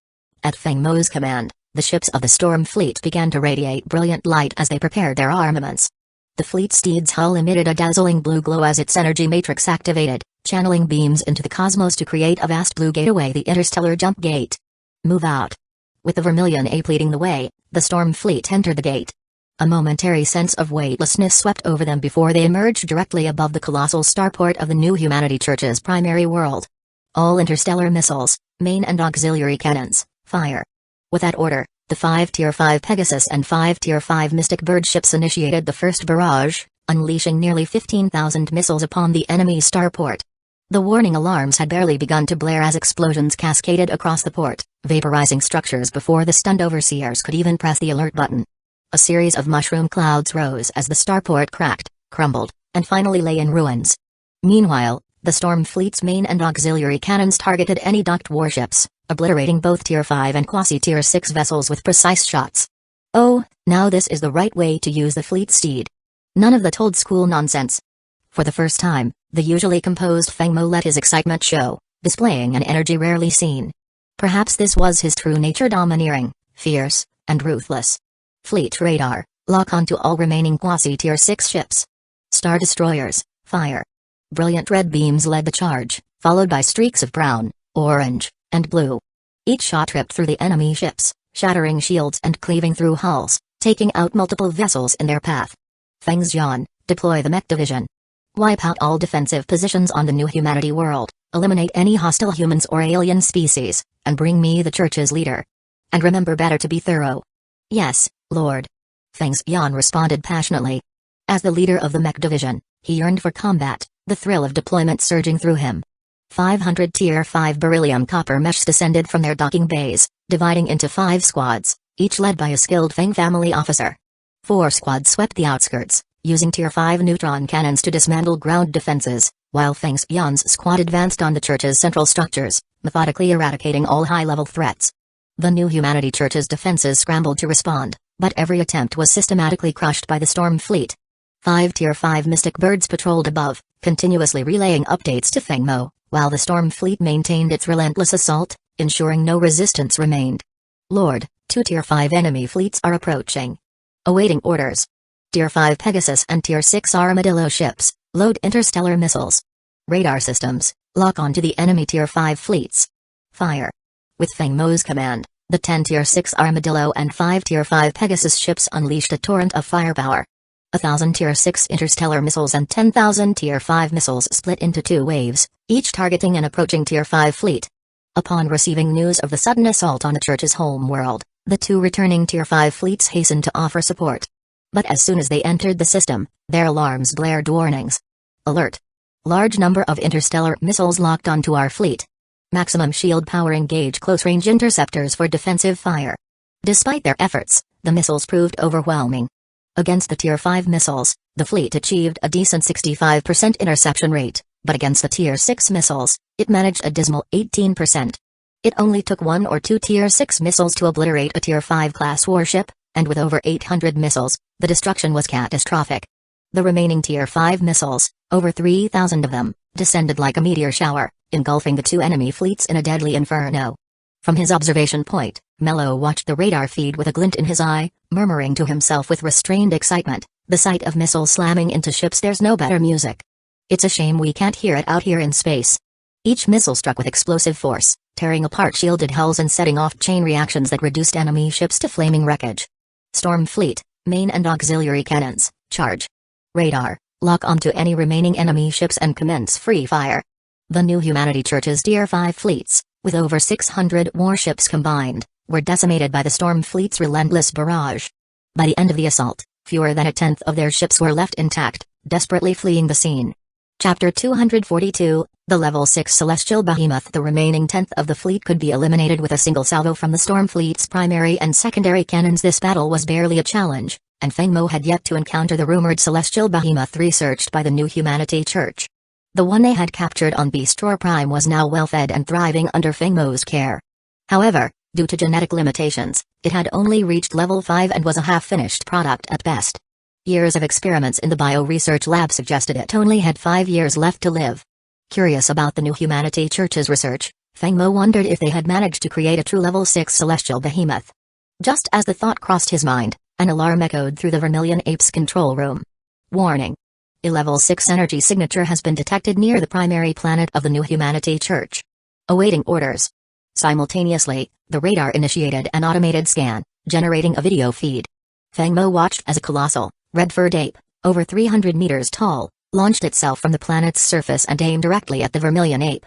At Feng Mo's command, the ships of the Storm Fleet began to radiate brilliant light as they prepared their armaments. The Fleet Steed's hull emitted a dazzling blue glow as its energy matrix activated, channeling beams into the cosmos to create a vast blue gateway, the interstellar jump gate. Move out. With the Vermilion Ape leading the way, the Storm Fleet entered the gate. A momentary sense of weightlessness swept over them before they emerged directly above the colossal starport of the New Humanity Church's primary world. All interstellar missiles, main and auxiliary cannons, fire. With that order, the 5 Tier 5 Pegasus and 5 Tier 5 Mystic Bird ships initiated the first barrage, unleashing nearly 15,000 missiles upon the enemy starport. The warning alarms had barely begun to blare as explosions cascaded across the port, vaporizing structures before the stunned overseers could even press the alert button. A series of mushroom clouds rose as the starport cracked, crumbled, and finally lay in ruins. Meanwhile, the Storm Fleet's main and auxiliary cannons targeted any docked warships, obliterating both Tier 5 and Quasi-Tier 6 vessels with precise shots. Oh, now this is the right way to use the Fleet Steed. None of that old school nonsense. For the first time, the usually composed Feng Mo let his excitement show, displaying an energy rarely seen. Perhaps this was his true nature, domineering, fierce, and ruthless. Fleet radar, lock onto all remaining Quasi-Tier 6 ships. Star Destroyers, fire. Brilliant red beams led the charge, followed by streaks of brown, orange, and blue. Each shot ripped through the enemy ships, shattering shields and cleaving through hulls, taking out multiple vessels in their path. Feng Xian, deploy the mech division. Wipe out all defensive positions on the New Humanity world, eliminate any hostile humans or alien species, and bring me the Church's leader. And remember, better to be thorough. Yes, Lord. Feng Xian responded passionately. As the leader of the mech division, he yearned for combat, the thrill of deployment surging through him. 500 Tier 5 beryllium copper mesh descended from their docking bays, dividing into 5 squads, each led by a skilled Feng family officer. 4 squads swept the outskirts, using Tier 5 neutron cannons to dismantle ground defenses, while Feng Xian's squad advanced on the Church's central structures, methodically eradicating all high-level threats. The New Humanity Church's defenses scrambled to respond, but every attempt was systematically crushed by the Storm Fleet. 5 Tier 5 Mystic Birds patrolled above, continuously relaying updates to Feng Mo, while the Storm Fleet maintained its relentless assault, ensuring no resistance remained. Lord, 2 Tier 5 enemy fleets are approaching. Awaiting orders. Tier 5 Pegasus and Tier 6 Armadillo ships, load interstellar missiles. Radar systems, lock onto the enemy Tier 5 fleets. Fire. With Feng Mo's command, the 10 Tier 6 Armadillo and 5 Tier 5 Pegasus ships unleashed a torrent of firepower. 1,000 Tier 6 interstellar missiles and 10,000 Tier 5 missiles split into 2 waves, each targeting an approaching Tier 5 fleet. Upon receiving news of the sudden assault on the Church's home world, the 2 returning Tier 5 fleets hastened to offer support. But as soon as they entered the system, their alarms blared warnings. Alert! Large number of interstellar missiles locked onto our fleet. Maximum shield power, engage close-range interceptors for defensive fire. Despite their efforts, the missiles proved overwhelming. Against the Tier 5 missiles, the fleet achieved a decent 65% interception rate, but against the Tier 6 missiles, it managed a dismal 18%. It only took 1 or 2 Tier 6 missiles to obliterate a Tier 5 class warship, and with over 800 missiles, the destruction was catastrophic. The remaining Tier 5 missiles, over 3,000 of them, descended like a meteor shower, engulfing the 2 enemy fleets in a deadly inferno. From his observation point, Mello watched the radar feed with a glint in his eye, murmuring to himself with restrained excitement, the sight of missiles slamming into ships, there's no better music. It's a shame we can't hear it out here in space. Each missile struck with explosive force, tearing apart shielded hulls and setting off chain reactions that reduced enemy ships to flaming wreckage. Storm Fleet, main and auxiliary cannons, charge. Radar, lock onto any remaining enemy ships and commence free fire. The New Humanity Church's Tier 5 fleets, with over 600 warships combined, were decimated by the Storm Fleet's relentless barrage. By the end of the assault, fewer than a tenth of their ships were left intact, desperately fleeing the scene. Chapter 242, The Level 6 Celestial Behemoth. The remaining tenth of the fleet could be eliminated with a single salvo from the Storm Fleet's primary and secondary cannons. This battle was barely a challenge, and Fengmo had yet to encounter the rumored Celestial Behemoth researched by the New Humanity Church. The one they had captured on Beast Roar Prime was now well-fed and thriving under Fengmo's care. However, due to genetic limitations, it had only reached level 5 and was a half-finished product at best. Years of experiments in the bio-research lab suggested it only had 5 years left to live. Curious about the New Humanity Church's research, Fengmo wondered if they had managed to create a true level 6 celestial behemoth. Just as the thought crossed his mind, an alarm echoed through the Vermilion Ape's control room. Warning. A level 6 energy signature has been detected near the primary planet of the New Humanity Church. Awaiting orders. Simultaneously, the radar initiated an automated scan, generating a video feed. Fengmo watched as a colossal, red-furred ape, over 300 meters tall, launched itself from the planet's surface and aimed directly at the Vermilion Ape.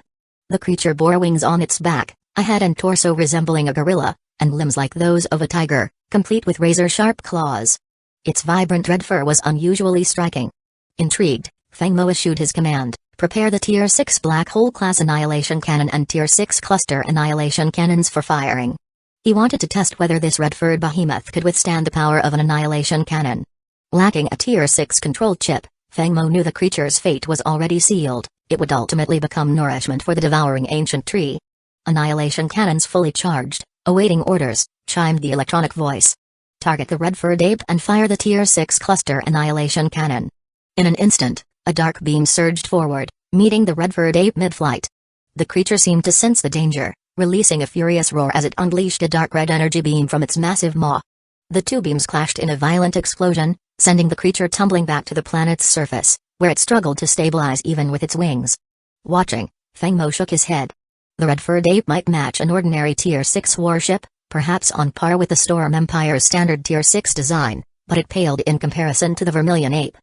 The creature bore wings on its back, a head and torso resembling a gorilla, and limbs like those of a tiger, complete with razor-sharp claws. Its vibrant red fur was unusually striking. Intrigued, Fengmo issued his command, prepare the Tier 6 Black Hole Class Annihilation Cannon and Tier 6 Cluster Annihilation Cannons for firing. He wanted to test whether this red-furred behemoth could withstand the power of an annihilation cannon. Lacking a Tier 6 control chip, Fengmo knew the creature's fate was already sealed. It would ultimately become nourishment for the devouring ancient tree. Annihilation cannons fully charged, awaiting orders, chimed the electronic voice. Target the red-furred ape and fire the Tier 6 Cluster Annihilation Cannon. In an instant, a dark beam surged forward, meeting the red-furred ape mid-flight. The creature seemed to sense the danger, releasing a furious roar as it unleashed a dark red energy beam from its massive maw. The two beams clashed in a violent explosion, sending the creature tumbling back to the planet's surface, where it struggled to stabilize even with its wings. Watching, Fengmo shook his head. The red-furred ape might match an ordinary Tier 6 warship, perhaps on par with the Storm Empire's standard Tier 6 design, but it paled in comparison to the Vermilion Ape.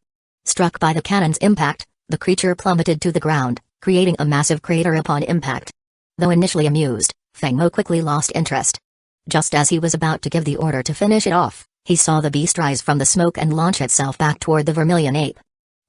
Struck by the cannon's impact, the creature plummeted to the ground, creating a massive crater upon impact. Though initially amused, Fengmo quickly lost interest. Just as he was about to give the order to finish it off, he saw the beast rise from the smoke and launch itself back toward the Vermilion Ape.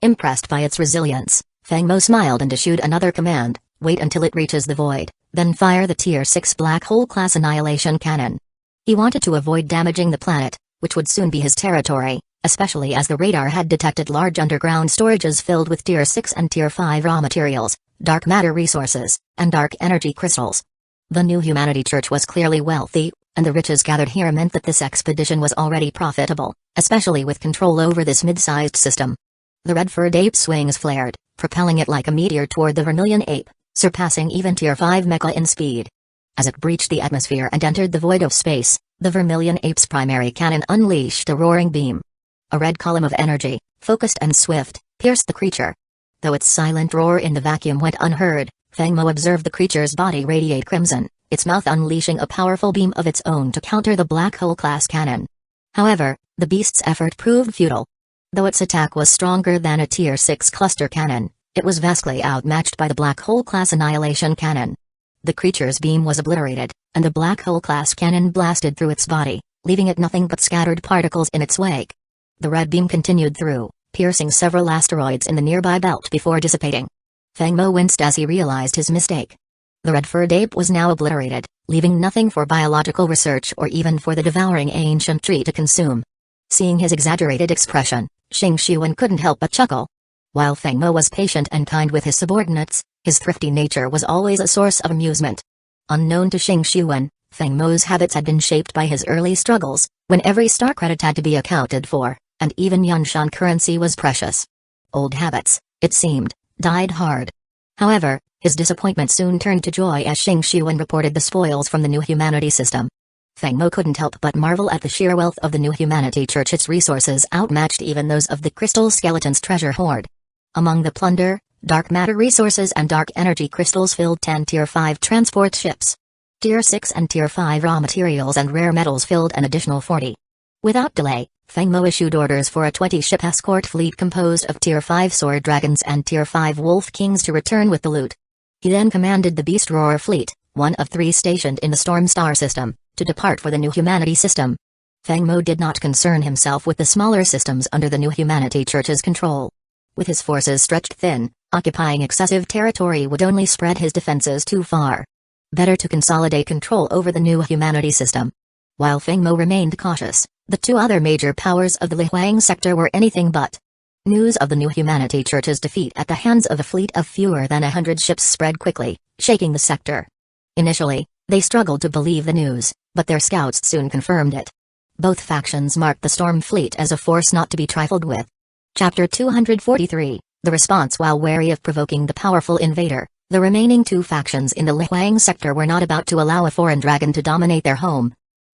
Impressed by its resilience, Fengmo smiled and issued another command, wait until it reaches the void, then fire the Tier 6 Black Hole Class Annihilation Cannon. He wanted to avoid damaging the planet, which would soon be his territory, especially as the radar had detected large underground storages filled with Tier 6 and Tier 5 raw materials, dark matter resources, and dark energy crystals. The New Humanity Church was clearly wealthy, and the riches gathered here meant that this expedition was already profitable, especially with control over this mid-sized system. The red-furred ape's wings flared, propelling it like a meteor toward the Vermilion Ape, surpassing even Tier 5 mecha in speed. As it breached the atmosphere and entered the void of space, the Vermilion Ape's primary cannon unleashed a roaring beam. A red column of energy, focused and swift, pierced the creature. Though its silent roar in the vacuum went unheard, Fengmo observed the creature's body radiate crimson, its mouth unleashing a powerful beam of its own to counter the black hole class cannon. However, the beast's effort proved futile. Though its attack was stronger than a Tier 6 cluster cannon, it was vastly outmatched by the black hole class annihilation cannon. The creature's beam was obliterated, and the black hole class cannon blasted through its body, leaving it nothing but scattered particles in its wake. The red beam continued through, piercing several asteroids in the nearby belt before dissipating. Fengmo winced as he realized his mistake. The red-furred ape was now obliterated, leaving nothing for biological research or even for the devouring ancient tree to consume. Seeing his exaggerated expression, Xing Shiwen couldn't help but chuckle. While Fengmo was patient and kind with his subordinates, his thrifty nature was always a source of amusement. Unknown to Xing Shiwen, Fengmo's habits had been shaped by his early struggles, when every star credit had to be accounted for, and even Yunshan currency was precious. Old habits, it seemed, died hard. However, his disappointment soon turned to joy as Xing Shiwen reported the spoils from the New Humanity system. Fengmo couldn't help but marvel at the sheer wealth of the New Humanity Church. Its resources outmatched even those of the Crystal Skeleton's treasure hoard. Among the plunder, dark matter resources and dark energy crystals filled 10 Tier 5 transport ships. Tier 6 and Tier 5 raw materials and rare metals filled an additional 40. Without delay, Fengmo issued orders for a 20-ship escort fleet composed of Tier 5 sword dragons and Tier 5 wolf kings to return with the loot. He then commanded the Beast Roar fleet, one of 3 stationed in the Storm Star system, to depart for the New Humanity system. Fengmo did not concern himself with the smaller systems under the New Humanity Church's control. With his forces stretched thin, occupying excessive territory would only spread his defenses too far. Better to consolidate control over the new humanity system. While Feng Mo remained cautious, the two other major powers of the Lihuang sector were anything but. News of the New Humanity Church's defeat at the hands of a fleet of fewer than 100 ships spread quickly, shaking the sector. Initially, they struggled to believe the news, but their scouts soon confirmed it. Both factions marked the Storm Fleet as a force not to be trifled with. Chapter 243, The Response. While wary of provoking the powerful invader, the remaining two factions in the Lihuang sector were not about to allow a foreign dragon to dominate their home.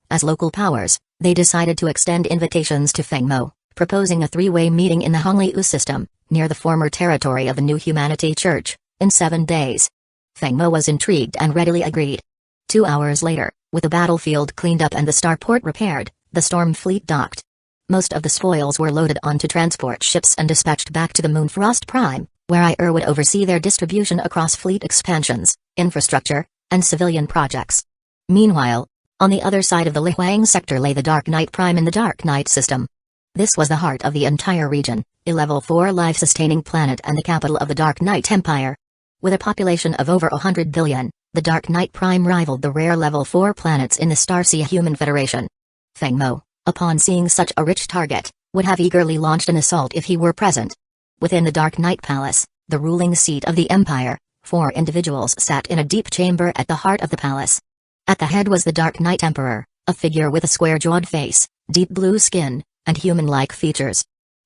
As local powers, they decided to extend invitations to Feng Mo, proposing a three-way meeting in the Hongliu system, near the former territory of the New Humanity Church, in 7 days. Feng Mo was intrigued and readily agreed. 2 hours later, with the battlefield cleaned up and the starport repaired, the Storm Fleet docked. Most of the spoils were loaded onto transport ships and dispatched back to the Moonfrost Prime, where I would oversee their distribution across fleet expansions, infrastructure, and civilian projects. Meanwhile, on the other side of the Lihuang sector lay the Dark Knight Prime in the Dark Knight system. This was the heart of the entire region, a level 4 life-sustaining planet and the capital of the Dark Knight Empire. With a population of over 100 billion, the Dark Knight Prime rivaled the rare level 4 planets in the Starsea Human Federation. Feng Mo, upon seeing such a rich target, would have eagerly launched an assault if he were present. Within the Dark Knight Palace, the ruling seat of the Empire, 4 individuals sat in a deep chamber at the heart of the palace. At the head was the Dark Knight Emperor, a figure with a square-jawed face, deep blue skin, and human-like features.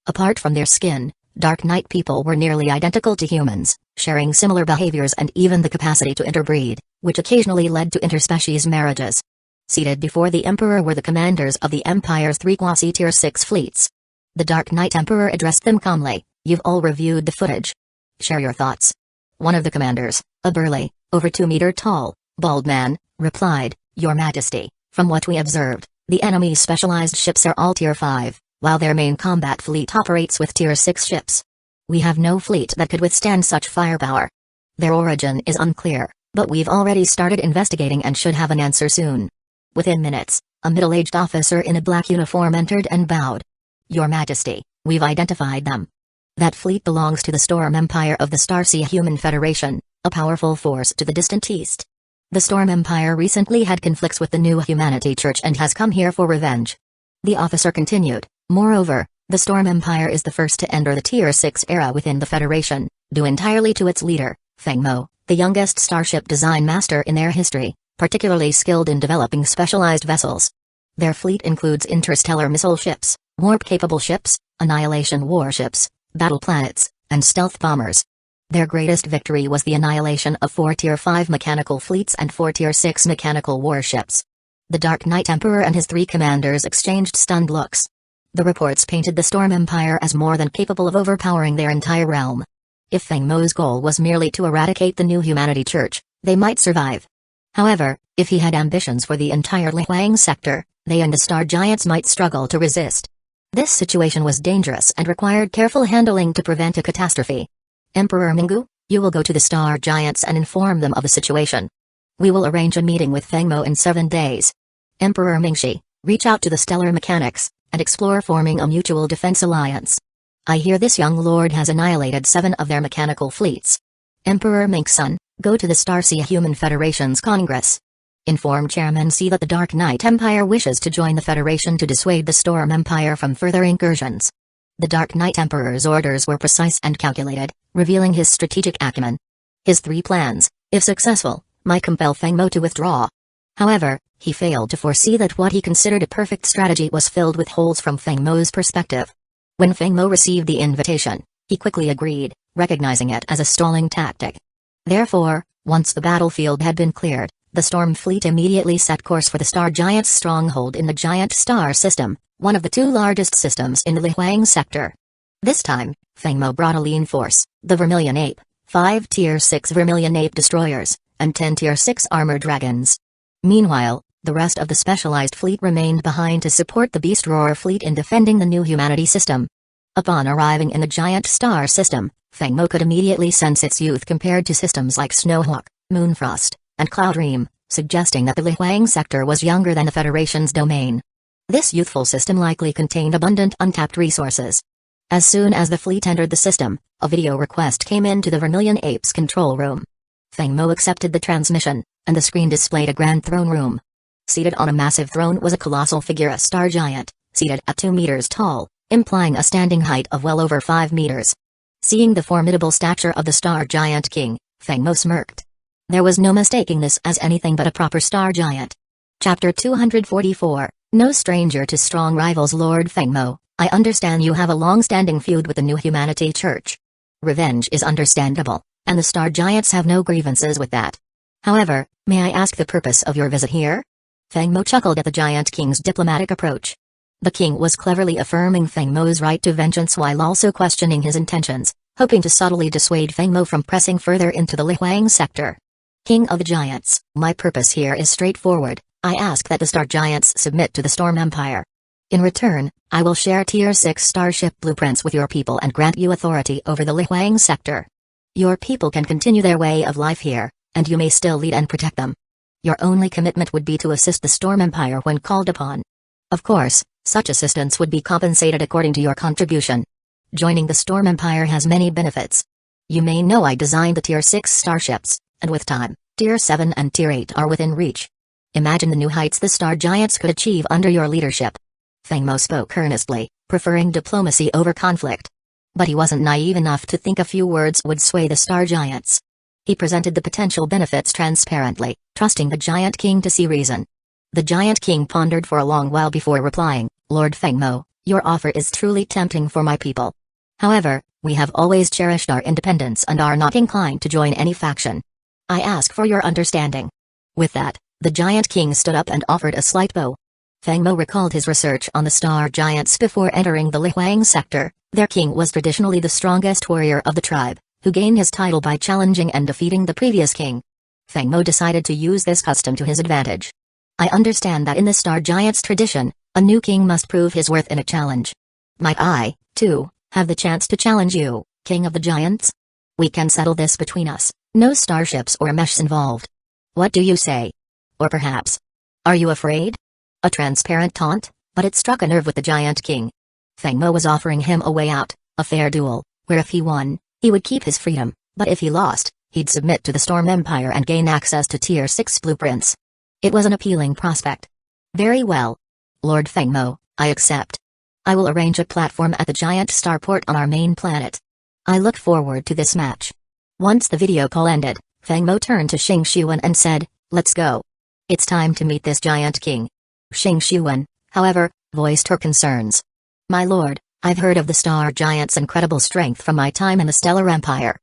Apart from their skin, Dark Knight people were nearly identical to humans, sharing similar behaviors and even the capacity to interbreed, which occasionally led to interspecies marriages. Seated before the Emperor were the commanders of the Empire's 3 quasi-tier 6 fleets. The Dark Knight Emperor addressed them calmly. "You've all reviewed the footage. Share your thoughts." One of the commanders, a burly, over 2-meter tall, bald man, replied, "Your Majesty, from what we observed, the enemy's specialized ships are all Tier 5, while their main combat fleet operates with Tier 6 ships. We have no fleet that could withstand such firepower. Their origin is unclear, but we've already started investigating and should have an answer soon." Within minutes, a middle-aged officer in a black uniform entered and bowed. "Your Majesty, we've identified them. That fleet belongs to the Storm Empire of the Starsea Human Federation, a powerful force to the distant east. The Storm Empire recently had conflicts with the New Humanity Church and has come here for revenge." The officer continued, "Moreover, the Storm Empire is the first to enter the Tier 6 era within the Federation, due entirely to its leader, Feng Mo, the youngest starship design master in their history, particularly skilled in developing specialized vessels. Their fleet includes interstellar missile ships, warp-capable ships, annihilation warships, battle planets, and stealth bombers. Their greatest victory was the annihilation of 4 Tier 5 mechanical fleets and 4 Tier 6 mechanical warships." The Dark Knight Emperor and his 3 commanders exchanged stunned looks. The reports painted the Storm Empire as more than capable of overpowering their entire realm. If Feng Mo's goal was merely to eradicate the New Humanity Church, they might survive. However, if he had ambitions for the entire Lihuang sector, they and the Star Giants might struggle to resist. This situation was dangerous and required careful handling to prevent a catastrophe. "Emperor Mingu, you will go to the Star Giants and inform them of the situation. We will arrange a meeting with Feng Mo in 7 days. Emperor Mingxi, reach out to the Stellar Mechanics, and explore forming a mutual defense alliance. I hear this young lord has annihilated 7 of their mechanical fleets. Emperor Mingxun, go to the Starsea Human Federation's Congress. Inform Chairman C that the Dark Knight Empire wishes to join the Federation to dissuade the Storm Empire from further incursions." The Dark Knight Emperor's orders were precise and calculated, revealing his strategic acumen. His 3 plans, if successful, might compel Feng Mo to withdraw. However, he failed to foresee that what he considered a perfect strategy was filled with holes from Feng Mo's perspective. When Feng Mo received the invitation, he quickly agreed, recognizing it as a stalling tactic. Therefore, once the battlefield had been cleared, the Storm Fleet immediately set course for the Star Giant's stronghold in the Giant Star System, one of the 2 largest systems in the Lihuang sector. This time, Feng Mo brought a lean force, the Vermilion Ape, 5 Tier 6 Vermilion Ape destroyers, and 10 Tier 6 armored dragons. Meanwhile, the rest of the specialized fleet remained behind to support the Beast Roar fleet in defending the New Humanity system. Upon arriving in the Giant Star System, Feng Mo could immediately sense its youth compared to systems like Snowhawk, Moonfrost, and Cloudream, suggesting that the Lihuang sector was younger than the Federation's domain. This youthful system likely contained abundant untapped resources. As soon as the fleet entered the system, A video request came into the Vermilion Ape's control room. Feng Mo accepted the transmission, and the screen displayed a grand throne room. Seated on a massive throne was a colossal figure, a star giant, seated at 2 meters tall, implying a standing height of well over 5 meters. Seeing the formidable stature of the star giant king, Feng Mo smirked. There was no mistaking this as anything but a proper star giant. Chapter 244, No stranger to strong rivals. Lord Feng Mo, I understand you have a long-standing feud with the New Humanity Church. Revenge is understandable, and the star giants have no grievances with that. However, may I ask the purpose of your visit here? Feng Mo chuckled at the giant king's diplomatic approach. The king was cleverly affirming Feng Mo's right to vengeance while also questioning his intentions, hoping to subtly dissuade Feng Mo from pressing further into the Lihuang sector. King of the Giants, my purpose here is straightforward. I ask that the star giants submit to the Storm Empire. In return, I will share Tier 6 starship blueprints with your people and grant you authority over the Lihuang sector. Your people can continue their way of life here, and you may still lead and protect them. Your only commitment would be to assist the Storm Empire when called upon. Of course, such assistance would be compensated according to your contribution. Joining the Storm Empire has many benefits. You may know I designed the Tier 6 starships, and with time, Tier 7 and Tier 8 are within reach. Imagine the new heights the star giants could achieve under your leadership. Feng Mo spoke earnestly, preferring diplomacy over conflict. But he wasn't naive enough to think a few words would sway the star giants. He presented the potential benefits transparently, trusting the giant king to see reason. The giant king pondered for a long while before replying, Lord Feng Mo, your offer is truly tempting for my people. However, we have always cherished our independence and are not inclined to join any faction. I ask for your understanding. With that, the giant king stood up and offered a slight bow. Feng Mo recalled his research on the star giants before entering the Lihuang sector. Their king was traditionally the strongest warrior of the tribe, who gained his title by challenging and defeating the previous king. Feng Mo decided to use this custom to his advantage. I understand that in the star giants' tradition, a new king must prove his worth in a challenge. Might I, too, have the chance to challenge you, king of the giants? We can settle this between us, no starships or meshes involved. What do you say? Or perhaps, are you afraid? A transparent taunt, but it struck a nerve with the giant king. Feng Mo was offering him a way out, a fair duel, where if he won, he would keep his freedom, but if he lost, he'd submit to the Storm Empire and gain access to Tier 6 blueprints. It was an appealing prospect. Very well. Lord Feng Mo, I accept. I will arrange a platform at the giant starport on our main planet. I look forward to this match. Once the video call ended, Feng Mo turned to Xing Xuan and said, let's go. It's time to meet this giant king. Xing Xuan, however, voiced her concerns. My lord, I've heard of the star giant's incredible strength from my time in the Stellar Empire.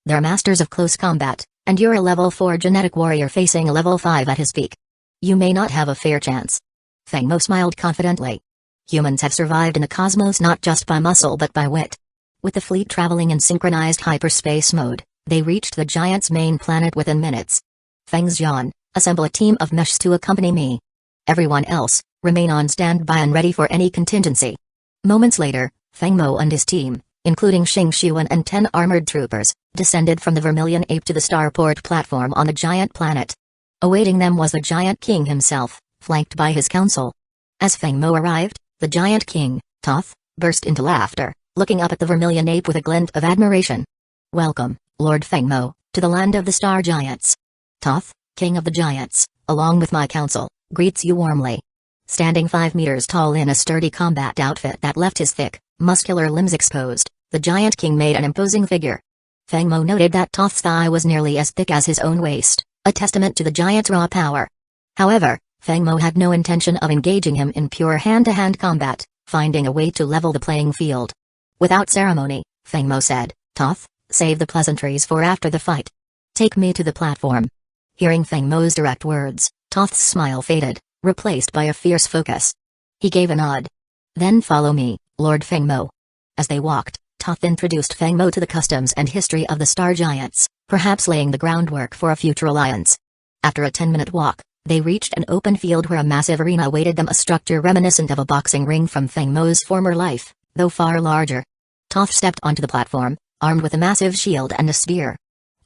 They're masters of close combat, and you're a level 4 genetic warrior facing a level 5 at his peak. You may not have a fair chance. Feng Mo smiled confidently. Humans have survived in the cosmos not just by muscle but by wit. With the fleet traveling in synchronized hyperspace mode, they reached the giant's main planet within minutes. Feng Zhan, assemble a team of Meshs to accompany me. Everyone else, remain on standby and ready for any contingency. Moments later, Feng Mo and his team, including Xing Xuan and 10 armored troopers, descended from the Vermilion Ape to the starport platform on the giant planet. Awaiting them was the giant king himself, flanked by his council. As Feng Mo arrived, the giant king, Toth, burst into laughter, looking up at the Vermilion Ape with a glint of admiration. Welcome, Lord Feng Mo, to the land of the star giants. Toth, king of the giants, along with my council, greets you warmly. Standing 5 meters tall in a sturdy combat outfit that left his thick, muscular limbs exposed, the giant king made an imposing figure. Feng Mo noted that Toth's thigh was nearly as thick as his own waist, a testament to the giant's raw power. However, Feng Mo had no intention of engaging him in pure hand-to-hand combat, finding a way to level the playing field. Without ceremony, Feng Mo said, Toth, save the pleasantries for after the fight. Take me to the platform. Hearing Feng Mo's direct words, Toth's smile faded, replaced by a fierce focus. He gave a nod. Then follow me, Lord Feng Mo. As they walked, Toth introduced Feng Mo to the customs and history of the star giants, perhaps laying the groundwork for a future alliance. After a 10-minute walk, they reached an open field where a massive arena awaited them, a structure reminiscent of a boxing ring from Feng Mo's former life, though far larger. Toth stepped onto the platform, armed with a massive shield and a spear.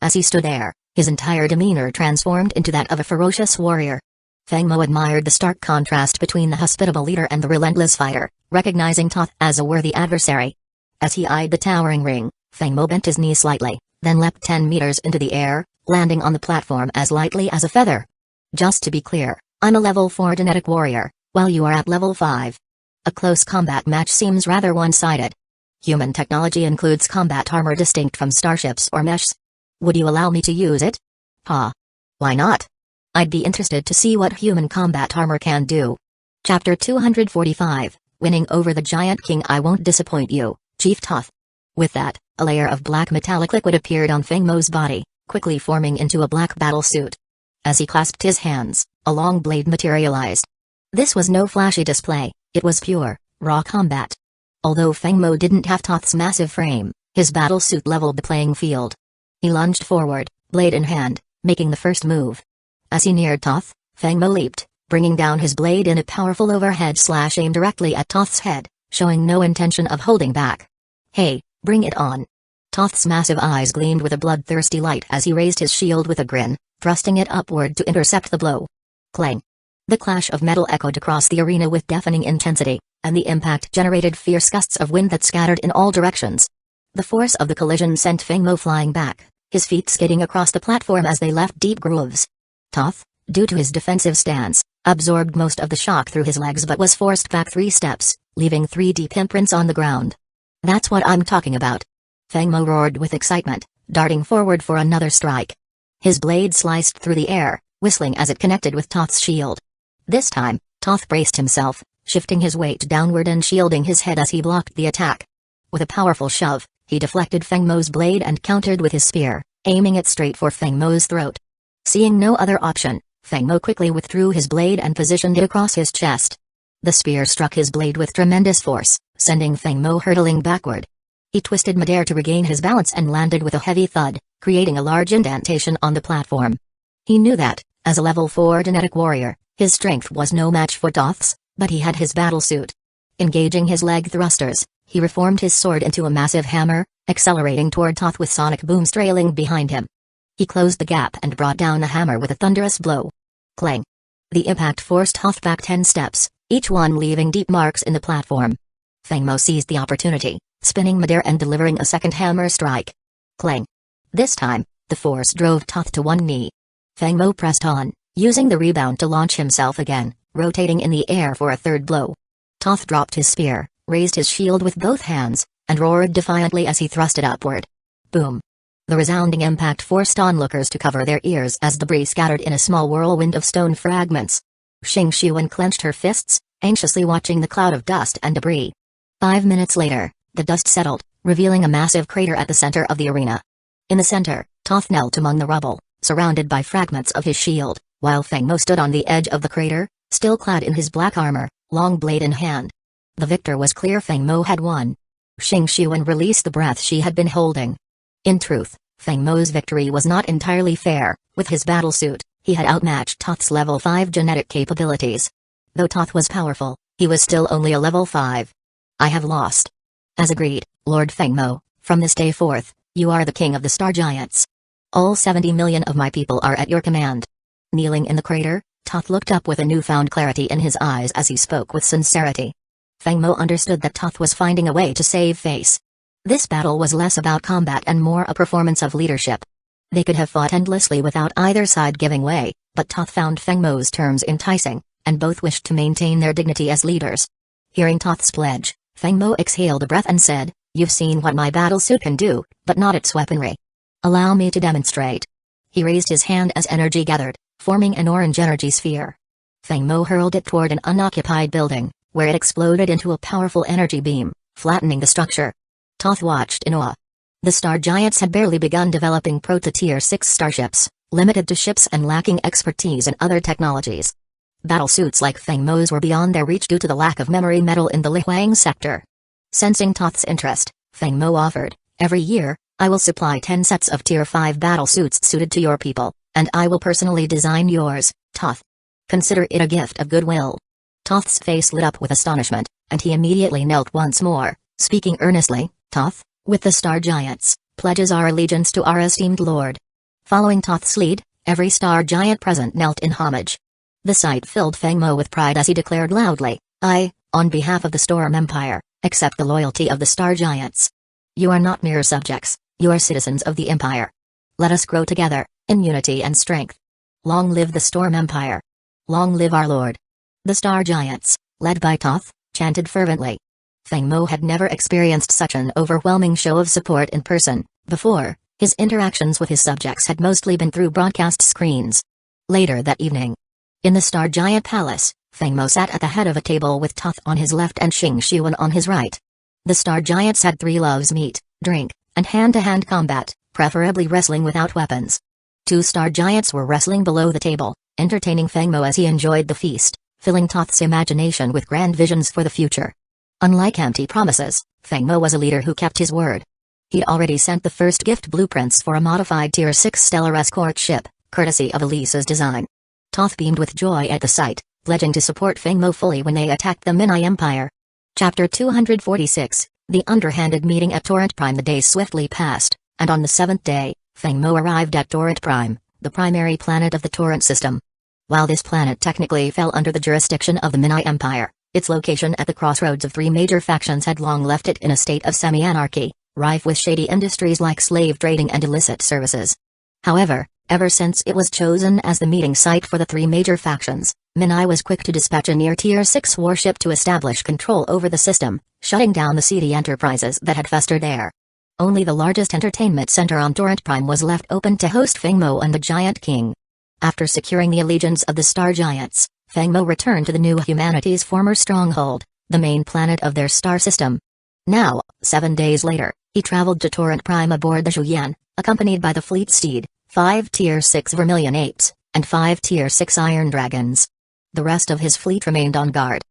As he stood there, his entire demeanor transformed into that of a ferocious warrior. Feng Mo admired the stark contrast between the hospitable leader and the relentless fighter, recognizing Toth as a worthy adversary. As he eyed the towering ring, Feng Mo bent his knee slightly, then leapt 10 meters into the air, landing on the platform as lightly as a feather. Just to be clear, I'm a level 4 genetic warrior, while you are at level 5. A close combat match seems rather one-sided. Human technology includes combat armor distinct from starships or meshes. Would you allow me to use it? Ha. Why not? I'd be interested to see what human combat armor can do. Chapter 245, Winning Over the Giant King. I won't disappoint you, Chief Toth. With that, a layer of black metallic liquid appeared on Feng Mo's body, quickly forming into a black battle suit. As he clasped his hands, a long blade materialized. This was no flashy display, it was pure, raw combat. Although Feng Mo didn't have Toth's massive frame, his battle suit leveled the playing field. He lunged forward, blade in hand, making the first move. As he neared Toth, Feng Mo leaped, bringing down his blade in a powerful overhead slash aimed directly at Toth's head, showing no intention of holding back. Hey, bring it on. Toth's massive eyes gleamed with a bloodthirsty light as he raised his shield with a grin, thrusting it upward to intercept the blow. Clang. The clash of metal echoed across the arena with deafening intensity, and the impact generated fierce gusts of wind that scattered in all directions. The force of the collision sent Feng Mo flying back, his feet skidding across the platform as they left deep grooves. Toth, due to his defensive stance, absorbed most of the shock through his legs but was forced back 3 steps, leaving 3 deep imprints on the ground. That's what I'm talking about. Feng Mo roared with excitement, darting forward for another strike. His blade sliced through the air, whistling as it connected with Toth's shield. This time, Toth braced himself, shifting his weight downward and shielding his head as he blocked the attack. With a powerful shove, he deflected Feng Mo's blade and countered with his spear, aiming it straight for Feng Mo's throat. Seeing no other option, Feng Mo quickly withdrew his blade and positioned it across his chest. The spear struck his blade with tremendous force, sending Feng Mo hurtling backward. He twisted midair to regain his balance and landed with a heavy thud, creating a large indentation on the platform. He knew that, as a level 4 genetic warrior, his strength was no match for Toth's, but he had his battle suit. Engaging his leg thrusters, he reformed his sword into a massive hammer, accelerating toward Toth with sonic booms trailing behind him. He closed the gap and brought down the hammer with a thunderous blow. Clang. The impact forced Toth back 10 steps, each one leaving deep marks in the platform. Feng Mo seized the opportunity, spinning midair and delivering a second hammer strike. Clang. This time, the force drove Toth to one knee. Feng Mo pressed on, using the rebound to launch himself again, rotating in the air for a third blow. Toth dropped his spear, raised his shield with both hands, and roared defiantly as he thrust it upward. Boom. The resounding impact forced onlookers to cover their ears as debris scattered in a small whirlwind of stone fragments. Xing Xiwen clenched her fists, anxiously watching the cloud of dust and debris. 5 minutes later, the dust settled, revealing a massive crater at the center of the arena. In the center, Toth knelt among the rubble, surrounded by fragments of his shield, while Feng Mo stood on the edge of the crater, still clad in his black armor, long blade in hand. The victor was clear. Feng Mo had won. Xing Xiwen released the breath she had been holding. In truth, Feng Mo's victory was not entirely fair. With his battle suit, he had outmatched Toth's level 5 genetic capabilities. Though Toth was powerful, he was still only a level 5. I have lost. As agreed, Lord Feng Mo, from this day forth, you are the king of the Star Giants. All 70 million of my people are at your command. Kneeling in the crater, Toth looked up with a newfound clarity in his eyes as he spoke with sincerity. Feng Mo understood that Toth was finding a way to save face. This battle was less about combat and more a performance of leadership. They could have fought endlessly without either side giving way, but Toth found Feng Mo's terms enticing, and both wished to maintain their dignity as leaders. Hearing Toth's pledge, Feng Mo exhaled a breath and said, "You've seen what my battle suit can do, but not its weaponry. Allow me to demonstrate." He raised his hand as energy gathered, forming an orange energy sphere. Feng Mo hurled it toward an unoccupied building, where it exploded into a powerful energy beam, flattening the structure. Toth watched in awe. The Star Giants had barely begun developing Proto-Tier 6 starships, limited to ships and lacking expertise in other technologies. Battlesuits like Feng Mo's were beyond their reach due to the lack of memory metal in the Lihuang sector. Sensing Toth's interest, Feng Mo offered, "Every year, I will supply 10 sets of Tier 5 battlesuits suited to your people, and I will personally design yours, Toth. Consider it a gift of goodwill." Toth's face lit up with astonishment, and he immediately knelt once more, speaking earnestly, "Toth, with the Star Giants, pledges our allegiance to our esteemed lord." Following Toth's lead, every Star Giant present knelt in homage. The sight filled Feng Mo with pride as he declared loudly, "I, on behalf of the Storm Empire, accept the loyalty of the Star Giants." You are not mere subjects, you are citizens of the Empire. Let us grow together, in unity and strength. Long live the Storm Empire. Long live our lord. The Star Giants, led by Toth, chanted fervently. Feng Mo had never experienced such an overwhelming show of support in person before. His interactions with his subjects had mostly been through broadcast screens. Later that evening, in the Star Giant Palace, Feng Mo sat at the head of a table with Toth on his left and Xing Shiwen on his right. The Star Giants had three loves: meat, drink, and hand-to-hand combat, preferably wrestling without weapons. Two Star Giants were wrestling below the table, entertaining Feng Mo as he enjoyed the feast, filling Toth's imagination with grand visions for the future. Unlike empty promises, Feng Mo was a leader who kept his word. He'd already sent the first gift blueprints for a modified Tier 6 stellar escort ship, courtesy of Elisa's design. Toth beamed with joy at the sight, pledging to support Feng Mo fully when they attacked the Minai Empire. Chapter 246, The Underhanded Meeting at Torrent Prime. The days swiftly passed, and on the seventh day, Feng Mo arrived at Torrent Prime, the primary planet of the Torrent system. While this planet technically fell under the jurisdiction of the Minai Empire, its location at the crossroads of three major factions had long left it in a state of semi-anarchy, rife with shady industries like slave trading and illicit services. However, ever since it was chosen as the meeting site for the three major factions, Minai was quick to dispatch a near Tier 6 warship to establish control over the system, shutting down the seedy enterprises that had festered there. Only the largest entertainment center on Torrent Prime was left open to host Feng Mo and the Giant King. After securing the allegiance of the Star Giants, Feng Mo returned to the New Humanity's former stronghold, the main planet of their star system. Now, 7 days later, he traveled to Torrent Prime aboard the Zhuyan, accompanied by the fleet steed, 5 Tier 6 Vermilion Apes, and 5 Tier 6 Iron Dragons. The rest of his fleet remained on guard.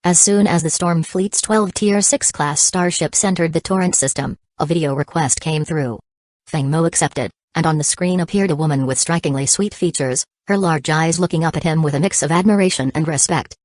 As soon as the Storm Fleet's 12 Tier 6 class starships entered the Torrent system, a video request came through. Feng Mo accepted, and on the screen appeared a woman with strikingly sweet features, her large eyes looking up at him with a mix of admiration and respect.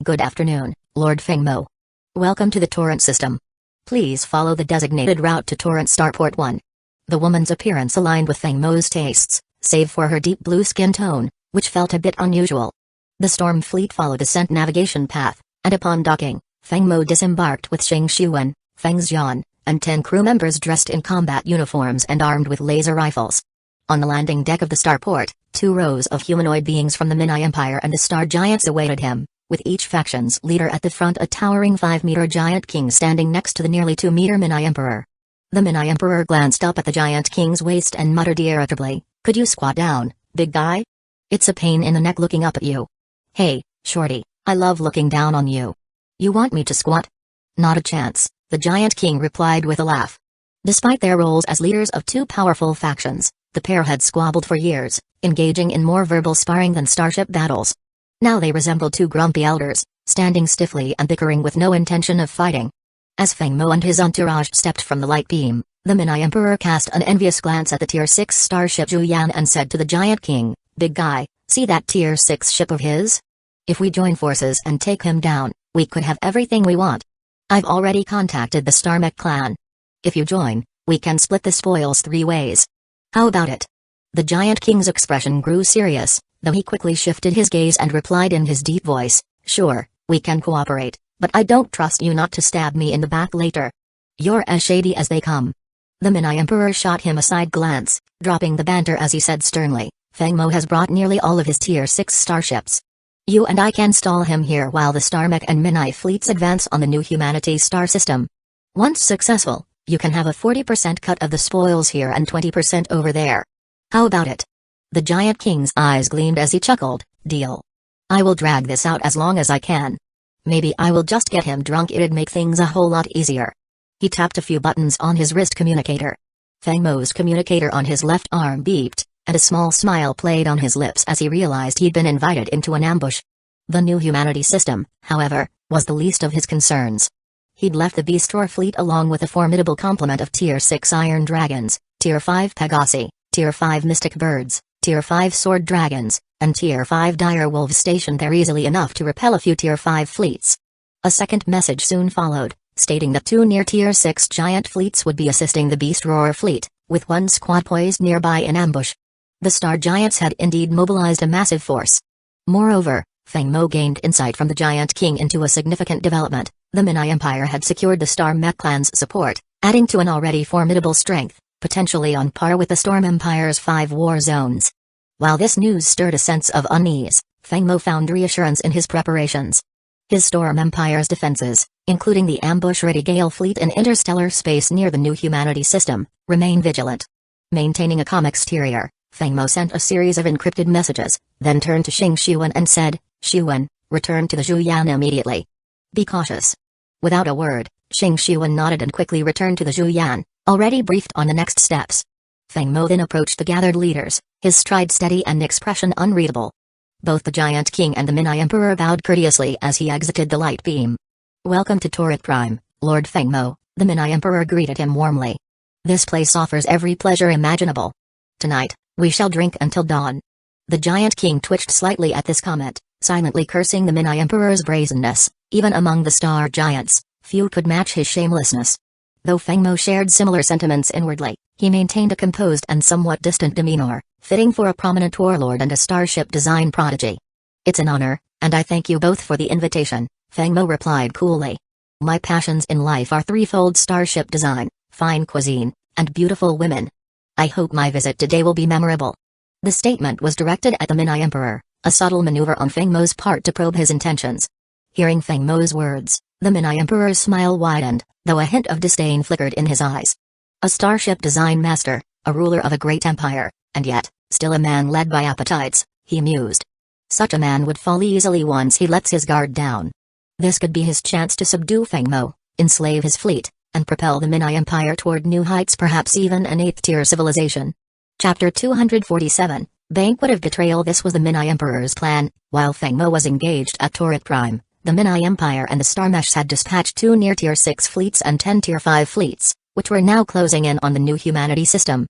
Good afternoon, Lord Feng Mo. Welcome to the Torrent system. Please follow the designated route to Torrent Starport 1. The woman's appearance aligned with Feng Mo's tastes, save for her deep blue skin tone, which felt a bit unusual. The Storm Fleet followed a scent navigation path, and upon docking, Feng Mo disembarked with Xing Shiwen, Feng Xian, and 10 crew members dressed in combat uniforms and armed with laser rifles. On the landing deck of the starport, 2 rows of humanoid beings from the Minai Empire and the Star Giants awaited him, with each faction's leader at the front, a towering 5-meter Giant King standing next to the nearly 2-meter Minai Emperor. The Minai Emperor glanced up at the Giant King's waist and muttered irritably, "Could you squat down, big guy? It's a pain in the neck looking up at you." "Hey, shorty, I love looking down on you. You want me to squat?" "Not a chance," the Giant King replied with a laugh. Despite their roles as leaders of 2 powerful factions, the pair had squabbled for years, engaging in more verbal sparring than starship battles. Now they resembled 2 grumpy elders, standing stiffly and bickering with no intention of fighting. As Feng Mo and his entourage stepped from the light beam, the Minai Emperor cast an envious glance at the Tier 6 starship Zhuyan and said to the Giant King, "Big guy, see that Tier 6 ship of his? If we join forces and take him down, we could have everything we want. I've already contacted the Starmech clan. If you join, we can split the spoils 3 ways. How about it?" The Giant King's expression grew serious, though he quickly shifted his gaze and replied in his deep voice, "Sure, we can cooperate, but I don't trust you not to stab me in the back later. You're as shady as they come." The Minai Emperor shot him a side glance, dropping the banter as he said sternly, "Feng Mo has brought nearly all of his Tier 6 starships. You and I can stall him here while the Starmech and Minai fleets advance on the New Humanity star system. Once successful, you can have a 40% cut of the spoils here and 20% over there. How about it?" The Giant King's eyes gleamed as he chuckled, "Deal. I will drag this out as long as I can. Maybe I will just get him drunk, it'd make things a whole lot easier." He tapped a few buttons on his wrist communicator. Feng Mo's communicator on his left arm beeped, and a small smile played on his lips as he realized he'd been invited into an ambush. The New Humanity system, however, was the least of his concerns. He'd left the Beastroar fleet along with a formidable complement of Tier 6 Iron Dragons, Tier 5 Pegasi, Tier 5 Mystic Birds, Tier 5 Sword Dragons, and Tier 5 Dire Wolves stationed there easily enough to repel a few Tier 5 fleets. A second message soon followed, stating that 2 near Tier 6 giant fleets would be assisting the Beastroar fleet, with 1 squad poised nearby in ambush. The Star Giants had indeed mobilized a massive force. Moreover, Feng Mo gained insight from the Giant King into a significant development. The Minai Empire had secured the Starmech clan's support, adding to an already formidable strength, potentially on par with the Storm Empire's 5 war zones. While this news stirred a sense of unease, Feng Mo found reassurance in his preparations. His Storm Empire's defenses, including the ambush-ready Gale fleet in interstellar space near the New Humanity system, remain vigilant. Maintaining a calm exterior, Feng Mo sent a series of encrypted messages, then turned to Xing Xuan and said, "Xuan, return to the Zhuyan immediately. Be cautious." Without a word, Xing Xuan nodded and quickly returned to the Zhuyan, already briefed on the next steps. Feng Mo then approached the gathered leaders, his stride steady and expression unreadable. Both the Giant King and the Minai Emperor bowed courteously as he exited the light beam. "Welcome to Torrid Prime, Lord Feng Mo," the Minai Emperor greeted him warmly. "This place offers every pleasure imaginable. Tonight, we shall drink until dawn." The Giant King twitched slightly at this comment, silently cursing the Minai Emperor's brazenness. Even among the star giants, few could match his shamelessness. Though Feng Mo shared similar sentiments inwardly, he maintained a composed and somewhat distant demeanor, fitting for a prominent warlord and a starship design prodigy. "It's an honor, and I thank you both for the invitation," Feng Mo replied coolly. "My passions in life are threefold: starship design, fine cuisine, and beautiful women. I hope my visit today will be memorable." The statement was directed at the Minai Emperor, a subtle maneuver on Feng Mo's part to probe his intentions. Hearing Feng Mo's words, the Minai Emperor's smile widened, though a hint of disdain flickered in his eyes. A starship design master, a ruler of a great empire, and yet, still a man led by appetites, he mused. Such a man would fall easily once he lets his guard down. This could be his chance to subdue Feng Mo, enslave his fleet, and propel the Minai Empire toward new heights, perhaps even an 8th-tier civilization. Chapter 247, Banquet of Betrayal. This was the Minai Emperor's plan. While Feng Mo was engaged at Torrid Prime, the Minai Empire and the Starmesh had dispatched 2 near Tier 6 fleets and 10 Tier 5 fleets, which were now closing in on the New Humanity system.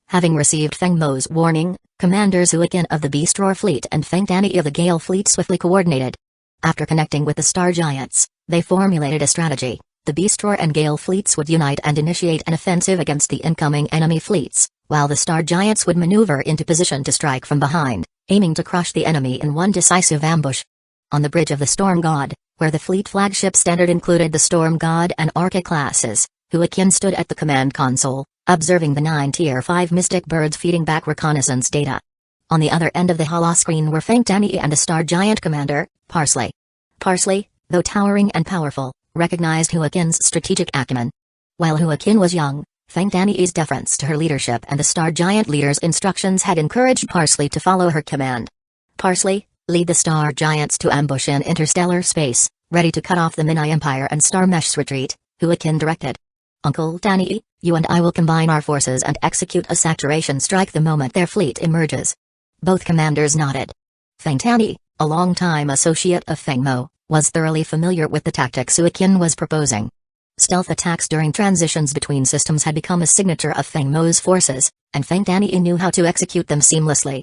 Having received Feng Mo's warning, Commanders Huikin of the Beast Roar fleet and Feng Danny of the Gale fleet swiftly coordinated. After connecting with the Star Giants, they formulated a strategy. The Beast Roar and Gale fleets would unite and initiate an offensive against the incoming enemy fleets, while the Star Giants would maneuver into position to strike from behind, aiming to crush the enemy in one decisive ambush. On the bridge of the Storm God, where the fleet flagship standard included the Storm God and Orca classes, Huikin stood at the command console, observing the 9 Tier 5 mystic birds feeding back reconnaissance data. On the other end of the holoscreen were Feng Danny and the Star Giant commander, Parsley. Parsley, though towering and powerful, recognized Huikin's strategic acumen. While Huikin was young, Feng Danny's deference to her leadership and the Star Giant leader's instructions had encouraged Parsley to follow her command. "Parsley, lead the Star Giants to ambush in interstellar space, ready to cut off the Minai Empire and Starmesh's retreat," Huikin directed. "Uncle Danny, you and I will combine our forces and execute a saturation strike the moment their fleet emerges." Both commanders nodded. Feng Danny, a long-time associate of Feng Mo, was thoroughly familiar with the tactics Huikin was proposing. Stealth attacks during transitions between systems had become a signature of Feng Mo's forces, and Feng Danny knew how to execute them seamlessly.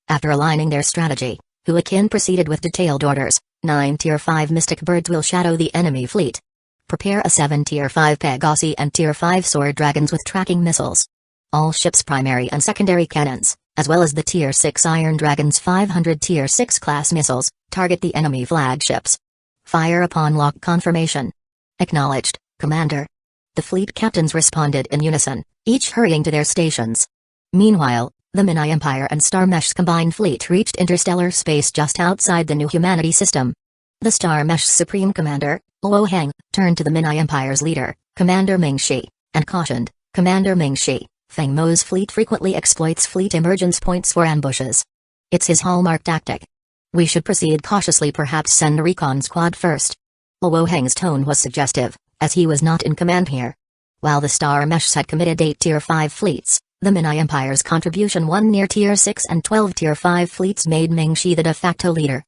After aligning their strategy, Huikin proceeded with detailed orders. 9 Tier 5 mystic birds will shadow the enemy fleet. Prepare a 7 Tier 5 Pegasi and Tier 5 sword dragons with tracking missiles. All ships' primary and secondary cannons, as well as the Tier 6 Iron Dragon's 500 Tier 6 class missiles, target the enemy flagships. Fire upon lock confirmation. Acknowledged, Commander. The fleet captains responded in unison, each hurrying to their stations. Meanwhile, the Minai Empire and Starmesh's combined fleet reached interstellar space just outside the New Humanity system. The Starmesh's Supreme Commander, Luo Heng, turned to the Minai Empire's leader, Commander Ming Shi, and cautioned, "Commander Ming Shi, Feng Mo's fleet frequently exploits fleet emergence points for ambushes. It's his hallmark tactic. We should proceed cautiously, perhaps send a recon squad first." Luo Heng's tone was suggestive, as he was not in command here. While the Starmesh's had committed 8 Tier 5 fleets, the Minai Empire's contribution 1 near Tier 6 and 12 Tier 5 fleets made Ming Shi the de facto leader.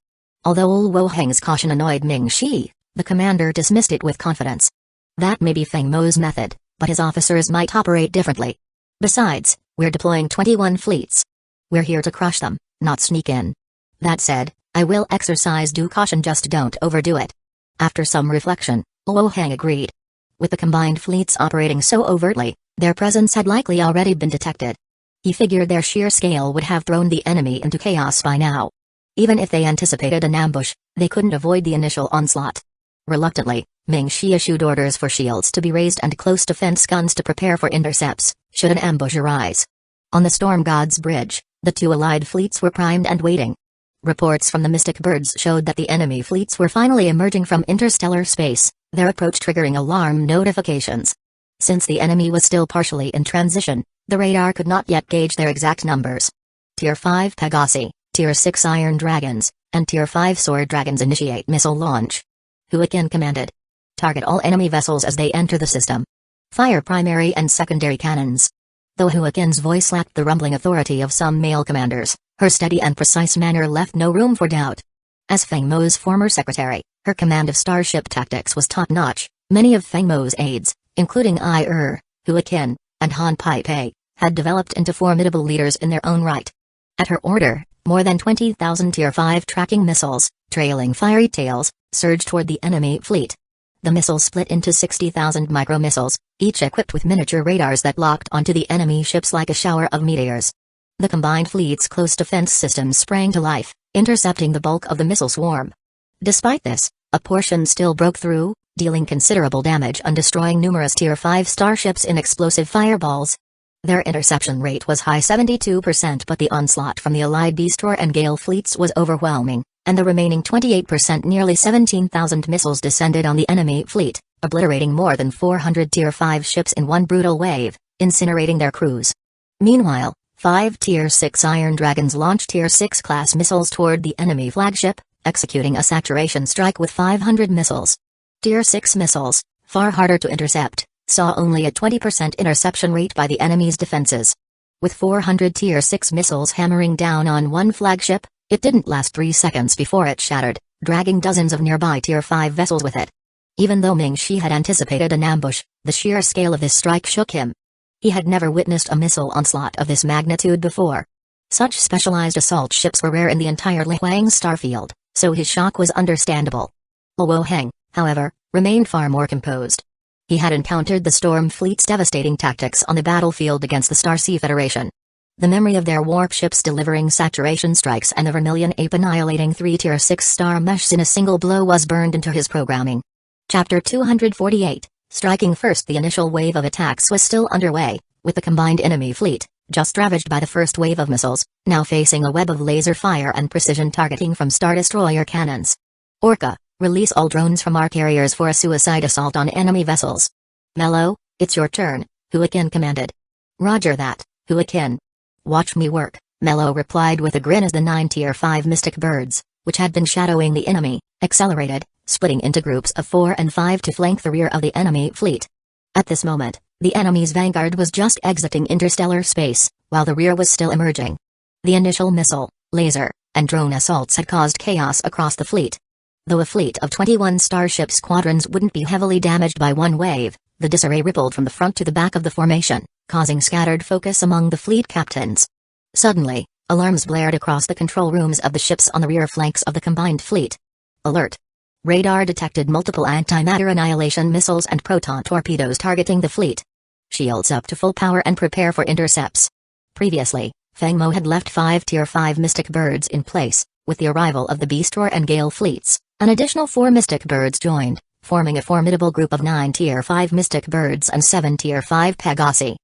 Although Luo Heng's caution annoyed Ming Shi, the commander dismissed it with confidence. That may be Feng Mo's method, but his officers might operate differently. Besides, we're deploying 21 fleets. We're here to crush them, not sneak in. That said, I will exercise due caution, just don't overdo it. After some reflection, Luo Heng agreed. With the combined fleets operating so overtly, their presence had likely already been detected. He figured their sheer scale would have thrown the enemy into chaos by now. Even if they anticipated an ambush, they couldn't avoid the initial onslaught. Reluctantly, Ming-Shi issued orders for shields to be raised and close defense guns to prepare for intercepts, should an ambush arise. On the Storm God's Bridge, the two allied fleets were primed and waiting. Reports from the Mystic Birds showed that the enemy fleets were finally emerging from interstellar space, their approach triggering alarm notifications. Since the enemy was still partially in transition, the radar could not yet gauge their exact numbers. Tier 5 Pegasi, Tier 6 Iron Dragons, and Tier 5 Sword Dragons initiate missile launch. Huakin commanded. Target all enemy vessels as they enter the system. Fire primary and secondary cannons. Though Huakin's voice lacked the rumbling authority of some male commanders, her steady and precise manner left no room for doubt. As Feng Mo's former secretary, her command of starship tactics was top-notch. Many of Feng Mo's aides, including Huakin, and Han Pai-Pei, had developed into formidable leaders in their own right. At her order, more than 20,000 Tier 5 tracking missiles, trailing fiery tails, surged toward the enemy fleet. The missiles split into 60,000 micro-missiles, each equipped with miniature radars that locked onto the enemy ships like a shower of meteors. The combined fleet's close defense systems sprang to life, intercepting the bulk of the missile swarm. Despite this, a portion still broke through, dealing considerable damage and destroying numerous Tier 5 starships in explosive fireballs. Their interception rate was high 72%, but the onslaught from the Allied Beastroar and Gale fleets was overwhelming, and the remaining 28%, nearly 17,000 missiles, descended on the enemy fleet, obliterating more than 400 Tier 5 ships in one brutal wave, incinerating their crews. Meanwhile, 5 Tier 6 Iron Dragons launched Tier 6 class missiles toward the enemy flagship, executing a saturation strike with 500 missiles. Tier 6 missiles, far harder to intercept, saw only a 20% interception rate by the enemy's defenses. With 400 Tier 6 missiles hammering down on one flagship, it didn't last 3 seconds before it shattered, dragging dozens of nearby Tier 5 vessels with it. Even though Ming-Shi had anticipated an ambush, the sheer scale of this strike shook him. He had never witnessed a missile onslaught of this magnitude before. Such specialized assault ships were rare in the entire Lihuang starfield, so his shock was understandable. Luo Heng, however, remained far more composed. He had encountered the Storm Fleet's devastating tactics on the battlefield against the Starsea Federation. The memory of their warp ships delivering saturation strikes and the Vermilion Ape annihilating 3 Tier 6 star meshes in a single blow was burned into his programming. Chapter 248, striking first. The initial wave of attacks was still underway, with the combined enemy fleet, just ravaged by the first wave of missiles, now facing a web of laser fire and precision targeting from Star Destroyer cannons. Orca, release all drones from our carriers for a suicide assault on enemy vessels. Mello, it's your turn, Huakin commanded. Roger that, Huakin. Watch me work, Mello replied with a grin as the 9 Tier 5 Mystic Birds, which had been shadowing the enemy, accelerated, splitting into groups of 4 and 5 to flank the rear of the enemy fleet. At this moment, the enemy's vanguard was just exiting interstellar space, while the rear was still emerging. The initial missile, laser, and drone assaults had caused chaos across the fleet. Though a fleet of 21 starship squadrons wouldn't be heavily damaged by one wave, the disarray rippled from the front to the back of the formation, causing scattered focus among the fleet captains. Suddenly, alarms blared across the control rooms of the ships on the rear flanks of the combined fleet. Alert! Radar detected multiple antimatter annihilation missiles and proton torpedoes targeting the fleet. Shields up to full power and prepare for intercepts. Previously, Feng Mo had left 5 Tier 5 Mystic Birds in place. With the arrival of the Beastroar and Gale fleets, an additional 4 Mystic Birds joined, forming a formidable group of 9 Tier 5 Mystic Birds and 7 Tier 5 Pegasi.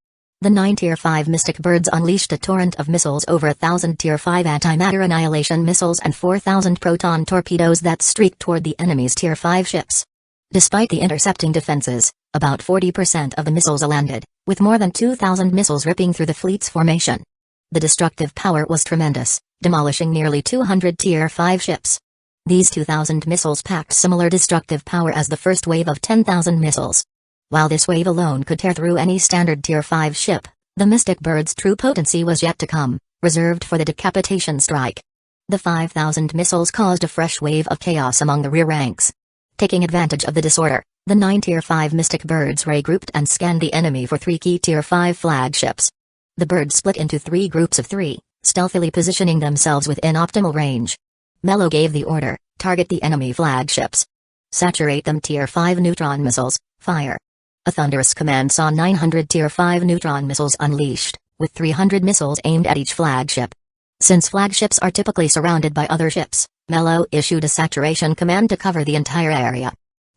The 9 Tier 5 Mystic Birds unleashed a torrent of missiles, over 1,000 Tier 5 antimatter annihilation missiles and 4,000 proton torpedoes that streaked toward the enemy's Tier 5 ships. Despite the intercepting defenses, about 40% of the missiles landed, with more than 2,000 missiles ripping through the fleet's formation. The destructive power was tremendous, demolishing nearly 200 Tier 5 ships. These 2,000 missiles packed similar destructive power as the first wave of 10,000 missiles. While this wave alone could tear through any standard Tier 5 ship, the Mystic Bird's true potency was yet to come, reserved for the decapitation strike. The 5,000 missiles caused a fresh wave of chaos among the rear ranks. Taking advantage of the disorder, the 9 Tier 5 Mystic Birds regrouped and scanned the enemy for 3 key Tier 5 flagships. The birds split into 3 groups of 3, stealthily positioning themselves within optimal range. Mello gave the order, target the enemy flagships. Saturate them. Tier 5 neutron missiles, fire. A thunderous command saw 900 Tier 5 neutron missiles unleashed, with 300 missiles aimed at each flagship. Since flagships are typically surrounded by other ships, Mello issued a saturation command to cover the entire area.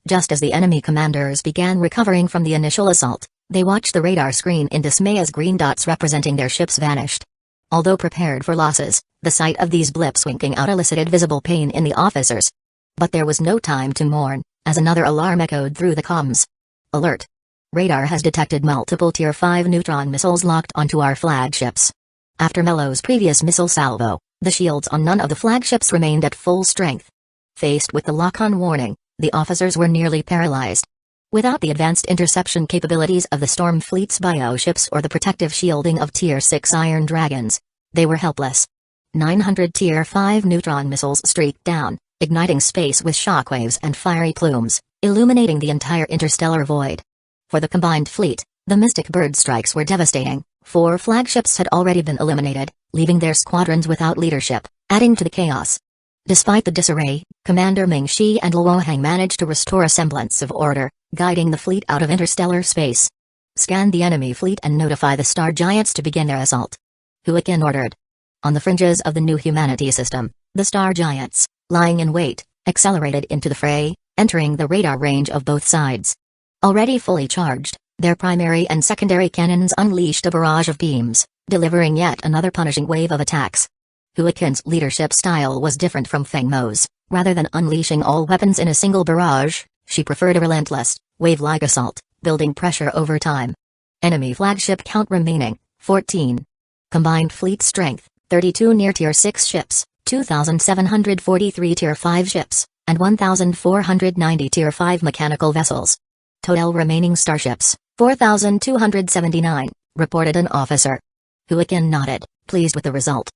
Just as the enemy commanders began recovering from the initial assault, they watched the radar screen in dismay as green dots representing their ships vanished. Although prepared for losses, the sight of these blips winking out elicited visible pain in the officers. But there was no time to mourn, as another alarm echoed through the comms. Alert! Radar has detected multiple Tier 5 neutron missiles locked onto our flagships. After Melo's previous missile salvo, the shields on none of the flagships remained at full strength. Faced with the lock-on warning, the officers were nearly paralyzed. Without the advanced interception capabilities of the Storm Fleet's bioships or the protective shielding of Tier 6 Iron Dragons, they were helpless. 900 Tier 5 neutron missiles streaked down, igniting space with shockwaves and fiery plumes, illuminating the entire interstellar void. For the combined fleet, the Mystic Bird strikes were devastating. 4 flagships had already been eliminated, leaving their squadrons without leadership, adding to the chaos. Despite the disarray, Commander Ming Shi and Luo Hang managed to restore a semblance of order, guiding the fleet out of interstellar space. Scan the enemy fleet and notify the Star Giants to begin their assault. Huaqian ordered. On the fringes of the new humanity system, the Star Giants, lying in wait, accelerated into the fray, entering the radar range of both sides. Already fully charged, their primary and secondary cannons unleashed a barrage of beams, delivering yet another punishing wave of attacks. Huaqian's leadership style was different from Feng Mo's. Rather than unleashing all weapons in a single barrage, she preferred a relentless, wave-like assault, building pressure over time. Enemy flagship count remaining, 14. Combined fleet strength, 32 near Tier 6 ships, 2,743 Tier 5 ships, and 1,490 Tier 5 mechanical vessels. Total remaining starships, 4,279, reported an officer. Huaqian nodded, pleased with the result.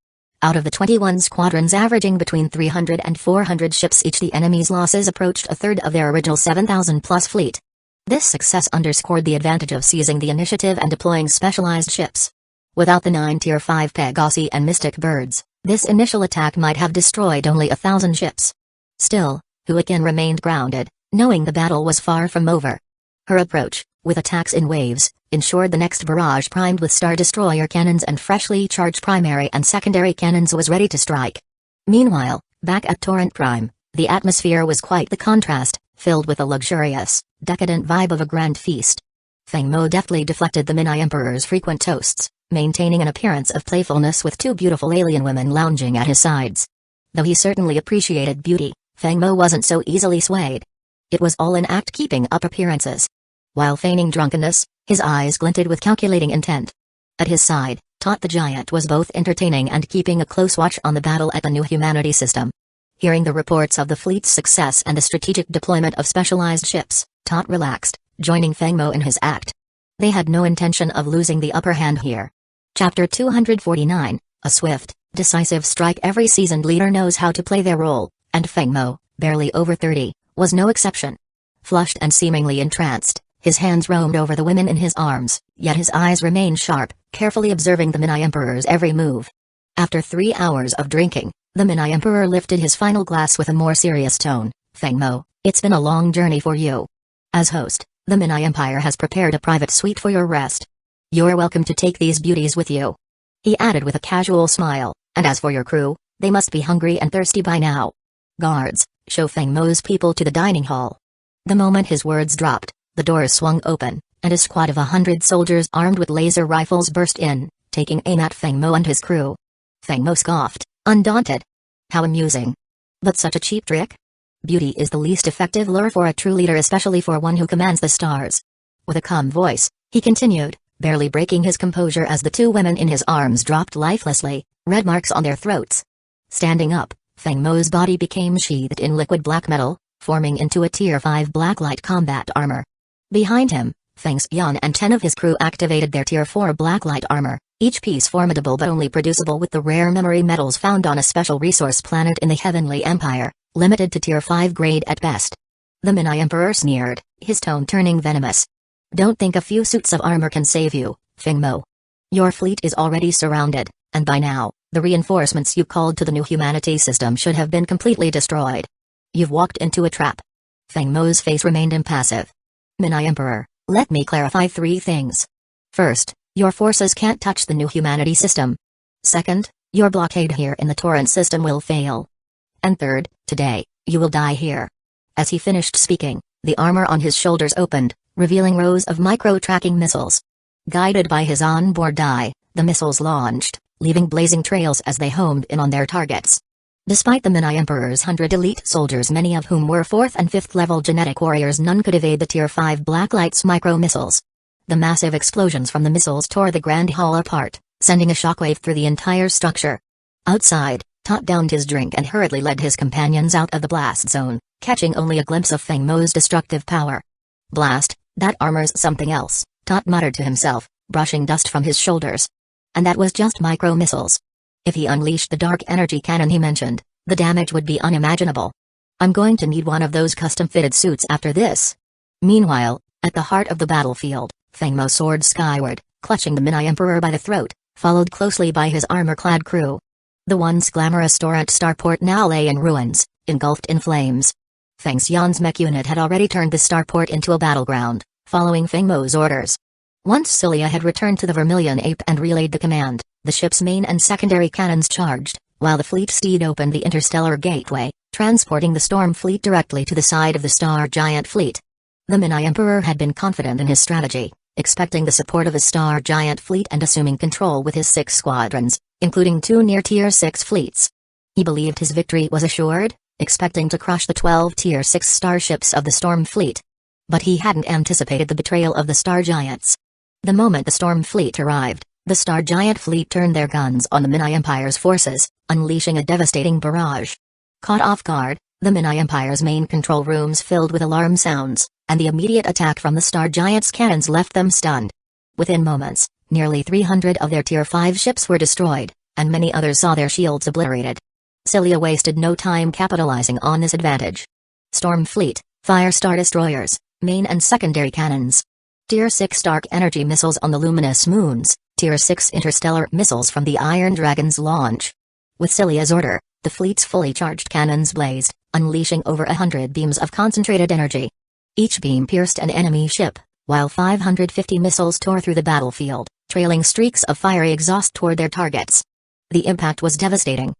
Out of the 21 squadrons averaging between 300 and 400 ships each, the enemy's losses approached a third of their original 7,000-plus fleet. This success underscored the advantage of seizing the initiative and deploying specialized ships. Without the 9 Tier 5 Pegasi and Mystic Birds, this initial attack might have destroyed only 1,000 ships. Still, Huaqian remained grounded, knowing the battle was far from over. Her approach, with attacks in waves, ensured the next barrage primed with Star Destroyer cannons and freshly charged primary and secondary cannons was ready to strike. Meanwhile, back at Torrent Prime, the atmosphere was quite the contrast, filled with a luxurious, decadent vibe of a grand feast. Feng Mo deftly deflected the Minai Emperor's frequent toasts, maintaining an appearance of playfulness with 2 beautiful alien women lounging at his sides. Though he certainly appreciated beauty, Feng Mo wasn't so easily swayed. It was all an act keeping up appearances. While feigning drunkenness, his eyes glinted with calculating intent. At his side, Tot the Giant was both entertaining and keeping a close watch on the battle at the new humanity system. Hearing the reports of the fleet's success and the strategic deployment of specialized ships, Tot relaxed, joining Feng Mo in his act. They had no intention of losing the upper hand here. Chapter 249, A Swift, Decisive Strike. Every seasoned leader knows how to play their role, and Feng Mo, barely over 30, was no exception. Flushed and seemingly entranced, his hands roamed over the women in his arms, yet his eyes remained sharp, carefully observing the Minai Emperor's every move. After 3 hours of drinking, the Minai Emperor lifted his final glass with a more serious tone. Feng Mo, it's been a long journey for you. As host, the Minai Empire has prepared a private suite for your rest. You're welcome to take these beauties with you. He added with a casual smile, and as for your crew, they must be hungry and thirsty by now. Guards, show Feng Mo's people to the dining hall. The moment his words dropped, the doors swung open, and a squad of 100 soldiers armed with laser rifles burst in, taking aim at Feng Mo and his crew. Feng Mo scoffed, undaunted. How amusing. But such a cheap trick? Beauty is the least effective lure for a true leader, especially for one who commands the stars. With a calm voice, he continued, barely breaking his composure as the 2 women in his arms dropped lifelessly, red marks on their throats. Standing up, Feng Mo's body became sheathed in liquid black metal, forming into a Tier 5 blacklight combat armor. Behind him, Feng Xian and 10 of his crew activated their Tier 4 blacklight armor, each piece formidable but only producible with the rare memory metals found on a special resource planet in the Heavenly Empire, limited to Tier 5 grade at best. The Minai Emperor sneered, his tone turning venomous. Don't think a few suits of armor can save you, Feng Mo. Your fleet is already surrounded, and by now, the reinforcements you called to the new humanity system should have been completely destroyed. You've walked into a trap. Feng Mo's face remained impassive. Minai Emperor, let me clarify 3 things. First, your forces can't touch the new humanity system. Second, your blockade here in the Torrent system will fail. And third, today, you will die here. As he finished speaking, The armor on his shoulders opened, revealing rows of micro-tracking missiles. Guided by his onboard die, the missiles launched, leaving blazing trails as they homed in on their targets. Despite the Mini Emperor's 100 elite soldiers, many of whom were 4th and 5th level genetic warriors, none could evade the Tier 5 Blacklight's micro-missiles. The massive explosions from the missiles tore the Grand Hall apart, sending a shockwave through the entire structure. Outside, Tot downed his drink and hurriedly led his companions out of the blast zone, catching only a glimpse of Feng Mo's destructive power. Blast, that armor's something else, Tot muttered to himself, brushing dust from his shoulders. And that was just micro-missiles. If he unleashed the dark energy cannon he mentioned, the damage would be unimaginable. I'm going to need one of those custom-fitted suits after this. Meanwhile, at the heart of the battlefield, Feng Mo soared skyward, clutching the Mini Emperor by the throat, followed closely by his armor-clad crew. The once glamorous Torrent starport now lay in ruins, engulfed in flames. Feng Xian's mech unit had already turned the starport into a battleground, following Feng Mo's orders. Once Cilia had returned to the Vermilion Ape and relayed the command, the ship's main and secondary cannons charged, while the fleet steed opened the interstellar gateway, transporting the storm fleet directly to the side of the Star Giant fleet. The Mini Emperor had been confident in his strategy, expecting the support of his Star Giant fleet and assuming control with his 6 squadrons, including 2 near Tier 6 fleets. He believed his victory was assured, expecting to crush the 12 Tier 6 starships of the Storm Fleet. But he hadn't anticipated the betrayal of the Star Giants. The moment the Storm Fleet arrived, the Star Giant fleet turned their guns on the Mini Empire's forces, unleashing a devastating barrage. Caught off guard, the Mini Empire's main control rooms filled with alarm sounds, and the immediate attack from the Star Giant's cannons left them stunned. Within moments, nearly 300 of their Tier 5 ships were destroyed, and many others saw their shields obliterated. Cilia wasted no time capitalizing on this advantage. Storm Fleet, Fire Star Destroyers, main and secondary cannons. Tier 6 dark energy missiles on the luminous moons, Tier 6 interstellar missiles from the Iron Dragon's launch. With Cilia's order, the fleet's fully charged cannons blazed, unleashing over 100 beams of concentrated energy. Each beam pierced an enemy ship, while 550 missiles tore through the battlefield, trailing streaks of fiery exhaust toward their targets. The impact was devastating.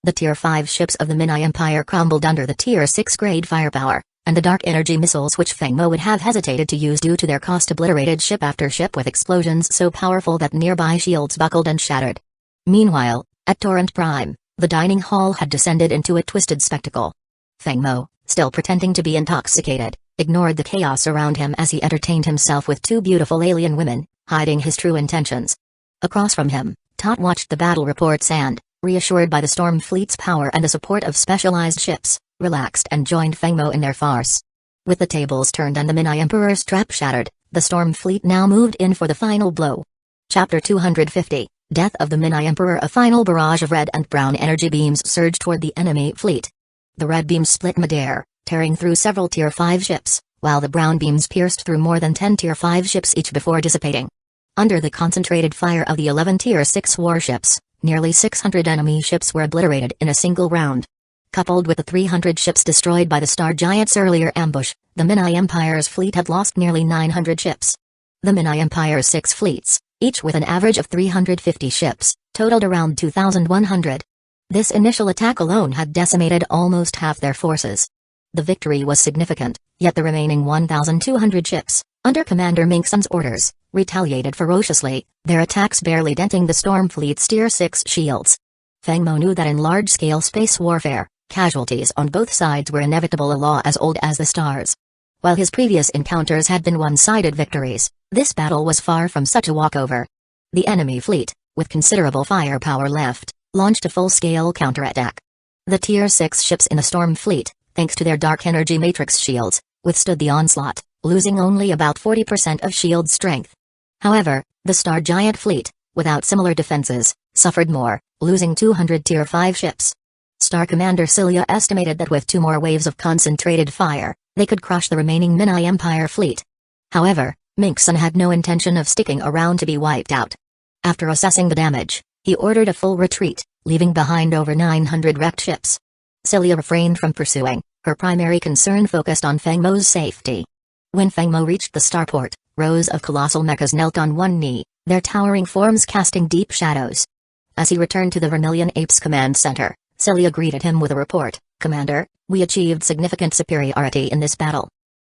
The Tier 5 ships of the Mini Empire crumbled under the Tier 6 grade firepower, and the dark energy missiles which Feng Mo would have hesitated to use due to their cost obliterated ship after ship with explosions so powerful that nearby shields buckled and shattered. Meanwhile, at Torrent Prime, the dining hall had descended into a twisted spectacle. Feng Mo, still pretending to be intoxicated, ignored the chaos around him as he entertained himself with 2 beautiful alien women, hiding his true intentions. Across from him, Tot watched the battle reports and, reassured by the Storm Fleet's power and the support of specialized ships, relaxed and joined Feng Mo in their farce. With the tables turned and the Mini Emperor's trap shattered, the Storm Fleet now moved in for the final blow. Chapter 250, Death of the Mini Emperor. A final barrage of red and brown energy beams surged toward the enemy fleet. The red beams split midair, tearing through several Tier 5 ships, while the brown beams pierced through more than 10 Tier 5 ships each before dissipating. Under the concentrated fire of the 11 Tier 6 warships, nearly 600 enemy ships were obliterated in a single round. Coupled with the 300 ships destroyed by the Star Giant's earlier ambush, the Mini Empire's fleet had lost nearly 900 ships. The Mini Empire's 6 fleets, each with an average of 350 ships, totaled around 2,100. This initial attack alone had decimated almost half their forces. The victory was significant, yet the remaining 1,200 ships, under Commander Minxon's orders, retaliated ferociously, their attacks barely denting the Storm Fleet's Tier 6 shields. Feng Mo knew that in large-scale space warfare, casualties on both sides were inevitable, a law as old as the stars. While his previous encounters had been one-sided victories, this battle was far from such a walkover. The enemy fleet, with considerable firepower left, launched a full-scale counterattack. The Tier 6 ships in the Storm Fleet, thanks to their dark energy matrix shields, withstood the onslaught, losing only about 40% of shield strength. However, the Star Giant fleet, without similar defenses, suffered more, losing 200 Tier 5 ships. Star Commander Cilia estimated that with 2 more waves of concentrated fire, they could crush the remaining Mini Empire fleet. However, Minxon had no intention of sticking around to be wiped out. After assessing the damage, he ordered a full retreat, leaving behind over 900 wrecked ships. Cilia refrained from pursuing, her primary concern focused on Feng Mo's safety. When Feng Mo reached the starport, rows of colossal mechas knelt on one knee, their towering forms casting deep shadows. As he returned to the Vermilion Apes Command Center, Cilia greeted him with a report. "Commander, we achieved significant superiority in this battle."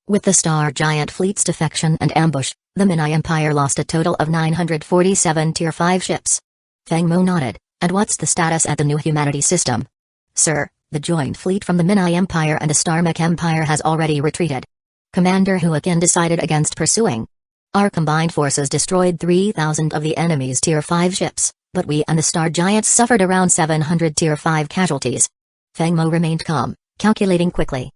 With the Star Giant fleet's defection and ambush, the Minai Empire lost a total of 947 Tier 5 ships. Feng Mo nodded. And what's the status at the New Humanity system? Sir, the joint fleet from the Minai Empire and the Starmech Empire has already retreated. Commander Hu again decided against pursuing. Our combined forces destroyed 3,000 of the enemy's Tier 5 ships, but we and the Star Giants suffered around 700 Tier 5 casualties. Feng Mo remained calm, calculating quickly.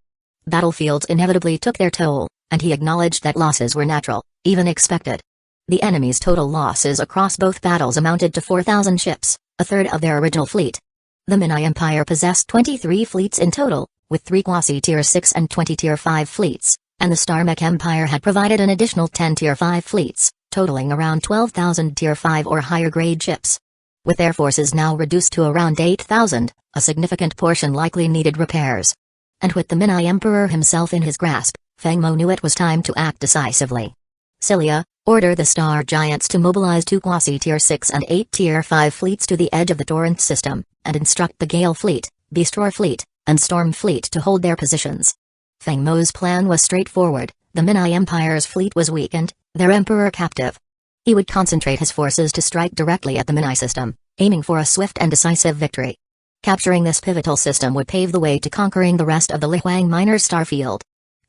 Battlefields inevitably took their toll, and he acknowledged that losses were natural, even expected. The enemy's total losses across both battles amounted to 4,000 ships, a third of their original fleet. The Minai Empire possessed 23 fleets in total, with 3 quasi Tier 6 and 20 Tier 5 fleets, and the Starmech Empire had provided an additional 10 Tier 5 fleets, totaling around 12,000 Tier 5 or higher grade ships. With their forces now reduced to around 8,000, a significant portion likely needed repairs. And with the Minai Emperor himself in his grasp, Feng Mo knew it was time to act decisively. Cilia, order the Star Giants to mobilize 2 quasi Tier 6 and 8 Tier 5 fleets to the edge of the Torrent system, and instruct the Gale Fleet, Beastroar Fleet, and Storm Fleet to hold their positions. Feng Mo's plan was straightforward. The Minai Empire's fleet was weakened, their emperor captive. He would concentrate his forces to strike directly at the Minai system, aiming for a swift and decisive victory. Capturing this pivotal system would pave the way to conquering the rest of the Lihuang Miners' starfield.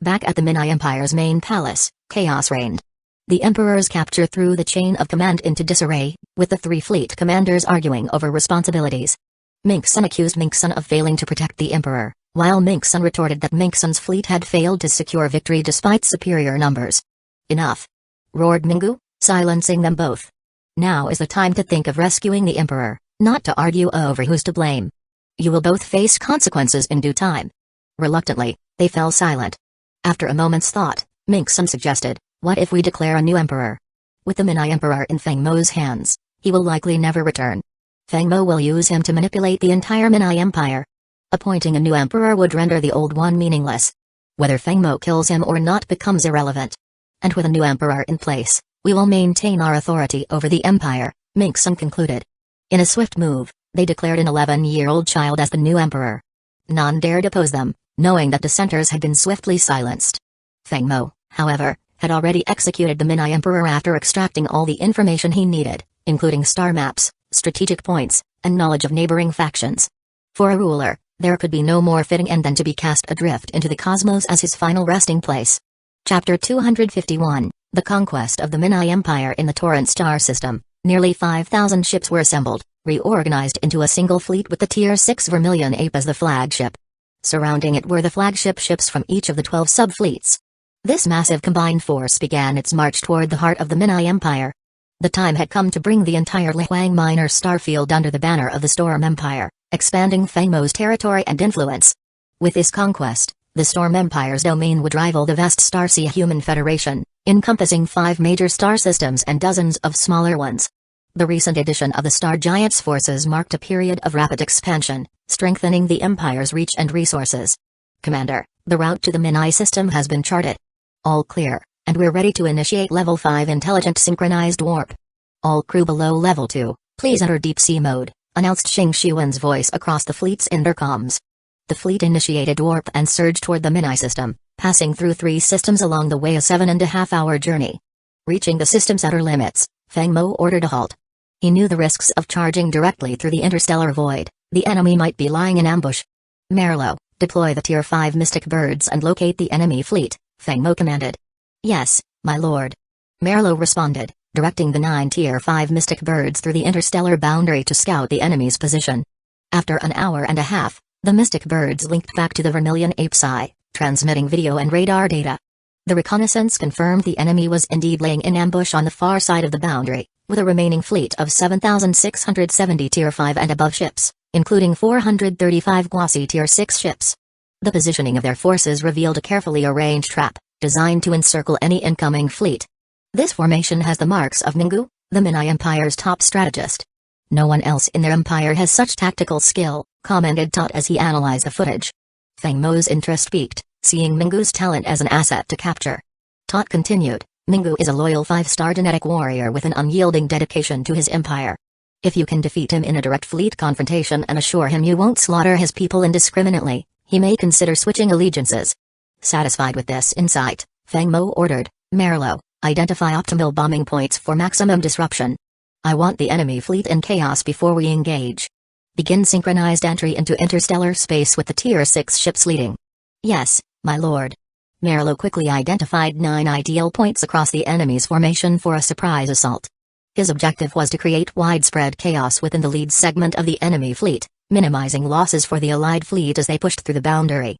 Back at the Minai Empire's main palace, chaos reigned. The Emperor's capture threw the chain of command into disarray, with the 3 fleet commanders arguing over responsibilities. Mingsun accused Mingsun of failing to protect the Emperor, while Mingsun retorted that Mingsun's fleet had failed to secure victory despite superior numbers. Enough! Roared Mingu, silencing them both. Now is the time to think of rescuing the Emperor, not to argue over who's to blame. You will both face consequences in due time. Reluctantly, they fell silent. After a moment's thought, Mingsun suggested, what if we declare a new emperor? With the Minai Emperor in Feng Mo's hands, he will likely never return. Feng Mo will use him to manipulate the entire Minai Empire. Appointing a new emperor would render the old one meaningless. Whether Feng Mo kills him or not becomes irrelevant. And with a new emperor in place, we will maintain our authority over the empire, Mingsun concluded. In a swift move, they declared an 11-year-old child as the new emperor. None dared oppose them, knowing that dissenters had been swiftly silenced. Feng Mo, however, had already executed the Minai Emperor after extracting all the information he needed, including star maps, strategic points, and knowledge of neighboring factions. For a ruler, there could be no more fitting end than to be cast adrift into the cosmos as his final resting place. Chapter 251, The Conquest of the Minai Empire in the Torrent star system. Nearly 5,000 ships were assembled, reorganized into a single fleet with the Tier 6 Vermilion Ape as the flagship. Surrounding it were the flagship ships from each of the 12 sub-fleets. This massive combined force began its march toward the heart of the Minai Empire. The time had come to bring the entire Lihuang Miners' starfield under the banner of the Storm Empire, expanding Feng Mo's territory and influence. With this conquest, the Storm Empire's domain would rival the vast Starsea human federation, encompassing 5 major star systems and dozens of smaller ones. The recent addition of the Star Giants' forces marked a period of rapid expansion, strengthening the Empire's reach and resources. Commander, the route to the Minai system has been charted. All clear, and we're ready to initiate Level 5 Intelligent Synchronized Warp. All crew below Level 2, please enter Deep Sea Mode, announced Xing Xiuan's voice across the fleet's intercoms. The fleet initiated warp and surged toward the Minai system, passing through 3 systems along the way, a 7.5-hour journey. Reaching the system's outer limits, Feng Mo ordered a halt. He knew the risks of charging directly through the interstellar void. The enemy might be lying in ambush. Merlo, deploy the Tier 5 Mystic Birds and locate the enemy fleet, Feng Mo commanded. Yes, my lord. Merlo responded, directing the 9 Tier 5 Mystic Birds through the interstellar boundary to scout the enemy's position. After an hour and a half, the Mystic Birds linked back to the Vermilion Ape's eye, transmitting video and radar data. The reconnaissance confirmed the enemy was indeed laying in ambush on the far side of the boundary, with a remaining fleet of 7,670 Tier 5 and above ships, including 435 quasi Tier 6 ships. The positioning of their forces revealed a carefully arranged trap, designed to encircle any incoming fleet. This formation has the marks of Mingu, the Minai Empire's top strategist. No one else in their empire has such tactical skill, commented Tot as he analyzed the footage. Feng Mo's interest piqued, seeing Mingu's talent as an asset to capture. Tot continued, Mingu is a loyal 5-star genetic warrior with an unyielding dedication to his empire. If you can defeat him in a direct fleet confrontation and assure him you won't slaughter his people indiscriminately, he may consider switching allegiances. Satisfied with this insight, Feng Mo ordered, Merlo, identify optimal bombing points for maximum disruption. I want the enemy fleet in chaos before we engage. Begin synchronized entry into interstellar space with the Tier 6 ships leading. Yes, my lord. Merlo quickly identified 9 ideal points across the enemy's formation for a surprise assault. His objective was to create widespread chaos within the lead segment of the enemy fleet, minimizing losses for the Allied fleet as they pushed through the boundary.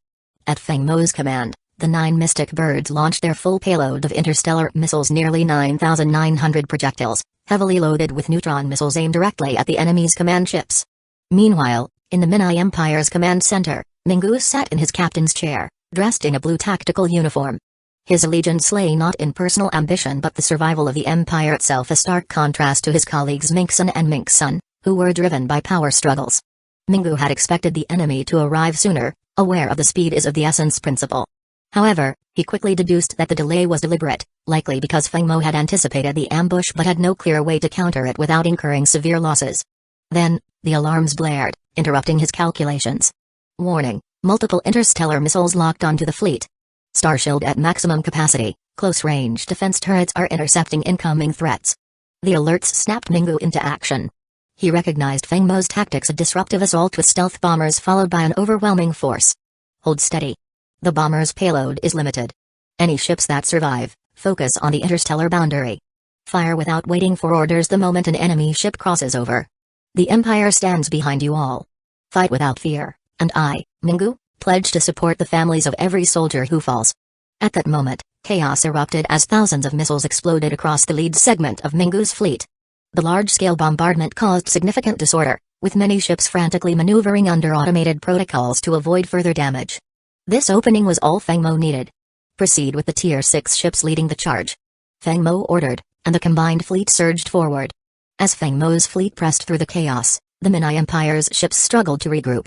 At Feng Mo's command, the 9 mystic birds launched their full payload of interstellar missiles, nearly 9,900 projectiles, heavily loaded with neutron missiles aimed directly at the enemy's command ships. Meanwhile, in the Minai Empire's command center, Mingu sat in his captain's chair, dressed in a blue tactical uniform. His allegiance lay not in personal ambition but the survival of the Empire itself, a stark contrast to his colleagues Minksun and Minksun, who were driven by power struggles. Mingu had expected the enemy to arrive sooner, aware of the speed is of the essence principle. However, he quickly deduced that the delay was deliberate, likely because Feng Mo had anticipated the ambush but had no clear way to counter it without incurring severe losses. Then, the alarms blared, interrupting his calculations. Warning, multiple interstellar missiles locked onto the fleet. Star Shield at maximum capacity, close-range defense turrets are intercepting incoming threats. The alerts snapped Mingu into action. He recognized Feng Mo's tactics, a disruptive assault with stealth bombers followed by an overwhelming force. Hold steady. The bomber's payload is limited. Any ships that survive, focus on the interstellar boundary. Fire without waiting for orders the moment an enemy ship crosses over. The Empire stands behind you all. Fight without fear, and I, Mingu, pledge to support the families of every soldier who falls. At that moment, chaos erupted as thousands of missiles exploded across the lead segment of Mingu's fleet. The large-scale bombardment caused significant disorder, with many ships frantically maneuvering under automated protocols to avoid further damage. This opening was all Feng Mo needed. Proceed with the Tier 6 ships leading the charge. Feng Mo ordered, and the combined fleet surged forward. As Feng Mo's fleet pressed through the chaos, the Minai Empire's ships struggled to regroup.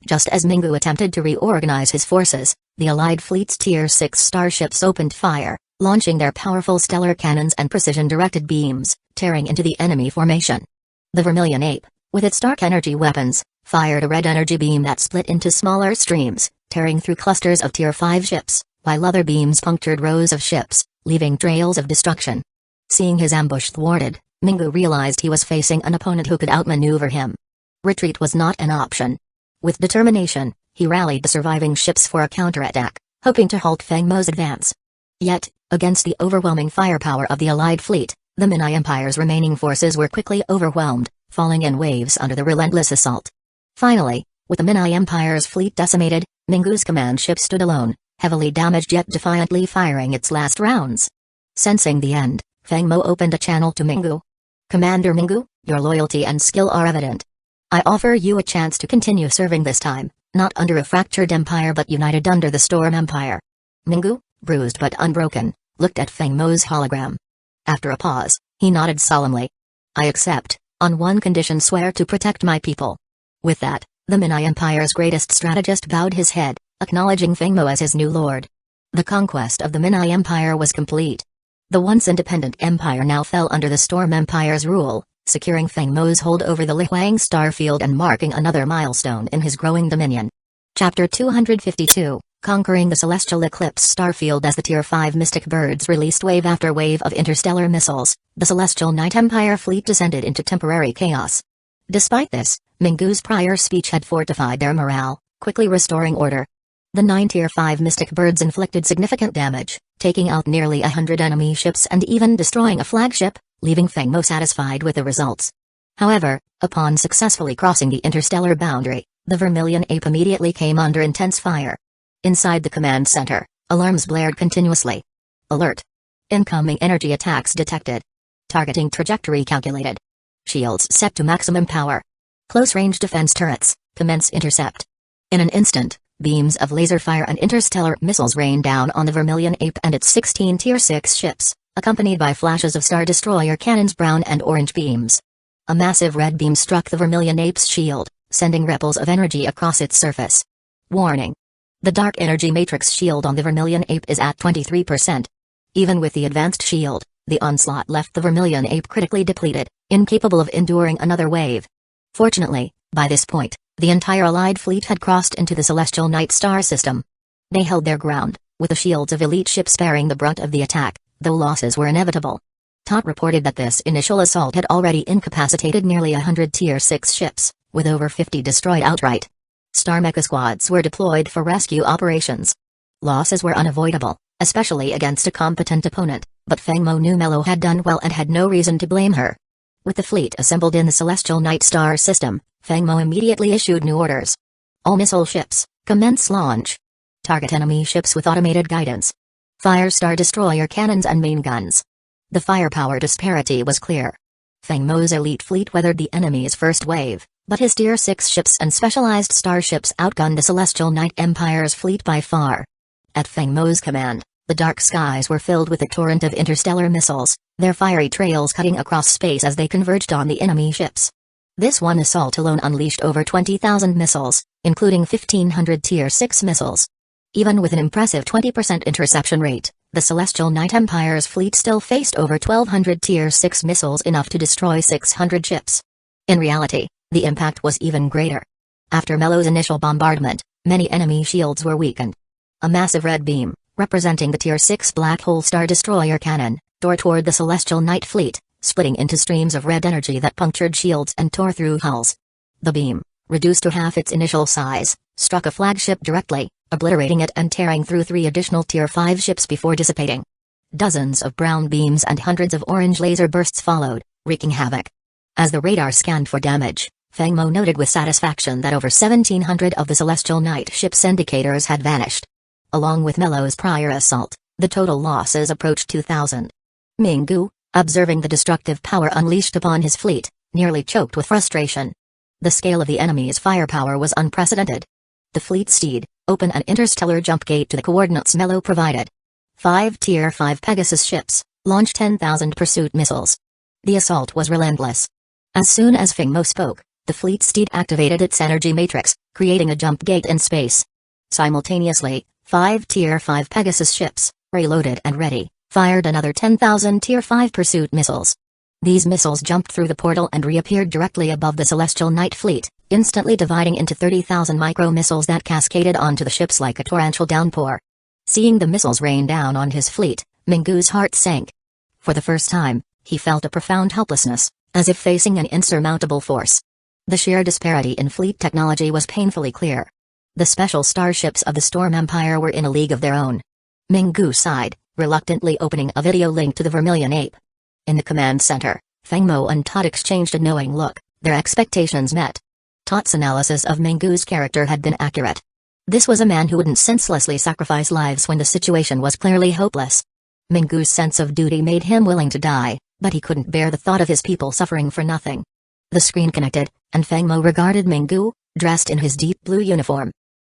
Just as Mingu attempted to reorganize his forces, the Allied fleet's Tier 6 starships opened fire, launching their powerful stellar cannons and precision-directed beams, tearing into the enemy formation. The Vermilion Ape, with its dark energy weapons, fired a red energy beam that split into smaller streams, tearing through clusters of Tier 5 ships, while other beams punctured rows of ships, leaving trails of destruction. Seeing his ambush thwarted, Mingu realized he was facing an opponent who could outmaneuver him. Retreat was not an option. With determination, he rallied the surviving ships for a counterattack, hoping to halt Feng Mo's advance. Yet, against the overwhelming firepower of the Allied fleet, the Minai Empire's remaining forces were quickly overwhelmed, falling in waves under the relentless assault. Finally, with the Minai Empire's fleet decimated, Mingu's command ship stood alone, heavily damaged yet defiantly firing its last rounds. Sensing the end, Feng Mo opened a channel to Mingu. Commander Mingu, your loyalty and skill are evident. I offer you a chance to continue serving this time, not under a fractured empire but united under the Storm Empire. Mingu, bruised but unbroken, looked at Feng Mo's hologram. After a pause, he nodded solemnly. I accept, on one condition: swear to protect my people. With that, the Minai Empire's greatest strategist bowed his head, acknowledging Feng Mo as his new lord. The conquest of the Minai Empire was complete. The once independent empire now fell under the Storm Empire's rule, securing Feng Mo's hold over the Lihuang starfield and marking another milestone in his growing dominion. Chapter 252, Conquering the Celestial Eclipse Starfield. As the Tier 5 Mystic Birds released wave after wave of interstellar missiles, the Celestial Night Empire fleet descended into temporary chaos. Despite this, Mingu's prior speech had fortified their morale, quickly restoring order. The 9 Tier 5 Mystic Birds inflicted significant damage, taking out nearly 100 enemy ships and even destroying a flagship, leaving Feng Mo satisfied with the results. However, upon successfully crossing the interstellar boundary, the Vermilion Ape immediately came under intense fire. Inside the command center, alarms blared continuously. Alert! Incoming energy attacks detected. Targeting trajectory calculated. Shields set to maximum power. Close-range defense turrets, commence intercept. In an instant, beams of laser fire and interstellar missiles rained down on the Vermilion Ape and its 16 Tier 6 ships, accompanied by flashes of Star Destroyer cannons' brown and orange beams. A massive red beam struck the Vermilion Ape's shield, sending ripples of energy across its surface. Warning! The dark energy matrix shield on the Vermilion Ape is at 23%. Even with the advanced shield, the onslaught left the Vermilion Ape critically depleted, incapable of enduring another wave. Fortunately, by this point, the entire Allied fleet had crossed into the celestial night star system. They held their ground, with the shields of elite ships bearing the brunt of the attack, though losses were inevitable. Todd reported that this initial assault had already incapacitated nearly 100 Tier 6 ships, with over 50 destroyed outright. Star Mecha squads were deployed for rescue operations. Losses were unavoidable, especially against a competent opponent, but Fengmo knew Mello had done well and had no reason to blame her. With the fleet assembled in the Celestial Night Star system, Fengmo immediately issued new orders. All missile ships, commence launch. Target enemy ships with automated guidance. Fire Star Destroyer cannons and main guns. The firepower disparity was clear. Fengmo's elite fleet weathered the enemy's first wave, but his Tier 6 ships and specialized starships outgunned the Celestial Night Empire's fleet by far. At Fengmo's command, the dark skies were filled with a torrent of interstellar missiles, their fiery trails cutting across space as they converged on the enemy ships. This one assault alone unleashed over 20,000 missiles, including 1,500 Tier 6 missiles. Even with an impressive 20% interception rate, the Celestial Night Empire's fleet still faced over 1,200 Tier 6 missiles, enough to destroy 600 ships. In reality, the impact was even greater. After Mello's initial bombardment, many enemy shields were weakened. A massive red beam, representing the Tier 6 Black Hole Star Destroyer cannon, tore toward the Celestial Night fleet, splitting into streams of red energy that punctured shields and tore through hulls. The beam, reduced to half its initial size, struck a flagship directly, obliterating it and tearing through 3 additional Tier 5 ships before dissipating. Dozens of brown beams and hundreds of orange laser bursts followed, wreaking havoc. As the radar scanned for damage, Fengmo noted with satisfaction that over 1,700 of the Celestial Night ships' indicators had vanished. Along with Mello's prior assault, the total losses approached 2,000. Minggu, observing the destructive power unleashed upon his fleet, nearly choked with frustration. The scale of the enemy's firepower was unprecedented. The fleet steed, open an interstellar jump gate to the coordinates Mello provided. 5 Tier 5 Pegasus ships, launched 10,000 pursuit missiles. The assault was relentless. As soon as Fengmo spoke, the fleet steed activated its energy matrix, creating a jump gate in space. Simultaneously, 5 Tier 5 Pegasus ships, reloaded and ready, fired another 10,000 Tier 5 pursuit missiles. These missiles jumped through the portal and reappeared directly above the Celestial Night fleet, instantly dividing into 30,000 micro-missiles that cascaded onto the ships like a torrential downpour. Seeing the missiles rain down on his fleet, Minggu's heart sank. For the first time, he felt a profound helplessness, as if facing an insurmountable force. The sheer disparity in fleet technology was painfully clear. The special starships of the Storm Empire were in a league of their own. Minggu sighed, reluctantly opening a video link to the Vermilion Ape. In the command center, Fengmo and Tot exchanged a knowing look, their expectations met. Tot's analysis of Minggu's character had been accurate. This was a man who wouldn't senselessly sacrifice lives when the situation was clearly hopeless. Minggu's sense of duty made him willing to die, but he couldn't bear the thought of his people suffering for nothing. The screen connected, and Fengmo regarded Minggu, dressed in his deep blue uniform.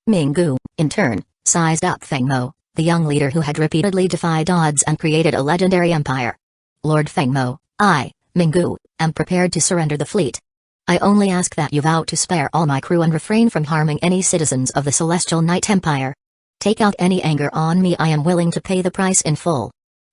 Minggu, in turn, sized up Fengmo, the young leader who had repeatedly defied odds and created a legendary empire. Lord Fengmo, I, Minggu, am prepared to surrender the fleet. I only ask that you vow to spare all my crew and refrain from harming any citizens of the Celestial Night Empire. Take out any anger on me, I am willing to pay the price in full.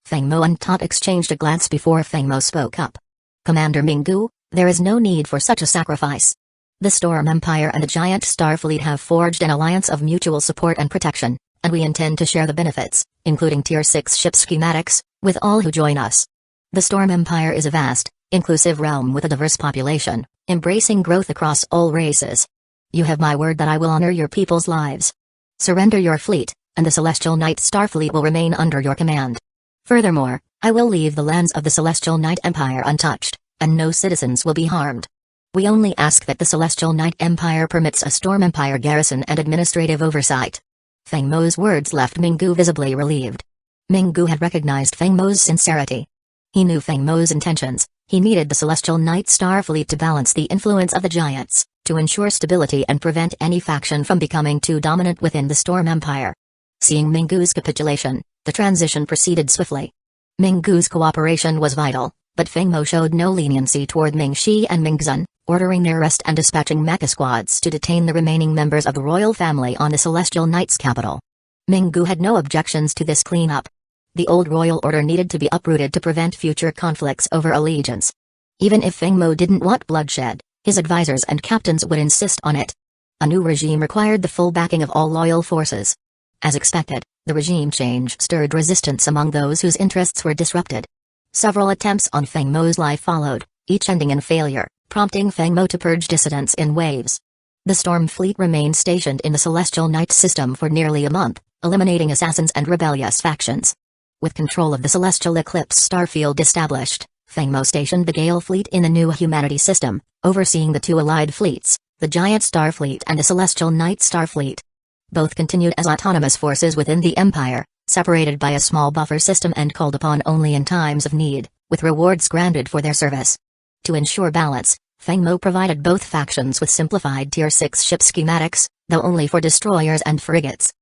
Fengmo and Tot exchanged a glance before Fengmo spoke up. Commander Minggu, there is no need for such a sacrifice. The Storm Empire and the Giant Star Fleet have forged an alliance of mutual support and protection, and we intend to share the benefits, including Tier 6 ship schematics, with all who join us. The Storm Empire is a vast, inclusive realm with a diverse population, embracing growth across all races. You have my word that I will honor your people's lives. Surrender your fleet, and the Celestial Night Starfleet will remain under your command. Furthermore, I will leave the lands of the Celestial Night Empire untouched, and no citizens will be harmed. We only ask that the Celestial Night Empire permits a Storm Empire garrison and administrative oversight. Fengmo's words left Minggu visibly relieved. Minggu had recognized Fengmo's sincerity. He knew Fengmo's intentions. He needed the Celestial Night Starfleet to balance the influence of the Giants, to ensure stability and prevent any faction from becoming too dominant within the Storm Empire. Seeing Minggu's capitulation, the transition proceeded swiftly. Minggu's cooperation was vital, but Fengmo showed no leniency toward Mingxi and Mingzun, ordering their arrest and dispatching mecha squads to detain the remaining members of the royal family on the Celestial Knight's capital. Minggu had no objections to this cleanup. The old royal order needed to be uprooted to prevent future conflicts over allegiance. Even if Fengmo didn't want bloodshed, his advisors and captains would insist on it. A new regime required the full backing of all loyal forces. As expected, the regime change stirred resistance among those whose interests were disrupted. Several attempts on Feng Mo's life followed, each ending in failure, prompting Feng Mo to purge dissidents in waves. The Storm Fleet remained stationed in the Celestial Night system for nearly a month, eliminating assassins and rebellious factions. With control of the Celestial Eclipse starfield established, Feng Mo stationed the Gale Fleet in the New Humanity system, overseeing the two allied fleets, the Giant Star Fleet and the Celestial Night Star Fleet. Both continued as autonomous forces within the Empire, separated by a small buffer system and called upon only in times of need, with rewards granted for their service. To ensure balance, Feng Mo provided both factions with simplified Tier 6 ship schematics, though only for destroyers and frigates.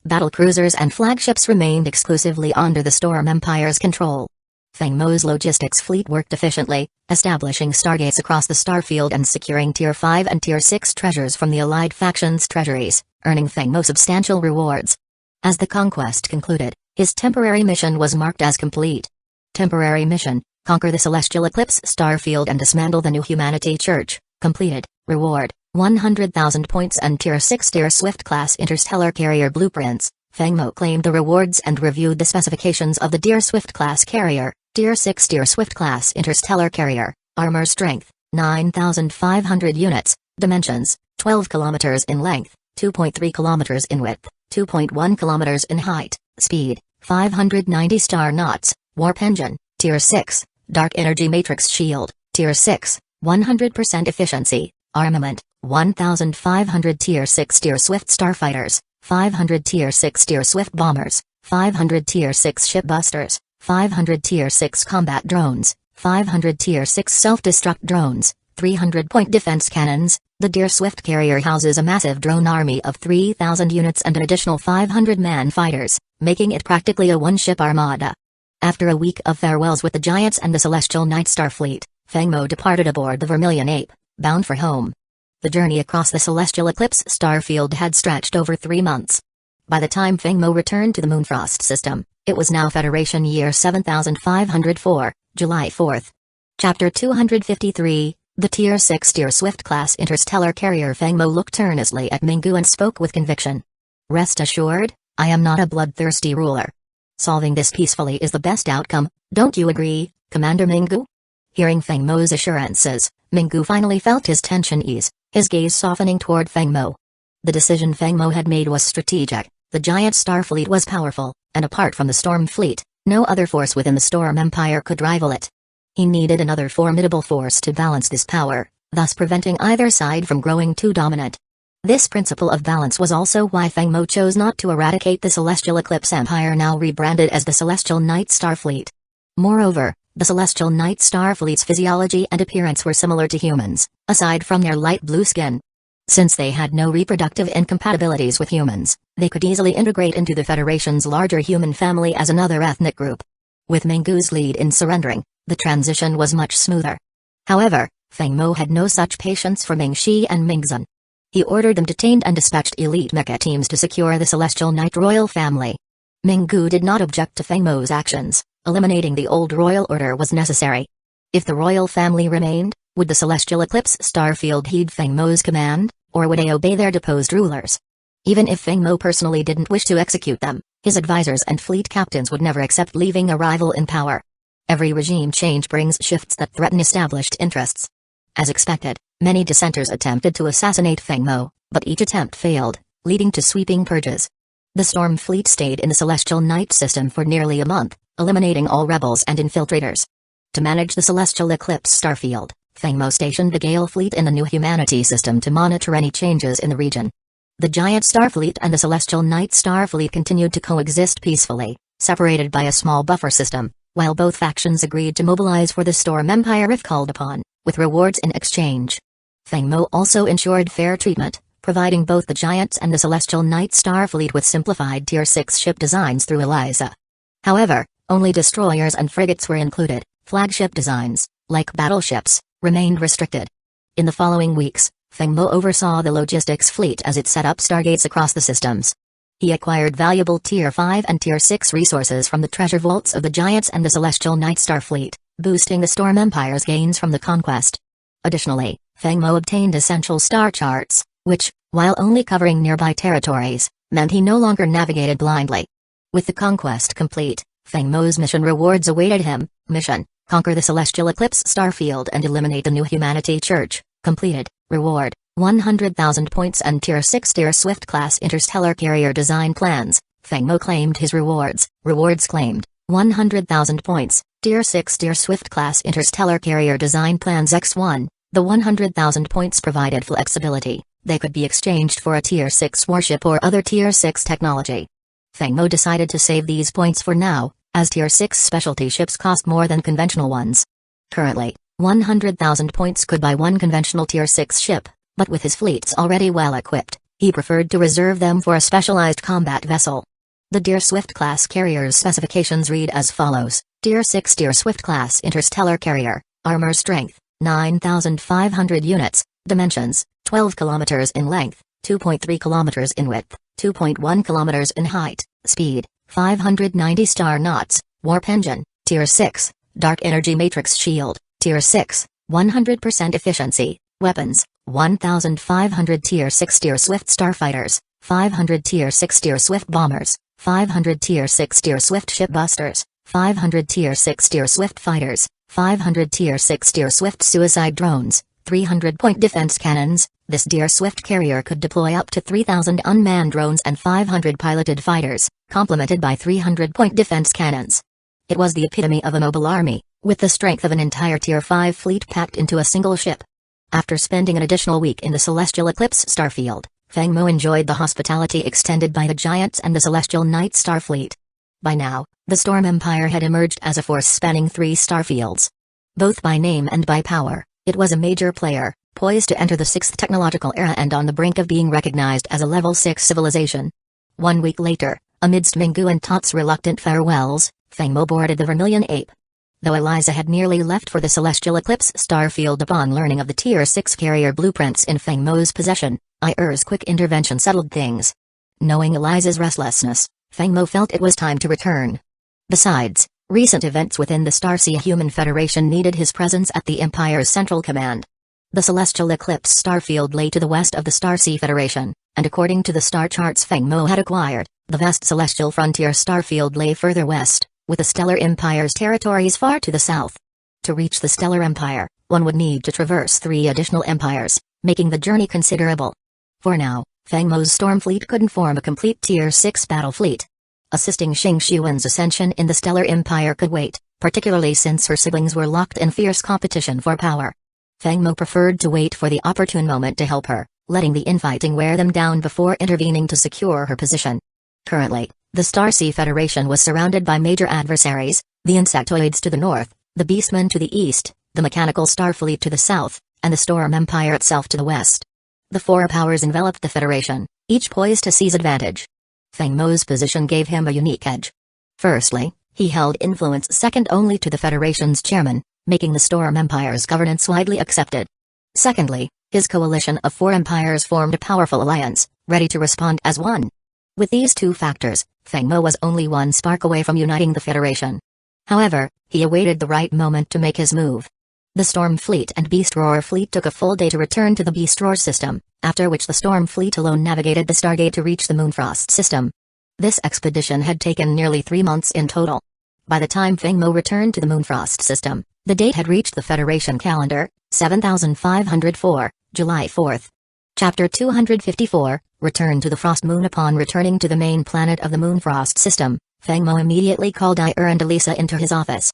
Battle cruisers and flagships remained exclusively under the Storm Empire's control. Feng Mo's logistics fleet worked efficiently, establishing stargates across the starfield and securing Tier 5 and Tier 6 treasures from the allied factions' treasuries, earning Feng Mo substantial rewards. As the conquest concluded, his temporary mission was marked as complete. Temporary mission: conquer the Celestial Eclipse starfield and dismantle the New Humanity Church. Completed. Reward: 100,000 points and Tier 6 Tier Swift-class interstellar carrier blueprints. Feng Mo claimed the rewards and reviewed the specifications of the Tier Swift-class carrier. Tier 6 Tier Swift-class interstellar carrier. Armor strength: 9,500 units. Dimensions: 12 kilometers in length, 2.3 kilometers in width, 2.1 kilometers in height. Speed: 590 star knots. Warp engine: Tier 6. Dark energy matrix shield: Tier 6. 100% efficiency. Armament: 1,500 Tier 6 Tier Swift starfighters, 500 Tier 6 Tier Swift bombers, 500 Tier 6 ship busters, 500 Tier 6 combat drones, 500 Tier 6 self-destruct drones, 300-point defense cannons. The Tier Swift carrier houses a massive drone army of 3,000 units and an additional 500 man fighters, making it practically a one-ship armada. After a week of farewells with the Giants and the Celestial Night Star Fleet, Feng Mo departed aboard the Vermilion Ape, bound for home. The journey across the Celestial Eclipse starfield had stretched over 3 months. By the time Feng Mo returned to the Moonfrost system, it was now Federation Year 7504, July 4th. Chapter 253, The Tier 6 Tier Swift-class interstellar carrier. Feng Mo looked earnestly at Minggu and spoke with conviction. Rest assured, I am not a bloodthirsty ruler. Solving this peacefully is the best outcome, don't you agree, Commander Minggu? Hearing Feng Mo's assurances, Minggu finally felt his tension ease, his gaze softening toward Feng Mo. The decision Feng Mo had made was strategic. The Giant Star Fleet was powerful, and apart from the Storm Fleet, no other force within the Storm Empire could rival it. He needed another formidable force to balance this power, thus preventing either side from growing too dominant. This principle of balance was also why Feng Mo chose not to eradicate the Celestial Eclipse Empire, now rebranded as the Celestial Night Star Fleet. Moreover, the Celestial Night Star Fleet's physiology and appearance were similar to humans, aside from their light blue skin. Since they had no reproductive incompatibilities with humans, they could easily integrate into the Federation's larger human family as another ethnic group. With Minggu's lead in surrendering, the transition was much smoother. However, Feng Mo had no such patience for Mingxi and Mingzhen. He ordered them detained and dispatched elite mecha teams to secure the Celestial Night royal family. Minggu did not object to Feng Mo's actions. Eliminating the old royal order was necessary. If the royal family remained, would the Celestial Eclipse starfield heed Feng Mo's command, or would they obey their deposed rulers? Even if Feng Mo personally didn't wish to execute them, his advisors and fleet captains would never accept leaving a rival in power. Every regime change brings shifts that threaten established interests. As expected, many dissenters attempted to assassinate Feng Mo, but each attempt failed, leading to sweeping purges. The Storm Fleet stayed in the Celestial Night system for nearly a month, eliminating all rebels and infiltrators. To manage the Celestial Eclipse starfield, Feng Mo stationed the Gale Fleet in the New Humanity system to monitor any changes in the region. The Giant Star Fleet and the Celestial Night Star Fleet continued to coexist peacefully, separated by a small buffer system, while both factions agreed to mobilize for the Storm Empire if called upon, with rewards in exchange. Feng Mo also ensured fair treatment, providing both the Giants and the Celestial Night Star Fleet with simplified Tier 6 ship designs through ELIZA. However, only destroyers and frigates were included. Flagship designs, like battleships, remained restricted. In the following weeks, Feng Mo oversaw the logistics fleet as it set up stargates across the systems. He acquired valuable Tier 5 and Tier 6 resources from the treasure vaults of the Giants and the Celestial Night Star Fleet, boosting the Storm Empire's gains from the conquest. Additionally, Feng Mo obtained essential star charts, which, while only covering nearby territories, meant he no longer navigated blindly. With the conquest complete, Feng Mo's mission rewards awaited him. Mission: conquer the celestial eclipse starfield and eliminate the New Humanity Church. Completed. Reward: 100,000 points and Tier 6 Swift class interstellar carrier design plans. Feng Mo claimed his rewards. Rewards claimed: 100,000 points, Tier 6 Swift class interstellar carrier design plans X1. The 100,000 points provided flexibility. They could be exchanged for a Tier 6 warship or other Tier 6 technology. Feng Mo decided to save these points for now, as Tier 6 specialty ships cost more than conventional ones. Currently, 100,000 points could buy one conventional Tier 6 ship, but with his fleets already well equipped, he preferred to reserve them for a specialized combat vessel. The Tier Swift class carrier's specifications read as follows: Tier 6 Swift class interstellar carrier, armor strength, 9,500 units, dimensions, 12 kilometers in length, 2.3 kilometers in width, 2.1 kilometers in height, speed, 590 star knots, warp engine, Tier 6, dark energy matrix shield, Tier 6, 100% efficiency, weapons, 1,500 Tier 6 Swift starfighters, 500 Tier 6 Swift bombers, 500 Tier 6 Swift shipbusters, 500 Tier 6 Swift fighters, 500 Tier 6 Swift suicide drones, 300-point defense cannons. This Tier Swift carrier could deploy up to 3,000 unmanned drones and 500 piloted fighters, complemented by 300-point defense cannons. It was the epitome of a mobile army, with the strength of an entire Tier 5 fleet packed into a single ship. After spending an additional week in the Celestial Eclipse starfield, Feng Mo enjoyed the hospitality extended by the Giants and the Celestial Night Star Fleet. By now, the Storm Empire had emerged as a force spanning 3 starfields. Both by name and by power, it was a major player, poised to enter the 6th technological era and on the brink of being recognized as a level 6 civilization. 1 week later, amidst Minggu and Tot's reluctant farewells, Feng Mo boarded the Vermilion Ape. Though Eliza had nearly left for the Celestial Eclipse starfield upon learning of the Tier 6 carrier blueprints in Feng Mo's possession, Ir's quick intervention settled things. Knowing Eliza's restlessness, Feng Mo felt it was time to return. Besides, recent events within the Starsea Human Federation needed his presence at the Empire's central command. The Celestial Eclipse starfield lay to the west of the Starsea Federation, and according to the star charts Feng Mo had acquired, the vast Celestial Frontier starfield lay further west, with the Stellar Empire's territories far to the south. To reach the Stellar Empire, one would need to traverse 3 additional empires, making the journey considerable. For now, Feng Mo's storm fleet couldn't form a complete Tier 6 battle fleet. Assisting Xing Xuan's ascension in the Stellar Empire could wait, particularly since her siblings were locked in fierce competition for power. Feng Mo preferred to wait for the opportune moment to help her, letting the infighting wear them down before intervening to secure her position. Currently, the Starsea Federation was surrounded by major adversaries: the insectoids to the north, the beastmen to the east, the mechanical starfleet to the south, and the Storm Empire itself to the west. The 4 powers enveloped the Federation, each poised to seize advantage. Feng Mo's position gave him a unique edge. Firstly, he held influence second only to the Federation's chairman, making the Storm Empire's governance widely accepted. Secondly, his coalition of 4 empires formed a powerful alliance, ready to respond as one. With these 2 factors, Feng Mo was only one spark away from uniting the Federation. However, he awaited the right moment to make his move. The Storm Fleet and Beast Roar Fleet took a full day to return to the Beast Roar system, after which the Storm Fleet alone navigated the Stargate to reach the Moonfrost system. This expedition had taken nearly 3 months in total. By the time Feng Mo returned to the Moonfrost system, the date had reached the Federation calendar, 7504, July 4th. Chapter 254, Return to the Frost Moon. Upon returning to the main planet of the Moonfrost system, Feng Mo immediately called and Elisa into his office.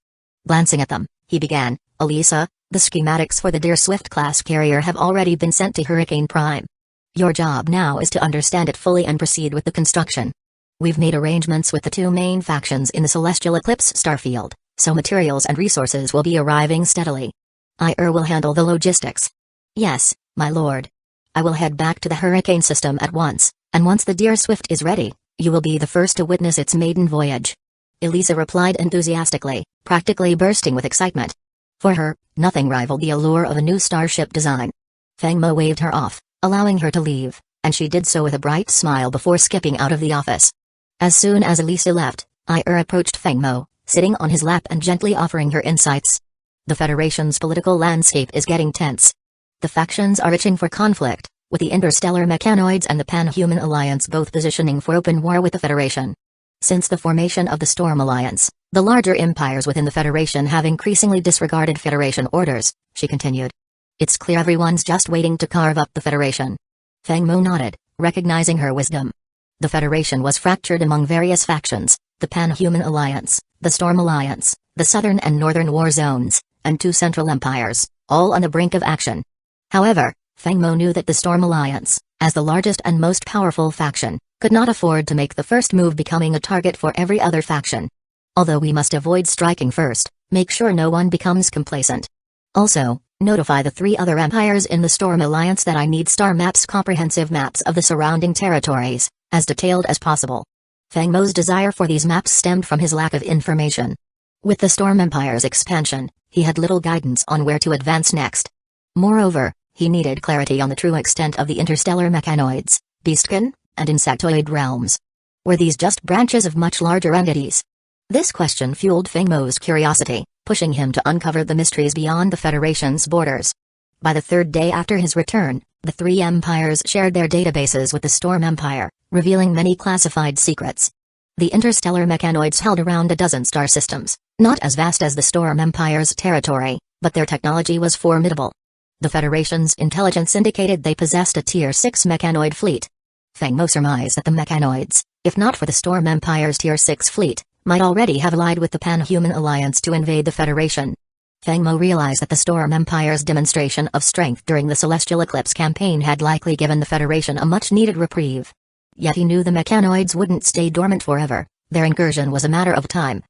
Glancing at them, he began, "Elisa, the schematics for the Deer Swift class carrier have already been sent to Hurricane Prime. Your job now is to understand it fully and proceed with the construction. We've made arrangements with the 2 main factions in the Celestial Eclipse starfield, so materials and resources will be arriving steadily. Will handle the logistics." "Yes, my lord. I will head back to the Hurricane system at once, and once the Deer Swift is ready, you will be the first to witness its maiden voyage." Elisa replied enthusiastically, practically bursting with excitement. For her, nothing rivaled the allure of a new starship design. Feng Mo waved her off, allowing her to leave, and she did so with a bright smile before skipping out of the office. As soon as Elisa left, approached Feng Mo, sitting on his lap and gently offering her insights. "The Federation's political landscape is getting tense. The factions are itching for conflict, with the interstellar mechanoids and the Pan-Human Alliance both positioning for open war with the Federation. Since the formation of the Storm Alliance, the larger empires within the Federation have increasingly disregarded Federation orders, she continued. It's clear everyone's just waiting to carve up the Federation. Feng Mo nodded, recognizing her wisdom. The Federation was fractured among various factions, the Pan-Human Alliance, the Storm Alliance, the Southern and Northern War Zones, and 2 Central Empires, all on the brink of action. However, Feng Mo knew that the Storm Alliance, as the largest and most powerful faction, could not afford to make the first move, becoming a target for every other faction. Although we must avoid striking first, make sure no one becomes complacent. Also, notify the 3 other empires in the Storm Alliance that I need star maps, comprehensive maps of the surrounding territories, as detailed as possible. Feng Mo's desire for these maps stemmed from his lack of information. With the Storm Empire's expansion, he had little guidance on where to advance next. Moreover, he needed clarity on the true extent of the interstellar mechanoids, beastkin, and insectoid realms. Were these just branches of much larger entities? This question fueled Feng Mo's curiosity, pushing him to uncover the mysteries beyond the Federation's borders. By the 3rd day after his return, the 3 empires shared their databases with the Storm Empire, revealing many classified secrets. The interstellar mechanoids held around a dozen star systems, not as vast as the Storm Empire's territory, but their technology was formidable. The Federation's intelligence indicated they possessed a Tier 6 mechanoid fleet. Feng Mo surmised that the mechanoids, if not for the Storm Empire's Tier 6 fleet, might already have allied with the Pan-Human Alliance to invade the Federation. Feng Mo realized that the Storm Empire's demonstration of strength during the Celestial Eclipse campaign had likely given the Federation a much-needed reprieve. Yet he knew the mechanoids wouldn't stay dormant forever, their incursion was a matter of time.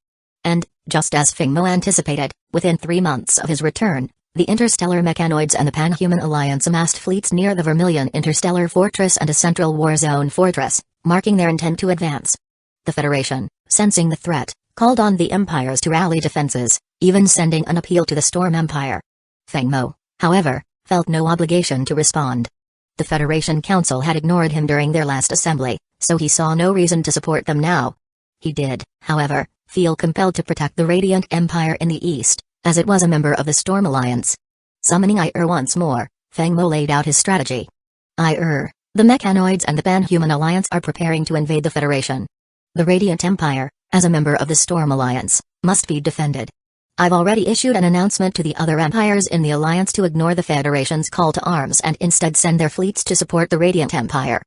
And, just as Feng Mo anticipated, within 3 months of his return, the interstellar mechanoids and the Pan-Human Alliance amassed fleets near the Vermilion Interstellar Fortress and a Central War Zone fortress, marking their intent to advance. The Federation, sensing the threat, called on the empires to rally defenses, even sending an appeal to the Storm Empire. Feng Mo, however, felt no obligation to respond. The Federation Council had ignored him during their last assembly, so he saw no reason to support them now. He did, however, feel compelled to protect the Radiant Empire in the east, as it was a member of the Storm Alliance. Summoning once more, Feng Mo laid out his strategy. The mechanoids and the Pan-Human Alliance are preparing to invade the Federation. The Radiant Empire, as a member of the Storm Alliance, must be defended. I've already issued an announcement to the other empires in the Alliance to ignore the Federation's call to arms and instead send their fleets to support the Radiant Empire.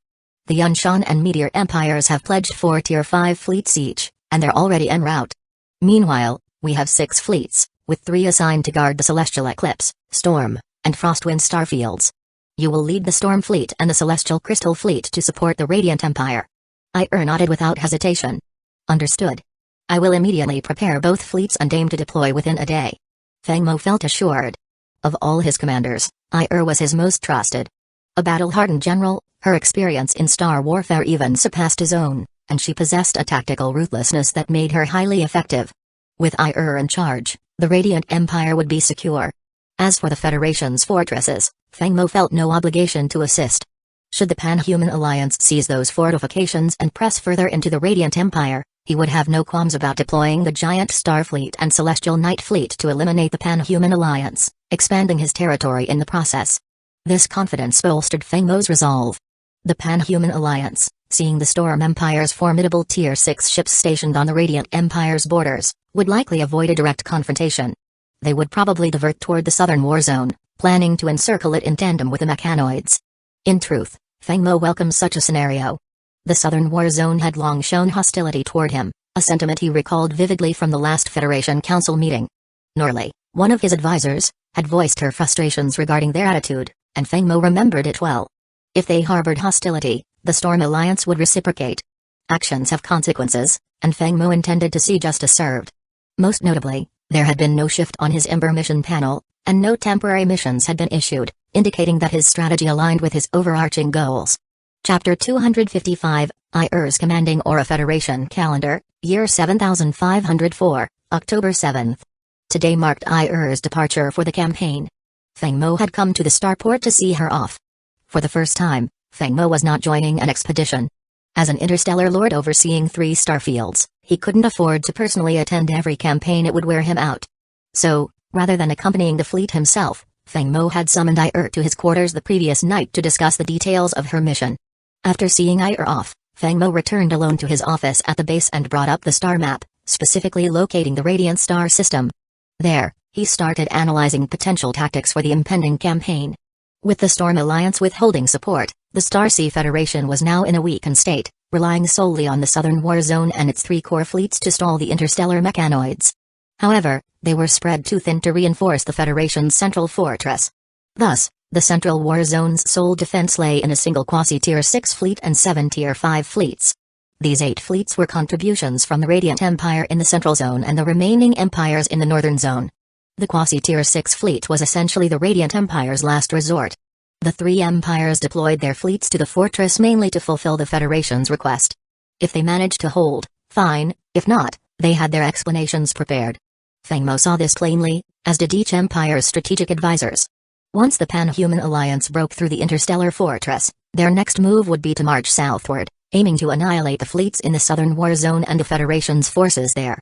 The Yunshan and Meteor Empires have pledged 4 Tier 5 fleets each, and they're already en route. Meanwhile, we have 6 fleets, with 3 assigned to guard the Celestial Eclipse, Storm, and Frostwind starfields. You will lead the Storm Fleet and the Celestial Crystal Fleet to support the Radiant Empire. Nodded without hesitation. Understood. I will immediately prepare both fleets and aim to deploy within a day. Feng Mo felt assured. Of all his commanders, was his most trusted. A battle-hardened general, her experience in star warfare even surpassed his own, and she possessed a tactical ruthlessness that made her highly effective. With in charge, the Radiant Empire would be secure. As for the Federation's fortresses, Feng Mo felt no obligation to assist. Should the Pan-Human Alliance seize those fortifications and press further into the Radiant Empire, he would have no qualms about deploying the Giant Star Fleet and Celestial Night Fleet to eliminate the Pan-Human Alliance, expanding his territory in the process. This confidence bolstered Feng Mo's resolve. The Pan-Human Alliance, seeing the Storm Empire's formidable Tier 6 ships stationed on the Radiant Empire's borders, would likely avoid a direct confrontation. They would probably divert toward the Southern War Zone, planning to encircle it in tandem with the mechanoids. In truth, Feng Mo welcomed such a scenario. The Southern War Zone had long shown hostility toward him, a sentiment he recalled vividly from the last Federation Council meeting. Norley, one of his advisors, had voiced her frustrations regarding their attitude, and Feng Mo remembered it well. If they harbored hostility, the Storm Alliance would reciprocate. Actions have consequences, and Feng Mo intended to see justice served. Most notably, there had been no shift on his Ember mission panel, and no temporary missions had been issued, indicating that his strategy aligned with his overarching goals. Chapter 255, Commanding Aura Federation Calendar, Year 7504, October 7th. Today marked departure for the campaign. Feng Mo had come to the starport to see her off. For the first time, Feng Mo was not joining an expedition. As an interstellar lord overseeing 3 starfields, he couldn't afford to personally attend every campaign, it would wear him out. So, rather than accompanying the fleet himself, Feng Mo had summoned Ir to his quarters the previous night to discuss the details of her mission. After seeing Ir off, Feng Mo returned alone to his office at the base and brought up the star map, specifically locating the Radiant Star System. There, he started analyzing potential tactics for the impending campaign. With the Storm Alliance withholding support, the Starsea Federation was now in a weakened state, relying solely on the Southern War Zone and its 3 core fleets to stall the interstellar mechanoids. However, they were spread too thin to reinforce the Federation's central fortress. Thus, the Central War Zone's sole defense lay in a single quasi-Tier 6 fleet and 7 Tier 5 fleets. These 8 fleets were contributions from the Radiant Empire in the Central Zone and the remaining empires in the Northern Zone. The quasi-Tier 6 fleet was essentially the Radiant Empire's last resort. The 3 empires deployed their fleets to the fortress mainly to fulfill the Federation's request. If they managed to hold, fine; if not, they had their explanations prepared. Feng Mo saw this plainly, as did each empire's strategic advisors. Once the Pan-Human Alliance broke through the interstellar fortress, their next move would be to march southward, aiming to annihilate the fleets in the Southern War Zone and the Federation's forces there.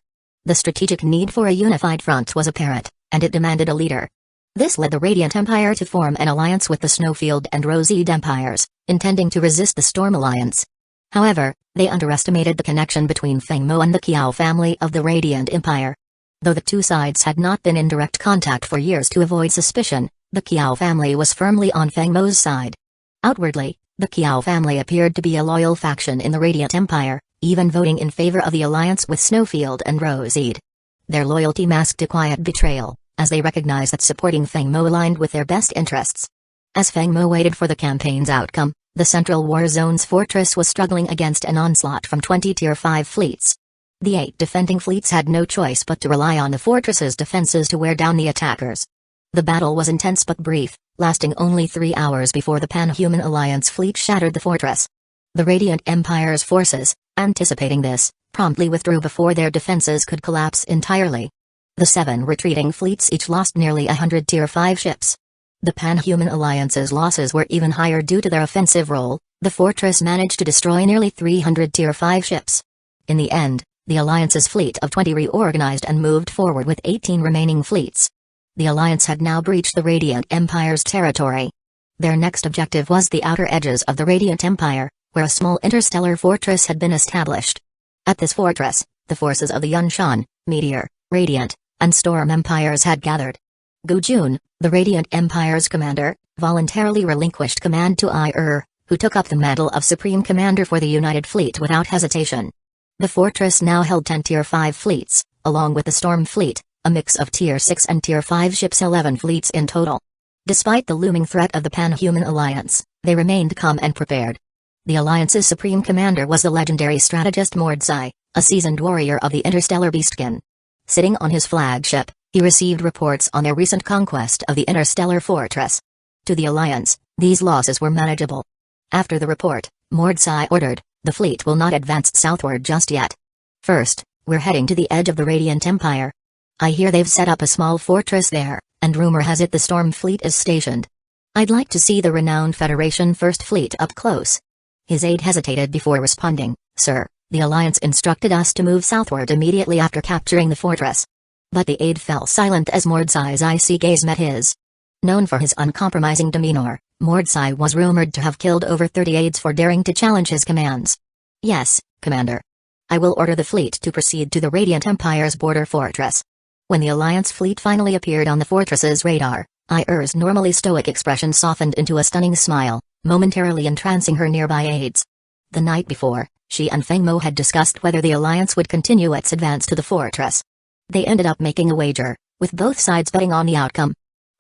The strategic need for a unified front was apparent, and it demanded a leader. This led the Radiant Empire to form an alliance with the Snowfield and Roseate empires, intending to resist the Storm Alliance. However, they underestimated the connection between Feng Mo and the Qiao family of the Radiant Empire. Though the two sides had not been in direct contact for years to avoid suspicion, the Qiao family was firmly on Feng Mo's side. Outwardly, the Qiao family appeared to be a loyal faction in the Radiant Empire, even voting in favor of the alliance with Snowfield and Roseate. Their loyalty masked a quiet betrayal, as they recognized that supporting Feng Mo aligned with their best interests. As Feng Mo waited for the campaign's outcome, the Central War Zone's fortress was struggling against an onslaught from 20 Tier 5 fleets. The 8 defending fleets had no choice but to rely on the fortress's defenses to wear down the attackers. The battle was intense but brief, lasting only 3 hours before the Pan-Human Alliance fleet shattered the fortress. The Radiant Empire's forces, anticipating this, promptly withdrew before their defenses could collapse entirely. The 7 retreating fleets each lost nearly 100 Tier 5 ships. The Pan-Human Alliance's losses were even higher due to their offensive role. The fortress managed to destroy nearly 300 Tier 5 ships. In the end, the Alliance's fleet of 20 reorganized and moved forward with 18 remaining fleets. The Alliance had now breached the Radiant Empire's territory. Their next objective was the outer edges of the Radiant Empire, where a small interstellar fortress had been established. At this fortress, the forces of the Yunshan, Meteor, Radiant, and Storm Empires had gathered. Gu Jun, the Radiant Empire's commander, voluntarily relinquished command to Ir, who took up the mantle of Supreme Commander for the United Fleet without hesitation. The fortress now held 10 Tier 5 fleets, along with the Storm Fleet, a mix of Tier 6 and Tier 5 ships, 11 fleets in total. Despite the looming threat of the Pan-Human Alliance, they remained calm and prepared. The Alliance's Supreme Commander was the legendary strategist Mordsai, a seasoned warrior of the interstellar beastkin. Sitting on his flagship, he received reports on their recent conquest of the interstellar fortress. To the Alliance, these losses were manageable. After the report, Mordsai ordered, "The fleet will not advance southward just yet. First, we're heading to the edge of the Radiant Empire. I hear they've set up a small fortress there, and rumor has it the Storm Fleet is stationed. I'd like to see the renowned Federation First Fleet up close." His aide hesitated before responding, "Sir, the Alliance instructed us to move southward immediately after capturing the fortress." But the aide fell silent as Mordsai's icy gaze met his. Known for his uncompromising demeanor, Mordsai was rumored to have killed over 30 aides for daring to challenge his commands. "Yes, Commander. I will order the fleet to proceed to the Radiant Empire's border fortress." When the Alliance fleet finally appeared on the fortress's radar, Ir's normally stoic expression softened into a stunning smile, momentarily entrancing her nearby aides. The night before, she and Feng Mo had discussed whether the Alliance would continue its advance to the fortress. They ended up making a wager, with both sides betting on the outcome.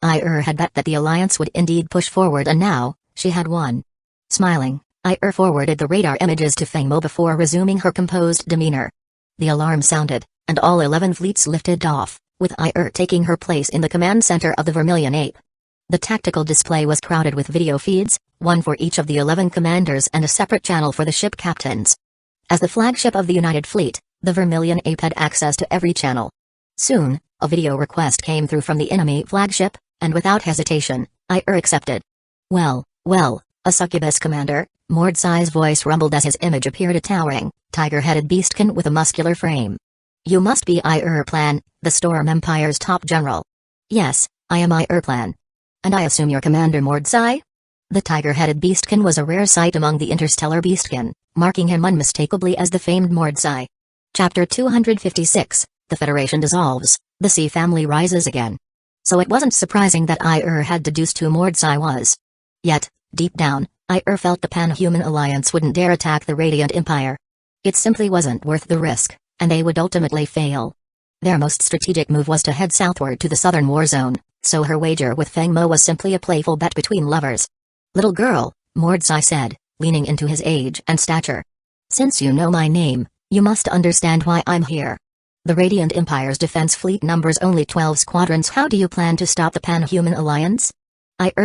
Ir had bet that the Alliance would indeed push forward, and now, she had won. Smiling, Ir forwarded the radar images to Feng Mo before resuming her composed demeanor. The alarm sounded, and all 11 fleets lifted off, with Ir taking her place in the command center of the Vermilion Ape. The tactical display was crowded with video feeds, one for each of the 11 commanders and a separate channel for the ship captains. As the flagship of the United Fleet, the Vermilion Ape had access to every channel. Soon, a video request came through from the enemy flagship, and without hesitation, Ir accepted. Well, a succubus commander," Mordsai's voice rumbled as his image appeared, a towering, tiger-headed beastkin with a muscular frame. "You must be Ir Plan, the Storm Empire's top general." "Yes, I am Ir Plan." And I assume you're Commander Mordsai? The tiger-headed beastkin was a rare sight among the interstellar beastkin, marking him unmistakably as the famed Mordsai. Chapter 256, The Federation dissolves, the Sea family rises again. So it wasn't surprising that had deduced who Mordsai was. Yet, deep down, felt the Pan-Human Alliance wouldn't dare attack the Radiant Empire. It simply wasn't worth the risk, and they would ultimately fail. Their most strategic move was to head southward to the southern war zone, so her wager with Feng Mo was simply a playful bet between lovers. "Little girl," Mordsai said, leaning into his age and stature. "Since you know my name, you must understand why I'm here. The Radiant Empire's defense fleet numbers only 12 squadrons. How do you plan to stop the Pan-Human Alliance?"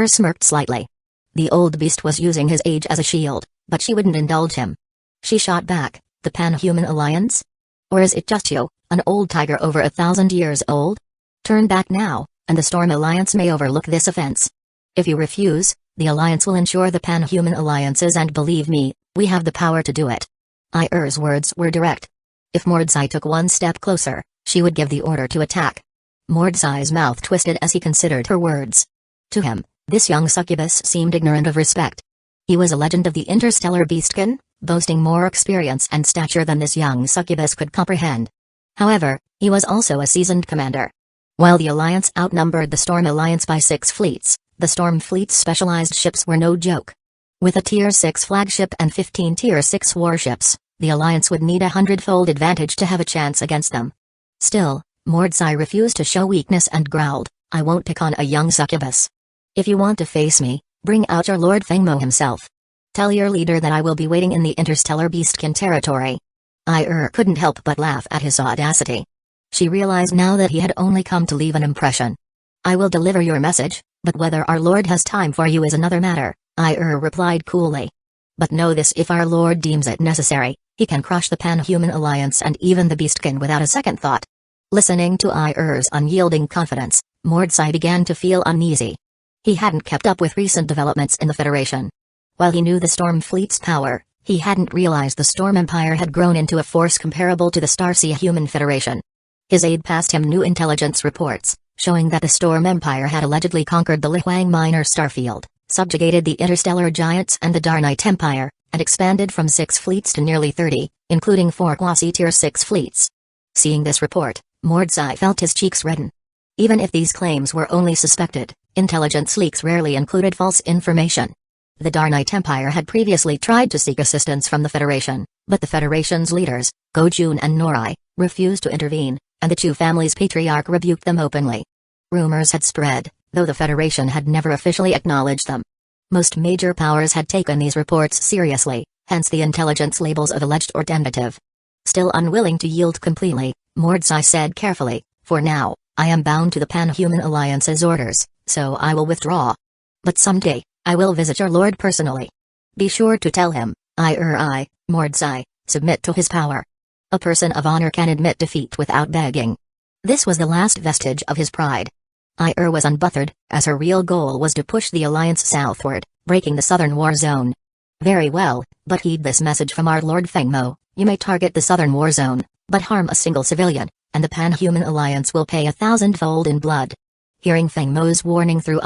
Smirked slightly. The old beast was using his age as a shield, but she wouldn't indulge him. She shot back, "The Pan-Human Alliance? Or is it just you, an old tiger over 1,000 years old? Turn back now, and the Storm Alliance may overlook this offense. If you refuse, the Alliance will ensure the Pan-Human Alliances, and believe me, we have the power to do it." Ir's words were direct. If Mordsai took one step closer, she would give the order to attack. Mordsai's mouth twisted as he considered her words. To him, this young succubus seemed ignorant of respect. He was a legend of the interstellar beastkin, boasting more experience and stature than this young succubus could comprehend. However, he was also a seasoned commander. While the Alliance outnumbered the Storm Alliance by 6 fleets, the Storm Fleet's specialized ships were no joke. With a Tier 6 flagship and 15 Tier 6 warships, the Alliance would need a 100-fold advantage to have a chance against them. Still, Mordsai refused to show weakness and growled, "I won't pick on a young succubus. If you want to face me, bring out your Lord Feng Mo himself. Tell your leader that I will be waiting in the interstellar beastkin territory." Couldn't help but laugh at his audacity. She realized now that he had only come to leave an impression. "I will deliver your message, but whether our Lord has time for you is another matter," replied coolly. "But know this: if our Lord deems it necessary, he can crush the Pan-Human Alliance and even the beastkin without a second thought." Listening to Ir's unyielding confidence, Mordsai began to feel uneasy. He hadn't kept up with recent developments in the Federation. While he knew the Storm Fleet's power, he hadn't realized the Storm Empire had grown into a force comparable to the Starsea Human Federation. His aide passed him new intelligence reports, showing that the Storm Empire had allegedly conquered the Lihuang Minor starfield, subjugated the Interstellar Giants and the Darnite Empire, and expanded from 6 fleets to nearly 30, including 4 quasi-Tier 6 fleets. Seeing this report, Mordsai felt his cheeks redden. Even if these claims were only suspected, intelligence leaks rarely included false information. The Darnite Empire had previously tried to seek assistance from the Federation, but the Federation's leaders, Gojun and Norai, refused to intervene, and the Chu family's patriarch rebuked them openly. Rumors had spread, though the Federation had never officially acknowledged them. Most major powers had taken these reports seriously, hence the intelligence labels of alleged or tentative. Still unwilling to yield completely, Mordsai said carefully, "For now, I am bound to the Pan-Human Alliance's orders, so I will withdraw. But someday, I will visit your lord personally. Be sure to tell him, Mordsai, submit to his power. A person of honor can admit defeat without begging." This was the last vestige of his pride. Was unbothered, as her real goal was to push the Alliance southward, breaking the southern war zone. "Very well, but heed this message from our Lord Feng Mo: you may target the southern war zone, but harm a single civilian, and the Pan-Human Alliance will pay 1,000-fold in blood." Hearing Feng Mo's warning through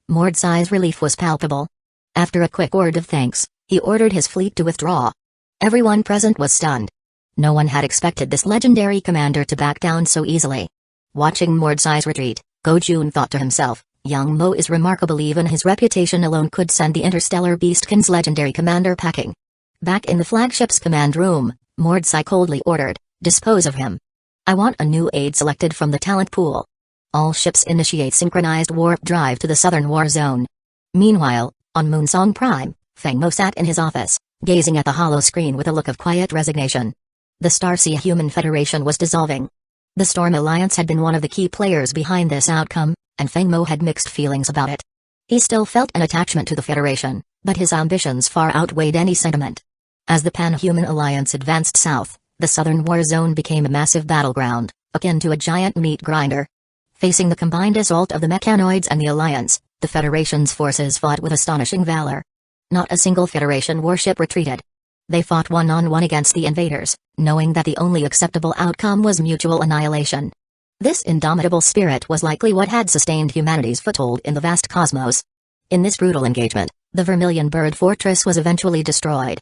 Mordsai's relief was palpable. After a quick word of thanks, he ordered his fleet to withdraw. Everyone present was stunned. No one had expected this legendary commander to back down so easily. Watching Mordsai's retreat, Gojun thought to himself, "Young Mo is remarkable. Even his reputation alone could send the interstellar beastkin's legendary commander packing." Back in the flagship's command room, Mordsai coldly ordered, "Dispose of him. I want a new aide selected from the talent pool. All ships initiate synchronized warp drive to the southern war zone." Meanwhile, on Moonsong Prime, Feng Mo sat in his office, gazing at the hollow screen with a look of quiet resignation. The Starsea Human Federation was dissolving. The Storm Alliance had been one of the key players behind this outcome, and Feng Mo had mixed feelings about it. He still felt an attachment to the Federation, but his ambitions far outweighed any sentiment. As the Pan-Human Alliance advanced south, the southern war zone became a massive battleground, akin to a giant meat grinder. Facing the combined assault of the mechanoids and the Alliance, the Federation's forces fought with astonishing valor. Not a single Federation warship retreated. They fought one-on-one against the invaders, knowing that the only acceptable outcome was mutual annihilation. This indomitable spirit was likely what had sustained humanity's foothold in the vast cosmos. In this brutal engagement, the Vermilion Bird Fortress was eventually destroyed.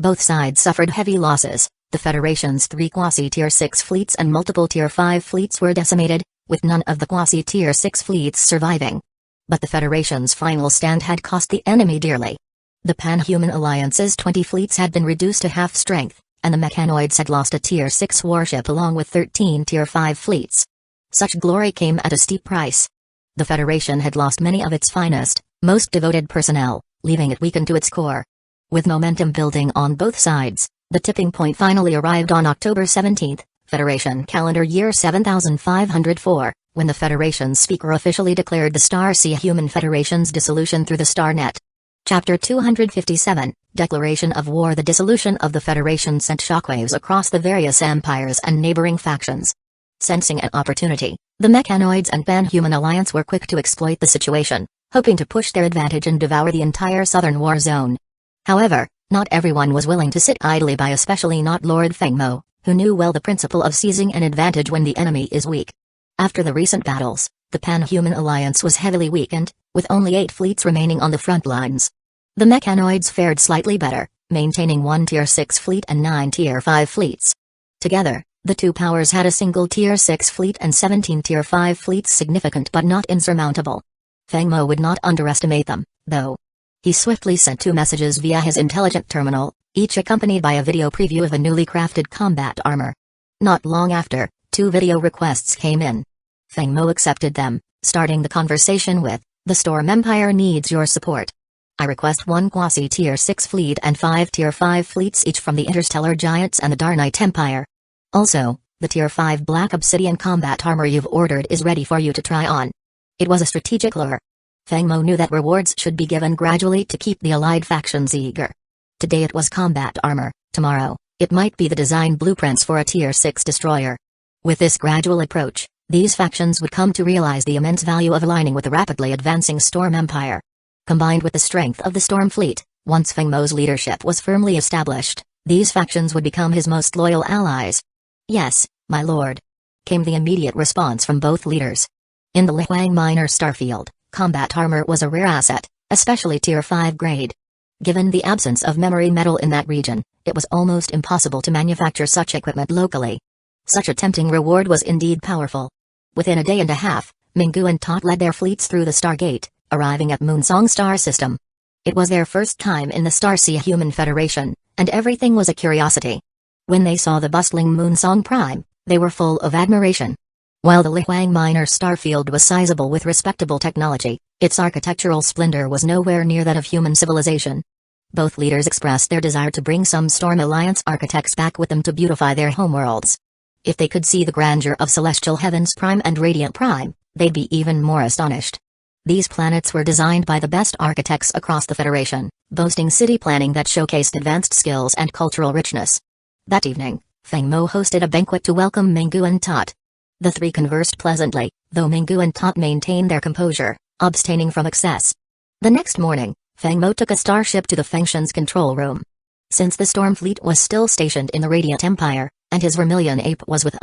Both sides suffered heavy losses. The Federation's 3 quasi-Tier 6 fleets and multiple Tier 5 fleets were decimated, with none of the quasi-Tier 6 fleets surviving. But the Federation's final stand had cost the enemy dearly. The Pan-Human Alliance's 20 fleets had been reduced to half strength, and the Mechanoids had lost a Tier 6 warship along with 13 Tier 5 fleets. Such glory came at a steep price. The Federation had lost many of its finest, most devoted personnel, leaving it weakened to its core. With momentum building on both sides, the tipping point finally arrived on October 17, Federation calendar year 7504, when the Federation's speaker officially declared the Starsea Human Federation's dissolution through the Starnet. Chapter 257, Declaration of War. The dissolution of the Federation sent shockwaves across the various empires and neighboring factions. Sensing an opportunity, the Mechanoids and Pan-Human Alliance were quick to exploit the situation, hoping to push their advantage and devour the entire southern war zone. However, not everyone was willing to sit idly by, especially not Lord Fengmo, who knew well the principle of seizing an advantage when the enemy is weak. After the recent battles, the Pan-Human Alliance was heavily weakened, with only 8 fleets remaining on the front lines. The Mechanoids fared slightly better, maintaining 1 Tier 6 fleet and 9 Tier 5 fleets. Together, the two powers had a single Tier 6 fleet and 17 Tier 5 fleets, significant but not insurmountable. Fengmo would not underestimate them, though. He swiftly sent 2 messages via his intelligent terminal, each accompanied by a video preview of a newly crafted combat armor. Not long after, 2 video requests came in. Fengmo accepted them, starting the conversation with, "The Storm Empire needs your support. I request 1 quasi-Tier 6 fleet and 5 Tier 5 fleets each from the Interstellar Giants and the Darnite Empire. Also, the Tier 5 Black Obsidian combat armor you've ordered is ready for you to try on." It was a strategic lure. Fengmo knew that rewards should be given gradually to keep the allied factions eager. Today it was combat armor, tomorrow, it might be the design blueprints for a Tier 6 destroyer. With this gradual approach, these factions would come to realize the immense value of aligning with the rapidly advancing Storm Empire. Combined with the strength of the Storm Fleet, once Fengmo's leadership was firmly established, these factions would become his most loyal allies. "Yes, my lord," came the immediate response from both leaders. In the Lihuang Minor starfield, combat armor was a rare asset, especially Tier 5 grade. Given the absence of memory metal in that region, it was almost impossible to manufacture such equipment locally. Such a tempting reward was indeed powerful. Within a day and a half, Minggu and Tot led their fleets through the Stargate, arriving at Moonsong star system. It was their first time in the Starsea Human Federation, and everything was a curiosity. When they saw the bustling Moonsong Prime, they were full of admiration. While the Lihuang Minor starfield was sizable with respectable technology, its architectural splendor was nowhere near that of human civilization. Both leaders expressed their desire to bring some Storm Alliance architects back with them to beautify their homeworlds. If they could see the grandeur of Celestial Heavens Prime and Radiant Prime, they'd be even more astonished. These planets were designed by the best architects across the Federation, boasting city planning that showcased advanced skills and cultural richness. That evening, Fengmo hosted a banquet to welcome Minggu and Tot. The 3 conversed pleasantly, though Minggu and Tot maintained their composure, abstaining from excess. The next morning, Fengmo took a starship to the Fengshan's control room. Since the Storm Fleet was still stationed in the Radiant Empire, and his Vermilion Ape was with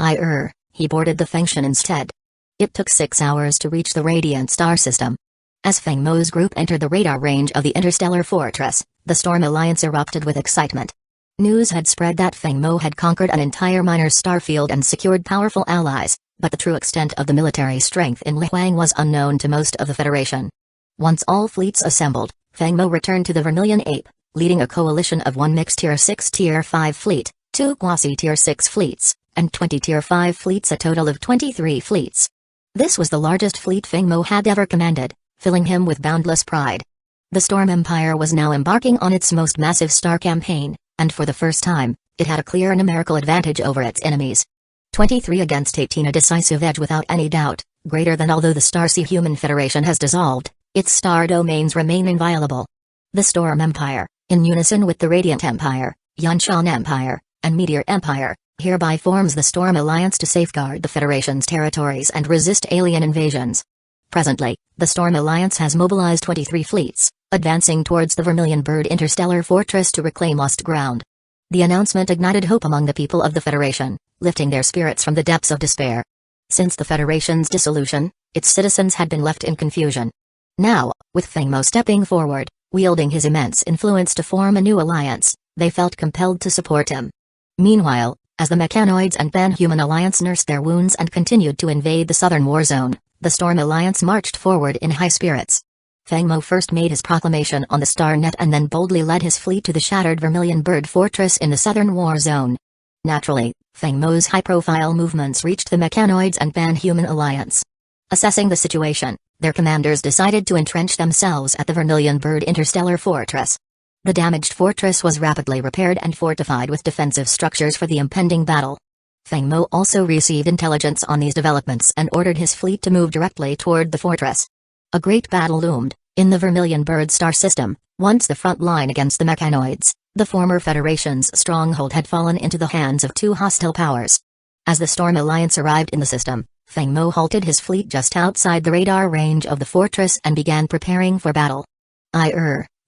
he boarded the Fengshan instead. It took 6 hours to reach the Radiant Star System. As Fengmo's group entered the radar range of the Interstellar Fortress, the Storm Alliance erupted with excitement. News had spread that Fengmo had conquered an entire minor starfield and secured powerful allies, but the true extent of the military strength in Lihuang was unknown to most of the Federation. Once all fleets assembled, Fengmo returned to the Vermilion Ape, leading a coalition of 1 mixed Tier 6 Tier 5 fleet, 2 quasi-Tier 6 fleets, and 20 Tier 5 fleets, a total of 23 fleets. This was the largest fleet Fengmo had ever commanded, filling him with boundless pride. The Storm Empire was now embarking on its most massive star campaign, and for the first time, it had a clear numerical advantage over its enemies. 23 against 18, a decisive edge without any doubt, greater than. Although the Starsea Human Federation has dissolved, its star domains remain inviolable. The Storm Empire, in unison with the Radiant Empire, Yunshan Empire, and Meteor Empire, hereby forms the Storm Alliance to safeguard the Federation's territories and resist alien invasions. Presently, the Storm Alliance has mobilized 23 fleets, advancing towards the Vermilion Bird Interstellar Fortress to reclaim lost ground. The announcement ignited hope among the people of the Federation, lifting their spirits from the depths of despair. Since the Federation's dissolution, its citizens had been left in confusion. Now, with Feng Mo stepping forward, wielding his immense influence to form a new alliance, they felt compelled to support him. Meanwhile, as the Mechanoids and Pan-Human Alliance nursed their wounds and continued to invade the southern war zone, the Storm Alliance marched forward in high spirits. Feng Mo first made his proclamation on the Star Net and then boldly led his fleet to the shattered Vermilion Bird Fortress in the southern war zone. Naturally, Feng Mo's high-profile movements reached the Mechanoids and Pan-Human Alliance. Assessing the situation, their commanders decided to entrench themselves at the Vermilion Bird Interstellar Fortress. The damaged fortress was rapidly repaired and fortified with defensive structures for the impending battle. Feng Mo also received intelligence on these developments and ordered his fleet to move directly toward the fortress. A great battle loomed, in the Vermilion Bird star system, once the front line against the Mechanoids. The former Federation's stronghold had fallen into the hands of two hostile powers. As the Storm Alliance arrived in the system, Feng Mo halted his fleet just outside the radar range of the fortress and began preparing for battle.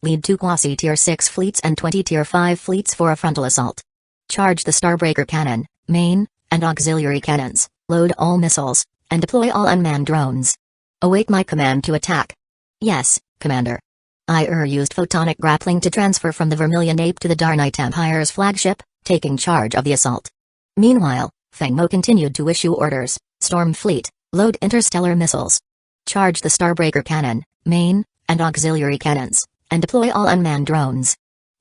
Lead 2 quasi-tier 6 fleets and 20 tier 5 fleets for a frontal assault. Charge the Starbreaker cannon, main, and auxiliary cannons, load all missiles, and deploy all unmanned drones. Await my command to attack. Yes, Commander. Used photonic grappling to transfer from the Vermilion Ape to the Darnite Empire's flagship, taking charge of the assault. Meanwhile, Feng Mo continued to issue orders. Storm Fleet, load interstellar missiles. Charge the Starbreaker cannon, main, and auxiliary cannons, and deploy all unmanned drones.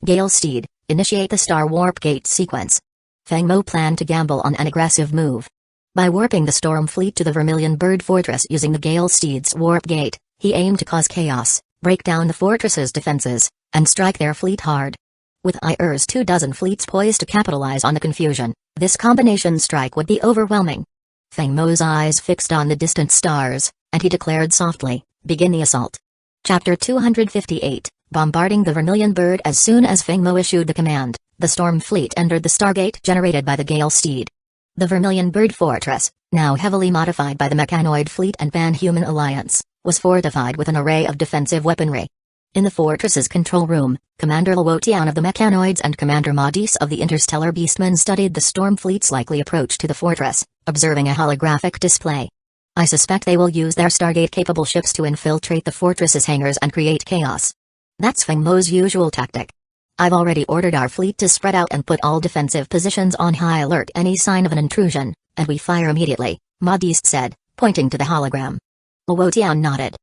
Gale Steed, initiate the Star Warp Gate sequence. Feng Mo planned to gamble on an aggressive move. By warping the Storm Fleet to the Vermilion Bird Fortress using the Gale Steed's Warp Gate, he aimed to cause chaos, break down the fortress's defenses, and strike their fleet hard. With 24 fleets poised to capitalize on the confusion, this combination strike would be overwhelming. Feng Mo's eyes fixed on the distant stars, and he declared softly, "Begin the assault." Chapter 258, Bombarding the Vermilion Bird. As soon as Feng Mo issued the command, the Storm Fleet entered the Stargate generated by the Gale Steed. The Vermilion Bird Fortress, now heavily modified by the Mechanoid Fleet and Pan-Human Alliance, was fortified with an array of defensive weaponry. In the fortress's control room, Commander Luotian of the Mechanoids and Commander Madis of the Interstellar Beastmen studied the Storm Fleet's likely approach to the fortress, observing a holographic display. "I suspect they will use their Stargate-capable ships to infiltrate the fortress's hangars and create chaos. That's Feng Mo's usual tactic. I've already ordered our fleet to spread out and put all defensive positions on high alert any sign of an intrusion, and we fire immediately," Madis said, pointing to the hologram. Luotian nodded.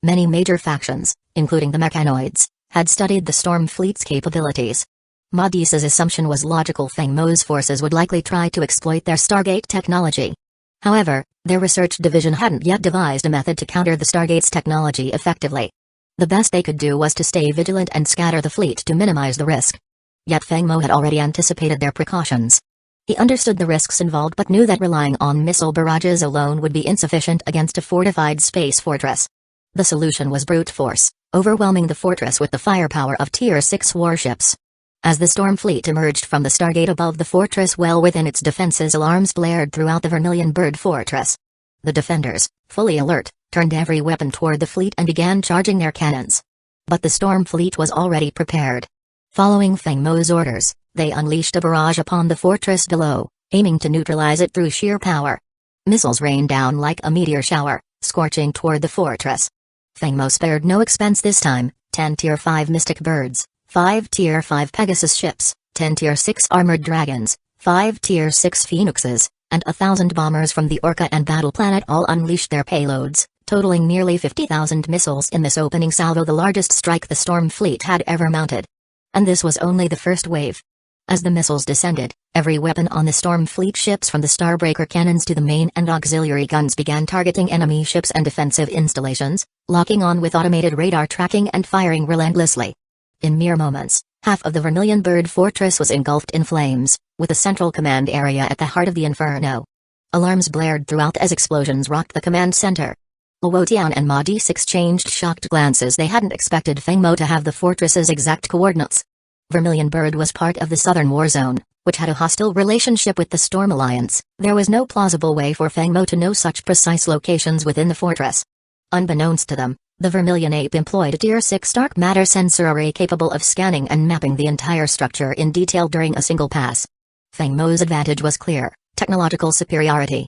Many major factions, including the Mechanoids, had studied the Storm Fleet's capabilities. Madis's assumption was logical. Feng Mo's forces would likely try to exploit their Stargate technology. However, their research division hadn't yet devised a method to counter the Stargate's technology effectively. The best they could do was to stay vigilant and scatter the fleet to minimize the risk. Yet Feng Mo had already anticipated their precautions. He understood the risks involved but knew that relying on missile barrages alone would be insufficient against a fortified space fortress. The solution was brute force, overwhelming the fortress with the firepower of Tier 6 warships. As the Storm Fleet emerged from the Stargate above the fortress well within its defenses, alarms blared throughout the Vermilion Bird Fortress. The defenders, fully alert, turned every weapon toward the fleet and began charging their cannons. But the Storm Fleet was already prepared. Following Feng Mo's orders, they unleashed a barrage upon the fortress below, aiming to neutralize it through sheer power. Missiles rained down like a meteor shower, scorching toward the fortress. Feng Mo spared no expense this time: 10 Tier 5 Mystic Birds, 5 Tier 5 Pegasus ships, 10 Tier 6 Armored Dragons, 5 Tier 6 Phoenixes, and 1,000 bombers from the Orca and Battle Planet all unleashed their payloads, totaling nearly 50,000 missiles in this opening salvo, the largest strike the Storm Fleet had ever mounted. And this was only the first wave. As the missiles descended, every weapon on the Storm Fleet ships from the Starbreaker cannons to the main and auxiliary guns began targeting enemy ships and defensive installations, locking on with automated radar tracking and firing relentlessly. In mere moments, half of the Vermilion Bird Fortress was engulfed in flames, with a central command area at the heart of the inferno. Alarms blared throughout as explosions rocked the command center. Luotian and Madis exchanged shocked glances. They hadn't expected Feng Mo to have the fortress's exact coordinates. Vermilion Bird was part of the Southern War Zone, which had a hostile relationship with the Storm Alliance. There was no plausible way for Feng Mo to know such precise locations within the fortress. Unbeknownst to them, the Vermilion Ape employed a Tier 6 dark matter sensor array capable of scanning and mapping the entire structure in detail during a single pass. Feng Mo's advantage was clear: technological superiority.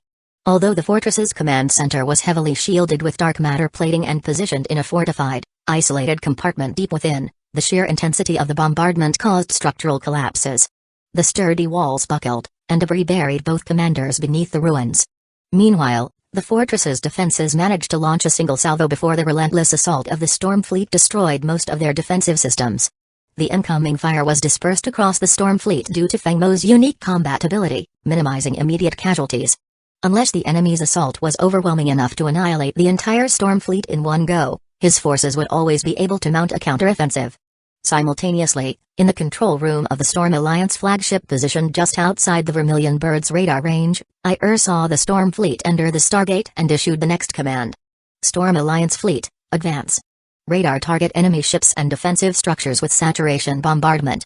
Although the fortress's command center was heavily shielded with dark matter plating and positioned in a fortified, isolated compartment deep within, the sheer intensity of the bombardment caused structural collapses. The sturdy walls buckled, and debris buried both commanders beneath the ruins. Meanwhile, the fortress's defenses managed to launch a single salvo before the relentless assault of the storm fleet destroyed most of their defensive systems. The incoming fire was dispersed across the storm fleet due to Feng Mo's unique combat ability, minimizing immediate casualties. Unless the enemy's assault was overwhelming enough to annihilate the entire storm fleet in one go, his forces would always be able to mount a counteroffensive. Simultaneously, in the control room of the Storm Alliance flagship positioned just outside the Vermilion Bird's radar range, saw the Storm Fleet enter the Stargate and issued the next command. Storm Alliance Fleet, advance. Radar target enemy ships and defensive structures with saturation bombardment.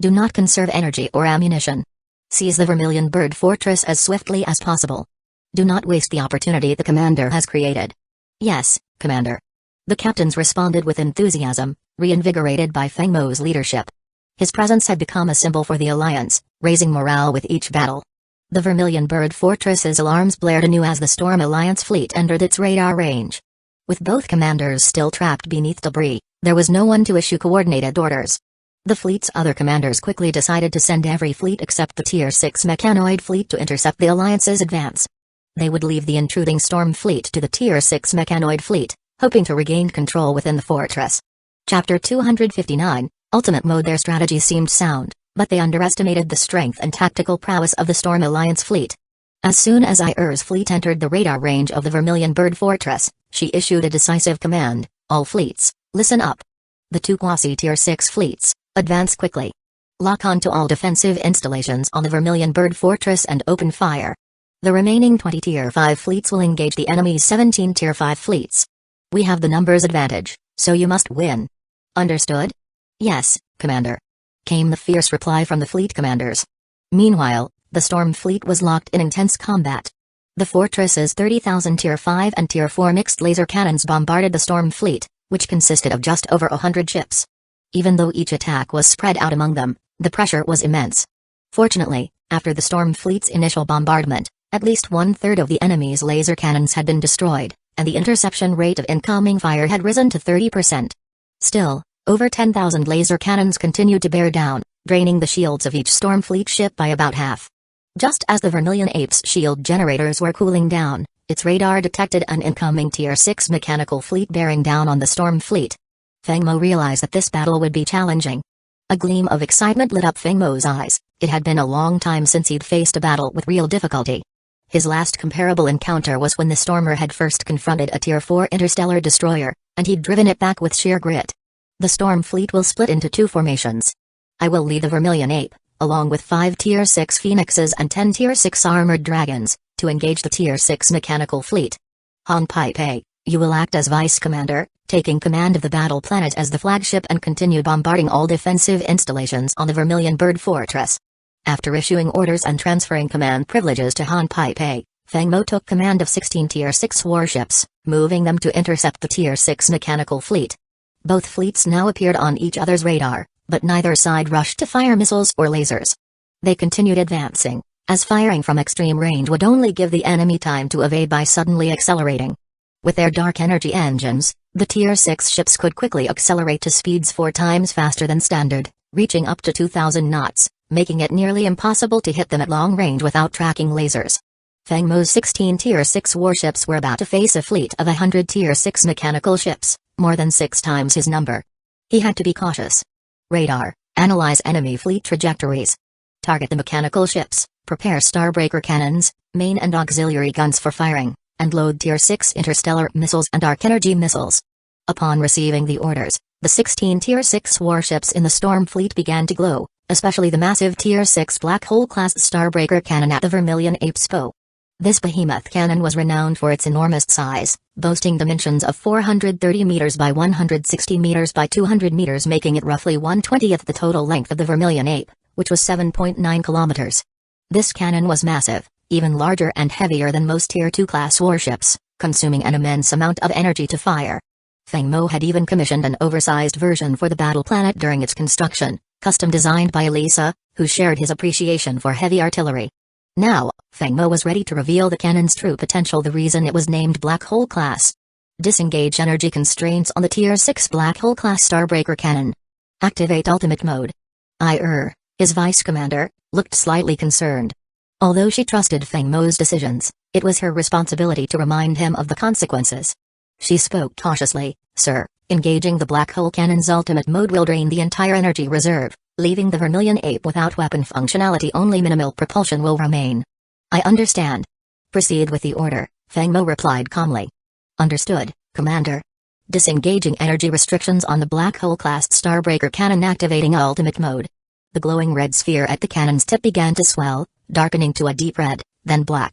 Do not conserve energy or ammunition. Seize the Vermilion Bird Fortress as swiftly as possible. Do not waste the opportunity the commander has created. Yes, Commander. The captains responded with enthusiasm, reinvigorated by Feng Mo's leadership. His presence had become a symbol for the Alliance, raising morale with each battle. The Vermilion Bird Fortress's alarms blared anew as the Storm Alliance fleet entered its radar range. With both commanders still trapped beneath debris, there was no one to issue coordinated orders. The fleet's other commanders quickly decided to send every fleet except the Tier 6 mechanoid fleet to intercept the Alliance's advance. They would leave the intruding storm fleet to the Tier 6 mechanoid fleet, hoping to regain control within the fortress. Chapter 259, Ultimate Mode. Their strategy seemed sound, but they underestimated the strength and tactical prowess of the Storm Alliance fleet. As soon as Ir's fleet entered the radar range of the Vermilion Bird Fortress, she issued a decisive command: all fleets, listen up. The two quasi-Tier 6 fleets, advance quickly. Lock on to all defensive installations on the Vermilion Bird Fortress and open fire. The remaining 20 Tier 5 fleets will engage the enemy's 17 Tier 5 fleets. We have the numbers advantage, so you must win. Understood? Yes, Commander. Came the fierce reply from the fleet commanders. Meanwhile, the Storm Fleet was locked in intense combat. The fortress's 30,000 Tier 5 and Tier 4 mixed laser cannons bombarded the Storm Fleet, which consisted of just over 100 ships. Even though each attack was spread out among them, the pressure was immense. Fortunately, after the Storm Fleet's initial bombardment, at least one-third of the enemy's laser cannons had been destroyed, and the interception rate of incoming fire had risen to 30%. Still, over 10,000 laser cannons continued to bear down, draining the shields of each Storm Fleet ship by about half. Just as the Vermilion Ape's shield generators were cooling down, its radar detected an incoming Tier 6 mechanical fleet bearing down on the Storm Fleet. Feng Mo realized that this battle would be challenging. A gleam of excitement lit up Feng Mo's eyes. It had been a long time since he'd faced a battle with real difficulty. His last comparable encounter was when the Stormer had first confronted a Tier 4 interstellar destroyer, and he'd driven it back with sheer grit. The Storm Fleet will split into two formations. I will lead the Vermilion Ape, along with 5 Tier 6 Phoenixes and 10 Tier 6 Armored Dragons, to engage the Tier 6 Mechanical Fleet. Han Pai, you will act as Vice Commander, taking command of the battle planet as the flagship and continue bombarding all defensive installations on the Vermilion Bird Fortress. After issuing orders and transferring command privileges to Han Pai, Feng Mo took command of 16 Tier 6 warships, moving them to intercept the Tier 6 Mechanical Fleet. Both fleets now appeared on each other's radar, but neither side rushed to fire missiles or lasers. They continued advancing, as firing from extreme range would only give the enemy time to evade by suddenly accelerating. With their dark energy engines, the Tier 6 ships could quickly accelerate to speeds 4 times faster than standard, reaching up to 2,000 knots, making it nearly impossible to hit them at long range without tracking lasers. Feng Mo's 16 Tier 6 warships were about to face a fleet of 100 Tier 6 mechanical ships, more than 6 times his number. He had to be cautious. Radar, analyze enemy fleet trajectories. Target the mechanical ships, prepare Starbreaker cannons, main and auxiliary guns for firing, and load Tier 6 interstellar missiles and arc energy missiles. Upon receiving the orders, the 16 Tier 6 warships in the Storm Fleet began to glow, especially the massive Tier 6 Black Hole-class Starbreaker cannon at the Vermilion Ape's bow. This behemoth cannon was renowned for its enormous size, boasting dimensions of 430 meters by 160 meters by 200 meters, making it roughly 1/20th the total length of the Vermilion Ape, which was 7.9 kilometers. This cannon was massive, even larger and heavier than most Tier 2 class warships, consuming an immense amount of energy to fire. Feng Mo had even commissioned an oversized version for the battle planet during its construction, custom designed by Elisa, who shared his appreciation for heavy artillery. Now, Feng Mo was ready to reveal the cannon's true potential, the reason it was named Black Hole Class. Disengage energy constraints on the Tier 6 Black Hole Class Starbreaker Cannon. Activate Ultimate Mode. His vice commander, looked slightly concerned. Although she trusted Feng Mo's decisions, it was her responsibility to remind him of the consequences. She spoke cautiously, "Sir, engaging the Black Hole Cannon's ultimate mode will drain the entire energy reserve, leaving the Vermilion Ape without weapon functionality. Only minimal propulsion will remain." "I understand. Proceed with the order," Feng Mo replied calmly. "Understood, Commander." Disengaging energy restrictions on the Black Hole Class Starbreaker Cannon, activating ultimate mode. The glowing red sphere at the cannon's tip began to swell, darkening to a deep red, then black.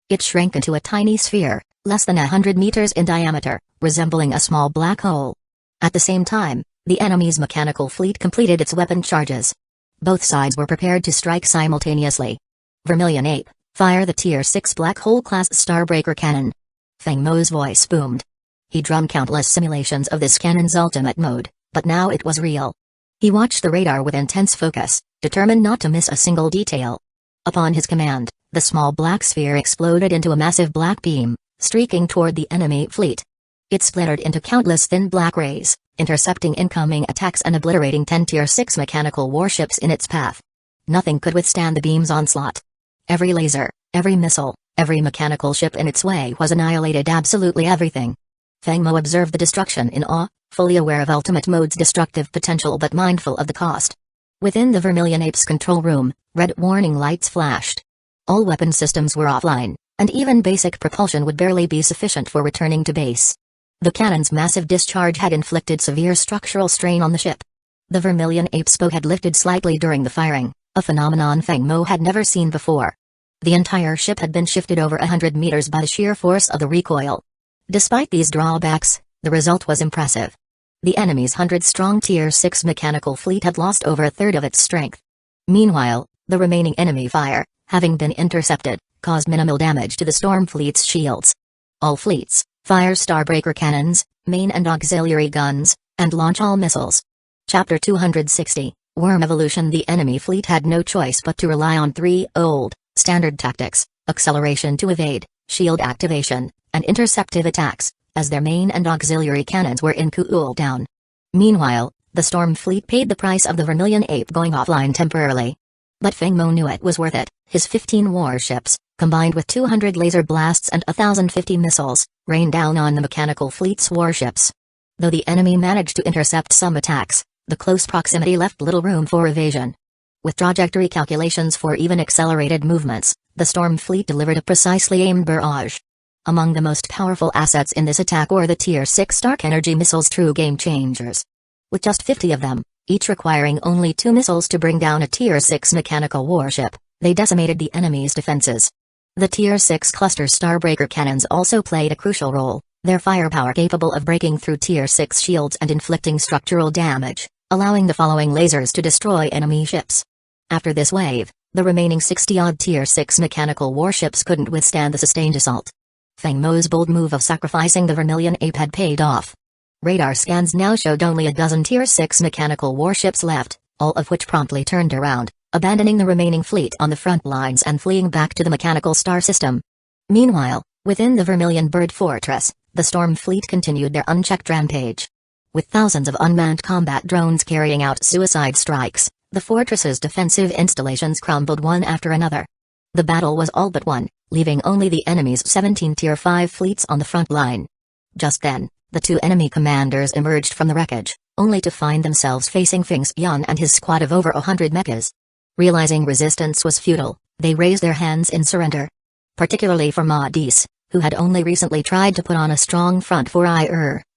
It shrank into a tiny sphere, less than 100 meters in diameter, resembling a small black hole. At the same time, the enemy's mechanical fleet completed its weapon charges. Both sides were prepared to strike simultaneously. "Vermilion Ape, fire the Tier 6 Black Hole Class Starbreaker Cannon." Feng Mo's voice boomed. He drummed countless simulations of this cannon's ultimate mode, but now it was real. He watched the radar with intense focus, determined not to miss a single detail. Upon his command, the small black sphere exploded into a massive black beam, streaking toward the enemy fleet. It splintered into countless thin black rays, intercepting incoming attacks and obliterating 10 Tier 6 mechanical warships in its path. Nothing could withstand the beam's onslaught. Every laser, every missile, every mechanical ship in its way was annihilated. Absolutely everything. Feng Mo observed the destruction in awe, fully aware of Ultimate Mode's destructive potential but mindful of the cost. Within the Vermilion Ape's control room, red warning lights flashed. All weapon systems were offline, and even basic propulsion would barely be sufficient for returning to base. The cannon's massive discharge had inflicted severe structural strain on the ship. The Vermilion Ape's bow had lifted slightly during the firing, a phenomenon Feng Mo had never seen before. The entire ship had been shifted over 100 meters by the sheer force of the recoil. Despite these drawbacks, the result was impressive. The enemy's 100-strong Tier 6 mechanical fleet had lost over a third of its strength. Meanwhile, the remaining enemy fire, having been intercepted, caused minimal damage to the Storm Fleet's shields. All fleets, fire Starbreaker cannons, main and auxiliary guns, and launch all missiles. Chapter 260, Worm Evolution. The enemy fleet had no choice but to rely on 3 old, standard tactics: acceleration to evade, shield activation, and interceptive attacks, as their main and auxiliary cannons were in cool down. Meanwhile, the Storm Fleet paid the price of the Vermilion Ape going offline temporarily. But Feng Mo knew it was worth it. His 15 warships, combined with 200 laser blasts and 1,050 missiles, rained down on the mechanical fleet's warships. Though the enemy managed to intercept some attacks, the close proximity left little room for evasion. With trajectory calculations for even accelerated movements, the Storm Fleet delivered a precisely aimed barrage. Among the most powerful assets in this attack were the Tier 6 Stark Energy missiles, true game changers. With just 50 of them, each requiring only 2 missiles to bring down a Tier 6 mechanical warship, they decimated the enemy's defenses. The Tier 6 cluster Starbreaker cannons also played a crucial role, their firepower capable of breaking through Tier 6 shields and inflicting structural damage, allowing the following lasers to destroy enemy ships. After this wave, the remaining 60-odd Tier 6 mechanical warships couldn't withstand the sustained assault. Feng Mo's bold move of sacrificing the Vermilion Ape had paid off. Radar scans now showed only a dozen Tier 6 mechanical warships left, all of which promptly turned around, abandoning the remaining fleet on the front lines and fleeing back to the mechanical star system. Meanwhile, within the Vermilion Bird Fortress, the Storm Fleet continued their unchecked rampage. With thousands of unmanned combat drones carrying out suicide strikes, the fortress's defensive installations crumbled one after another. The battle was all but won, leaving only the enemy's 17 Tier 5 fleets on the front line. Just then, the 2 enemy commanders emerged from the wreckage, only to find themselves facing Feng Xian and his squad of over 100 mechas. Realizing resistance was futile, they raised their hands in surrender. Particularly for Mage, who had only recently tried to put on a strong front for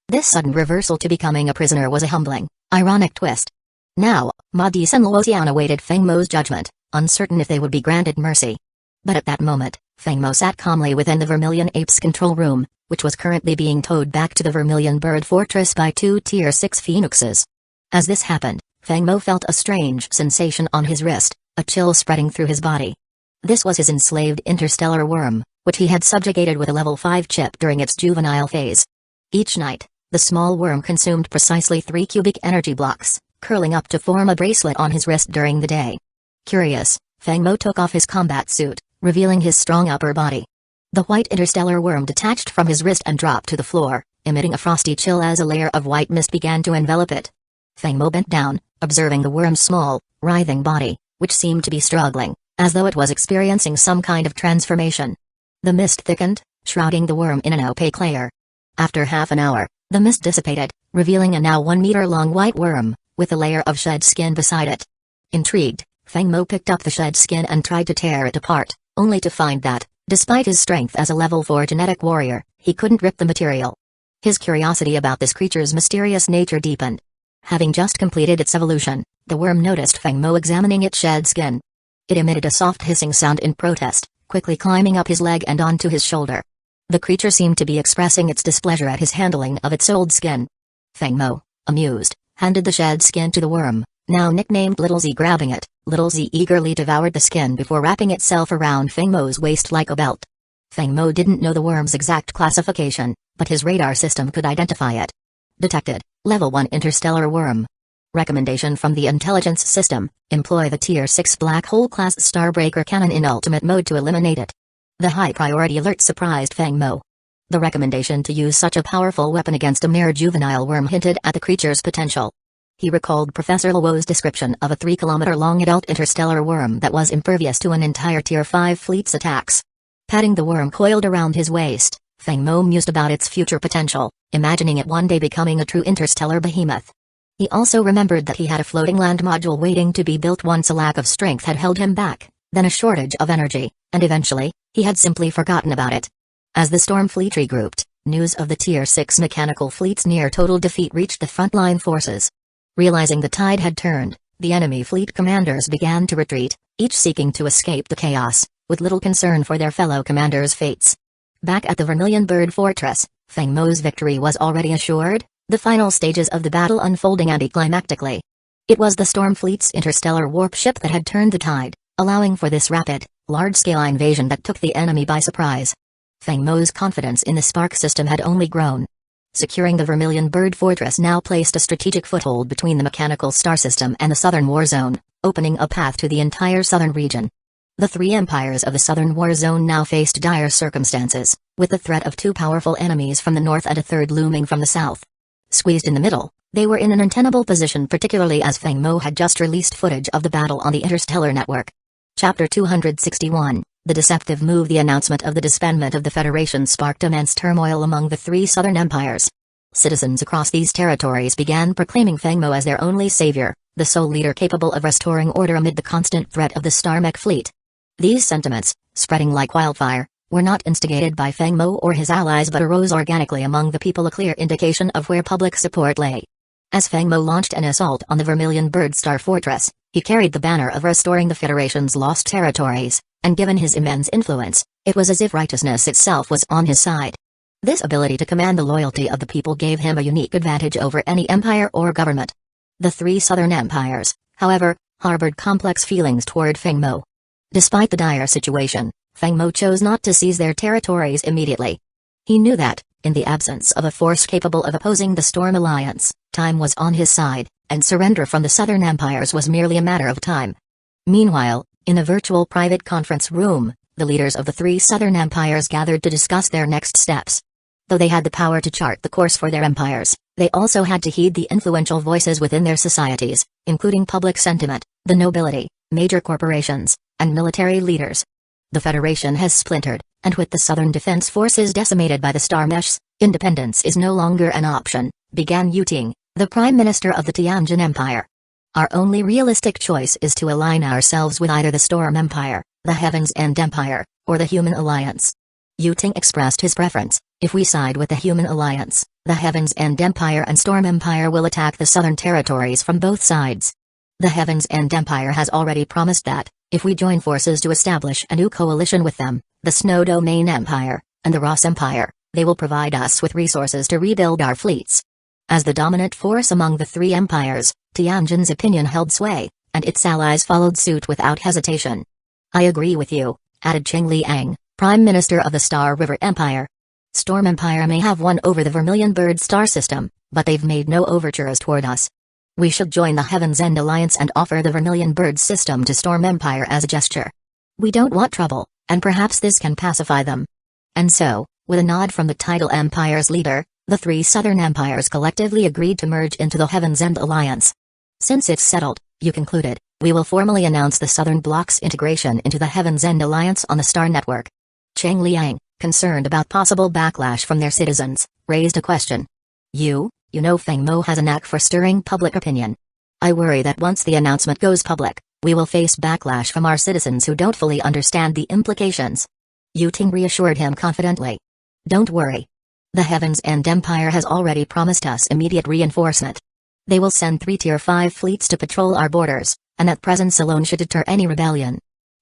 this sudden reversal to becoming a prisoner was a humbling, ironic twist. Now, Mage and Luoxian awaited Feng Mo's judgment, uncertain if they would be granted mercy. But at that moment, Feng Mo sat calmly within the Vermilion Ape's control room, which was currently being towed back to the Vermilion Bird Fortress by 2 Tier 6 phoenixes. As this happened, Feng Mo felt a strange sensation on his wrist, a chill spreading through his body. This was his enslaved interstellar worm, which he had subjugated with a level 5 chip during its juvenile phase. Each night, the small worm consumed precisely 3 cubic energy blocks, curling up to form a bracelet on his wrist during the day. Curious, Feng Mo took off his combat suit, revealing his strong upper body. The white interstellar worm detached from his wrist and dropped to the floor, emitting a frosty chill as a layer of white mist began to envelop it. Feng Mo bent down, observing the worm's small, writhing body, which seemed to be struggling, as though it was experiencing some kind of transformation. The mist thickened, shrouding the worm in an opaque layer. After half an hour, the mist dissipated, revealing a now 1-meter-long white worm, with a layer of shed skin beside it. Intrigued, Feng Mo picked up the shed skin and tried to tear it apart, only to find that, despite his strength as a level 4 genetic warrior, he couldn't rip the material. His curiosity about this creature's mysterious nature deepened. Having just completed its evolution, the worm noticed Feng Mo examining its shed skin. It emitted a soft hissing sound in protest, quickly climbing up his leg and onto his shoulder. The creature seemed to be expressing its displeasure at his handling of its old skin. Feng Mo, amused, handed the shed skin to the worm, now nicknamed Little Z. Grabbing it, Little Z eagerly devoured the skin before wrapping itself around Feng Mo's waist like a belt. Feng Mo didn't know the worm's exact classification, but his radar system could identify it. Detected, Level 1 Interstellar Worm. Recommendation from the Intelligence System, employ the Tier 6 Black Hole Class Starbreaker Cannon in Ultimate Mode to eliminate it. The high-priority alert surprised Feng Mo. The recommendation to use such a powerful weapon against a mere juvenile worm hinted at the creature's potential. He recalled Professor Luo's description of a 3-kilometer-long adult interstellar worm that was impervious to an entire Tier 5 fleet's attacks. Patting the worm coiled around his waist, Feng Mo mused about its future potential, imagining it one day becoming a true interstellar behemoth. He also remembered that he had a floating land module waiting to be built once a lack of strength had held him back, then a shortage of energy, and eventually, he had simply forgotten about it. As the storm fleet regrouped, news of the Tier 6 mechanical fleet's near-total defeat reached the frontline forces. Realizing the tide had turned, the enemy fleet commanders began to retreat, each seeking to escape the chaos, with little concern for their fellow commanders' fates. Back at the Vermilion Bird Fortress, Feng Mo's victory was already assured, the final stages of the battle unfolding anticlimactically. It was the Storm Fleet's interstellar warp ship that had turned the tide, allowing for this rapid, large-scale invasion that took the enemy by surprise. Feng Mo's confidence in the Spark system had only grown. Securing the Vermilion Bird Fortress now placed a strategic foothold between the mechanical star system and the southern war zone, opening a path to the entire southern region. The three empires of the southern war zone now faced dire circumstances, with the threat of two powerful enemies from the north and a third looming from the south. Squeezed in the middle, they were in an untenable position, particularly as Feng Mo had just released footage of the battle on the Interstellar Network. Chapter 261, The Deceptive Move. The announcement of the disbandment of the Federation sparked immense turmoil among the three southern empires. Citizens across these territories began proclaiming Feng Mo as their only savior, the sole leader capable of restoring order amid the constant threat of the Star Mech fleet. These sentiments, spreading like wildfire, were not instigated by Feng Mo or his allies but arose organically among the people, a clear indication of where public support lay. As Feng Mo launched an assault on the Vermilion Bird Star Fortress, he carried the banner of restoring the Federation's lost territories, and given his immense influence, it was as if righteousness itself was on his side. This ability to command the loyalty of the people gave him a unique advantage over any empire or government. The three southern empires, however, harbored complex feelings toward Feng Mo. Despite the dire situation, Feng Mo chose not to seize their territories immediately. He knew that, in the absence of a force capable of opposing the Storm Alliance, time was on his side, and surrender from the southern empires was merely a matter of time. Meanwhile, in a virtual private conference room, the leaders of the three southern empires gathered to discuss their next steps. Though they had the power to chart the course for their empires, they also had to heed the influential voices within their societies, including public sentiment, the nobility, major corporations, and military leaders. The Federation has splintered, and with the Southern Defense Forces decimated by the Star Meshs, independence is no longer an option, began Yu Ting, the Prime Minister of the Tianjin Empire. Our only realistic choice is to align ourselves with either the Storm Empire, the Heaven's End Empire, or the Human Alliance. Yu Ting expressed his preference: if we side with the Human Alliance, the Heaven's End Empire and Storm Empire will attack the southern territories from both sides. The Heaven's End Empire has already promised that, if we join forces to establish a new coalition with them, the Snow Domain Empire, and the Ross Empire, they will provide us with resources to rebuild our fleets. As the dominant force among the three empires, Tianjin's opinion held sway, and its allies followed suit without hesitation. I agree with you, added Qing Liang, Prime Minister of the Star River Empire. Storm Empire may have won over the Vermilion Bird star system, but they've made no overtures toward us. We should join the Heaven's End Alliance and offer the Vermilion Bird system to Storm Empire as a gesture. We don't want trouble, and perhaps this can pacify them. And so, with a nod from the Tidal Empire's leader, the three southern empires collectively agreed to merge into the Heaven's End Alliance. Since it's settled, you concluded, we will formally announce the Southern Bloc's integration into the Heaven's End Alliance on the Star Network. Cheng Liang, concerned about possible backlash from their citizens, raised a question. You know Feng Mo has a knack for stirring public opinion. I worry that once the announcement goes public, we will face backlash from our citizens who don't fully understand the implications. Yu Ting reassured him confidently. Don't worry. The Heaven's End Empire has already promised us immediate reinforcement. They will send 3 Tier 5 fleets to patrol our borders, and that presence alone should deter any rebellion.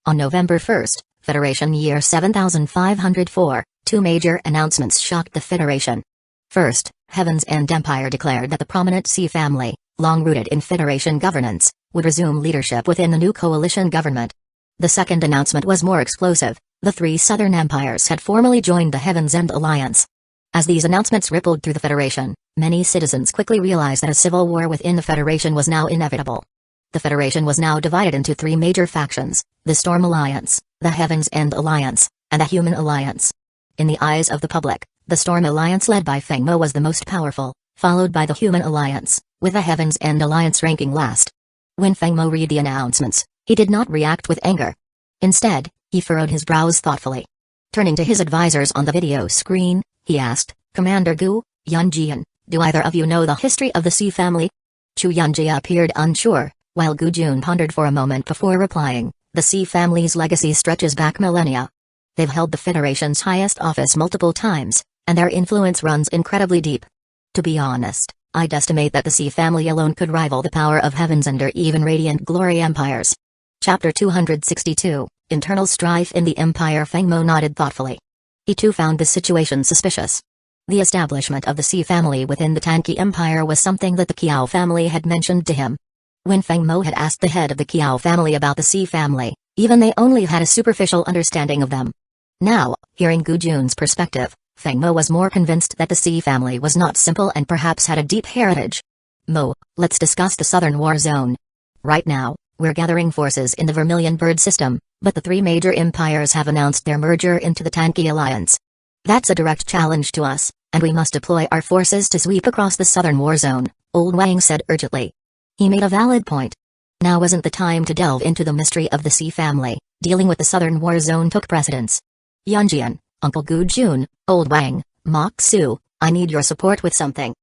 On November 1st, Federation Year 7504, 2 major announcements shocked the Federation. First, Heaven's End Empire declared that the prominent Sea family, long rooted in Federation governance, would resume leadership within the new coalition government. The second announcement was more explosive. The 3 southern empires had formally joined the Heaven's End Alliance. As these announcements rippled through the Federation, many citizens quickly realized that a civil war within the Federation was now inevitable. The Federation was now divided into 3 major factions: the Storm Alliance, the Heaven's End Alliance, and the Human Alliance. In the eyes of the public, the Storm Alliance led by Feng Mo was the most powerful, followed by the Human Alliance, with the Heaven's End Alliance ranking last. When Feng Mo read the announcements, he did not react with anger. Instead, he furrowed his brows thoughtfully. Turning to his advisors on the video screen, he asked, Commander Gu, Yunjian, do either of you know the history of the Sea family? Chu Yunjia appeared unsure, while Gu Jun pondered for a moment before replying. The Sea family's legacy stretches back millennia. They've held the Federation's highest office multiple times, and their influence runs incredibly deep. To be honest, I'd estimate that the Sea family alone could rival the power of Heaven's End or even Radiant Glory empires. Chapter 262, Internal Strife in the Empire. Feng Mo nodded thoughtfully. He too found this situation suspicious. The establishment of the Sea family within the Tanqi Empire was something that the Qiao family had mentioned to him. When Feng Mo had asked the head of the Qiao family about the Sea family, even they only had a superficial understanding of them. Now, hearing Gu Jun's perspective, Feng Mo was more convinced that the Sea family was not simple and perhaps had a deep heritage. Mo, let's discuss the Southern War Zone. Right now, we're gathering forces in the Vermilion Bird system, but the 3 major empires have announced their merger into the Tanqi Alliance. That's a direct challenge to us, and we must deploy our forces to sweep across the Southern War Zone, Old Wang said urgently. He made a valid point. Now wasn't the time to delve into the mystery of the Sea family. Dealing with the Southern War Zone took precedence. Yunjian, Uncle Gu Jun, Old Wang, Mok Su, I need your support with something.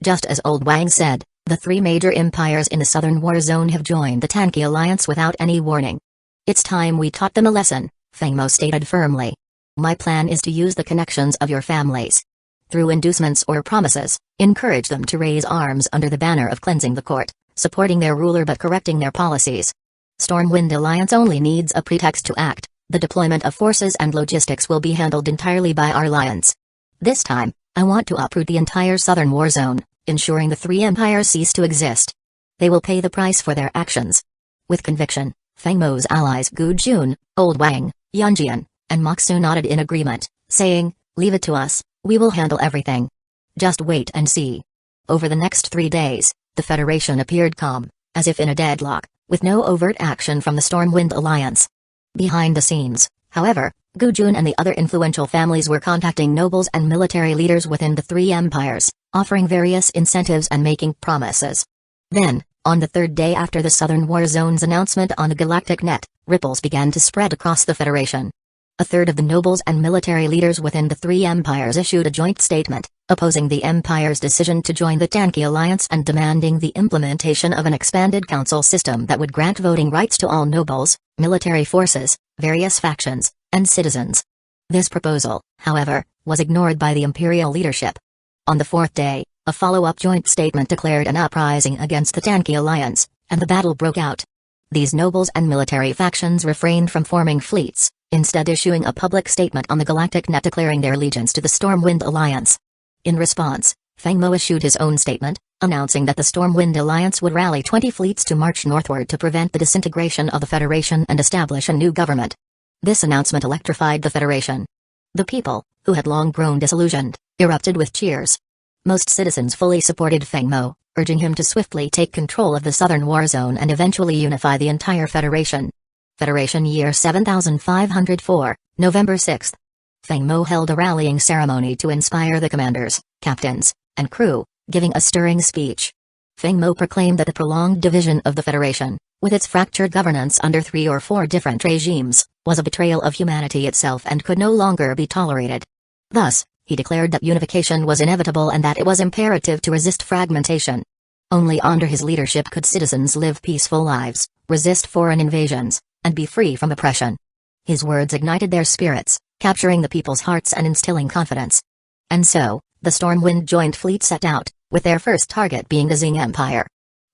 Just as Old Wang said, the 3 major empires in the Southern War Zone have joined the Tanqi Alliance without any warning. It's time we taught them a lesson, Feng Mo stated firmly. My plan is to use the connections of your families. Through inducements or promises, encourage them to raise arms under the banner of cleansing the court, supporting their ruler but correcting their policies. Stormwind Alliance only needs a pretext to act. The deployment of forces and logistics will be handled entirely by our alliance. This time, I want to uproot the entire Southern War Zone, ensuring the 3 empires cease to exist. They will pay the price for their actions. With conviction, Feng Mo's allies Gu Jun, Old Wang, Yunjian, and Mok Su nodded in agreement, saying, leave it to us, we will handle everything. Just wait and see. Over the next 3 days, the Federation appeared calm, as if in a deadlock, with no overt action from the Stormwind Alliance. Behind the scenes, however, Gu Jun and the other influential families were contacting nobles and military leaders within the 3 empires, offering various incentives and making promises. Then, on the 3rd day after the Southern War Zone's announcement on the galactic net, ripples began to spread across the Federation. A third of the nobles and military leaders within the 3 empires issued a joint statement, opposing the empire's decision to join the Tanqi Alliance and demanding the implementation of an expanded council system that would grant voting rights to all nobles, military forces, various factions, and citizens. This proposal, however, was ignored by the imperial leadership. On the 4th day, a follow-up joint statement declared an uprising against the Tanqi Alliance, and the battle broke out. These nobles and military factions refrained from forming fleets, instead issuing a public statement on the galactic net declaring their allegiance to the Stormwind Alliance. In response, Feng Mo issued his own statement, announcing that the Stormwind Alliance would rally 20 fleets to march northward to prevent the disintegration of the Federation and establish a new government. This announcement electrified the Federation. The people, who had long grown disillusioned, erupted with cheers. Most citizens fully supported Feng Mo, urging him to swiftly take control of the Southern War Zone and eventually unify the entire Federation. Federation Year 7504, November 6. Feng Mo held a rallying ceremony to inspire the commanders, captains, and crew, giving a stirring speech. Feng Mo proclaimed that the prolonged division of the Federation, with its fractured governance under 3 or 4 different regimes, was a betrayal of humanity itself and could no longer be tolerated. Thus, he declared that unification was inevitable and that it was imperative to resist fragmentation. Only under his leadership could citizens live peaceful lives, resist foreign invasions, and be free from oppression. His words ignited their spirits, capturing the people's hearts and instilling confidence. And so, the Stormwind Joint Fleet set out, with their first target being the Xing Empire.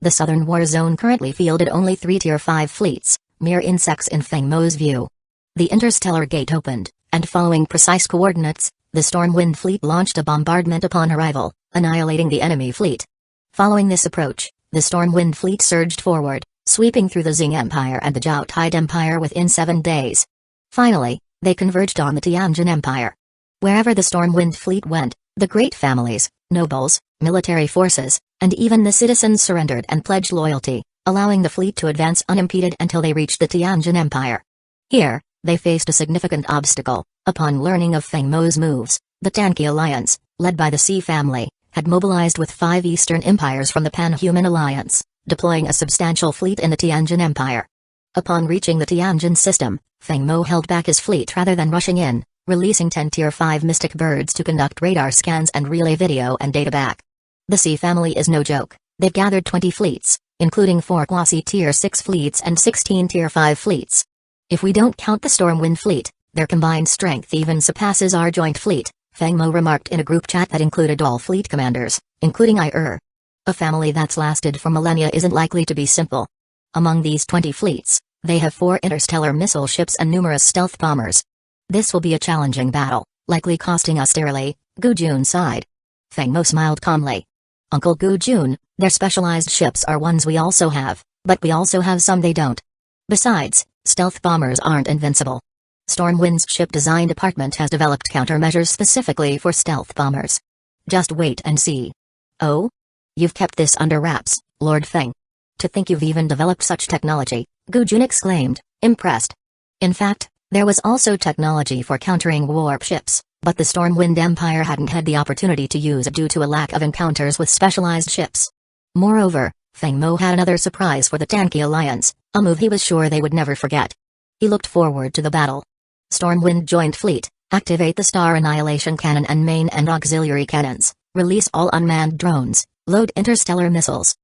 The southern war zone currently fielded only 3 Tier 5 fleets, mere insects in Feng Mo's view. The interstellar gate opened, and following precise coordinates, the Stormwind Fleet launched a bombardment upon arrival, annihilating the enemy fleet. Following this approach, the Stormwind Fleet surged forward, sweeping through the Xing Empire and the Zhao Tide Empire within 7 days. Finally, they converged on the Tianjin Empire. Wherever the Stormwind Fleet went, the great families, nobles, military forces, and even the citizens surrendered and pledged loyalty, allowing the fleet to advance unimpeded until they reached the Tianjin Empire. Here, they faced a significant obstacle. Upon learning of Feng Mo's moves, the Tanki Alliance, led by the Sea family, had mobilized with 5 Eastern empires from the Pan-Human Alliance, deploying a substantial fleet in the Tianjin Empire. Upon reaching the Tianjin system, Feng Mo held back his fleet rather than rushing in, releasing 10 Tier 5 mystic birds to conduct radar scans and relay video and data back. The Sea family is no joke. They've gathered 20 fleets, including 4 quasi Tier 6 fleets and 16 Tier 5 fleets. If we don't count the Stormwind Fleet, their combined strength even surpasses our joint fleet, Feng Mo remarked in a group chat that included all fleet commanders, including I. A family that's lasted for millennia isn't likely to be simple. Among these 20 fleets, they have 4 interstellar missile ships and numerous stealth bombers. This will be a challenging battle, likely costing us dearly, Gu Jun sighed. Feng Mo smiled calmly. Uncle Gu Jun, their specialized ships are ones we also have, but we also have some they don't. Besides, stealth bombers aren't invincible. Stormwind's ship design department has developed countermeasures specifically for stealth bombers. Just wait and see. Oh? You've kept this under wraps, Lord Feng. To think you've even developed such technology, Gu Jun exclaimed, impressed. In fact, there was also technology for countering warp ships, but the Stormwind Empire hadn't had the opportunity to use it due to a lack of encounters with specialized ships. Moreover, Feng Mo had another surprise for the Tanki Alliance, a move he was sure they would never forget. He looked forward to the battle. Stormwind Joint Fleet, activate the Star Annihilation Cannon and main and auxiliary cannons, release all unmanned drones, load interstellar missiles.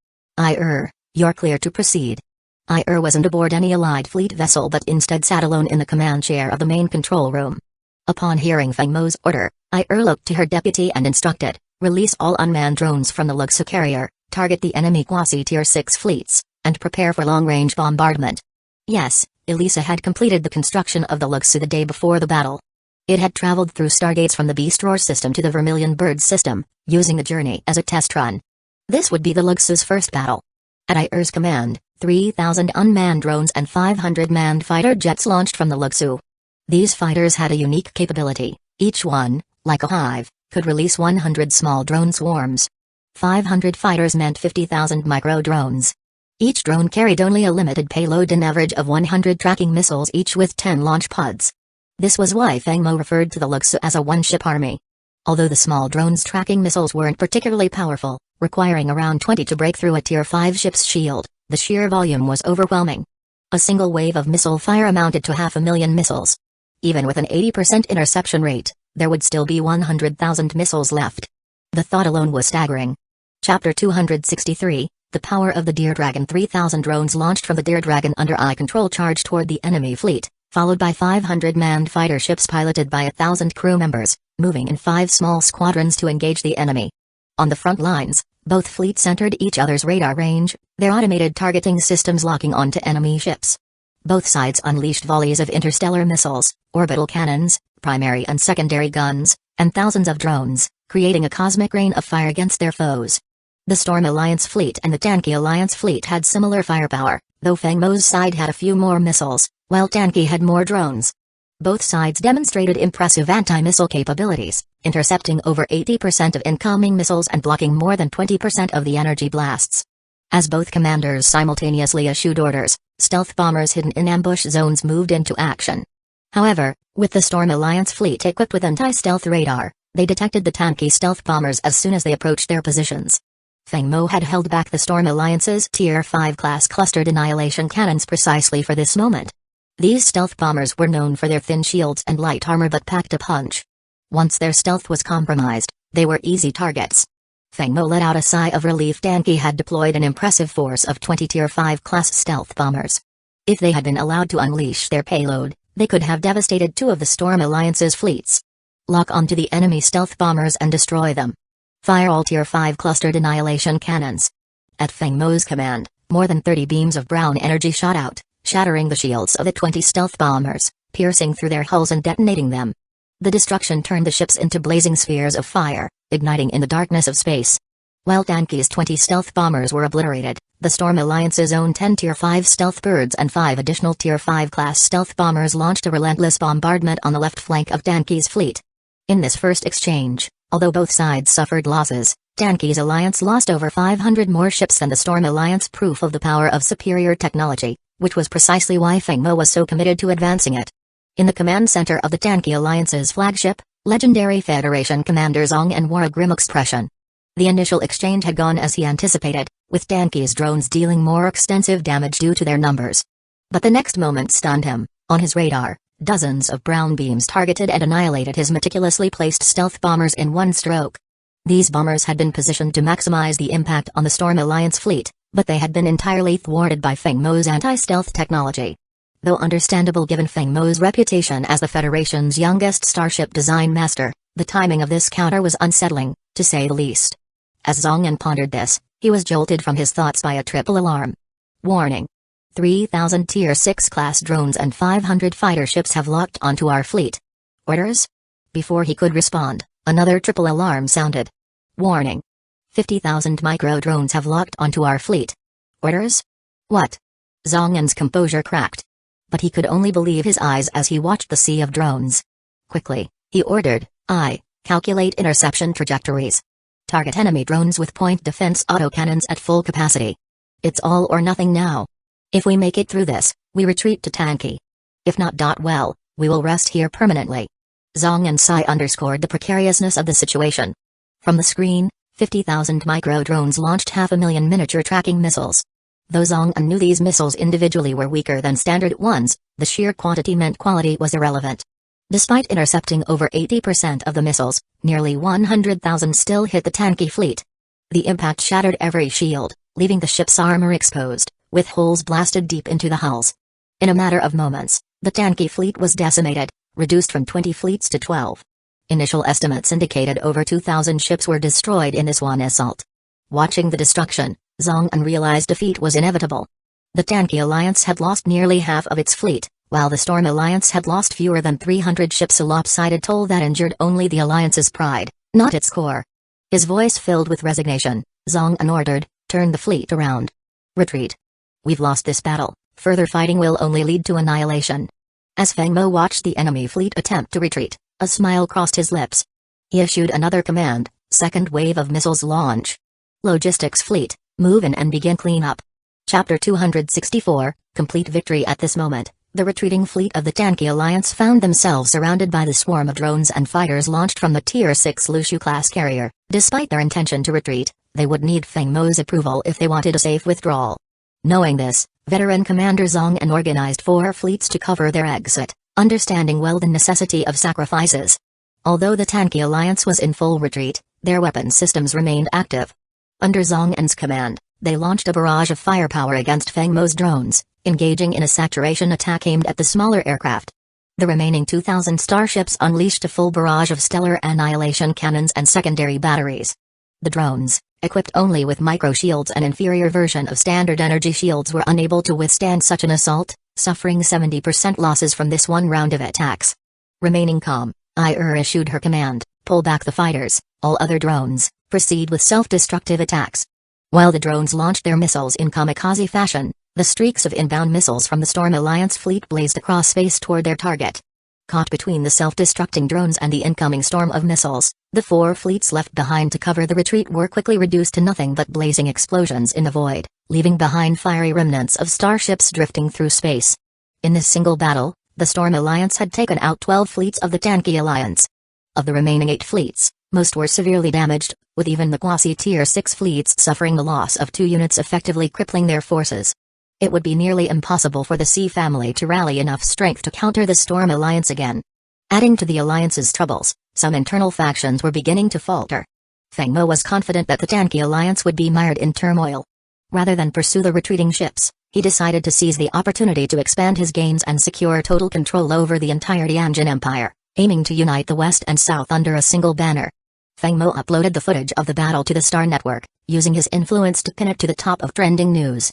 You're clear to proceed. Wasn't aboard any allied fleet vessel but instead sat alone in the command chair of the main control room. Upon hearing Feng Mo's order, looked to her deputy and instructed, release all unmanned drones from the Luxu carrier, target the enemy quasi-tier 6 fleets, and prepare for long-range bombardment. Yes, Elisa had completed the construction of the Luxu the day before the battle. It had traveled through stargates from the Beast Roar system to the Vermilion Bird system, using the journey as a test run. This would be the Luxu's first battle. At IR's command, 3,000 unmanned drones and 500 manned fighter jets launched from the Luxu. These fighters had a unique capability. Each one, like a hive, could release 100 small drone swarms. 500 fighters meant 50,000 micro-drones. Each drone carried only a limited payload, an average of 100 tracking missiles each with 10 launch pods. This was why Feng Mo referred to the Luxu as a one-ship army. Although the small drones' tracking missiles weren't particularly powerful, requiring around 20 to break through a Tier 5 ship's shield, the sheer volume was overwhelming. A single wave of missile fire amounted to 500,000 missiles. Even with an 80% interception rate, there would still be 100,000 missiles left. The thought alone was staggering. Chapter 263, The Power of the Deer Dragon. 3,000 drones launched from the Deer Dragon under eye control charged toward the enemy fleet, followed by 500 manned fighter ships piloted by 1,000 crew members, moving in 5 small squadrons to engage the enemy. On the front lines, both fleets entered each other's radar range, their automated targeting systems locking onto enemy ships. Both sides unleashed volleys of interstellar missiles, orbital cannons, primary and secondary guns, and thousands of drones, creating a cosmic rain of fire against their foes. The Storm Alliance fleet and the Tanki Alliance fleet had similar firepower, though Feng Mo's side had a few more missiles, while Tanki had more drones. Both sides demonstrated impressive anti-missile capabilities, intercepting over 80% of incoming missiles and blocking more than 20% of the energy blasts. As both commanders simultaneously issued orders, stealth bombers hidden in ambush zones moved into action. However, with the Storm Alliance fleet equipped with anti-stealth radar, they detected the tanky stealth bombers as soon as they approached their positions. Feng Mo had held back the Storm Alliance's Tier 5 class clustered annihilation cannons precisely for this moment. These stealth bombers were known for their thin shields and light armor but packed a punch. Once their stealth was compromised, they were easy targets. Feng Mo let out a sigh of relief. Danke had deployed an impressive force of 20 Tier 5 class stealth bombers. If they had been allowed to unleash their payload, they could have devastated 2 of the Storm Alliance's fleets. Lock onto the enemy stealth bombers and destroy them. Fire all Tier 5 clustered annihilation cannons. At Feng Mo's command, more than 30 beams of brown energy shot out, shattering the shields of the 20 stealth bombers, piercing through their hulls and detonating them. The destruction turned the ships into blazing spheres of fire, igniting in the darkness of space. While Danke's 20 stealth bombers were obliterated, the Storm Alliance's own 10 Tier 5 stealth birds and 5 additional Tier 5 class stealth bombers launched a relentless bombardment on the left flank of Danke's fleet. In this first exchange, although both sides suffered losses, Danke's alliance lost over 500 more ships than the Storm Alliance, proof of the power of superior technology, which was precisely why Feng Mo was so committed to advancing it. In the command center of the Danke Alliance's flagship, legendary Federation Commander Zong wore a grim expression. The initial exchange had gone as he anticipated, with Danke's drones dealing more extensive damage due to their numbers. But the next moment stunned him. On his radar, dozens of brown beams targeted and annihilated his meticulously placed stealth bombers in one stroke. These bombers had been positioned to maximize the impact on the Storm Alliance fleet, but they had been entirely thwarted by Feng Mo's anti-stealth technology. Though understandable given Feng Mo's reputation as the Federation's youngest starship design master, the timing of this counter was unsettling, to say the least. As Zong pondered this, he was jolted from his thoughts by a triple alarm. Warning. 3,000 Tier 6 class drones and 500 fighter ships have locked onto our fleet. Orders? Before he could respond, another triple alarm sounded. Warning. 50,000 micro drones have locked onto our fleet. Orders? What? Zong's composure cracked. But he could only believe his eyes as he watched the sea of drones. Quickly, he ordered, calculate interception trajectories. Target enemy drones with point defense autocannons at full capacity. It's all or nothing now. If we make it through this, we retreat to Danke. If not, well, we will rest here permanently. Zong Sai underscored the precariousness of the situation. From the screen, 50,000 micro drones launched 500,000 miniature tracking missiles. Though Zong knew these missiles individually were weaker than standard ones, the sheer quantity meant quality was irrelevant. Despite intercepting over 80% of the missiles, nearly 100,000 still hit the Danke fleet. The impact shattered every shield, leaving the ship's armor exposed, with holes blasted deep into the hulls. In a matter of moments, the Danke fleet was decimated, reduced from 20 fleets to 12. Initial estimates indicated over 2,000 ships were destroyed in this one assault. Watching the destruction, Zong realized defeat was inevitable. The Danke Alliance had lost nearly half of its fleet, while the Storm Alliance had lost fewer than 300 ships, a lopsided toll that injured only the Alliance's pride, not its core. His voice filled with resignation, Zong ordered, turn the fleet around. Retreat. We've lost this battle, further fighting will only lead to annihilation. As Feng Mo watched the enemy fleet attempt to retreat, a smile crossed his lips. He issued another command, second wave of missiles launch. Logistics fleet, move in and begin cleanup. Chapter 264, Complete Victory. At this moment, the retreating fleet of the Danke Alliance found themselves surrounded by the swarm of drones and fighters launched from the Tier 6 Lushu-class carrier. Despite their intention to retreat, they would need Feng Mo's approval if they wanted a safe withdrawal. Knowing this, veteran Commander Zong organized 4 fleets to cover their exit, understanding well the necessity of sacrifices. Although the Danke Alliance was in full retreat, their weapon systems remained active. Under Zong's command, they launched a barrage of firepower against Feng Mo's drones, engaging in a saturation attack aimed at the smaller aircraft. The remaining 2,000 starships unleashed a full barrage of stellar annihilation cannons and secondary batteries. The drones, equipped only with micro-shields, an inferior version of standard energy shields, were unable to withstand such an assault, suffering 70% losses from this one round of attacks. Remaining calm, issued her command, pull back the fighters, all other drones, proceed with self-destructive attacks. While the drones launched their missiles in kamikaze fashion, the streaks of inbound missiles from the Storm Alliance fleet blazed across space toward their target. Caught between the self-destructing drones and the incoming storm of missiles, the 4 fleets left behind to cover the retreat were quickly reduced to nothing but blazing explosions in the void, leaving behind fiery remnants of starships drifting through space. In this single battle, the Storm Alliance had taken out 12 fleets of the Tanki Alliance. Of the remaining 8 fleets, most were severely damaged, with even the quasi Tier 6 fleets suffering the loss of 2 units, effectively crippling their forces. It would be nearly impossible for the Sea family to rally enough strength to counter the Storm Alliance again. Adding to the Alliance's troubles, some internal factions were beginning to falter. Feng Mo was confident that the Tanki Alliance would be mired in turmoil. Rather than pursue the retreating ships, he decided to seize the opportunity to expand his gains and secure total control over the entire Tianjin Empire, aiming to unite the West and South under a single banner. Feng Mo uploaded the footage of the battle to the Star Network, using his influence to pin it to the top of trending news.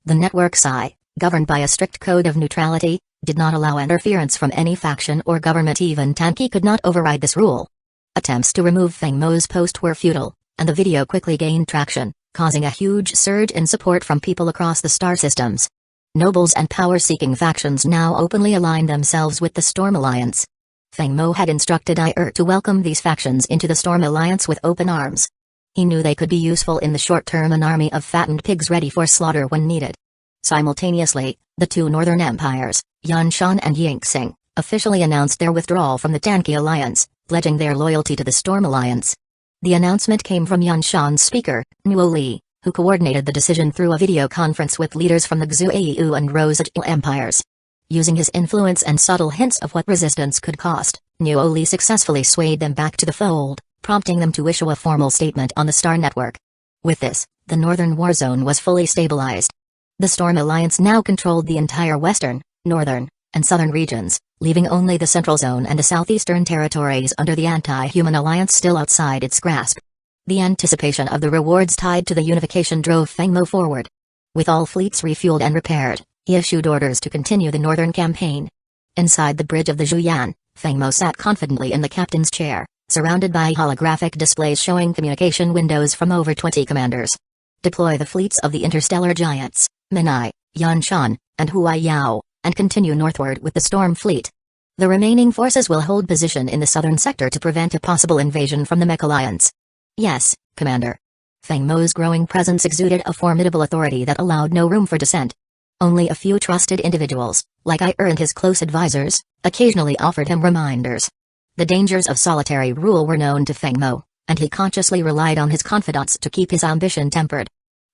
The network SI, governed by a strict code of neutrality, did not allow interference from any faction or government. Even Tanki could not override this rule. Attempts to remove Feng Mo's post were futile, and the video quickly gained traction, causing a huge surge in support from people across the star systems. Nobles and power-seeking factions now openly aligned themselves with the Storm Alliance. Feng Mo had instructed Ir to welcome these factions into the Storm Alliance with open arms. He knew they could be useful in the short term, an army of fattened pigs ready for slaughter when needed. Simultaneously, the 2 northern empires, Yanshan and Yingxing, officially announced their withdrawal from the Tanki Alliance, pledging their loyalty to the Storm Alliance. The announcement came from Yanshan's speaker, Nuo Li, who coordinated the decision through a video conference with leaders from the Xueyu and Rosajil empires. Using his influence and subtle hints of what resistance could cost, Nuo Li successfully swayed them back to the fold, prompting them to issue a formal statement on the Star Network. With this, the northern war zone was fully stabilized. The Storm Alliance now controlled the entire western, northern, and southern regions, leaving only the central zone and the southeastern territories under the anti-human alliance still outside its grasp. The anticipation of the rewards tied to the unification drove Feng Mo forward. With all fleets refueled and repaired, he issued orders to continue the northern campaign. Inside the bridge of the Zhuyan, Feng Mo sat confidently in the captain's chair, surrounded by holographic displays showing communication windows from over 20 commanders. Deploy the fleets of the interstellar giants, Minai, Yanshan, and Huaiyao, and continue northward with the Storm Fleet. The remaining forces will hold position in the southern sector to prevent a possible invasion from the Mech Alliance. Yes, Commander. Feng Mo's growing presence exuded a formidable authority that allowed no room for dissent. Only a few trusted individuals, like Ir and his close advisors, occasionally offered him reminders. The dangers of solitary rule were known to Feng Mo, and he consciously relied on his confidants to keep his ambition tempered.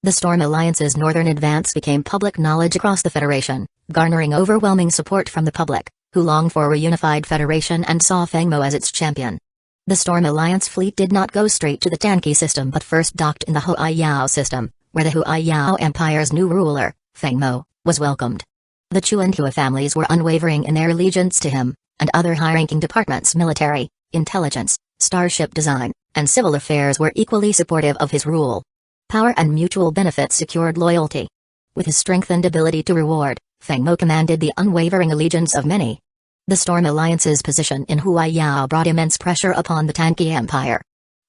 The Storm Alliance's northern advance became public knowledge across the Federation, garnering overwhelming support from the public, who longed for a reunified Federation and saw Feng Mo as its champion. The Storm Alliance fleet did not go straight to the Tanki system but first docked in the Huaiyao system, where the Huaiyao Empire's new ruler, Feng Mo, was welcomed. The Chu and Hua families were unwavering in their allegiance to him, and other high-ranking departments, military, intelligence, starship design, and civil affairs were equally supportive of his rule. Power and mutual benefit secured loyalty. With his strength and ability to reward, Feng Mo commanded the unwavering allegiance of many. The Storm Alliance's position in Huaiyao brought immense pressure upon the Tanki Empire.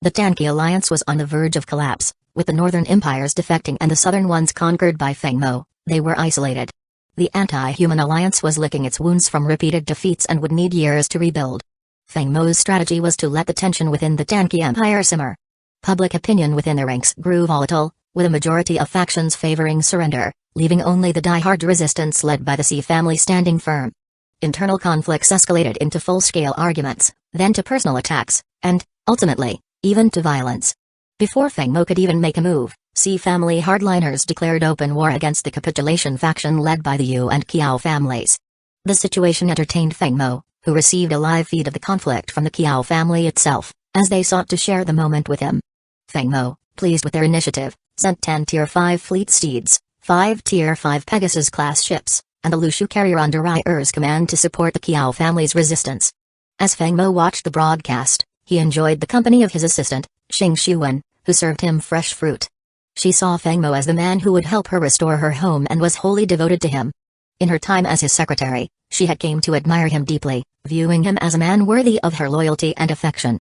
The Tanki Alliance was on the verge of collapse, with the northern empires defecting and the southern ones conquered by Feng Mo. They were isolated. The anti-human alliance was licking its wounds from repeated defeats and would need years to rebuild. Feng Mo's strategy was to let the tension within the Tanki Empire simmer. Public opinion within the ranks grew volatile, with a majority of factions favoring surrender, leaving only the die-hard resistance led by the Sea family standing firm. Internal conflicts escalated into full-scale arguments, then to personal attacks, and, ultimately, even to violence. Before Feng Mo could even make a move, Sea family hardliners declared open war against the capitulation faction led by the Yu and Qiao families. The situation entertained Feng Mo, who received a live feed of the conflict from the Qiao family itself, as they sought to share the moment with him. Feng Mo, pleased with their initiative, sent 10 Tier 5 fleet steeds, 5 Tier 5 Pegasus-class ships, and a Lushu carrier under Ir's command to support the Qiao family's resistance. As Feng Mo watched the broadcast, he enjoyed the company of his assistant, Xing Xuan, who served him fresh fruit. She saw Feng Mo as the man who would help her restore her home and was wholly devoted to him. In her time as his secretary, she had come to admire him deeply, viewing him as a man worthy of her loyalty and affection.